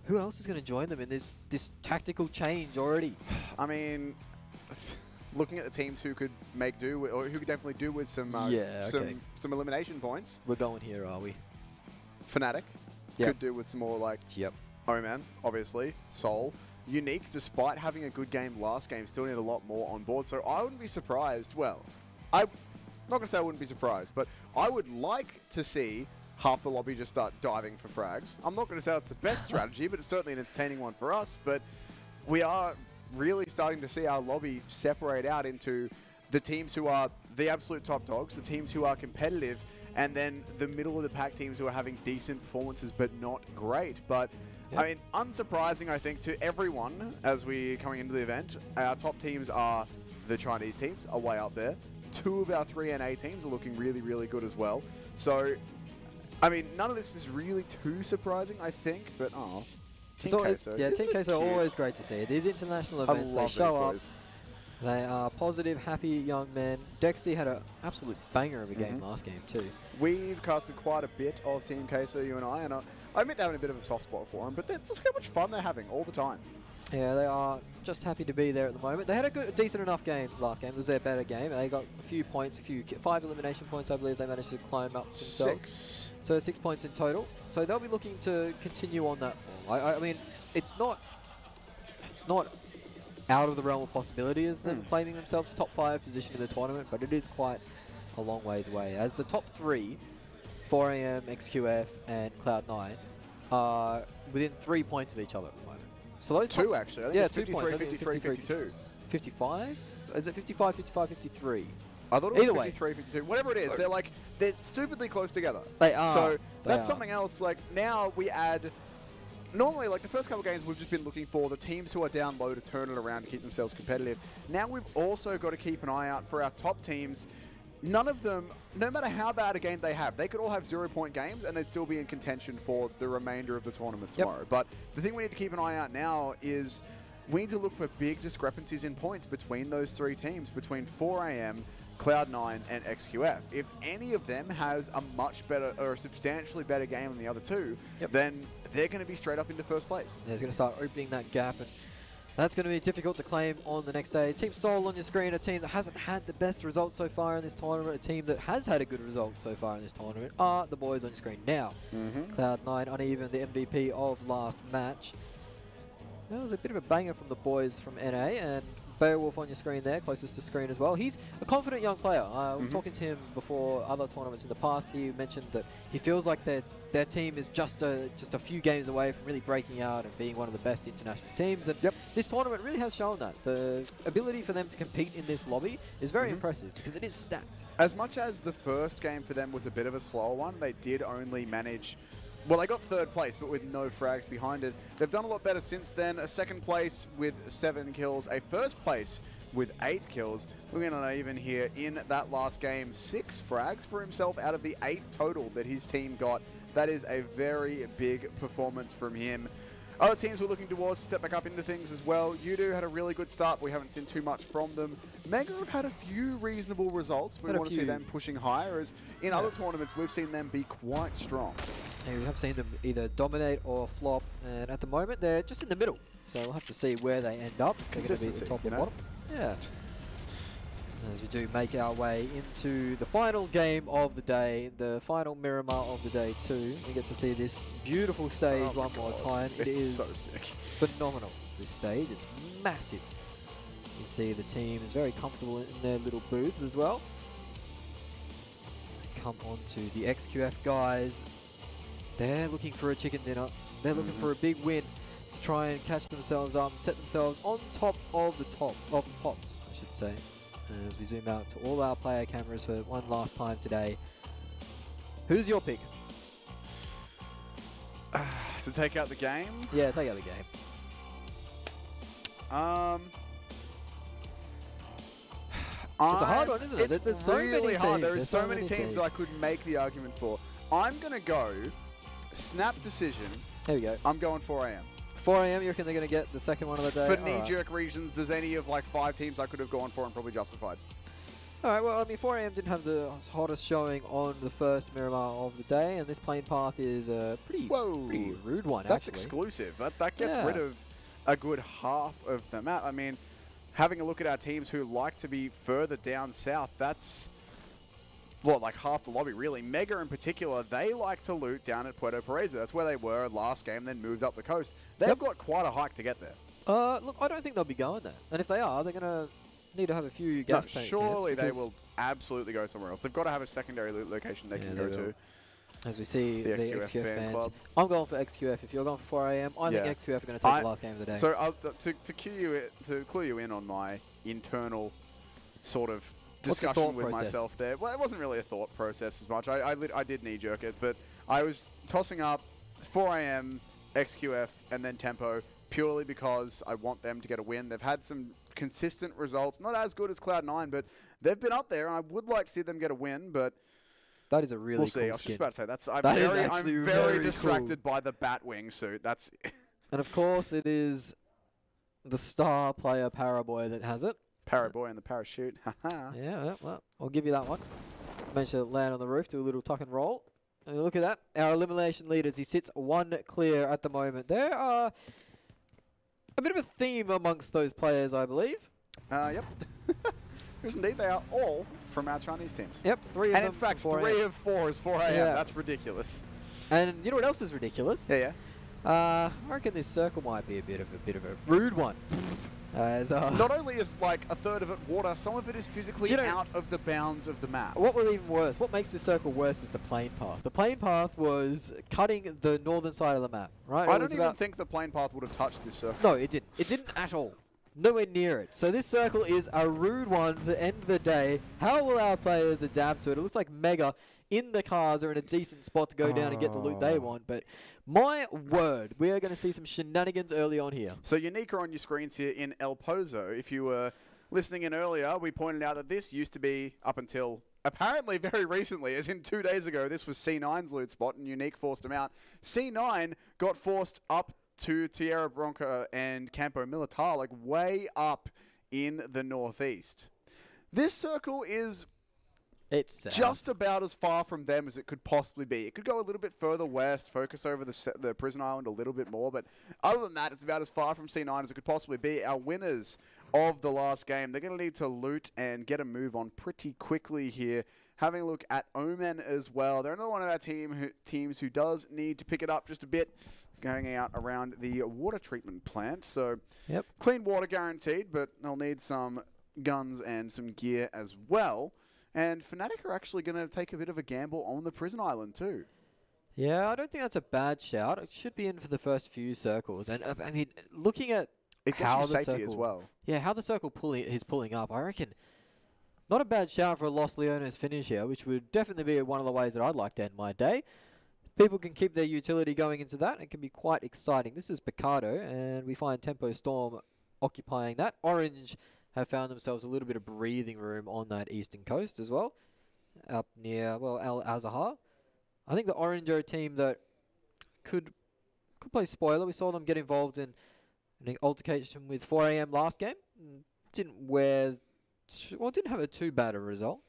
Who else is going to join them in this tactical change already? I mean, looking at the teams who could make do, or who could definitely do with some some elimination points. We're going here, are we? Fnatic could do with some more, like, Oman, obviously, Soul. Unique, despite having a good game last game, still need a lot more on board. So I wouldn't be surprised. Well, I'm not going to say I wouldn't be surprised, but I would like to see half the lobby just start diving for frags. I'm not going to say it's the best strategy, but it's certainly an entertaining one for us. But we are really starting to see our lobby separate out into the teams who are the absolute top dogs, the teams who are competitive, and then the middle of the pack teams who are having decent performances but not great. But I mean, unsurprising, I think, to everyone as we coming into the event, our top teams are the Chinese teams, are way up there. 2 of our 3 NA teams are looking really, really good as well. So, I mean, none of this is really too surprising, I think, but Team Queso. Yeah, Team Queso are always great to see. These international events, they show up. They are positive, happy young men. Dexy had an absolute banger of a game last game too. We've casted quite a bit of Team Queso, you and I admit having a bit of a soft spot for them, but that's just how much fun they're having all the time. Yeah, they are just happy to be there at the moment. They had a decent enough game last game. It was their better game. They got a few points, 5 elimination points, I believe they managed to climb up themselves. 6. So 6 points in total. So they'll be looking to continue on that form. I mean, it's not out of the realm of possibility as them claiming themselves top 5 position in the tournament, but it is quite a long ways away. As the top 3, 4AM, XQF, and Cloud9, are within 3 points of each other at the moment. So those 2 actually. I think it's 2 53, points. 53, 52. 55? Is it 55, 55, 53? I thought it was Either 53, way. 52. Whatever it is, they're stupidly close together. They are. So They that's are. something else. Like now we add. Normally, like the first couple of games, we've just been looking for the teams who are down low to turn it around to keep themselves competitive. Now we've also got to keep an eye out for our top teams. None of them, no matter how bad a game they have, they could all have 0-point games and they'd still be in contention for the remainder of the tournament tomorrow. But the thing we need to keep an eye out now is we need to look for big discrepancies in points between those 3 teams, between 4AM, Cloud9, and XQF. If any of them has a much better or a substantially better game than the other 2, then they're going to be straight up into first place. Yeah, it's going to start opening that gap, and that's going to be difficult to claim on the next day. Team Soul on your screen, a team that hasn't had the best results so far in this tournament, a team that has had a good result so far in this tournament, are the boys on your screen now. Cloud9 uneven, the MVP of last match. That was a bit of a banger from the boys from NA, and Beowulf on your screen there, closest to screen as well. He's a confident young player. We were talking to him before other tournaments in the past. He mentioned that he feels like their team is just a few games away from really breaking out and being one of the best international teams. And this tournament really has shown that. The ability for them to compete in this lobby is very impressive because it is stacked. As much as the first game for them was a bit of a slower one, they did only manage... Well, they got 3rd place, but with no frags behind it. They've done a lot better since then. A 2nd place with 7 kills. A 1st place with 8 kills. We're going to even here in that last game, 6 frags for himself out of the 8 total that his team got. That is a very big performance from him. Other teams were looking towards to step back up into things as well. Yudu had a really good start, but we haven't seen too much from them. Mega have had a few reasonable results. We want to see them pushing higher, as in other tournaments we've seen them be quite strong. Yeah, we have seen them either dominate or flop, and at the moment they're just in the middle. So we'll have to see where they end up. They're going to be at the top or bottom. Yeah. As we do make our way into the final game of the day, the final Miramar of the day too. We get to see this beautiful stage one more time. It is so sick. Phenomenal, this stage. It's massive. You can see the team is very comfortable in their little booths as well. Come on to the XQF guys. They're looking for a chicken dinner. They're looking for a big win to try and catch themselves up, set themselves on top of the pops, I should say. As we zoom out to all our player cameras for one last time today. Who's your pick? To take out the game? Yeah, take out the game. It's a hard one, isn't it? There's so really many hard. teams. There are so many teams that I could make the argument for. I'm going to go snap decision. There we go. I'm going 4AM. 4 AM, you reckon they're going to get the second one of the day? For knee-jerk reasons, there's any of like 5 teams I could have gone for and probably justified. All right, well, I mean, 4 AM didn't have the hottest showing on the first Miramar of the day, and this plane path is a pretty rude one, That's actually. exclusive. That gets rid of a good half of the map. I mean, having a look at our teams who like to be further down south, that's... well, like half the lobby, really. Mega in particular, they like to loot down at Puerto Paraiso. That's where they were last game, then moved up the coast. They've got quite a hike to get there. Look, I don't think they'll be going there. And if they are, they're going to need to have a few gas tank surely they will absolutely go somewhere else. They've got to have a secondary loot location they can go to. As we see the XQF fans. club. I'm going for XQF. If you're going for 4 AM, I think XQF are going to take the last game of the day. So to clue you in on my internal sort of discussion with myself there. Well, it wasn't really a thought process as much. I did knee-jerk it, but I was tossing up 4 AM, XQF, and then Tempo purely because I want them to get a win. They've had some consistent results, not as good as Cloud9, but they've been up there, and I would like to see them get a win, but that is a really we'll see. cool I was skin. just about to say, that's, I'm That is very actually very distracted cool. by the Batwing suit. That's And of course, it is the star player Paraboy that has it. Paraboy and the parachute. Yeah, well, I'll give you that one. Managed to land on the roof, do a little tuck and roll. And look at that. Our elimination leaders, he sits 1 clear at the moment. There are a bit of a theme amongst those players, I believe. Yep. Yes, indeed. They are all from our Chinese teams. Yep, 3 of them. And in fact, from 3 of 4 is 4 AM. Yeah. That's ridiculous. And you know what else is ridiculous? Yeah. I reckon this circle might be a bit of a rude one. Not only is like a third of it water, some of it is physically You know, out of the bounds of the map. What was even worse, what makes this circle worse is the plane path. The plane path was cutting the northern side of the map, right? I don't even think the plane path would have touched this circle. No, it didn't. It didn't at all. Nowhere near it. So this circle is a rude one to end the day. How will our players adapt to it? It looks like Mega in the cars are in a decent spot to go down and get the loot they want, but my word, we are going to see some shenanigans early on here. So Unique are on your screens here in El Pozo. If you were listening in earlier, we pointed out that this used to be, up until apparently very recently, as in 2 days ago, this was C9's loot spot and Unique forced him out. C9 got forced up to Tierra Bronca and Campo Militar, like way up in the northeast. This circle is just about as far from them as it could possibly be. It could go a little bit further west, focus over the prison island a little bit more, but other than that, it's about as far from C9 as it could possibly be. Our winners of the last game, they're going to need to loot and get a move on pretty quickly here. Having a look at Omen as well. They're another one of our teams who does need to pick it up just a bit, going out around the water treatment plant. So clean water guaranteed, but they'll need some guns and some gear as well. And Fnatic are actually going to take a bit of a gamble on the prison island too. Yeah, I don't think that's a bad shout. It should be in for the first few circles. And I mean, looking at how the circle as well. Yeah, how the circle is pulling up, I reckon not a bad shout for a Los Leones finish here, which would definitely be one of the ways that I'd like to end my day. People can keep their utility going into that. It can be quite exciting. This is Picardo, and we find Tempo Storm occupying that. Orange have found themselves a little bit of breathing room on that eastern coast as well, up near, well, Al Azahar. I think the Orange are a team that could play spoiler. We saw them get involved in an altercation with 4 AM last game. Didn't have a too bad a result.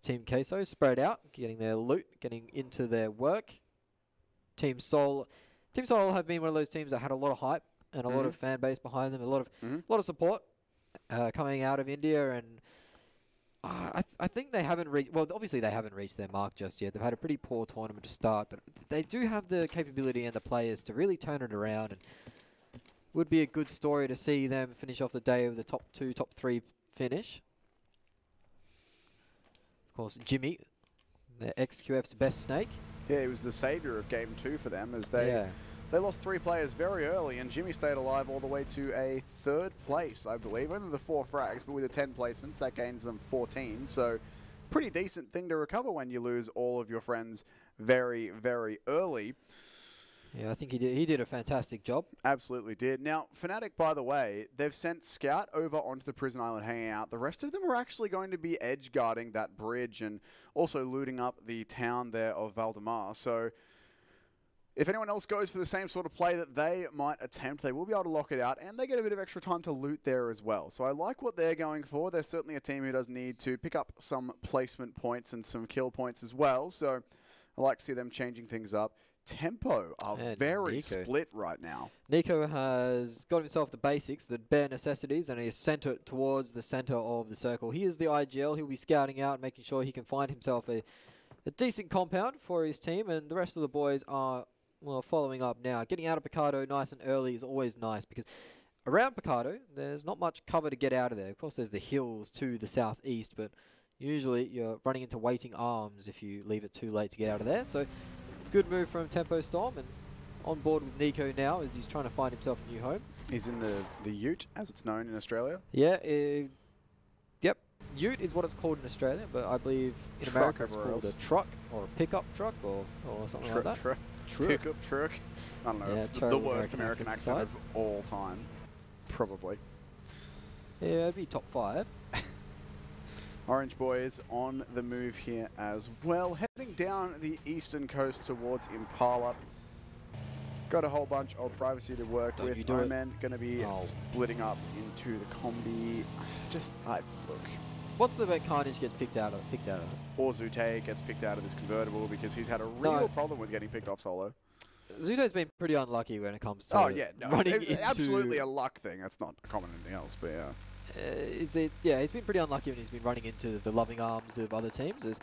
Team Queso spread out, getting their loot, getting into their work. Team Sol have been one of those teams that had a lot of hype and a lot of fan base behind them, a lot of support coming out of India, and I think they haven't reached. Well, obviously they haven't reached their mark just yet. They've had a pretty poor tournament to start, but they do have the capability and the players to really turn it around. And would be a good story to see them finish off the day with the top 2, top 3 finish. Of course, Jimmy, the XQF's best snake. Yeah, he was the savior of Game 2 for them as they lost 3 players very early, and Jimmy stayed alive all the way to a 3rd place, I believe. Only the 4 frags, but with the 10 placements, that gains them 14. So pretty decent thing to recover when you lose all of your friends very, very early. Yeah, I think he did a fantastic job. Absolutely did. Now, Fnatic, by the way, they've sent Scout over onto the prison island hanging out. The rest of them are actually going to be edge guarding that bridge and also looting up the town there of Valdemar. So if anyone else goes for the same sort of play that they might attempt, they will be able to lock it out, and they get a bit of extra time to loot there as well. So I like what they're going for. They're certainly a team who does need to pick up some placement points and some kill points as well. So I like to see them changing things up. Tempo are very split right now. Nico has got himself the basics, the bare necessities, and he is sent it towards the center of the circle. He is the IGL. He'll be scouting out, making sure he can find himself a decent compound for his team, and the rest of the boys are, well, following up now. Getting out of Picardo nice and early is always nice, because around Picardo, there's not much cover to get out of there. Of course, there's the hills to the southeast, but usually you're running into waiting arms if you leave it too late to get out of there. So good move from Tempo Storm, and on board with Nico now as he's trying to find himself a new home. He's in the Ute, as it's known in Australia. Yeah, yep, ute is what it's called in Australia, but I believe in Truck America it's everywhere called a else. truck or a pickup truck or something like that. Truck. Pickup truck. I don't know. Yeah, It's the terrible worst American accent accent of all time. Probably. Yeah, it'd be top 5. Orange Boys on the move here as well. Heading down the eastern coast towards Impala. Got a whole bunch of privacy to work Don't you with. do it. Omen going to be splitting up into the combi. Look. What's the bet Carnage gets picked out of? Or Zute gets picked out of this convertible because he's had a real problem with getting picked off solo. Zuto's been pretty unlucky when it comes to running into it's absolutely a luck thing. That's not common in anything else, but yeah. He's been pretty unlucky when he's been running into the loving arms of other teams. As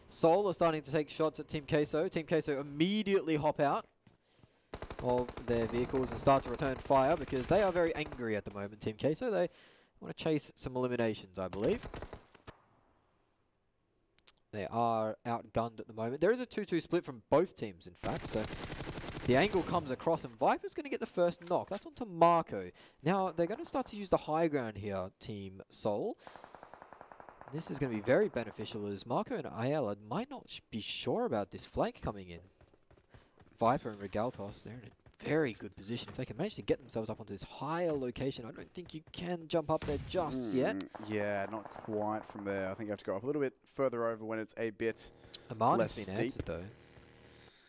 Seoul are starting to take shots at Team Queso. Team Queso immediately hop out of their vehicles and start to return fire because they are very angry at the moment, Team Queso. They want to chase some eliminations, I believe. They are outgunned at the moment. There is a 2-2 split from both teams, in fact, so the angle comes across and Viper's going to get the first knock. That's onto Marco. Now, they're going to start to use the high ground here, Team Seoul. This is going to be very beneficial as Marco and Ayala might not be sure about this flank coming in. Viper and Regaltos, they're in a very good position. If they can manage to get themselves up onto this higher location, I don't think you can jump up there just yet. Yeah, not quite from there. I think you have to go up a little bit further over when it's a bit Aman less has been steep. answered though.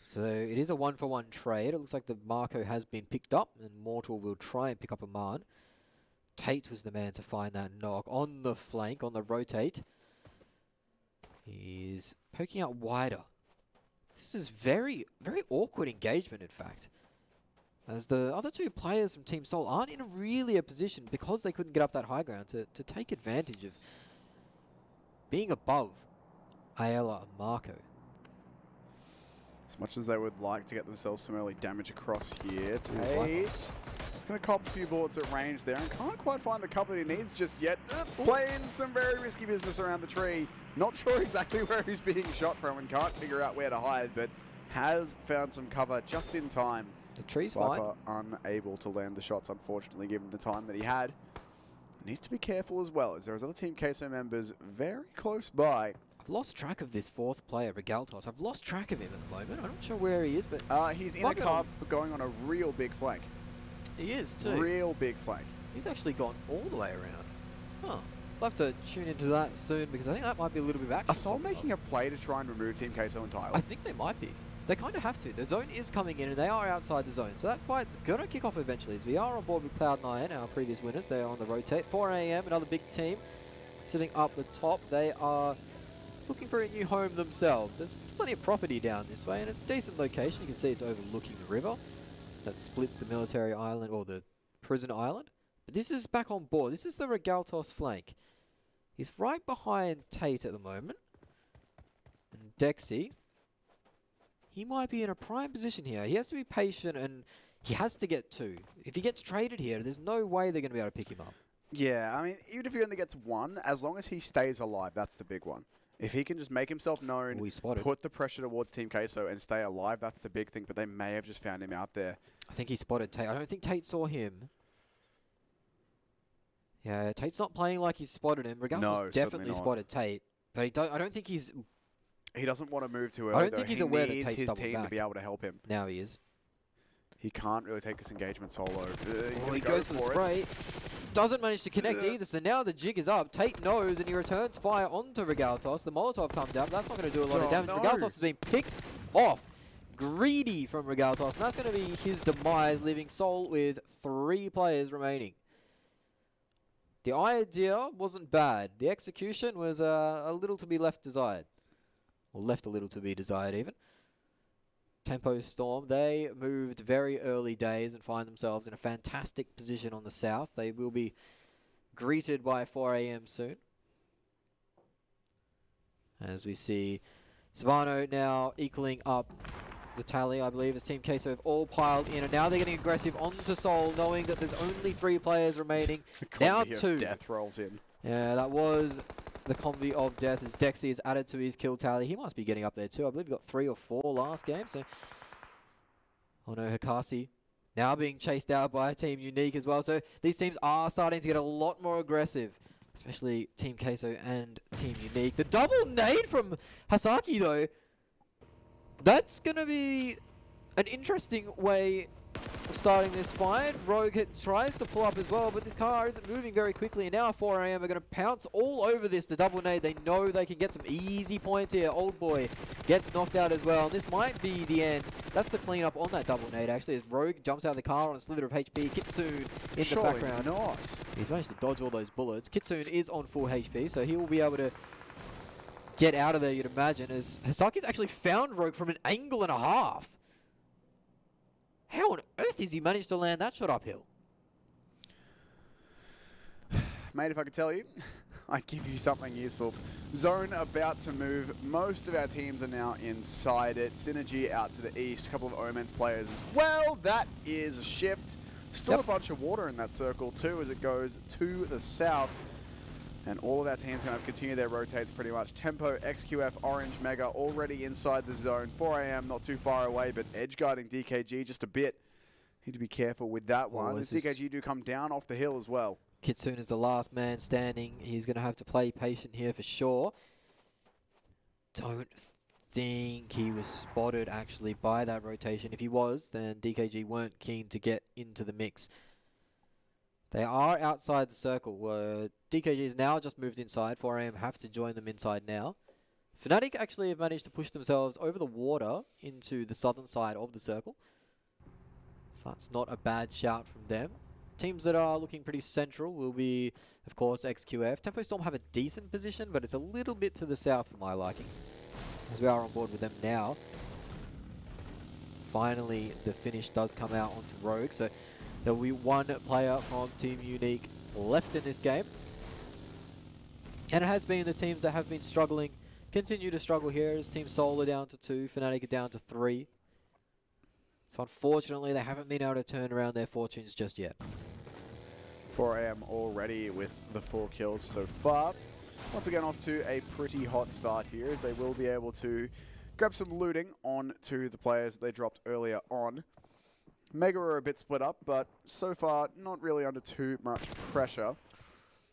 So it is a 1-for-1 trade. It looks like the Marco has been picked up and Mortal will try and pick up Aman. Tate was the man to find that knock on the flank, on the rotate. He's poking out wider. This is very, very awkward engagement, in fact. As the other two players from Team Seoul aren't in really a position, because they couldn't get up that high ground, to take advantage of being above Ayala and Marco. As much as they would like to get themselves some early damage across here, Tate going to cop a few bullets at range there and can't quite find the cover that he needs just yet. Playing some very risky business around the tree. Not sure exactly where he's being shot from and can't figure out where to hide, but has found some cover just in time. The tree's Viper unable to land the shots, unfortunately, given the time that he had. Needs to be careful as well, as there is other Team Queso members very close by. I've lost track of this fourth player, Regaltos. I've lost track of him at the moment. I'm not sure where he is, but... he's in a car going on a real big flank. He is too. Real big flank. He's actually gone all the way around. Huh. We'll have to tune into that soon, because I think that might be a little bit of action. Are Seoul making a play to try and remove Team Queso entirely? I think they might be. They kind of have to. The zone is coming in and they are outside the zone. So that fight's going to kick off eventually. As we are on board with Cloud9, our previous winners. They're on the rotate. 4 AM, another big team sitting up the top. They are looking for a new home themselves. There's plenty of property down this way and it's a decent location. You can see it's overlooking the river that splits the military island or the prison island. But this is back on board. This is the Regaltos flank. He's right behind Tate at the moment. And Dexy. He might be in a prime position here. He has to be patient and he has to get 2. If he gets traded here, there's no way they're going to be able to pick him up. Yeah, I mean, even if he only gets 1, as long as he stays alive, that's the big one. If he can just make himself known, put the pressure towards Team Queso and stay alive, that's the big thing. But they may have just found him out there. I think he spotted Tate. I don't think Tate saw him. Yeah, Tate's not playing like he's spotted him. Regaltos definitely spotted Tate. But I don't think he's... He doesn't want to move too early. I don't think he's aware that needs Tate's his doubled team back. to be able to help him. Now he is. He can't really take this engagement solo. He goes for the spray. Doesn't manage to connect either, so now the jig is up. Tate knows and he returns fire onto Regaltos. The Molotov comes out, but that's not going to do a lot of damage. Regaltos has been picked off. Greedy from Regaltos, and that's going to be his demise, leaving Seoul with 3 players remaining. The idea wasn't bad. The execution was a little to be left desired. Or left a little to be desired even. Tempo Storm, they moved very early days and find themselves in a fantastic position on the south. They will be greeted by 4 AM soon. As we see Savano now equaling up the tally, I believe, as Team Queso have all piled in. And now they're getting aggressive onto Seoul, knowing that there's only 3 players remaining. Now 2. Death rolls in. Yeah, that was the combi of death as Dexy is added to his kill tally. He must be getting up there too. I believe he got 3 or 4 last game. So, oh no, Hikasi now being chased out by Team Unique as well. So these teams are starting to get a lot more aggressive. especially Team Queso and Team Unique. The double nade from Hasaki, though, that's going to be an interesting way of starting this fight. Rogue tries to pull up as well, but this car isn't moving very quickly. And now 4AM are going to pounce all over this, the double nade. They know they can get some easy points here. Old boy gets knocked out as well. And this might be the end. That's the cleanup on that double nade, actually, as Rogue jumps out of the car on a slither of HP. Kitsune in the background. Not. He's managed to dodge all those bullets. Kitsune is on full HP, so he will be able to get out of there, you'd imagine, as Hasaki's actually found Rogue from an angle and a half. How on earth has he managed to land that shot uphill? Mate, if I could tell you, I'd give you something useful. Zone about to move. Most of our teams are now inside it. Synergy out to the east. A couple of Omen's players as well. That is a shift. Still a bunch of water in that circle too as it goes to the south. And all of our teams going to continue their rotates pretty much. Tempo, XQF, Orange, Mega already inside the zone. 4AM not too far away, but edge guarding DKG just a bit. Need to be careful with that one. As DKG do come down off the hill as well. Kitsune is the last man standing. He's going to have to play patient here for sure. Don't think he was spotted actually by that rotation. If he was, then DKG weren't keen to get into the mix. They are outside the circle. DKG is now just moved inside. 4AM have to join them inside now. Fnatic actually have managed to push themselves over the water into the southern side of the circle. So that's not a bad shout from them. Teams that are looking pretty central will be, of course, XQF. Tempo Storm have a decent position, but it's a little bit to the south for my liking, as we are on board with them now. Finally, the finish does come out onto Rogue, so there will be one player from Team Unique left in this game. And it has been the teams that have been struggling, continue to struggle here, as Team Soul are down to 2, Fnatic are down to 3. So unfortunately, they haven't been able to turn around their fortunes just yet. 4AM already with the 4 kills so far. Once again, off to a pretty hot start here, as they will be able to grab some looting onto the players that they dropped earlier on. Mega are a bit split up, but so far not really under too much pressure.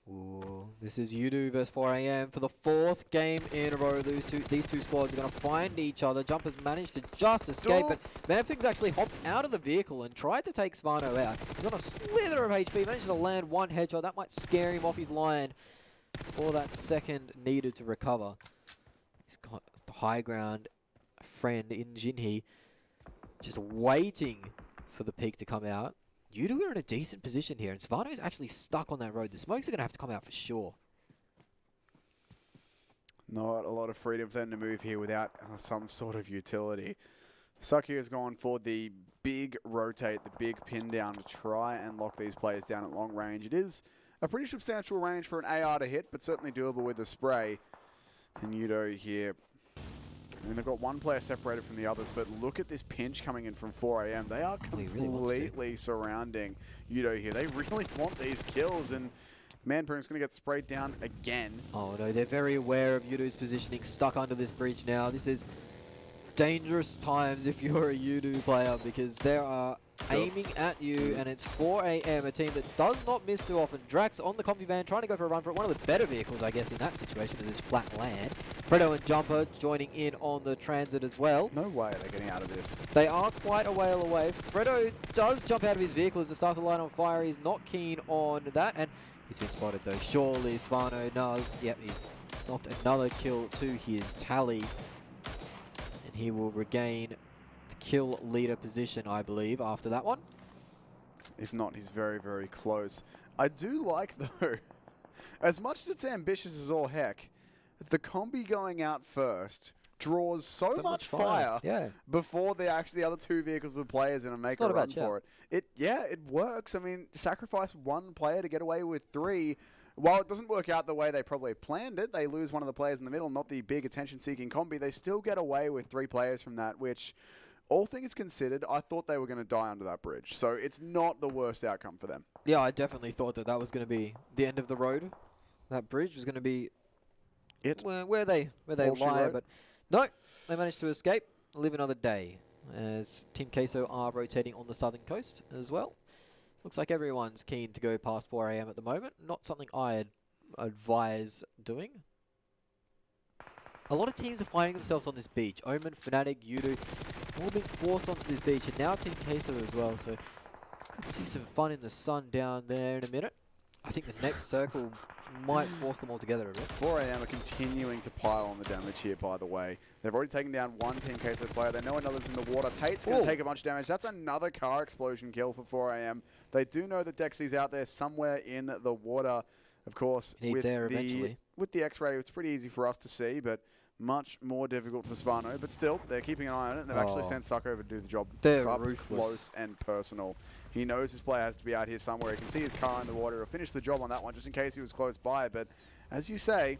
Ooh, this is Yudu versus 4AM for the 4th game in a row. These two squads are going to find each other. Jumpers managed to just escape, but Manpig's actually hopped out of the vehicle and tried to take Svano out. He's on a slither of HP, managed to land one headshot. That might scare him off his line for that second needed to recover. He's got the high ground friend in Jinhee, just waiting for the peak to come out. Yudu are in a decent position here, and Svano's actually stuck on that road. The smokes are going to have to come out for sure. Not a lot of freedom for them to move here without some sort of utility. Saki has gone for the big rotate, the big pin down to try and lock these players down at long range. It is a pretty substantial range for an AR to hit, but certainly doable with the spray. And Yudo here, I mean, they've got one player separated from the others, but look at this pinch coming in from 4AM. They are completely surrounding Yudo here. They really want these kills, and Manpring's going to get sprayed down again. Oh no, they're very aware of Yudu's positioning, stuck under this bridge now. This is dangerous times if you're a Yudu player, because they are aiming at you, and it's 4AM, a team that does not miss too often. Drax on the combi van, trying to go for a run for it. One of the better vehicles, I guess, in that situation is this flat land. Fredo and Jumper joining in on the transit as well. No way they're getting out of this. They are quite a while away. Fredo does jump out of his vehicle as it starts to light on fire. He's not keen on that, and he's been spotted though. Surely Svano does. Yep, he's knocked another kill to his tally. And he will regain the kill leader position, I believe, after that one. If not, he's very, very close. I do like, though, as much as it's ambitious as all heck, the combi going out first draws so much fire before the other two vehicles with players in and make a run for it. It works. I mean, sacrifice one player to get away with 3. While it doesn't work out the way they probably planned it, they lose one of the players in the middle, not the big attention-seeking combi. They still get away with 3 players from that, which, all things considered, I thought they were going to die under that bridge. So it's not the worst outcome for them. Yeah, I definitely thought that was going to be the end of the road. That bridge was going to be where they lie, but no, they managed to escape, live another day, as Team Queso are rotating on the southern coast as well. Looks like everyone's keen to go past 4AM at the moment. Not something I had advise doing. A lot of teams are finding themselves on this beach. Omen, Fnatic, Yudu, all being forced onto this beach, and now Team Queso as well. So could see some fun in the sun down there in a minute. I think the next circle might force them all together a bit. 4AM are continuing to pile on the damage here, by the way. They've already taken down one Team Queso player. They know another's in the water. Tate's going to take a bunch of damage. That's another car explosion kill for 4AM. They do know that Dexy's out there somewhere in the water. Of course, with the X-ray, it's pretty easy for us to see, but much more difficult for Svano. But still, they're keeping an eye on it, and they've actually sent Suck over to do the job. They're up ruthless. Close and personal. He knows his player has to be out here somewhere. He can see his car in the water. He'll finish the job on that one just in case he was close by. But as you say,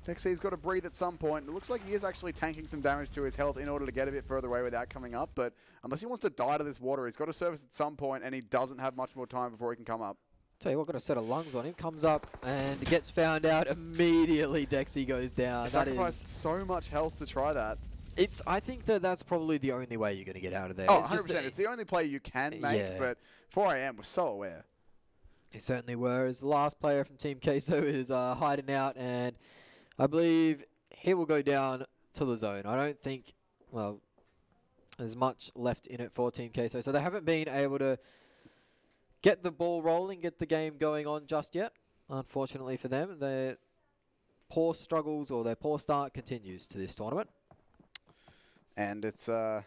Dexy's got to breathe at some point. It looks like he is actually tanking some damage to his health in order to get a bit further away without coming up. But unless he wants to die to this water, he's got to service at some point, and he doesn't have much more time before he can come up. Tell you what, got a set of lungs on him. Comes up and gets found out immediately. Dexy goes down. He sacrificed so much health to try that. I think that's probably the only way you're going to get out of there. Oh, 100%. It's the only play you can make, but 4AM was so aware. They certainly were. As the last player from Team Queso is hiding out, and I believe he will go down to the zone. I don't think, well, there's much left in it for Team Queso. So they haven't been able to get the ball rolling, get the game going on just yet. Unfortunately for them, their poor struggles or their poor start continues to this tournament. And it's, I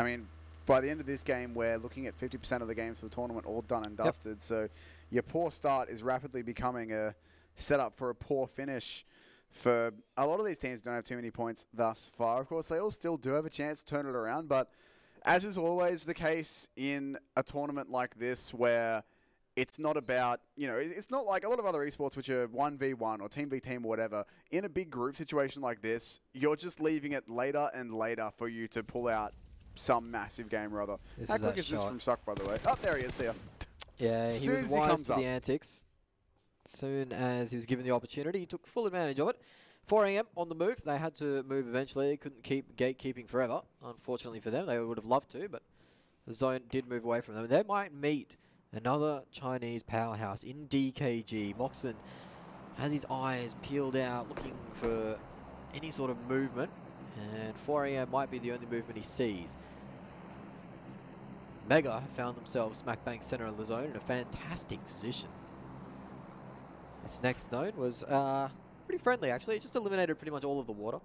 mean, by the end of this game, we're looking at 50% of the games for the tournament all done and dusted. So your poor start is rapidly becoming a setup for a poor finish. For a lot of these teams don't have too many points thus far. Of course, they all still do have a chance to turn it around, but as is always the case in a tournament like this where it's not about, you know, it's not like a lot of other esports which are 1v1 or team v team or whatever. In a big group situation like this, you're just leaving it later and later for you to pull out some massive game or other. How quick is this from Suck, by the way? Oh, there he is, see ya. Yeah, he was wise to the antics. Soon as he was given the opportunity, he took full advantage of it. 4AM on the move. They had to move eventually. They couldn't keep gatekeeping forever, unfortunately for them. They would have loved to, but the zone did move away from them. They might meet another Chinese powerhouse in DKG. Moxon has his eyes peeled out, looking for any sort of movement, and 4AM might be the only movement he sees. Mega found themselves smack bang center of the zone in a fantastic position. This next zone was pretty friendly, actually. It just eliminated pretty much all of the water.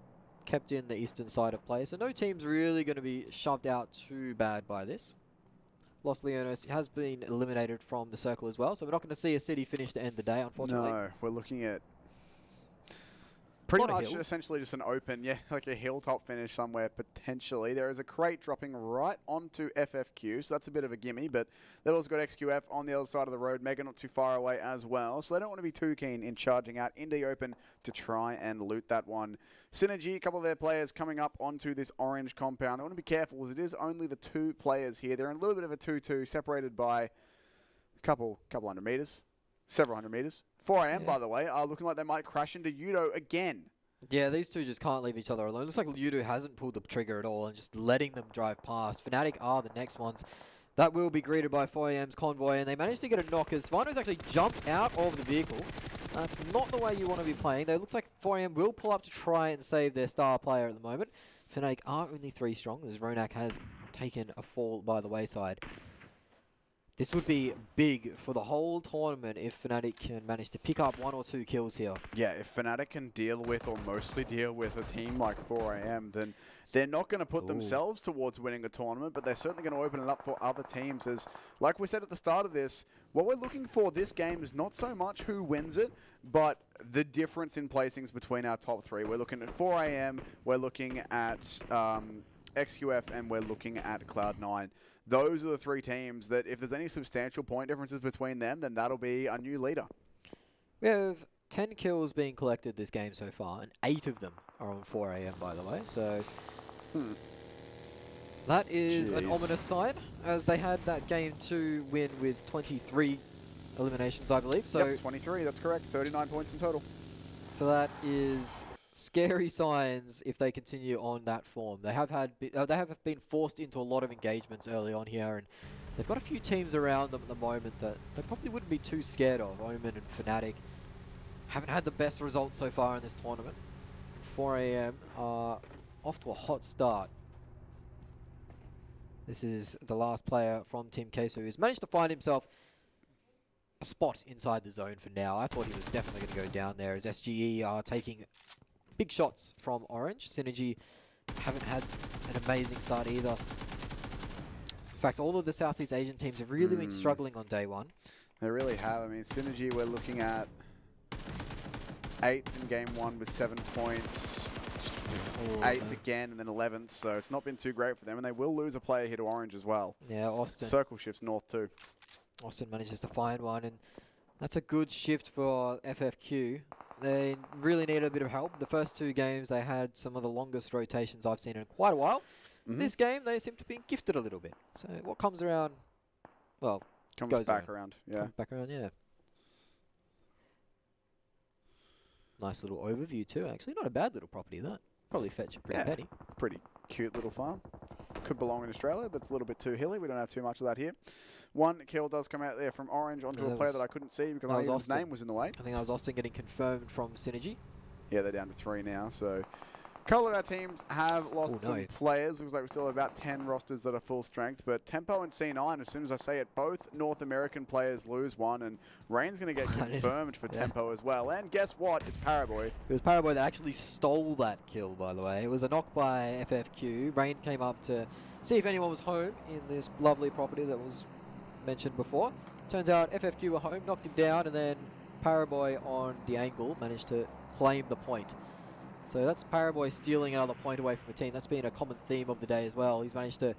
Kept in the eastern side of play. So no team's really going to be shoved out too bad by this. Los Leones has been eliminated from the circle as well. So we're not going to see a city finish to end the day, unfortunately. No, we're looking at pretty much essentially just an open, like a hilltop finish somewhere, potentially. There is a crate dropping right onto FFQ, so that's a bit of a gimme, but they've also got XQF on the other side of the road, Mega not too far away as well, so they don't want to be too keen in charging out into the open to try and loot that one. Synergy, a couple of their players coming up onto this orange compound. They want to be careful, as it is only the two players here. They're in a little bit of a 2-2, separated by a couple hundred meters, several hundred meters. 4AM, by the way, are looking like they might crash into Yudo again. Yeah, these two just can't leave each other alone. Looks like Yudo hasn't pulled the trigger at all and just letting them drive past. Fnatic are the next ones. That will be greeted by 4AM's convoy, and they managed to get a knock as Svano's actually jumped out of the vehicle. That's not the way you want to be playing. It looks like 4AM will pull up to try and save their star player at the moment. Fnatic are only 3 strong, as Ronak has taken a fall by the wayside. This would be big for the whole tournament if Fnatic can manage to pick up 1 or 2 kills here. Yeah, if Fnatic can deal with or mostly deal with a team like 4AM, then they're not going to put themselves towards winning the tournament, but they're certainly going to open it up for other teams. As, like we said at the start of this, what we're looking for this game is not so much who wins it, but the difference in placings between our top 3. We're looking at 4AM, we're looking at XQF, and we're looking at Cloud9. Those are the 3 teams that if there's any substantial point differences between them, then that'll be a new leader. We have 10 kills being collected this game so far, and 8 of them are on 4AM, by the way. So that is an ominous sign, as they had that game 2 win with 23 eliminations, I believe. So yep, 23, that's correct. 39 points in total. So that is scary signs if they continue on that form. They have been forced into a lot of engagements early on here, and they've got a few teams around them at the moment that they probably wouldn't be too scared of. Omen and Fnatic. haven't had the best results so far in this tournament. 4 AM are off to a hot start. This is the last player from Team Queso who's managed to find himself a spot inside the zone for now. I thought he was definitely going to go down there as SGE are taking big shots from Orange. Synergy haven't had an amazing start either. In fact, all of the Southeast Asian teams have really been struggling on day one. They really have. I mean, Synergy, we're looking at 8th in game 1 with 7 points. 8th again and then 11th, so it's not been too great for them, and they will lose a player here to Orange as well. Yeah, Austin. Circle shifts north too. Austin manages to find one, and that's a good shift for FFQ. They really needed a bit of help. The first 2 games, they had some of the longest rotations I've seen in quite a while. This game, they seem to be gifted a little bit. So what comes around, well, goes back around. Yeah. Comes back around, yeah. Nice little overview too, actually. Not a bad little property, that. Probably fetch a pretty penny. Pretty cute little farm. Could belong in Australia, but it's a little bit too hilly. We don't have too much of that here. 1 kill does come out there from Orange onto a player that I couldn't see because his name was in the way. I think that was Austin getting confirmed from Synergy. Yeah, they're down to 3 now, so a couple of our teams have lost some players. Looks like we still have about 10 rosters that are full strength, but Tempo and C9, as soon as I say it, both North American players lose 1, and Rain's going to get confirmed for Tempo as well. And guess what? It's Paraboy. It was Paraboy that actually stole that kill, by the way. It was a knock by FFQ. Rain came up to see if anyone was home in this lovely property that was mentioned before. Turns out FFQ were home, knocked him down, and then Paraboy on the angle managed to claim the point. So that's Paraboy stealing another point away from a team. That's been a common theme of the day as well. He's managed to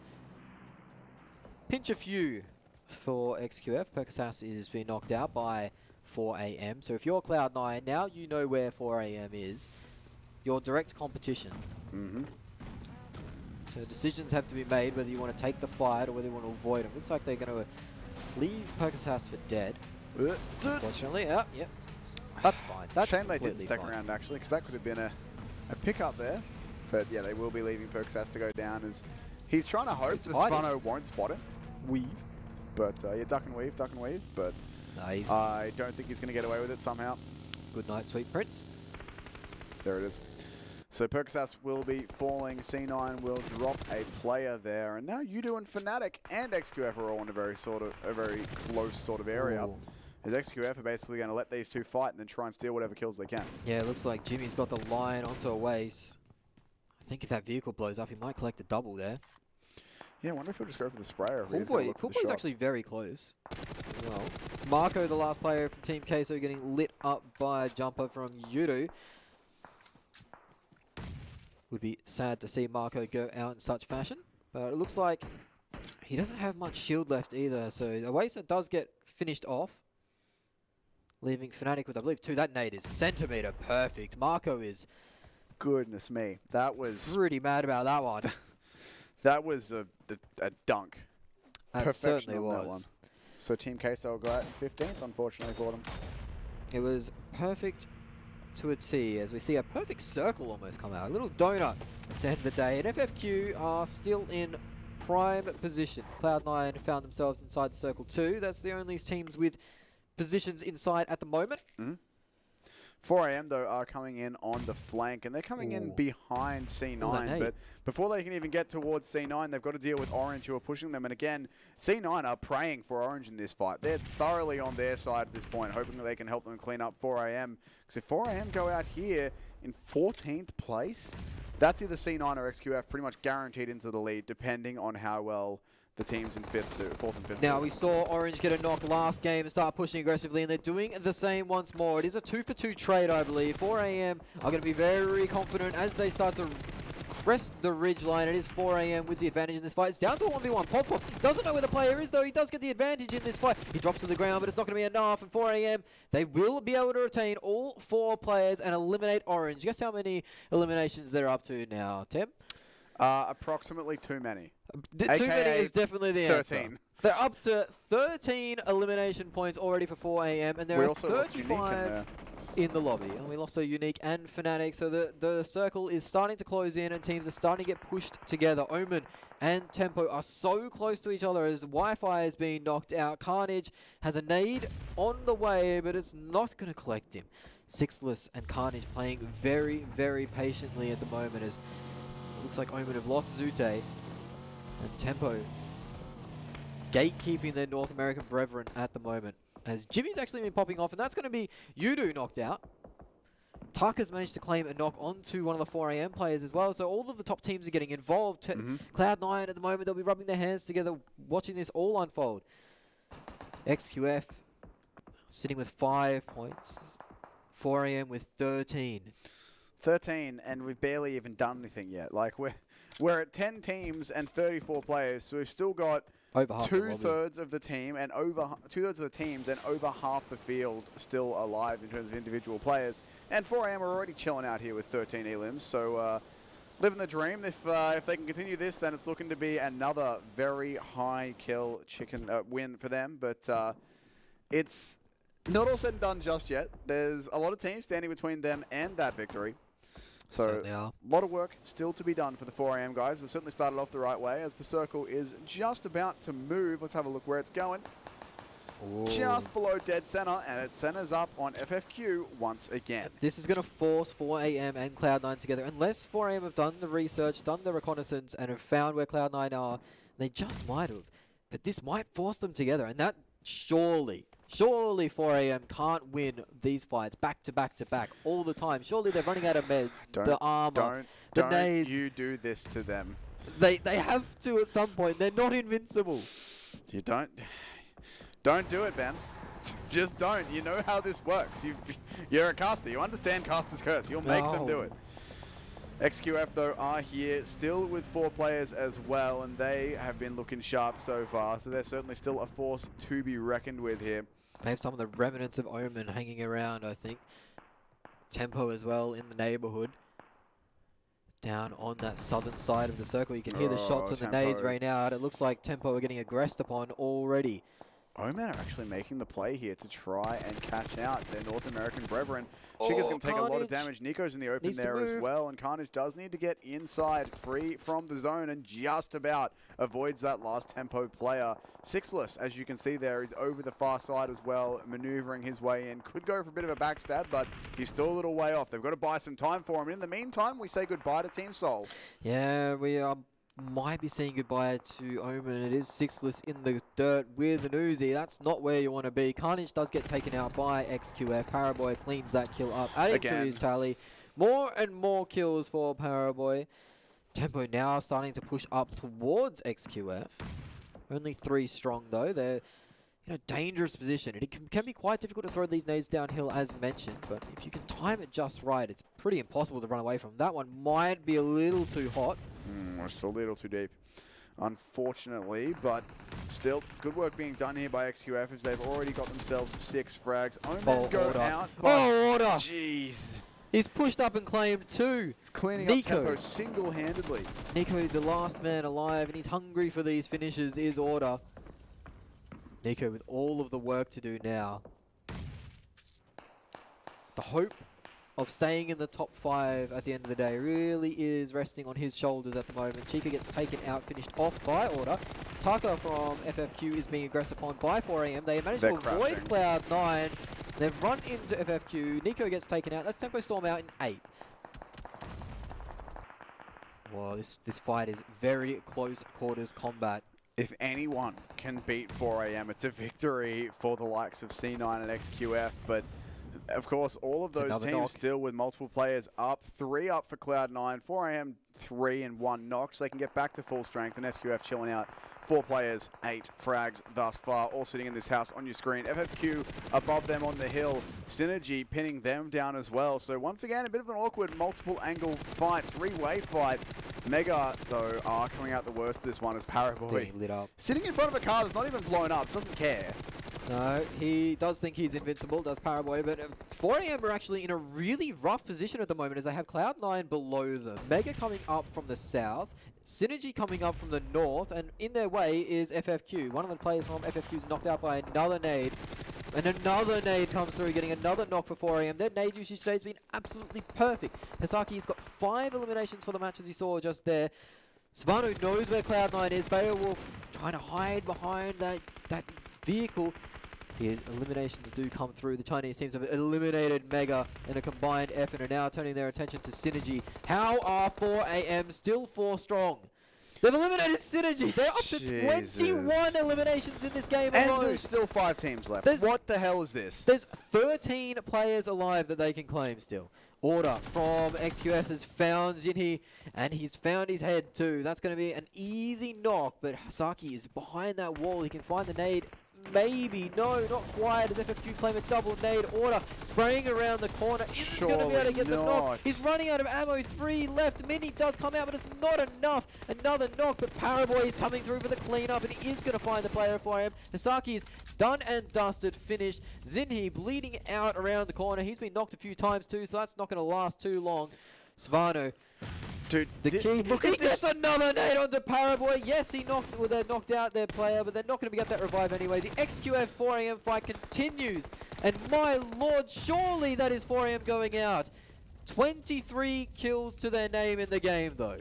pinch a few for XQF. Percasas is being knocked out by 4 AM. So if you're Cloud9, now you know where 4 AM is. Your direct competition. So decisions have to be made whether you want to take the fight or whether you want to avoid them. Looks like they're going to leave Percasas for dead. Unfortunately, yep. That's fine. That's shame they didn't stick around, actually, because that could have been a pick-up there. But, yeah, they will be leaving Percasas to go down as he's trying to hope that Svano won't spot him. Weave. But, yeah, duck and weave. But I don't think he's going to get away with it somehow. Good night, sweet prince. There it is. So Percasas will be falling. C9 will drop a player there. And now Udo and Fnatic and XQF are all in a very close sort of area. As XQF are basically going to let these two fight and then try and steal whatever kills they can. Yeah, it looks like Jimmy's got the line onto a waste. I think if that vehicle blows up, he might collect a double there. Yeah, I wonder if he'll just go for the sprayer. Coolboy's actually very close as well. Marco, the last player from Team Queso, getting lit up by a jumper from Yudu. Would be sad to see Marco go out in such fashion, but it looks like he doesn't have much shield left either, so Oasis does get finished off, leaving Fnatic with, I believe, 2. That nade is centimeter perfect. Marco is... Goodness me, that was... Pretty mad about that one. That was a dunk. That certainly was. That one. So Team Queso will go out 15th, unfortunately for them. It was perfect to a T, as we see a perfect circle almost come out. A little donut to end the day. And FFQ are still in prime position. Cloud9 found themselves inside the circle too. That's the only teams with positions inside at the moment. 4 AM, though, are coming in on the flank, and they're coming in behind C9. But before they can even get towards C9, they've got to deal with Orange, who are pushing them. And again, C9 are praying for Orange in this fight. They're thoroughly on their side at this point, hoping that they can help them clean up 4 AM. Because if 4 AM go out here in 14th place, that's either C9 or XQF pretty much guaranteed into the lead, depending on how well the teams in 4th and 5th. Now, we saw Orange get a knock last game and start pushing aggressively, and they're doing the same once more. It is a 2-for-2 trade, I believe. 4 AM are going to be very confident as they start to crest the ridge line. It is 4 AM with the advantage in this fight. It's down to a 1v1. Pop doesn't know where the player is, though. He does get the advantage in this fight. He drops to the ground, but it's not going to be enough. And 4 AM, they will be able to retain all 4 players and eliminate Orange. Guess how many eliminations they're up to now, Tim? Approximately too many. Too many is definitely the 13. answer. They're up to 13 elimination points already for 4 AM, and there are 35 in the lobby. And we lost a Unique and Fnatic, so the circle is starting to close in, and teams are starting to get pushed together. Omen and Tempo are so close to each other as Wi-Fi is being knocked out. Carnage has a nade on the way, but it's not going to collect him. Sixless and Carnage playing very, very patiently at the moment, as it looks like Omen have lost Zute, and Tempo gatekeeping their North American brethren at the moment, as Jimmy's actually been popping off, and that's going to be Yudu knocked out. Tucker's managed to claim a knock onto one of the 4 AM players as well, so all of the top teams are getting involved. Cloud9 at the moment, they'll be rubbing their hands together watching this all unfold. XQF sitting with 5 points. 4 AM with 13. 13, and we've barely even done anything yet. Like, we're at 10 teams and 34 players, so we've still got over half two-thirds of the team and over two-thirds of the teams and over half the field still alive in terms of individual players. And 4 AM are already chilling out here with 13 elims, so living the dream. If they can continue this, then it's looking to be another very high kill chicken win for them. But it's not all said and done just yet. There's a lot of teams standing between them and that victory. So a lot of work still to be done for the 4 AM guys. It certainly started off the right way as the circle is just about to move. Let's have a look where it's going. Ooh. Just below dead center, and it centers up on FFQ once again. This is going to force 4 AM and Cloud9 together. Unless 4 AM have done the research, done the reconnaissance, and have found where Cloud9 are, they just might have. But this might force them together, and that surely 4 AM can't win these fights back to back to back all the time. Surely they're running out of meds, the armor, the nades. You do this to them. They have to at some point. They're not invincible. You don't do it, Ben. Just don't. You know how this works. You're a caster. You understand caster's curse. You'll make them do it. XQF, though, are here still with 4 players as well, and they have been looking sharp so far, so they're certainly still a force to be reckoned with here. They have some of the remnants of Omen hanging around, I think. Tempo as well in the neighborhood. Down on that southern side of the circle, you can hear the shots and the nades right now. It looks like Tempo are getting aggressed upon already. Omen are actually making the play here to try and catch out their North American brethren. Chica's going to take a lot of damage. Nico's in the open there as well, and Carnage does need to get inside, free from the zone, and just about avoids that last Tempo player. Sixless, as you can see there, is over the far side as well, maneuvering his way in. Could go for a bit of a backstab, but he's still a little way off. They've got to buy some time for him. In the meantime, we say goodbye to Team Soul. Yeah, we might be saying goodbye to Omen. It is Sixless in the dirt with an Uzi. That's not where you want to be. Carnage does get taken out by XQF. Paraboy cleans that kill up, adding to his tally. More and more kills for Paraboy. Tempo now starting to push up towards XQF. Only 3 strong though. They're in a dangerous position. It can be quite difficult to throw these nades downhill as mentioned, but if you can time it just right, it's pretty impossible to run away from. That one might be a little too hot. It's a little too deep, unfortunately, but still good work being done here by XQF as they've already got themselves 6 frags. Omen go out. Order! Jeez. He's pushed up and claimed 2. He's cleaning up Tempo single-handedly. Nico, the last man alive, and he's hungry for these finishes, is Order. Nico with all of the work to do now. The hope of staying in the top 5 at the end of the day really is resting on his shoulders at the moment. Chica gets taken out, finished off by Order. Taka from FFQ is being aggressed upon by 4 AM. They managed to avoid Cloud9. They've run into FFQ. Nico gets taken out. That's Tempo Storm out in 8th. Wow, this fight is very close quarters combat. If anyone can beat 4 AM, it's a victory for the likes of C9 and XQF, but of course, all of those teams still with multiple players up. 3 up for Cloud9, 4 AM 3 and 1 knocks. They can get back to full strength, and SQF chilling out. 4 players, 8 frags thus far, all sitting in this house on your screen. FFQ above them on the hill. Synergy pinning them down as well. So once again, a bit of an awkward multiple angle fight, 3-way fight. Mega, though, are coming out the worst of this one as Paraboy. Lit up. Sitting in front of a car that's not even blown up, doesn't care. No, he does think he's invincible, does Paraboy, but 4AM are actually in a really rough position at the moment as they have Cloud9 below them. Mega coming up from the south, Synergy coming up from the north, and in their way is FFQ. One of the players from FFQ is knocked out by another nade. And another nade comes through, getting another knock for 4AM. Their nade usage today has been absolutely perfect. Hisaki has got 5 eliminations for the match, as you saw just there. Svano knows where Cloud9 is. Beowulf trying to hide behind that vehicle. The eliminations do come through. The Chinese teams have eliminated Mega in a combined effort and are now turning their attention to Synergy. How are 4AM still 4 strong? They've eliminated Synergy. They're up to 21 eliminations in this game alone. And there's still 5 teams left. What the hell is this? There's 13 players alive that they can claim still. Order from XQF has found Zinhi, and he's found his head too. That's going to be an easy knock, but Hasaki is behind that wall. He can find the nade. Maybe. No, not quite. As FFQ claim a double nade. Order spraying around the corner. Isn't going to be able to get the knock. He's running out of ammo. 3 left. Mini does come out, but it's not enough. Another knock, but Paraboy is coming through for the cleanup, and he is going to find the player for him. Hisaki is done and dusted, finished. Zinhi bleeding out around the corner. He's been knocked a few times too, so that's not going to last too long. Svano. Dude, the key. He gets another nade onto Paraboy. Yes, he knocks. Well, they knocked out their player, but they're not going to get that revive anyway. The XQF 4AM fight continues, and my lord, surely that is 4AM going out. 23 kills to their name in the game, though.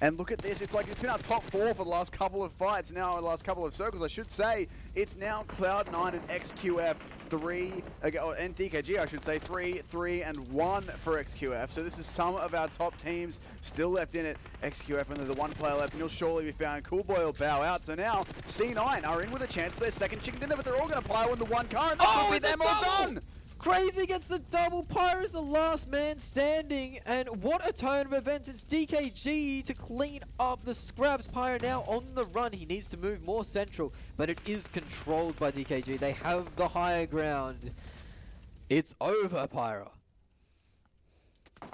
And look at this, it's like it's been our top 4 for the last couple of fights, now the last couple of circles, I should say. It's now Cloud9 and XQF 3, and DKG I should say, 3, and 1 for XQF. So this is some of our top teams still left in it. XQF and there's the 1 player left, and he'll surely be found. Coolboy will bow out, so now C9 are in with a chance for their second chicken dinner, but they're all going to pile in the 1 car, and that's with them all done! Crazy gets the double. Pyro's the last man standing, and what a turn of events. It's DKG to clean up the scraps. Pyro now on the run. He needs to move more central, but it is controlled by DKG. They have the higher ground. It's over, Pyro. It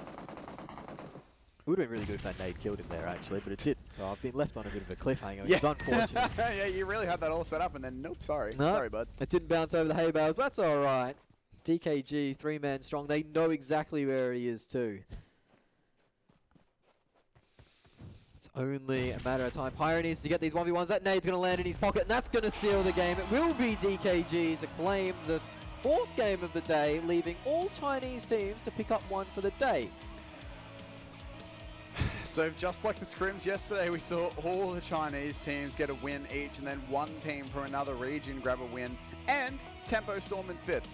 would have been really good if that nade killed him there, actually, but it didn't. So I've been left on a bit of a cliffhanger. Yeah. It's unfortunate. Yeah, you really had that all set up, and then nope, sorry. No, sorry, bud. It didn't bounce over the hay bales, but that's all right. DKG, 3-man strong. They know exactly where he is too. It's only a matter of time. Pyro needs to get these 1v1s. That nade's going to land in his pocket, and that's going to seal the game. It will be DKG to claim the 4th game of the day, leaving all Chinese teams to pick up 1 for the day. So just like the scrims yesterday, we saw all the Chinese teams get a win each, and then 1 team from another region grab a win, and Tempo Storm in 5th.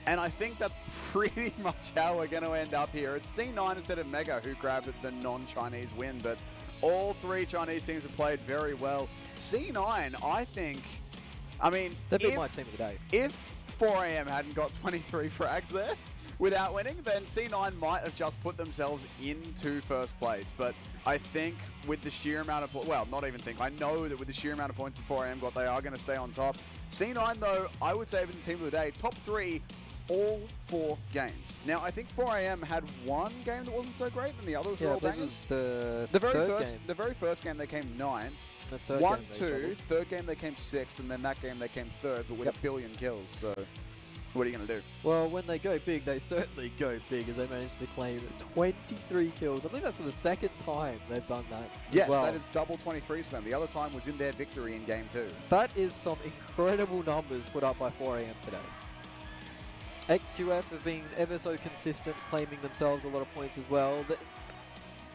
And I think that's pretty much how we're going to end up here. It's C9 instead of Mega who grabbed the non-Chinese win, but all 3 Chinese teams have played very well. C9, I think, I mean, they've been my team of the day. If 4AM hadn't got 23 frags there without winning, then C9 might have just put themselves into 1st place. But I think with the sheer amount of, well, not even think, I know that with the sheer amount of points that 4AM got, they are going to stay on top. C9, though, I would say even the team of the day, top 3, all 4 games. Now, I think 4AM had 1 game that wasn't so great, and the others were all bangers. The very first game they came 9th. The 3rd 1, game 2, 3rd game they came 6th, and then that game they came 3rd, but with a billion kills. So, what are you going to do? Well, when they go big, they certainly go big, as they managed to claim 23 kills. I believe that's for the 2nd time they've done that. Yes, well. that is double 23s for them. The other time was in their victory in game 2. That is some incredible numbers put up by 4AM today. XQF have been ever so consistent, claiming themselves a lot of points as well.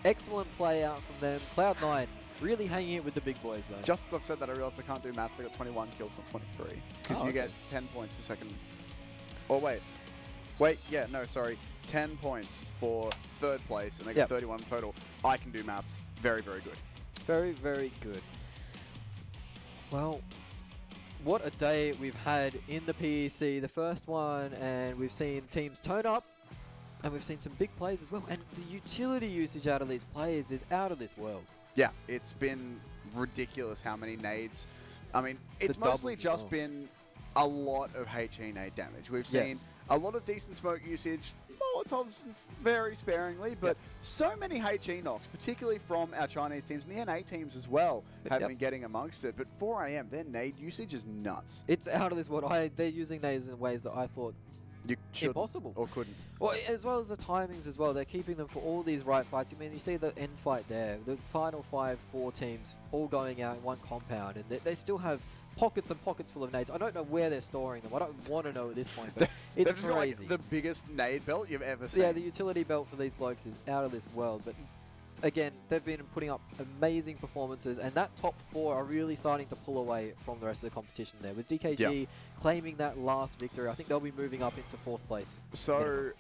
Excellent play out from them. Cloud9 really hanging it with the big boys, though. Just as I've said that, I realized I can't do maths. They got 21 kills, not 23. Because you get 10 points for second. Oh, wait. Yeah, no, sorry. 10 points for 3rd place, and they got 31 total. I can do maths. Very, very good. Very, very good. Well, what a day we've had in the PEC, the first one, and we've seen teams turn up, and we've seen some big plays as well. And the utility usage out of these players is out of this world. Yeah, it's been ridiculous how many nades. I mean, it's mostly just been a lot of HE nade damage. We've seen a lot of decent smoke usage, Molotovs very sparingly, but so many HE knocks, particularly from our Chinese teams and the NA teams as well, have been getting amongst it. But 4AM, their nade usage is nuts. It's out of this world. They're using nades in ways that I thought you impossible or couldn't. Well, as well as the timings as well. They're keeping them for all these right fights. I mean, you see the end fight there, the final 5-4 teams all going out in one compound, and they still have pockets and pockets full of nades. I don't know where they're storing them. I don't want to know at this point, but it's They've just got, crazy. like, the biggest nade belt you've ever seen. Yeah, the utility belt for these blokes is out of this world. But again, they've been putting up amazing performances, and that top 4 are really starting to pull away from the rest of the competition there. With DKG claiming that last victory, I think they'll be moving up into 4th place. So,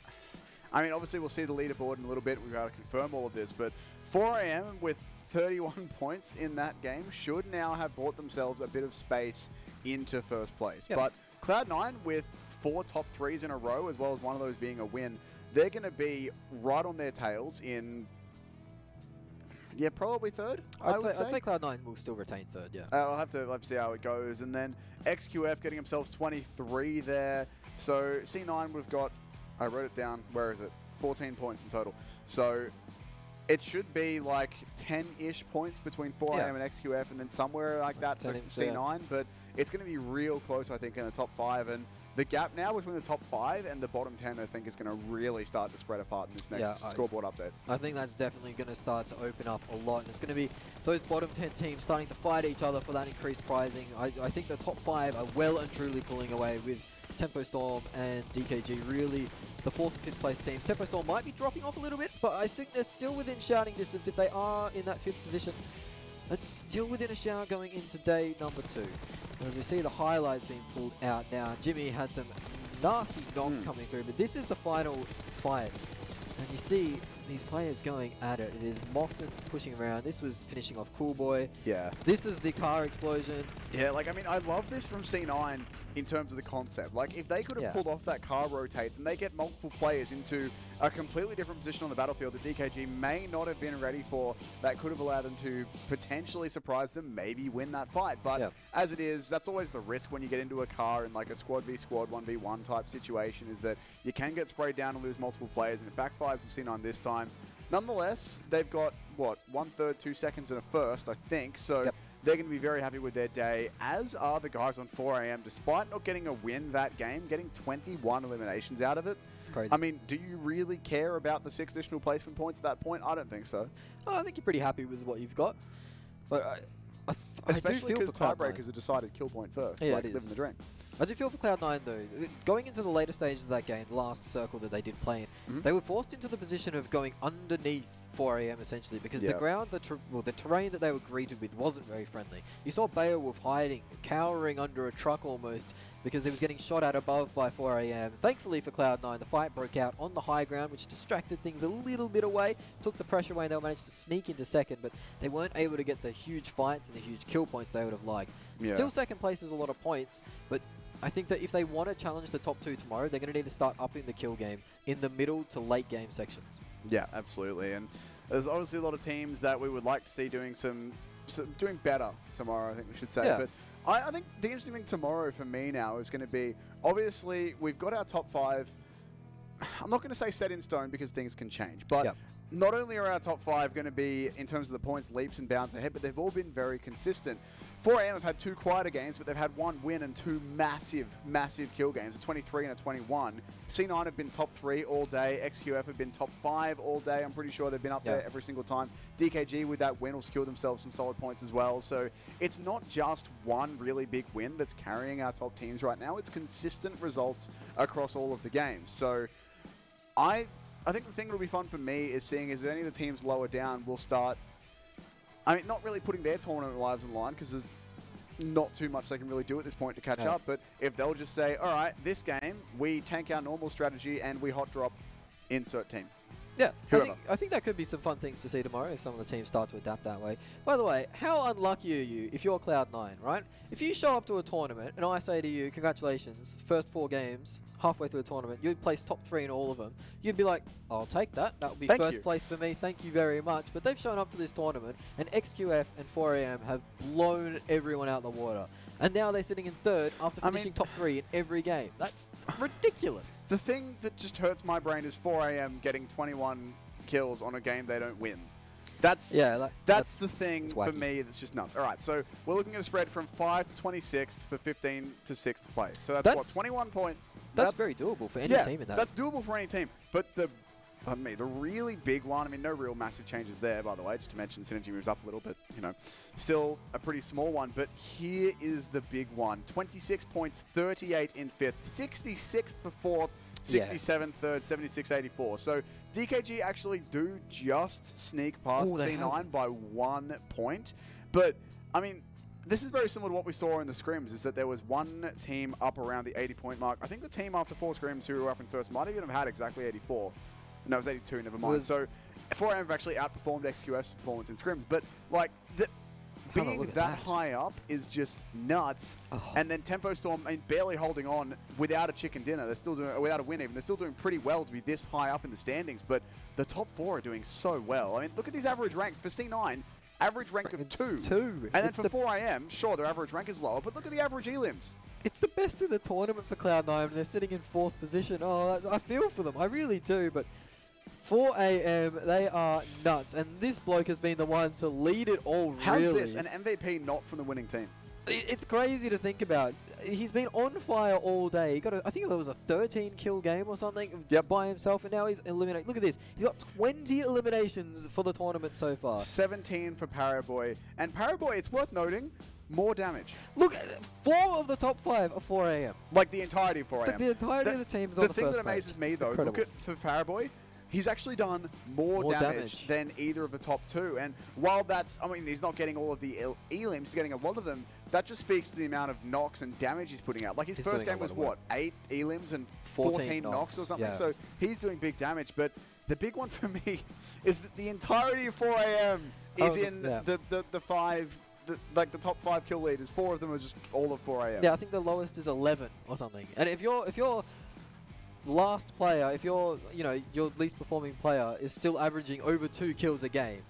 I mean, obviously we'll see the leaderboard in a little bit. We've got to confirm all of this, but 4AM with 31 points in that game should now have bought themselves a bit of space into 1st place. But Cloud9 with 4 top 3s in a row, as well as one of those being a win, they're going to be right on their tails in, probably 3rd, I'd say. Cloud9 will still retain 3rd, yeah. I'll have to see how it goes. And then XQF getting themselves 23 there. So C9 we've got, I wrote it down, where is it? 14 points in total. So it should be like 10-ish points between 4AM and XQF, and then somewhere like that for C9. But it's going to be real close, I think, in the top 5. And the gap now between the top 5 and the bottom 10, I think, is going to really start to spread apart in this next scoreboard update. I think that's definitely going to start to open up a lot. And it's going to be those bottom 10 teams starting to fight each other for that increased prizing. I think the top 5 are well and truly pulling away with Tempo Storm and DKG, really the 4th and 5th place teams. Tempo Storm might be dropping off a little bit, but I think they're still within shouting distance. If they are in that 5th position, it's still within a shout going into day number 2. And as we see the highlights being pulled out now, Jimmy had some nasty knocks coming through, but this is the final fight. And you see these players going at it. It is Moxon pushing around. This was finishing off Cool Boy. Yeah. This is the car explosion. Yeah, like, I mean, I love this from C9 in terms of the concept. Like, if they could have pulled off that car rotate, then they get multiple players into a completely different position on the battlefield that DKG may not have been ready for. That could have allowed them to potentially surprise them, maybe win that fight. But as it is, that's always the risk when you get into a car in like a squad v squad, 1v1 type situation, is that you can get sprayed down and lose multiple players, and it backfires with C9 this time. Nonetheless, they've got, what, 1/3, 2 seconds and a 1st, I think. So they're going to be very happy with their day, as are the guys on 4AM. Despite not getting a win that game, getting 21 eliminations out of it. It's crazy. I mean, do you really care about the 6 additional placement points at that point? I don't think so. Oh, I think you're pretty happy with what you've got. But especially because tiebreakers are decided kill point first. Yeah, like living the dream. I do feel for Cloud9 though. Going into the later stages of that game, the last circle that they did play in, they were forced into the position of going underneath 4AM essentially, because the ground, the terrain that they were greeted with wasn't very friendly. You saw Beowulf hiding, cowering under a truck almost, because he was getting shot at above by 4AM. Thankfully for Cloud9, the fight broke out on the high ground, which distracted things a little bit away, took the pressure away, and they managed to sneak into 2nd, but they weren't able to get the huge fights and the huge kill points they would have liked. Still 2nd place is a lot of points, but I think that if they want to challenge the top 2 tomorrow, they're going to need to start upping the kill game in the middle to late game sections. Yeah, absolutely. And there's obviously a lot of teams that we would like to see doing doing better tomorrow, I think we should say. But I think the interesting thing tomorrow for me now is going to be, obviously, we've got our top 5. I'm not going to say set in stone because things can change, but not only are our top 5 going to be, in terms of the points, leaps and bounds ahead, but they've all been very consistent. 4AM have had 2 quieter games, but they've had 1 win and 2 massive, massive kill games, a 23 and a 21. C9 have been top 3 all day. XQF have been top 5 all day. I'm pretty sure they've been up there every single time. DKG with that win will secure themselves some solid points as well. So it's not just one really big win that's carrying our top teams right now. It's consistent results across all of the games. So I think the thing that'll be fun for me is seeing as any of the teams lower down will start, I mean, not really putting their tournament lives on the line because there's not too much they can really do at this point to catch up. But if they'll just say, all right, this game, we tank our normal strategy and we hot drop insert team. Yeah, I think that could be some fun things to see tomorrow if some of the teams start to adapt that way. By the way, how unlucky are you if you're Cloud9, right? If you show up to a tournament and I say to you, congratulations, first 4 games, halfway through the tournament, you'd place top 3 in all of them, you'd be like, I'll take that. That would be first place for me. Thank you very much. But they've shown up to this tournament and XQF and 4AM have blown everyone out the water. And now they're sitting in third after finishing top 3 in every game. That's ridiculous. The thing that just hurts my brain is 4AM getting 21 kills on a game they don't win. That's the thing for me that's just nuts. All right, so we're looking at a spread from 5 to 26th for 15 to 6th place. So that's what, 21 points. That's very doable for any team in that. That's doable for any team. But the really big one, I mean, no real massive changes there, by the way, just to mention Synergy moves up a little bit, you know, still a pretty small one, but here is the big one. 26 points, 38 in 5th, 66th for 4th, 67 third, 76, 84. So DKG actually do just sneak past C9 by 1 point. But, I mean, this is very similar to what we saw in the scrims, is that there was one team up around the 80-point mark. I think the team after 4 scrims who were up in first might even have had exactly 84. No, it was 82, never mind. So 4AM have actually outperformed XQF's performance in scrims. But, like, being that high up is just nuts. And then Tempo Storm, I mean, barely holding on without a chicken dinner. They're still doing, without a win even. They're still doing pretty well to be this high up in the standings. But the top 4 are doing so well. I mean, look at these average ranks. For C9, average rank of 2. And then for 4AM, sure, their average rank is lower. But look at the average elims. It's the best in the tournament for Cloud9, and they're sitting in 4th position. Oh, I feel for them. I really do. But 4AM, they are nuts, and this bloke has been the one to lead it all. How's this an MVP not from the winning team? It's crazy to think about. He's been on fire all day. He got I think it was a 13-kill game or something by himself, and now he's eliminated. Look at this. He's got 20 eliminations for the tournament so far. 17 for Paraboy. And Paraboy, it's worth noting, more damage. Look, 4 of the top 5 are 4AM. Like the entirety of 4AM. The entirety of the team is on the first thing that amazes me, though, look at for Paraboy, he's actually done more damage than either of the top 2. And while that's, I mean, he's not getting all of the elims, he's getting a lot of them. That just speaks to the amount of knocks and damage he's putting out. Like his first game was what, 8 elims and 14 knocks or something? Yeah. So he's doing big damage. But the big one for me is that the entirety of 4AM is in the 5, like the top 5 kill leaders. 4 of them are just all of 4AM. Yeah, I think the lowest is 11 or something. And if you're last player, if you're, you know, your least performing player is still averaging over 2 kills a game,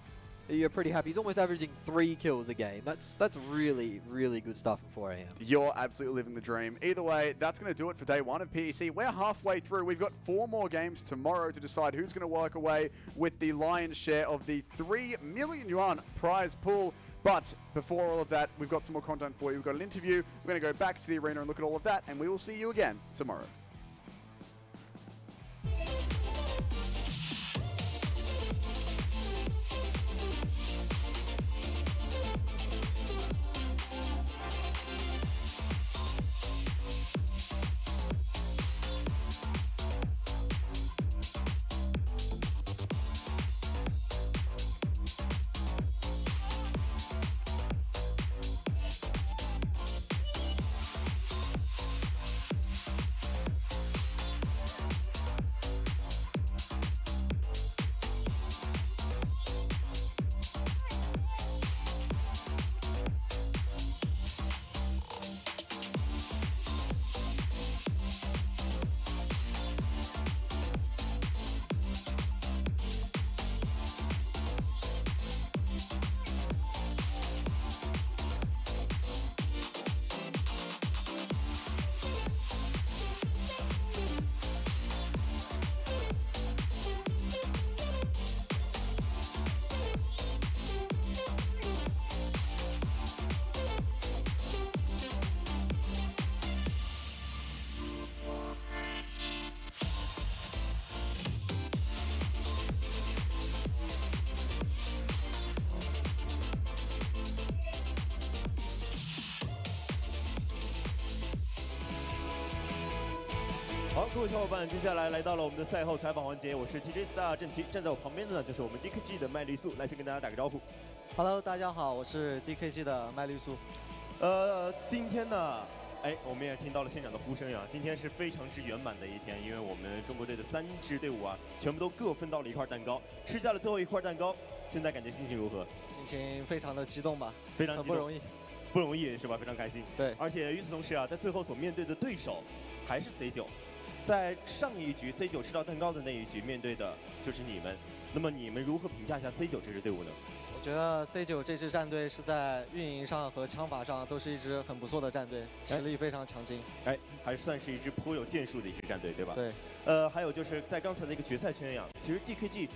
you're pretty happy. He's almost averaging 3 kills a game. That's really, really good stuff in 4AM. You're absolutely living the dream. Either way, that's going to do it for day 1 of PEC. We're halfway through. We've got 4 more games tomorrow to decide who's going to walk away with the lion's share of the 3 million yuan prize pool. But before all of that, we've got some more content for you. We've got an interview. We're going to go back to the arena and look at all of that, and we will see you again tomorrow.好，各位小伙伴，接下来来到了我们的赛后采访环节，我是 TJ Star 郑奇，站在我旁边的呢就是我们 DKG 的麦绿素，来先跟大家打个招呼。Hello， 大家好，我是 DKG 的麦绿素。今天呢，我们也听到了现场的呼声呀，今天是非常之圆满的一天，因为我们中国队的3支队伍啊，全部都各分到了一块蛋糕，吃下了最后一块蛋糕，现在感觉心情如何？心情非常的激动吧，非常激动，很不容易，不容易是吧？非常开心。对，而且与此同时啊，在最后所面对的对手还是 C9。在上一局 C9 吃到蛋糕的那一局，面对的就是你们。那么你们如何评价一下 C9 这支队伍呢？我我觉得 C9这支战队是在运营上和枪法上都是一支很不错的战队，实力非常强劲。哎，还算是一支颇有建树的一支战队，对吧？对。还有就是在刚才的一个决赛圈呀，其实 DKG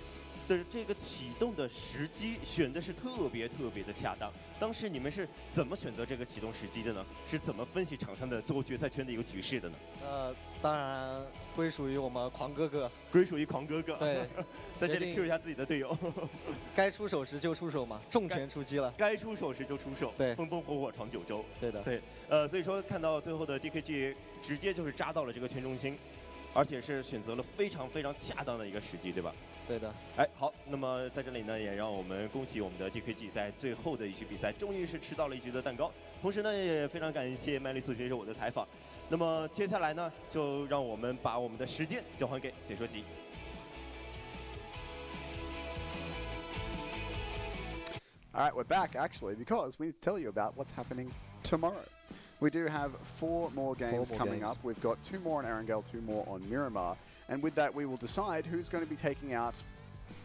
的这个启动的时机选的是特别的恰当。当时你们是怎么选择这个启动时机的呢？是怎么分析场上的最后决赛圈的一个局势的呢？当然归属于我们狂哥哥。归属于狂哥哥。对，在这里 Q 一下自己的队友。该出手时就出手嘛，重拳出击了。该出手时就出手。对，风风火火闯九州。对的。对，所以说看到最后的 DKG 直接就是扎到了这个圈中心，而且是选择了非常恰当的一个时机，对吧？对的。哎，好，那么在这里呢，也让我们恭喜我们的 DKG 在最后的一局比赛，终于是吃到了一局的蛋糕。同时呢，也非常感谢麦丽素接受我的采访。那么接下来呢，就让我们把我们的时间交还给解说席。All right, we're back actually because we need to tell you about what's happening tomorrow. We do have 4 more games coming up. We've got 2 more on Erangel, 2 more on Miramar. And with that, we will decide who's going to be taking out,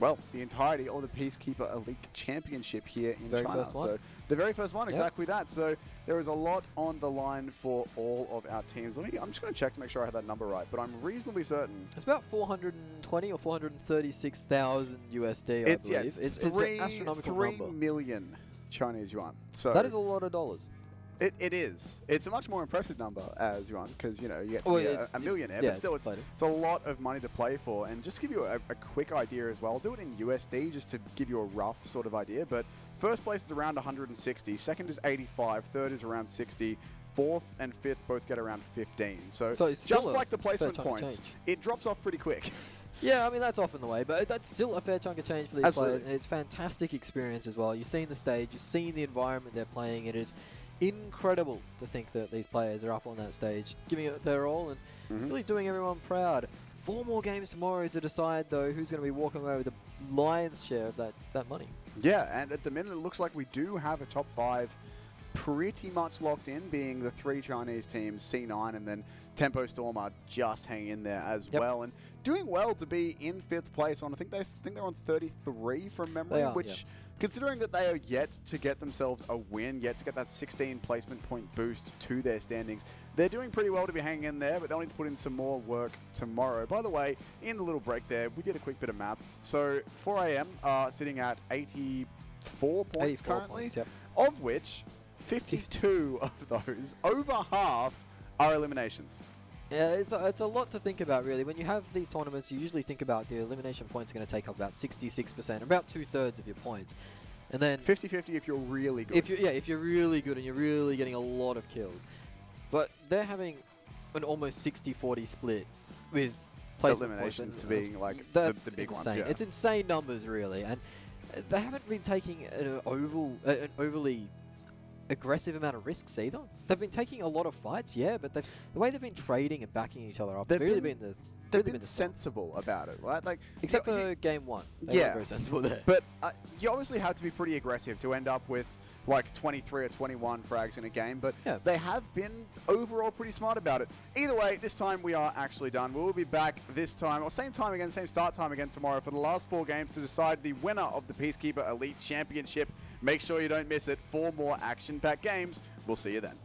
well, the entirety of the Peacekeeper Elite Championship here in China. So the very first one, exactly that. So there is a lot on the line for all of our teams. I'm just going to check to make sure I had that number right, but I'm reasonably certain. It's about 420 or 436,000 USD, I believe. It's an astronomical number. 3 million Chinese yuan. So that is a lot of dollars. It is. It's a much more impressive number as yuan because, you know, you get a millionaire, yeah, but still it's a lot of money to play for. And just to give you a quick idea as well, I'll do it in USD just to give you a rough sort of idea. But first place is around 160, second is 85, third is around 60, fourth and fifth both get around 15. So it's just like the placement points, change. It drops off pretty quick. Yeah, I mean, that's often the way, but that's still a fair chunk of change for these Absolutely. players. And it's fantastic experience as well. You've seen the stage, you've seen the environment they're playing. It is incredible to think that these players are up on that stage, giving it their all and really doing everyone proud. 4 more games tomorrow to decide, though, who's going to be walking away with the lion's share of that money. Yeah, and at the minute, it looks like we do have a top 5 pretty much locked in, being the 3 Chinese teams, C9 and then Tempo Storm are just hanging in there as well. And doing well to be in 5th place on, I think they're on 33 from memory, which... Considering that they are yet to get themselves a win, yet to get that 16 placement point boost to their standings, they're doing pretty well to be hanging in there, but they'll need to put in some more work tomorrow. By the way, in the little break there, we did a quick bit of maths. So 4am are sitting at 84 points currently, of which 52 of those, over half, are eliminations. Yeah, it's a lot to think about, really. When you have these tournaments, you usually think about the elimination points are going to take up about 66%, about 2/3 of your points. And then 50-50 if you're really good. If you're really good and you're really getting a lot of kills. But they're having an almost 60-40 split with placement eliminations points. To being like the big insane. ones. Yeah. It's insane numbers, really. And they haven't been taking an overly aggressive amount of risks either. They've been taking a lot of fights, yeah, but the way they've been trading and backing each other up, they've really been sensible about it, right? Like except for game 1, they were very sensible there. But you obviously have to be pretty aggressive to end up with like 23 or 21 frags in a game, but they have been overall pretty smart about it. Either way, this time we are actually done. We will be back this time, or same time again, same start time again tomorrow for the last 4 games to decide the winner of the Peacekeeper Elite Championship. Make sure you don't miss it. 4 more action-packed games. We'll see you then.